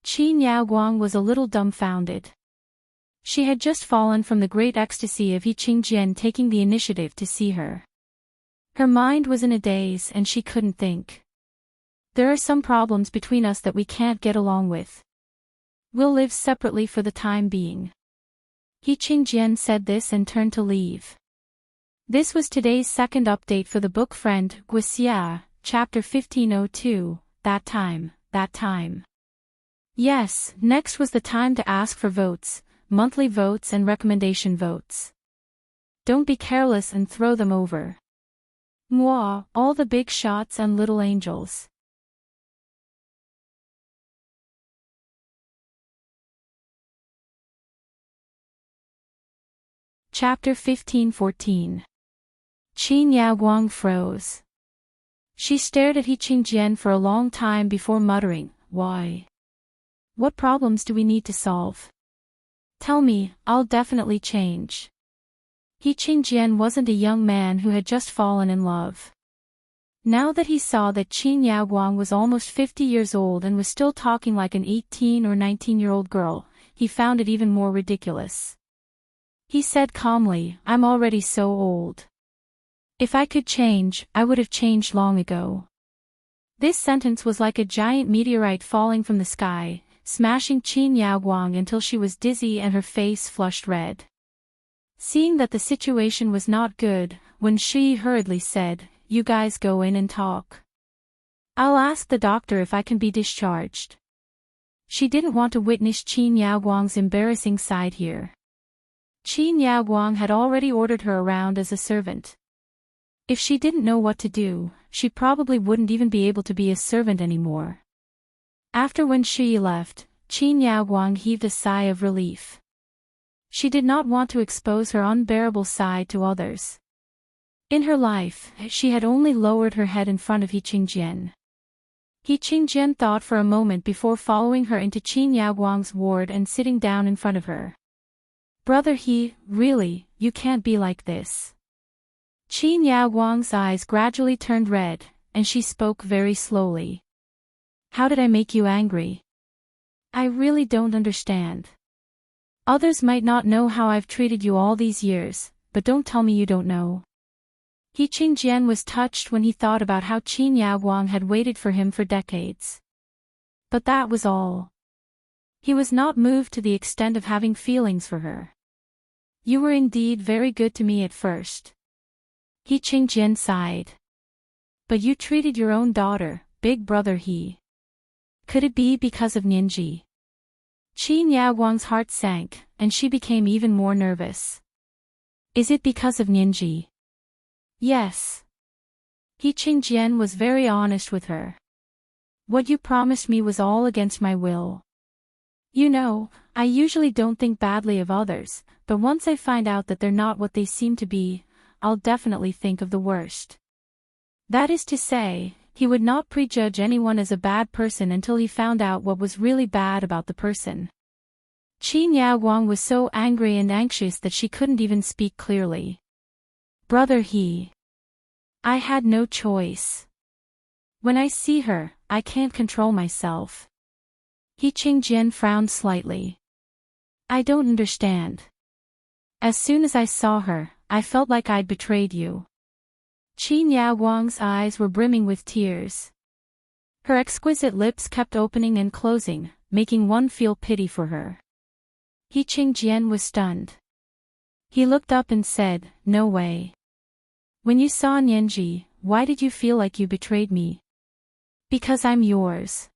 Qin Yaoguang was a little dumbfounded. She had just fallen from the great ecstasy of He Qingjian taking the initiative to see her. Her mind was in a daze and she couldn't think. There are some problems between us that we can't get along with. We'll live separately for the time being. He Qingjian said this and turned to leave. This was today's second update for the book Friend, Guixia, chapter 1502, That Time. Yes, next was the time to ask for votes, monthly votes and recommendation votes. Don't be careless and throw them over. Mwah, all the big shots and little angels. Chapter 1514. Qin Yaoguang froze. She stared at He Qingjian for a long time before muttering, why? What problems do we need to solve? Tell me, I'll definitely change. He Qingjian wasn't a young man who had just fallen in love. Now that he saw that Qin Yaoguang was almost 50 years old and was still talking like an 18 or 19-year-old girl, he found it even more ridiculous. He said calmly, I'm already so old. If I could change, I would have changed long ago. This sentence was like a giant meteorite falling from the sky, smashing Qin Yaoguang until she was dizzy and her face flushed red. Seeing that the situation was not good, Wen Shi hurriedly said, you guys go in and talk. I'll ask the doctor if I can be discharged. She didn't want to witness Qin Yaoguang's embarrassing side here. Qin Yaoguang had already ordered her around as a servant. If she didn't know what to do, she probably wouldn't even be able to be a servant anymore. After Wen Shi left, Qin Yaoguang heaved a sigh of relief. She did not want to expose her unbearable side to others. In her life, she had only lowered her head in front of He Qingjian. He Qingjian thought for a moment before following her into Qin Yaoguang's ward and sitting down in front of her. Brother He, really, you can't be like this. Qin Yaoguang's eyes gradually turned red, and she spoke very slowly. How did I make you angry? I really don't understand. Others might not know how I've treated you all these years, but don't tell me you don't know. He Qingjian was touched when he thought about how Qin Yaoguang had waited for him for decades. But that was all. He was not moved to the extent of having feelings for her. You were indeed very good to me at first. He Qingjian sighed. But you treated your own daughter, big brother He. Could it be because of Ninji? Qin Yaoguang's heart sank, and she became even more nervous. Is it because of Ninji? Yes. He Qingjian was very honest with her. What you promised me was all against my will. You know, I usually don't think badly of others, but once I find out that they're not what they seem to be, I'll definitely think of the worst. That is to say, He would not prejudge anyone as a bad person until he found out what was really bad about the person. Qin Yaoguang was so angry and anxious that she couldn't even speak clearly. Brother He. I had no choice. When I see her, I can't control myself. He Qingjian frowned slightly. I don't understand. As soon as I saw her, I felt like I'd betrayed you. Qin Yaoguang's eyes were brimming with tears. Her exquisite lips kept opening and closing, making one feel pity for her. He Qingjian was stunned. He looked up and said, "No way. When you saw Nianji, why did you feel like you betrayed me?" Because I'm yours.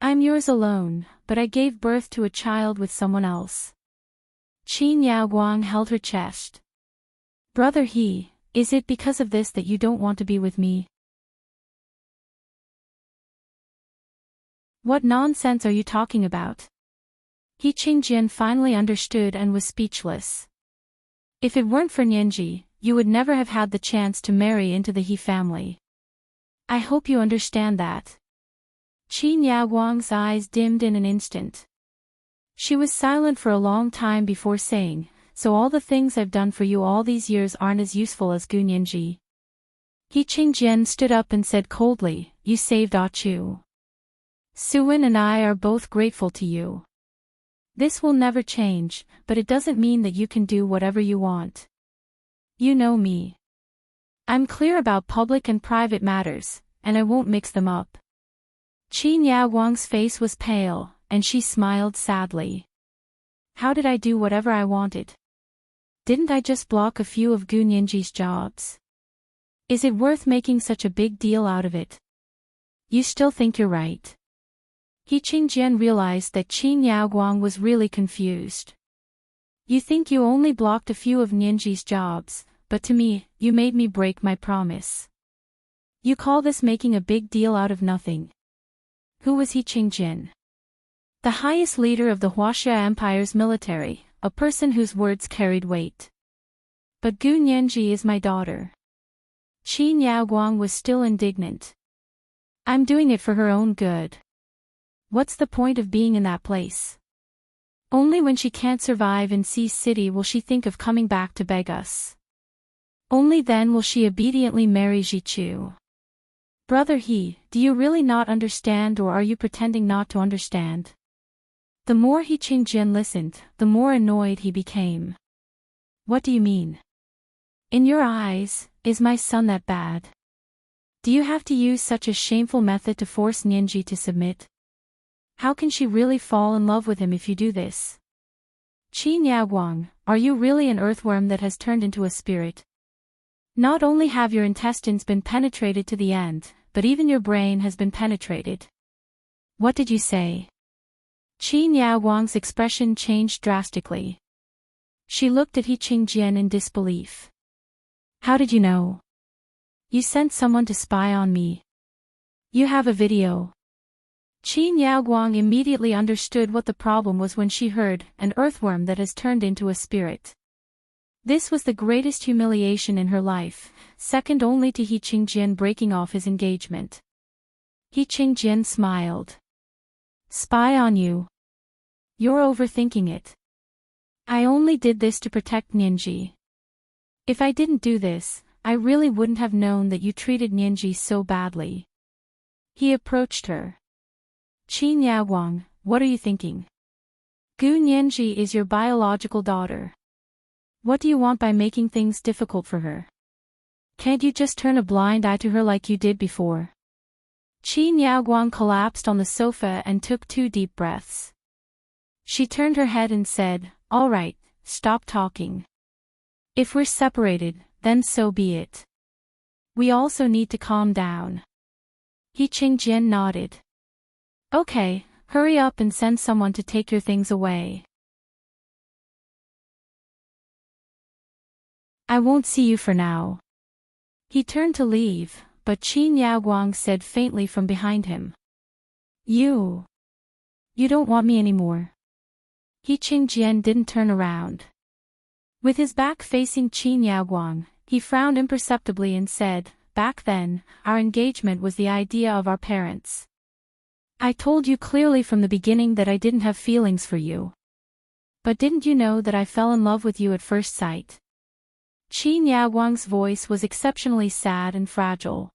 I'm yours alone, but I gave birth to a child with someone else. Qin Yaoguang held her chest. Brother He, is it because of this that you don't want to be with me? What nonsense are you talking about? He Qingjian finally understood and was speechless. If it weren't for Nianji, you would never have had the chance to marry into the He family. I hope you understand that. Qin Yaoguang's eyes dimmed in an instant. She was silent for a long time before saying, "So all the things I've done for you all these years aren't as useful as Gu Nianji?" He Qingjian stood up and said coldly, "You saved Ah Chu. Suwen and I are both grateful to you. This will never change, but it doesn't mean that you can do whatever you want. You know me. I'm clear about public and private matters, and I won't mix them up." Qin Yaoguang's face was pale, and she smiled sadly. How did I do whatever I wanted? Didn't I just block a few of Gu Nianji's jobs? Is it worth making such a big deal out of it? You still think you're right? He Qingjian realized that Qin Yaoguang was really confused. You think you only blocked a few of Nianji's jobs, but to me, you made me break my promise. You call this making a big deal out of nothing? Who was He Qingjian? The highest leader of the Huaxia Empire's military, a person whose words carried weight. But Gu Nianji is my daughter. Qin Yaoguang was still indignant. I'm doing it for her own good. What's the point of being in that place? Only when she can't survive in Sea City will she think of coming back to beg us. Only then will she obediently marry Jichu. Brother He, do you really not understand, or are you pretending not to understand? The more He Qingjian listened, the more annoyed he became. What do you mean? In your eyes, is my son that bad? Do you have to use such a shameful method to force Nianji to submit? How can she really fall in love with him if you do this? Qin Yaoguang, are you really an earthworm that has turned into a spirit? Not only have your intestines been penetrated to the end, but even your brain has been penetrated. What did you say? Qin Yaoguang's expression changed drastically. She looked at He Qingjian in disbelief. How did you know? You sent someone to spy on me. You have a video. Qin Yaoguang immediately understood what the problem was when she heard, an earthworm that has turned into a spirit. This was the greatest humiliation in her life, second only to He Qingjian breaking off his engagement. He Qingjian smiled. Spy on you? You're overthinking it. I only did this to protect Nianji. If I didn't do this, I really wouldn't have known that you treated Nianji so badly. He approached her. Qin Yaoguang, what are you thinking? Gu Nianji is your biological daughter. What do you want by making things difficult for her? Can't you just turn a blind eye to her like you did before? Qin Yaoguang collapsed on the sofa and took 2 deep breaths. She turned her head and said, "All right, stop talking. If we're separated, then so be it. We also need to calm down." He Qingjian nodded. Okay, hurry up and send someone to take your things away. I won't see you for now. He turned to leave, but Qin Yaoguang said faintly from behind him. You don't want me anymore. He Qingjian didn't turn around. With his back facing Qin Yaoguang, he frowned imperceptibly and said, back then, our engagement was the idea of our parents. I told you clearly from the beginning that I didn't have feelings for you. But didn't you know that I fell in love with you at first sight? Qin Yaguang's voice was exceptionally sad and fragile.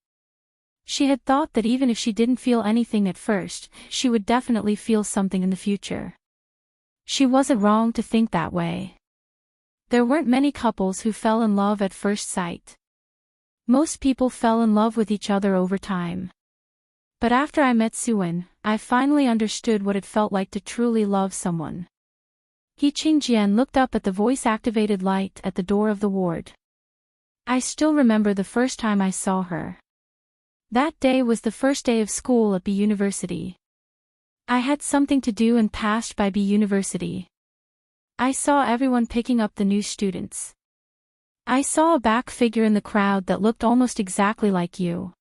She had thought that even if she didn't feel anything at first, she would definitely feel something in the future. She wasn't wrong to think that way. There weren't many couples who fell in love at first sight. Most people fell in love with each other over time. But after I met Suan, I finally understood what it felt like to truly love someone. He Qingjian looked up at the voice-activated light at the door of the ward. I still remember the first time I saw her. That day was the first day of school at B University. I had something to do and passed by B University. I saw everyone picking up the new students. I saw a back figure in the crowd that looked almost exactly like you.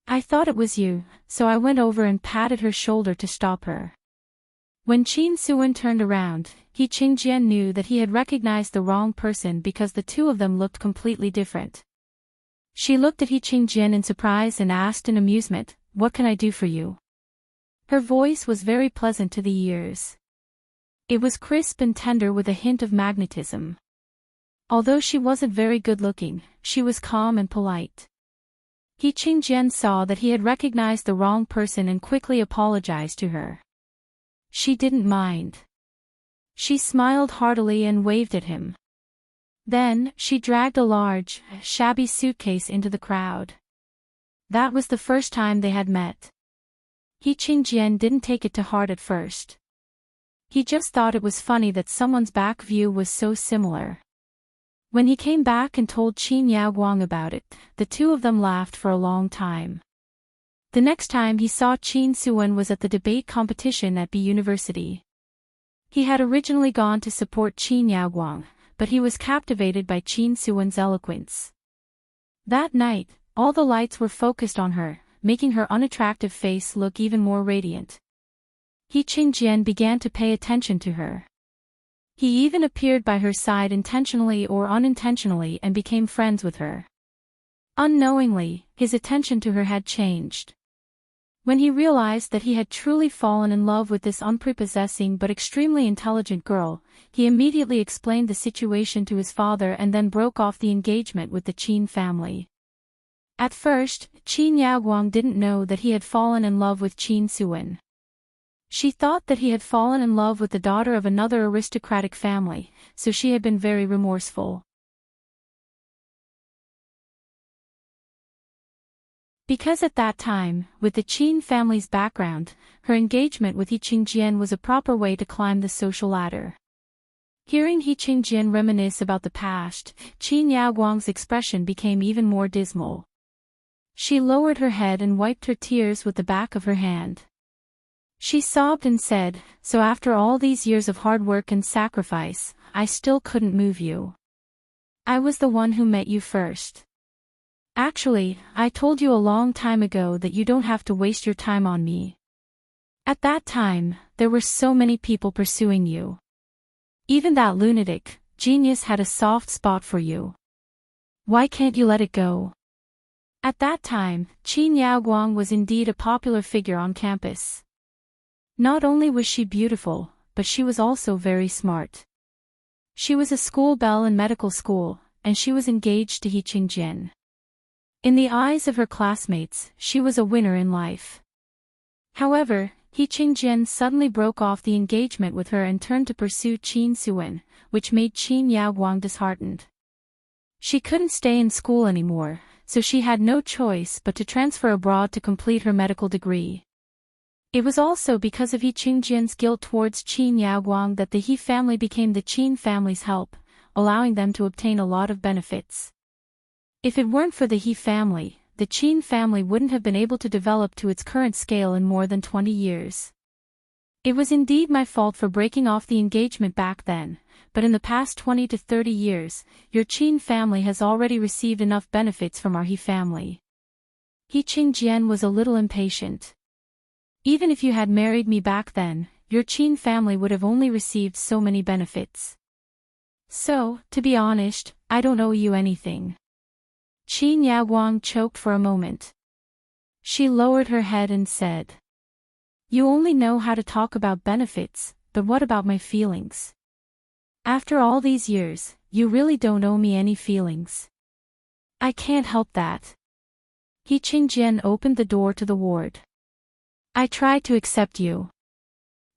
I thought it was you, so I went over and patted her shoulder to stop her. When Qin Suan turned around, He Qingjian knew that he had recognized the wrong person because the two of them looked completely different. She looked at He Qingjian in surprise and asked in amusement, "What can I do for you?" Her voice was very pleasant to the ears. It was crisp and tender with a hint of magnetism. Although she wasn't very good-looking, she was calm and polite. He Qingjian saw that he had recognized the wrong person and quickly apologized to her. She didn't mind. She smiled heartily and waved at him. Then, she dragged a large, shabby suitcase into the crowd. That was the first time they had met. He Qingjian didn't take it to heart at first. He just thought it was funny that someone's back view was so similar. When he came back and told Qin Yaguang about it, the two of them laughed for a long time. The next time he saw Qin Suan was at the debate competition at B University. He had originally gone to support Qin Yaguang, but he was captivated by Qin Suan's eloquence. That night, all the lights were focused on her, making her unattractive face look even more radiant. He Qingjian began to pay attention to her. He even appeared by her side intentionally or unintentionally and became friends with her. Unknowingly, his attention to her had changed. When he realized that he had truly fallen in love with this unprepossessing but extremely intelligent girl, he immediately explained the situation to his father and then broke off the engagement with the Qin family. At first, Qin Yaguang didn't know that he had fallen in love with Qin Suan. She thought that he had fallen in love with the daughter of another aristocratic family, so she had been very remorseful. Because at that time, with the Qin family's background, her engagement with He Qingjian was a proper way to climb the social ladder. Hearing He Qingjian reminisce about the past, Qin Yaguang's expression became even more dismal. She lowered her head and wiped her tears with the back of her hand. She sobbed and said, "So after all these years of hard work and sacrifice, I still couldn't move you. I was the one who met you first. Actually, I told you a long time ago that you don't have to waste your time on me. At that time, there were so many people pursuing you. Even that lunatic, genius had a soft spot for you. Why can't you let it go?" At that time, Qin Yaguang was indeed a popular figure on campus. Not only was she beautiful, but she was also very smart. She was a school belle in medical school, and she was engaged to He Qingjian. In the eyes of her classmates, she was a winner in life. However, He Qingjian suddenly broke off the engagement with her and turned to pursue Qin Suan, which made Qin Yaguang disheartened. She couldn't stay in school anymore, so she had no choice but to transfer abroad to complete her medical degree. It was also because of He Qingjian's guilt towards Qin Yaguang that the He family became the Qin family's help, allowing them to obtain a lot of benefits. If it weren't for the He family, the Qin family wouldn't have been able to develop to its current scale in more than 20 years. It was indeed my fault for breaking off the engagement back then, but in the past 20 to 30 years, your Qin family has already received enough benefits from our He family. He Qingjian was a little impatient. Even if you had married me back then, your Qin family would have only received so many benefits. So, to be honest, I don't owe you anything. Qin Yaoguang choked for a moment. She lowered her head and said, "You only know how to talk about benefits, but what about my feelings? After all these years, you really don't owe me any feelings." "I can't help that." He Qingjian opened the door to the ward. "I tried to accept you.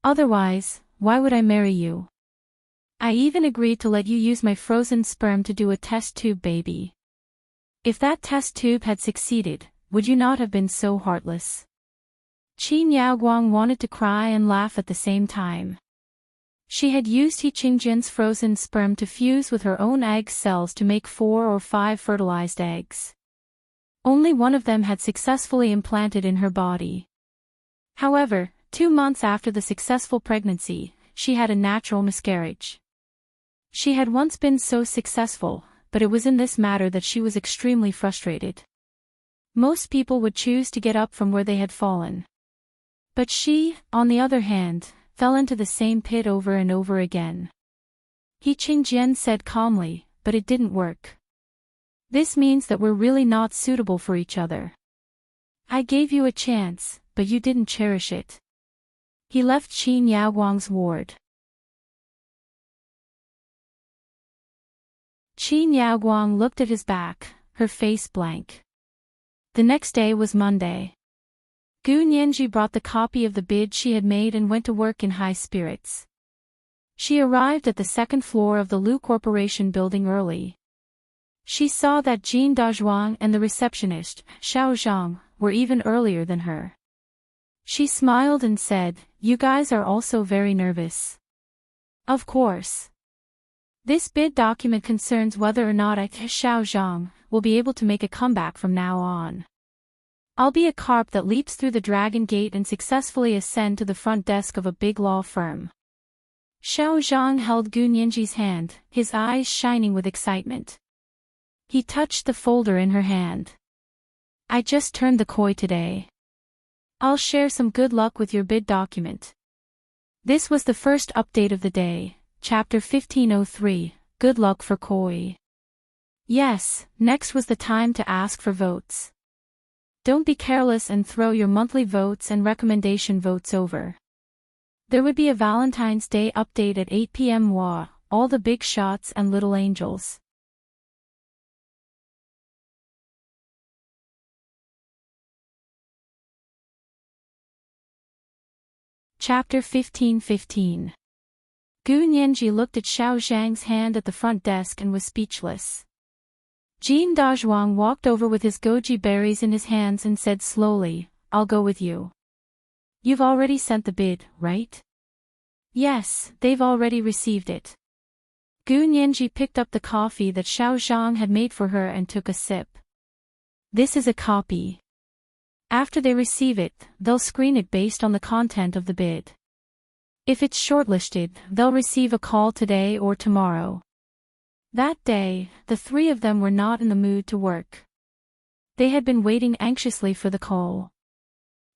Otherwise, why would I marry you? I even agreed to let you use my frozen sperm to do a test tube baby. If that test tube had succeeded, would you not have been so heartless?" Qin Yaoguang wanted to cry and laugh at the same time. She had used He Qingjian's frozen sperm to fuse with her own egg cells to make 4 or 5 fertilized eggs. Only one of them had successfully implanted in her body. However, 2 months after the successful pregnancy, she had a natural miscarriage. She had once been so successful, but it was in this matter that she was extremely frustrated. Most people would choose to get up from where they had fallen. But she, on the other hand, fell into the same pit over and over again. He Qingjian said calmly, "But it didn't work. This means that we're really not suitable for each other. I gave you a chance, but you didn't cherish it." He left Qin Yaoguang's ward. Qin Yaoguang looked at his back, her face blank. The next day was Monday. Gu Nianji brought the copy of the bid she had made and went to work in high spirits. She arrived at the second floor of the Lu Corporation building early. She saw that Jin Dazhuang and the receptionist, Xiao Zhang, were even earlier than her. She smiled and said, "You guys are also very nervous." "Of course. This bid document concerns whether or not I, Xiao Zhang, will be able to make a comeback from now on. I'll be a carp that leaps through the dragon gate and successfully ascend to the front desk of a big law firm." Xiao Zhang held Gu Nianji's hand, his eyes shining with excitement. He touched the folder in her hand. "I just turned the koi today. I'll share some good luck with your bid document." This was the first update of the day, Chapter 1503, Good Luck for Koi. Yes, next was the time to ask for votes. Don't be careless and throw your monthly votes and recommendation votes over. There would be a Valentine's Day update at 8 p.m. WA, all the big shots and little angels. Chapter 1515. Gu Nianji looked at Xiao Zhang's hand at the front desk and was speechless. Jin Dazhuang walked over with his goji berries in his hands and said slowly, "I'll go with you." "You've already sent the bid, right?" "Yes, they've already received it." Gu Nianji picked up the coffee that Xiao Zhang had made for her and took a sip. "This is a copy. After they receive it, they'll screen it based on the content of the bid. If it's shortlisted, they'll receive a call today or tomorrow." That day, the three of them were not in the mood to work. They had been waiting anxiously for the call.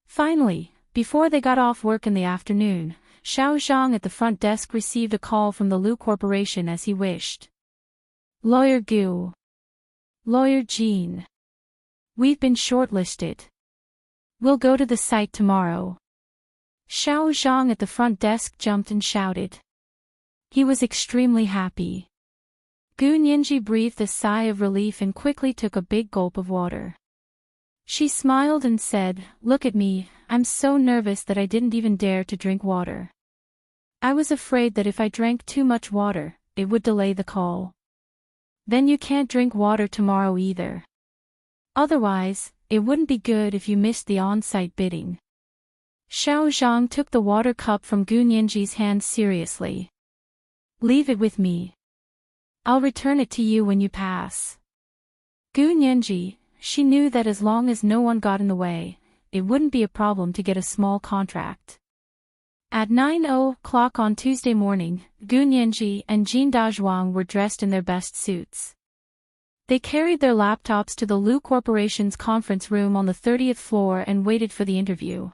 Finally, before they got off work in the afternoon, Xiao Zhang at the front desk received a call from the Lu Corporation as he wished. "Lawyer Gu. Lawyer Jean. We've been shortlisted. We'll go to the site tomorrow." Xiao Zhang at the front desk jumped and shouted. He was extremely happy. Gu Nianji breathed a sigh of relief and quickly took a big gulp of water. She smiled and said, "Look at me, I'm so nervous that I didn't even dare to drink water. I was afraid that if I drank too much water, it would delay the call." "Then you can't drink water tomorrow either. Otherwise, it wouldn't be good if you missed the on-site bidding." Xiao Zhang took the water cup from Gu Nianji's hand seriously. "Leave it with me. I'll return it to you when you pass." Gu Nianji, she knew that as long as no one got in the way, it wouldn't be a problem to get a small contract. At 9:00 on Tuesday morning, Gu Nianji and Jin Dazhuang were dressed in their best suits. They carried their laptops to the Lu Corporation's conference room on the 30th floor and waited for the interview.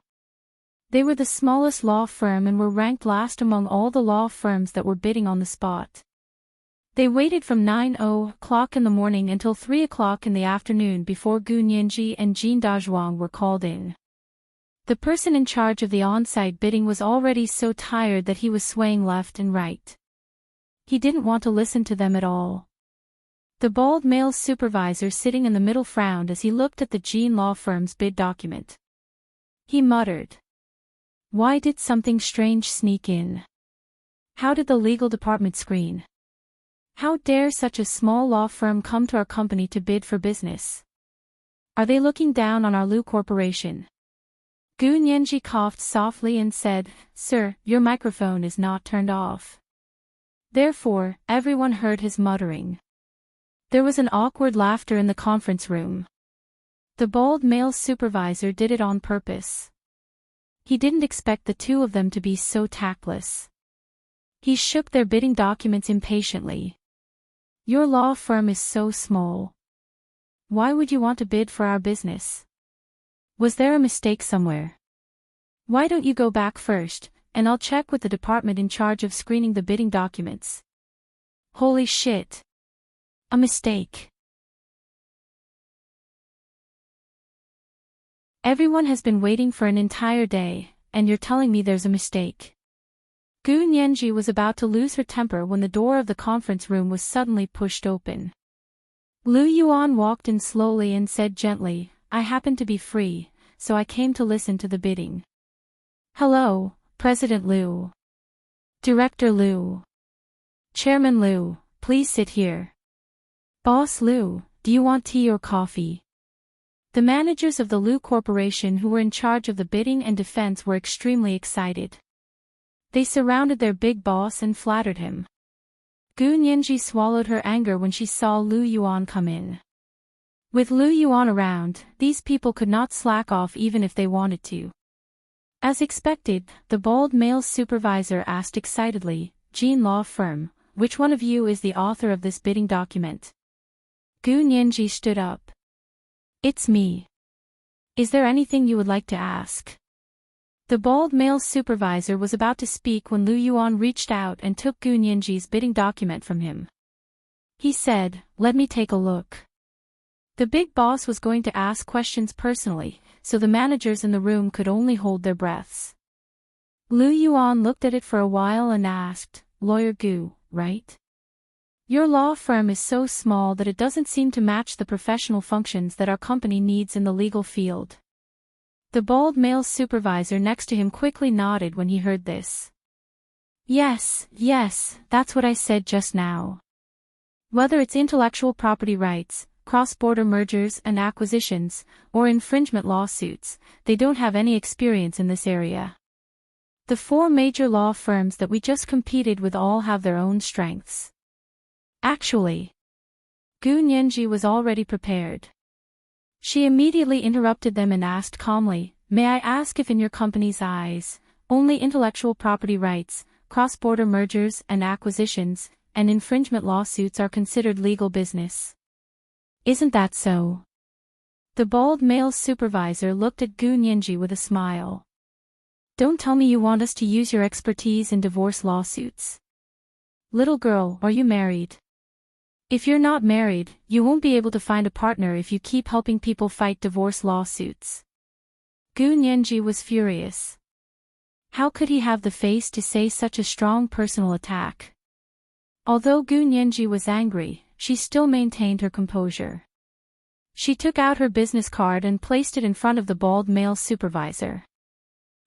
They were the smallest law firm and were ranked last among all the law firms that were bidding on the spot. They waited from 9 o'clock in the morning until 3 o'clock in the afternoon before Gu Nianji and Jin Dazhuang were called in. The person in charge of the on-site bidding was already so tired that he was swaying left and right. He didn't want to listen to them at all. The bald male supervisor sitting in the middle frowned as he looked at the Jin law firm's bid document. He muttered. Why did something strange sneak in? How did the legal department screen? How dare such a small law firm come to our company to bid for business? Are they looking down on our Lu Corporation? Gu Nianji coughed softly and said, Sir, your microphone is not turned off. Therefore, everyone heard his muttering. There was an awkward laughter in the conference room. The bald male supervisor did it on purpose. He didn't expect the two of them to be so tactless. He shook their bidding documents impatiently. Your law firm is so small. Why would you want to bid for our business? Was there a mistake somewhere? Why don't you go back first, and I'll check with the department in charge of screening the bidding documents. Holy shit. A mistake. Everyone has been waiting for an entire day, and you're telling me there's a mistake. Gu Nianji was about to lose her temper when the door of the conference room was suddenly pushed open. Lu Yuan walked in slowly and said gently, I happen to be free, so I came to listen to the bidding. Hello, President Lu. Director Lu. Chairman Lu, please sit here. Boss Lu, do you want tea or coffee? The managers of the Lu Corporation who were in charge of the bidding and defense were extremely excited. They surrounded their big boss and flattered him. Gu Nianji swallowed her anger when she saw Lu Yuan come in. With Lu Yuan around, these people could not slack off even if they wanted to. As expected, the bald male supervisor asked excitedly, Jin Law Firm, which one of you is the author of this bidding document? Gu Nianji stood up. It's me. Is there anything you would like to ask? The bald male supervisor was about to speak when Lu Yuan reached out and took Gu Nianji's bidding document from him. He said, let me take a look. The big boss was going to ask questions personally, so the managers in the room could only hold their breaths. Lu Yuan looked at it for a while and asked, Lawyer Gu, right? Your law firm is so small that it doesn't seem to match the professional functions that our company needs in the legal field. The bald male supervisor next to him quickly nodded when he heard this. Yes, that's what I said just now. Whether it's intellectual property rights, cross-border mergers and acquisitions, or infringement lawsuits, they don't have any experience in this area. The 4 major law firms that we just competed with all have their own strengths. Actually, Gu Nianji was already prepared. She immediately interrupted them and asked calmly, may I ask if in your company's eyes, only intellectual property rights, cross-border mergers and acquisitions, and infringement lawsuits are considered legal business? Isn't that so? The bald male supervisor looked at Gu Nianji with a smile. Don't tell me you want us to use your expertise in divorce lawsuits. Little girl, are you married? If you're not married, you won't be able to find a partner if you keep helping people fight divorce lawsuits. Gu Nianji was furious. How could he have the face to say such a strong personal attack? Although Gu Nianji was angry, she still maintained her composure. She took out her business card and placed it in front of the bald male supervisor.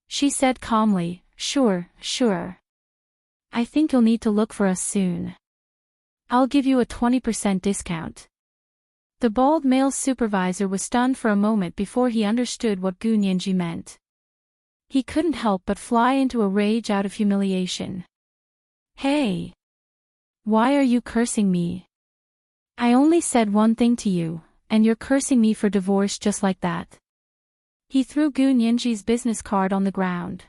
She said calmly, Sure. I think you'll need to look for us soon. I'll give you a 20% discount. The bald male supervisor was stunned for a moment before he understood what Gu Nianji meant. He couldn't help but fly into a rage out of humiliation. Hey! Why are you cursing me? I only said one thing to you, and you're cursing me for divorce just like that. He threw Gu Nianji's business card on the ground.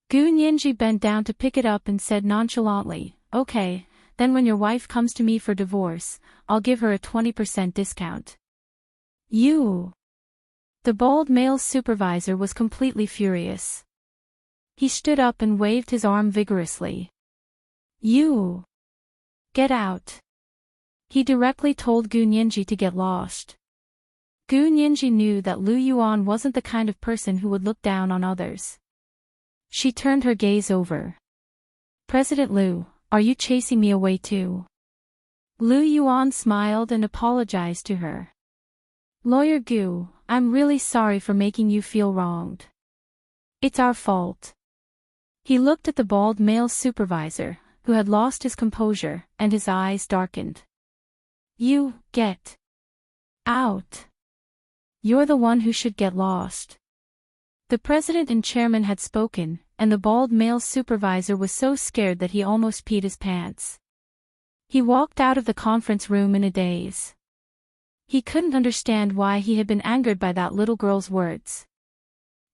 Gu Nianji bent down to pick it up and said nonchalantly, Okay, then when your wife comes to me for divorce, I'll give her a 20% discount. You! The bald male supervisor was completely furious. He stood up and waved his arm vigorously. You! Get out! He directly told Gu Nianji to get lost. Gu Nianji knew that Lu Yuan wasn't the kind of person who would look down on others. She turned her gaze over. President Lu, are you chasing me away too? Lu Yuan smiled and apologized to her. Lawyer Gu, I'm really sorry for making you feel wronged. It's our fault. He looked at the bald male supervisor, who had lost his composure, and his eyes darkened. You, get out. You're the one who should get lost. The president and chairman had spoken, and the bald male supervisor was so scared that he almost peed his pants. He walked out of the conference room in a daze. He couldn't understand why he had been angered by that little girl's words.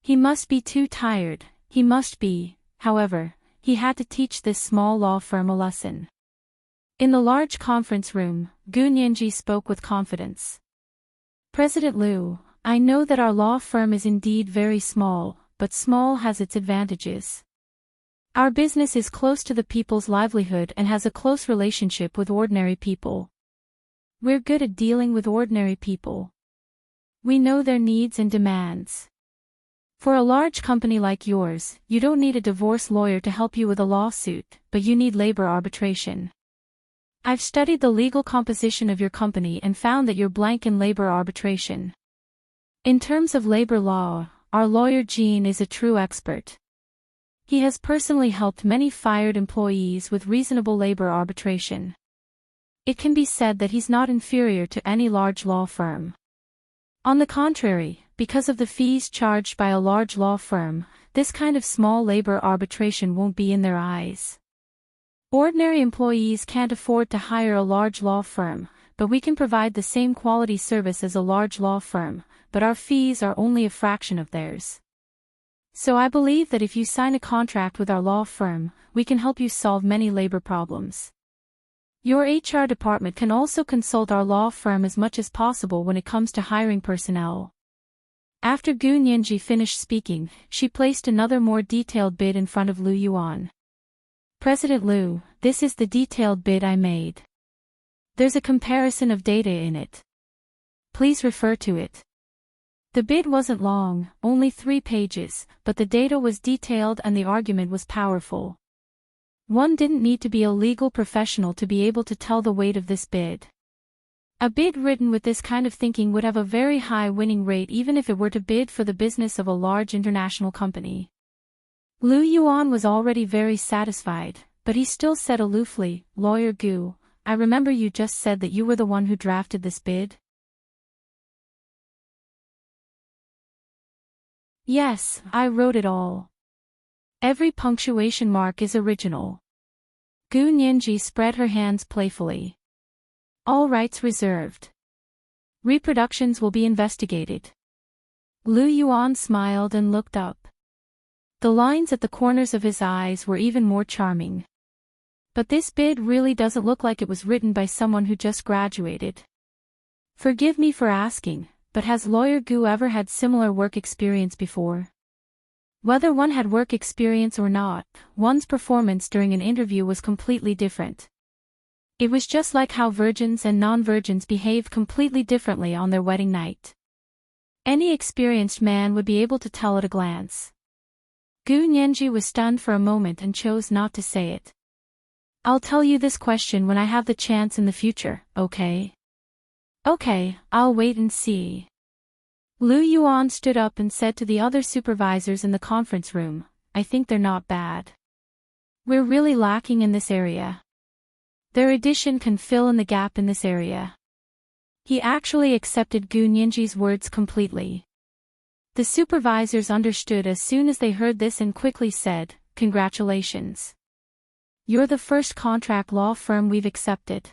He must be too tired, he must be, however, he had to teach this small law firm a lesson. In the large conference room, Gu Nianji spoke with confidence. President Lu, I know that our law firm is indeed very small, but small has its advantages. Our business is close to the people's livelihood and has a close relationship with ordinary people. We're good at dealing with ordinary people. We know their needs and demands. For a large company like yours, you don't need a divorce lawyer to help you with a lawsuit, but you need labor arbitration. I've studied the legal composition of your company and found that you're blank in labor arbitration. In terms of labor law, our lawyer Jean is a true expert. He has personally helped many fired employees with reasonable labor arbitration. It can be said that he's not inferior to any large law firm. On the contrary, because of the fees charged by a large law firm, this kind of small labor arbitration won't be in their eyes. Ordinary employees can't afford to hire a large law firm, but we can provide the same quality service as a large law firm, but our fees are only a fraction of theirs. So I believe that if you sign a contract with our law firm, we can help you solve many labor problems. Your HR department can also consult our law firm as much as possible when it comes to hiring personnel. After Gu Nianji finished speaking, she placed another more detailed bid in front of Lu Yuan. President Lu, this is the detailed bid I made. There's a comparison of data in it. Please refer to it. The bid wasn't long, only 3 pages, but the data was detailed and the argument was powerful. One didn't need to be a legal professional to be able to tell the weight of this bid. A bid written with this kind of thinking would have a very high winning rate even if it were to bid for the business of a large international company. Lu Yuan was already very satisfied, but he still said aloofly, Lawyer Gu, I remember you just said that you were the one who drafted this bid? Yes, I wrote it all. Every punctuation mark is original. Gu Nianji spread her hands playfully. All rights reserved. Reproductions will be investigated. Lu Yuan smiled and looked up. The lines at the corners of his eyes were even more charming. But this bid really doesn't look like it was written by someone who just graduated. Forgive me for asking, but has Lawyer Gu ever had similar work experience before? Whether one had work experience or not, one's performance during an interview was completely different. It was just like how virgins and non-virgins behaved completely differently on their wedding night. Any experienced man would be able to tell at a glance. Gu Nianji was stunned for a moment and chose not to say it. I'll tell you this question when I have the chance in the future, okay? Okay, I'll wait and see. Lu Yuan stood up and said to the other supervisors in the conference room, I think they're not bad. We're really lacking in this area. Their addition can fill in the gap in this area. He actually accepted Gu Nianji's words completely. The supervisors understood as soon as they heard this and quickly said, Congratulations. You're the first contract law firm we've accepted.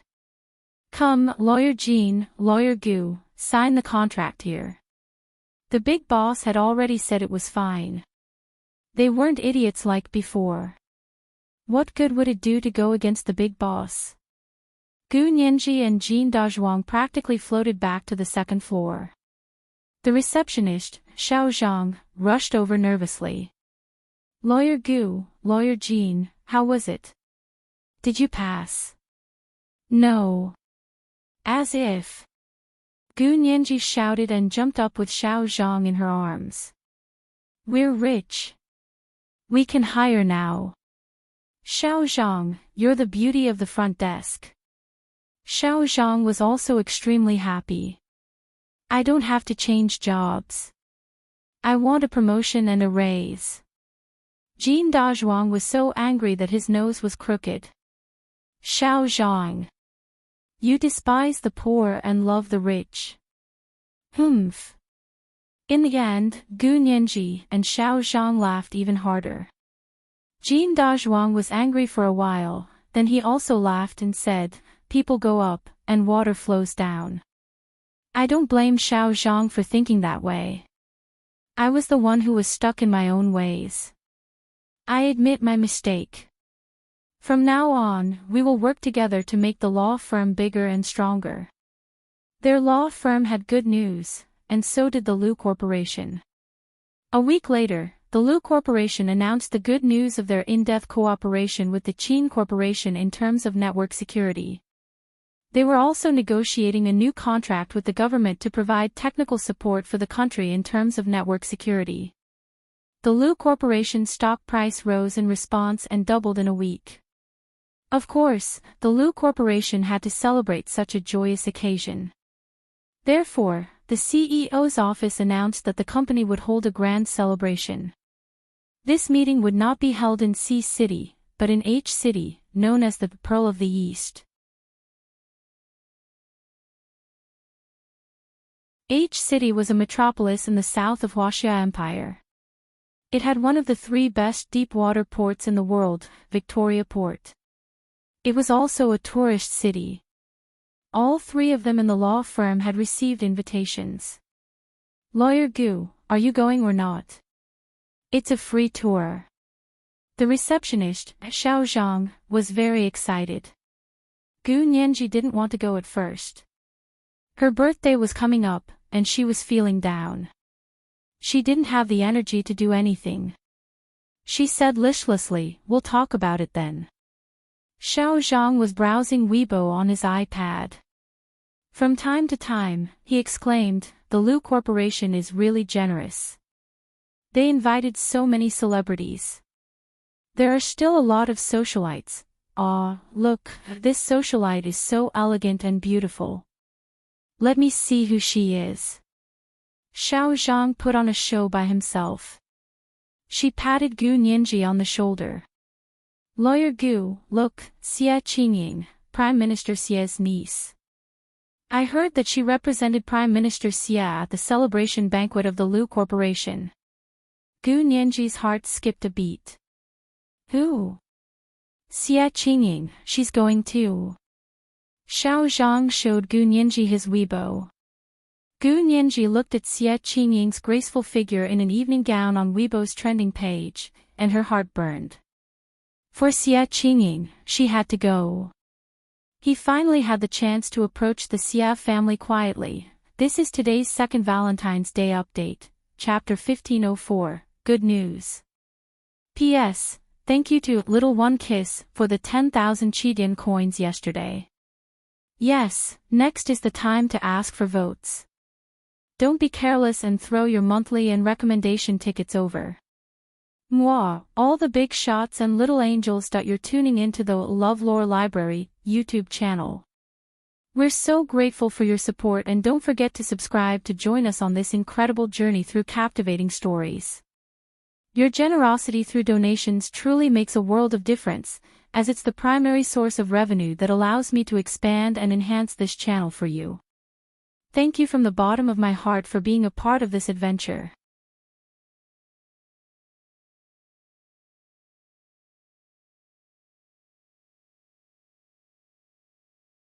Come, Lawyer Jean, Lawyer Gu, sign the contract here. The big boss had already said it was fine. They weren't idiots like before. What good would it do to go against the big boss? Gu Nianji and Jean Dazhuang practically floated back to the second floor. The receptionist, Xiao Zhang, rushed over nervously. Lawyer Gu, Lawyer Jean, how was it? Did you pass? No. As if. Gu Nianji shouted and jumped up with Xiao Zhang in her arms. We're rich. We can hire now. Xiao Zhang, you're the beauty of the front desk. Xiao Zhang was also extremely happy. I don't have to change jobs. I want a promotion and a raise. Jean Dazhuang was so angry that his nose was crooked. Xiao Zhang. You despise the poor and love the rich. Humph. In the end, Gu Nianji and Xiao Zhang laughed even harder. Jean Dazhuang was angry for a while, then he also laughed and said, people go up, and water flows down. I don't blame Xiao Zhang for thinking that way. I was the one who was stuck in my own ways. I admit my mistake. From now on, we will work together to make the law firm bigger and stronger. Their law firm had good news, and so did the Lu Corporation. A week later, the Lu Corporation announced the good news of their in-depth cooperation with the Qin Corporation in terms of network security. They were also negotiating a new contract with the government to provide technical support for the country in terms of network security. The Lu Corporation's stock price rose in response and doubled in a week. Of course, the Lu Corporation had to celebrate such a joyous occasion. Therefore, the CEO's office announced that the company would hold a grand celebration. This meeting would not be held in C City, but in H City, known as the Pearl of the East. H City was a metropolis in the south of Huaxia Empire. It had one of the 3 best deep-water ports in the world, Victoria Port. It was also a tourist city. All 3 of them in the law firm had received invitations. Lawyer Gu, are you going or not? It's a free tour. The receptionist, Xiao Zhang, was very excited. Gu Nianji didn't want to go at first. Her birthday was coming up, and she was feeling down. She didn't have the energy to do anything. She said listlessly, we'll talk about it then. Xiao Zhang was browsing Weibo on his iPad. From time to time, he exclaimed, the Lu Corporation is really generous. They invited so many celebrities. There are still a lot of socialites. Ah, look, this socialite is so elegant and beautiful. Let me see who she is. Xiao Zhang put on a show by himself. She patted Gu Nianji on the shoulder. Lawyer Gu, look, Xie Qingying, Prime Minister Xie's niece. I heard that she represented Prime Minister Xie at the celebration banquet of the Lu Corporation. Gu Nianji's heart skipped a beat. Who? Xie Qingying, she's going too. Xiao Zhang showed Gu Nianji his Weibo. Gu Nianji looked at Xie Qingying's graceful figure in an evening gown on Weibo's trending page, and her heart burned. For Xie Qingying, she had to go. He finally had the chance to approach the Xie family quietly. This is today's second Valentine's Day update, Chapter 1504, Good News. P.S. Thank you to Little One Kiss for the 10,000 Qidian coins yesterday. Yes, next is the time to ask for votes. Don't be careless and throw your monthly and recommendation tickets over. Mwah, all the big shots and little angels. You're tuning into the LoveLore Library YouTube channel. We're so grateful for your support, and don't forget to subscribe to join us on this incredible journey through captivating stories. Your generosity through donations truly makes a world of difference, as it's the primary source of revenue that allows me to expand and enhance this channel for you. Thank you from the bottom of my heart for being a part of this adventure.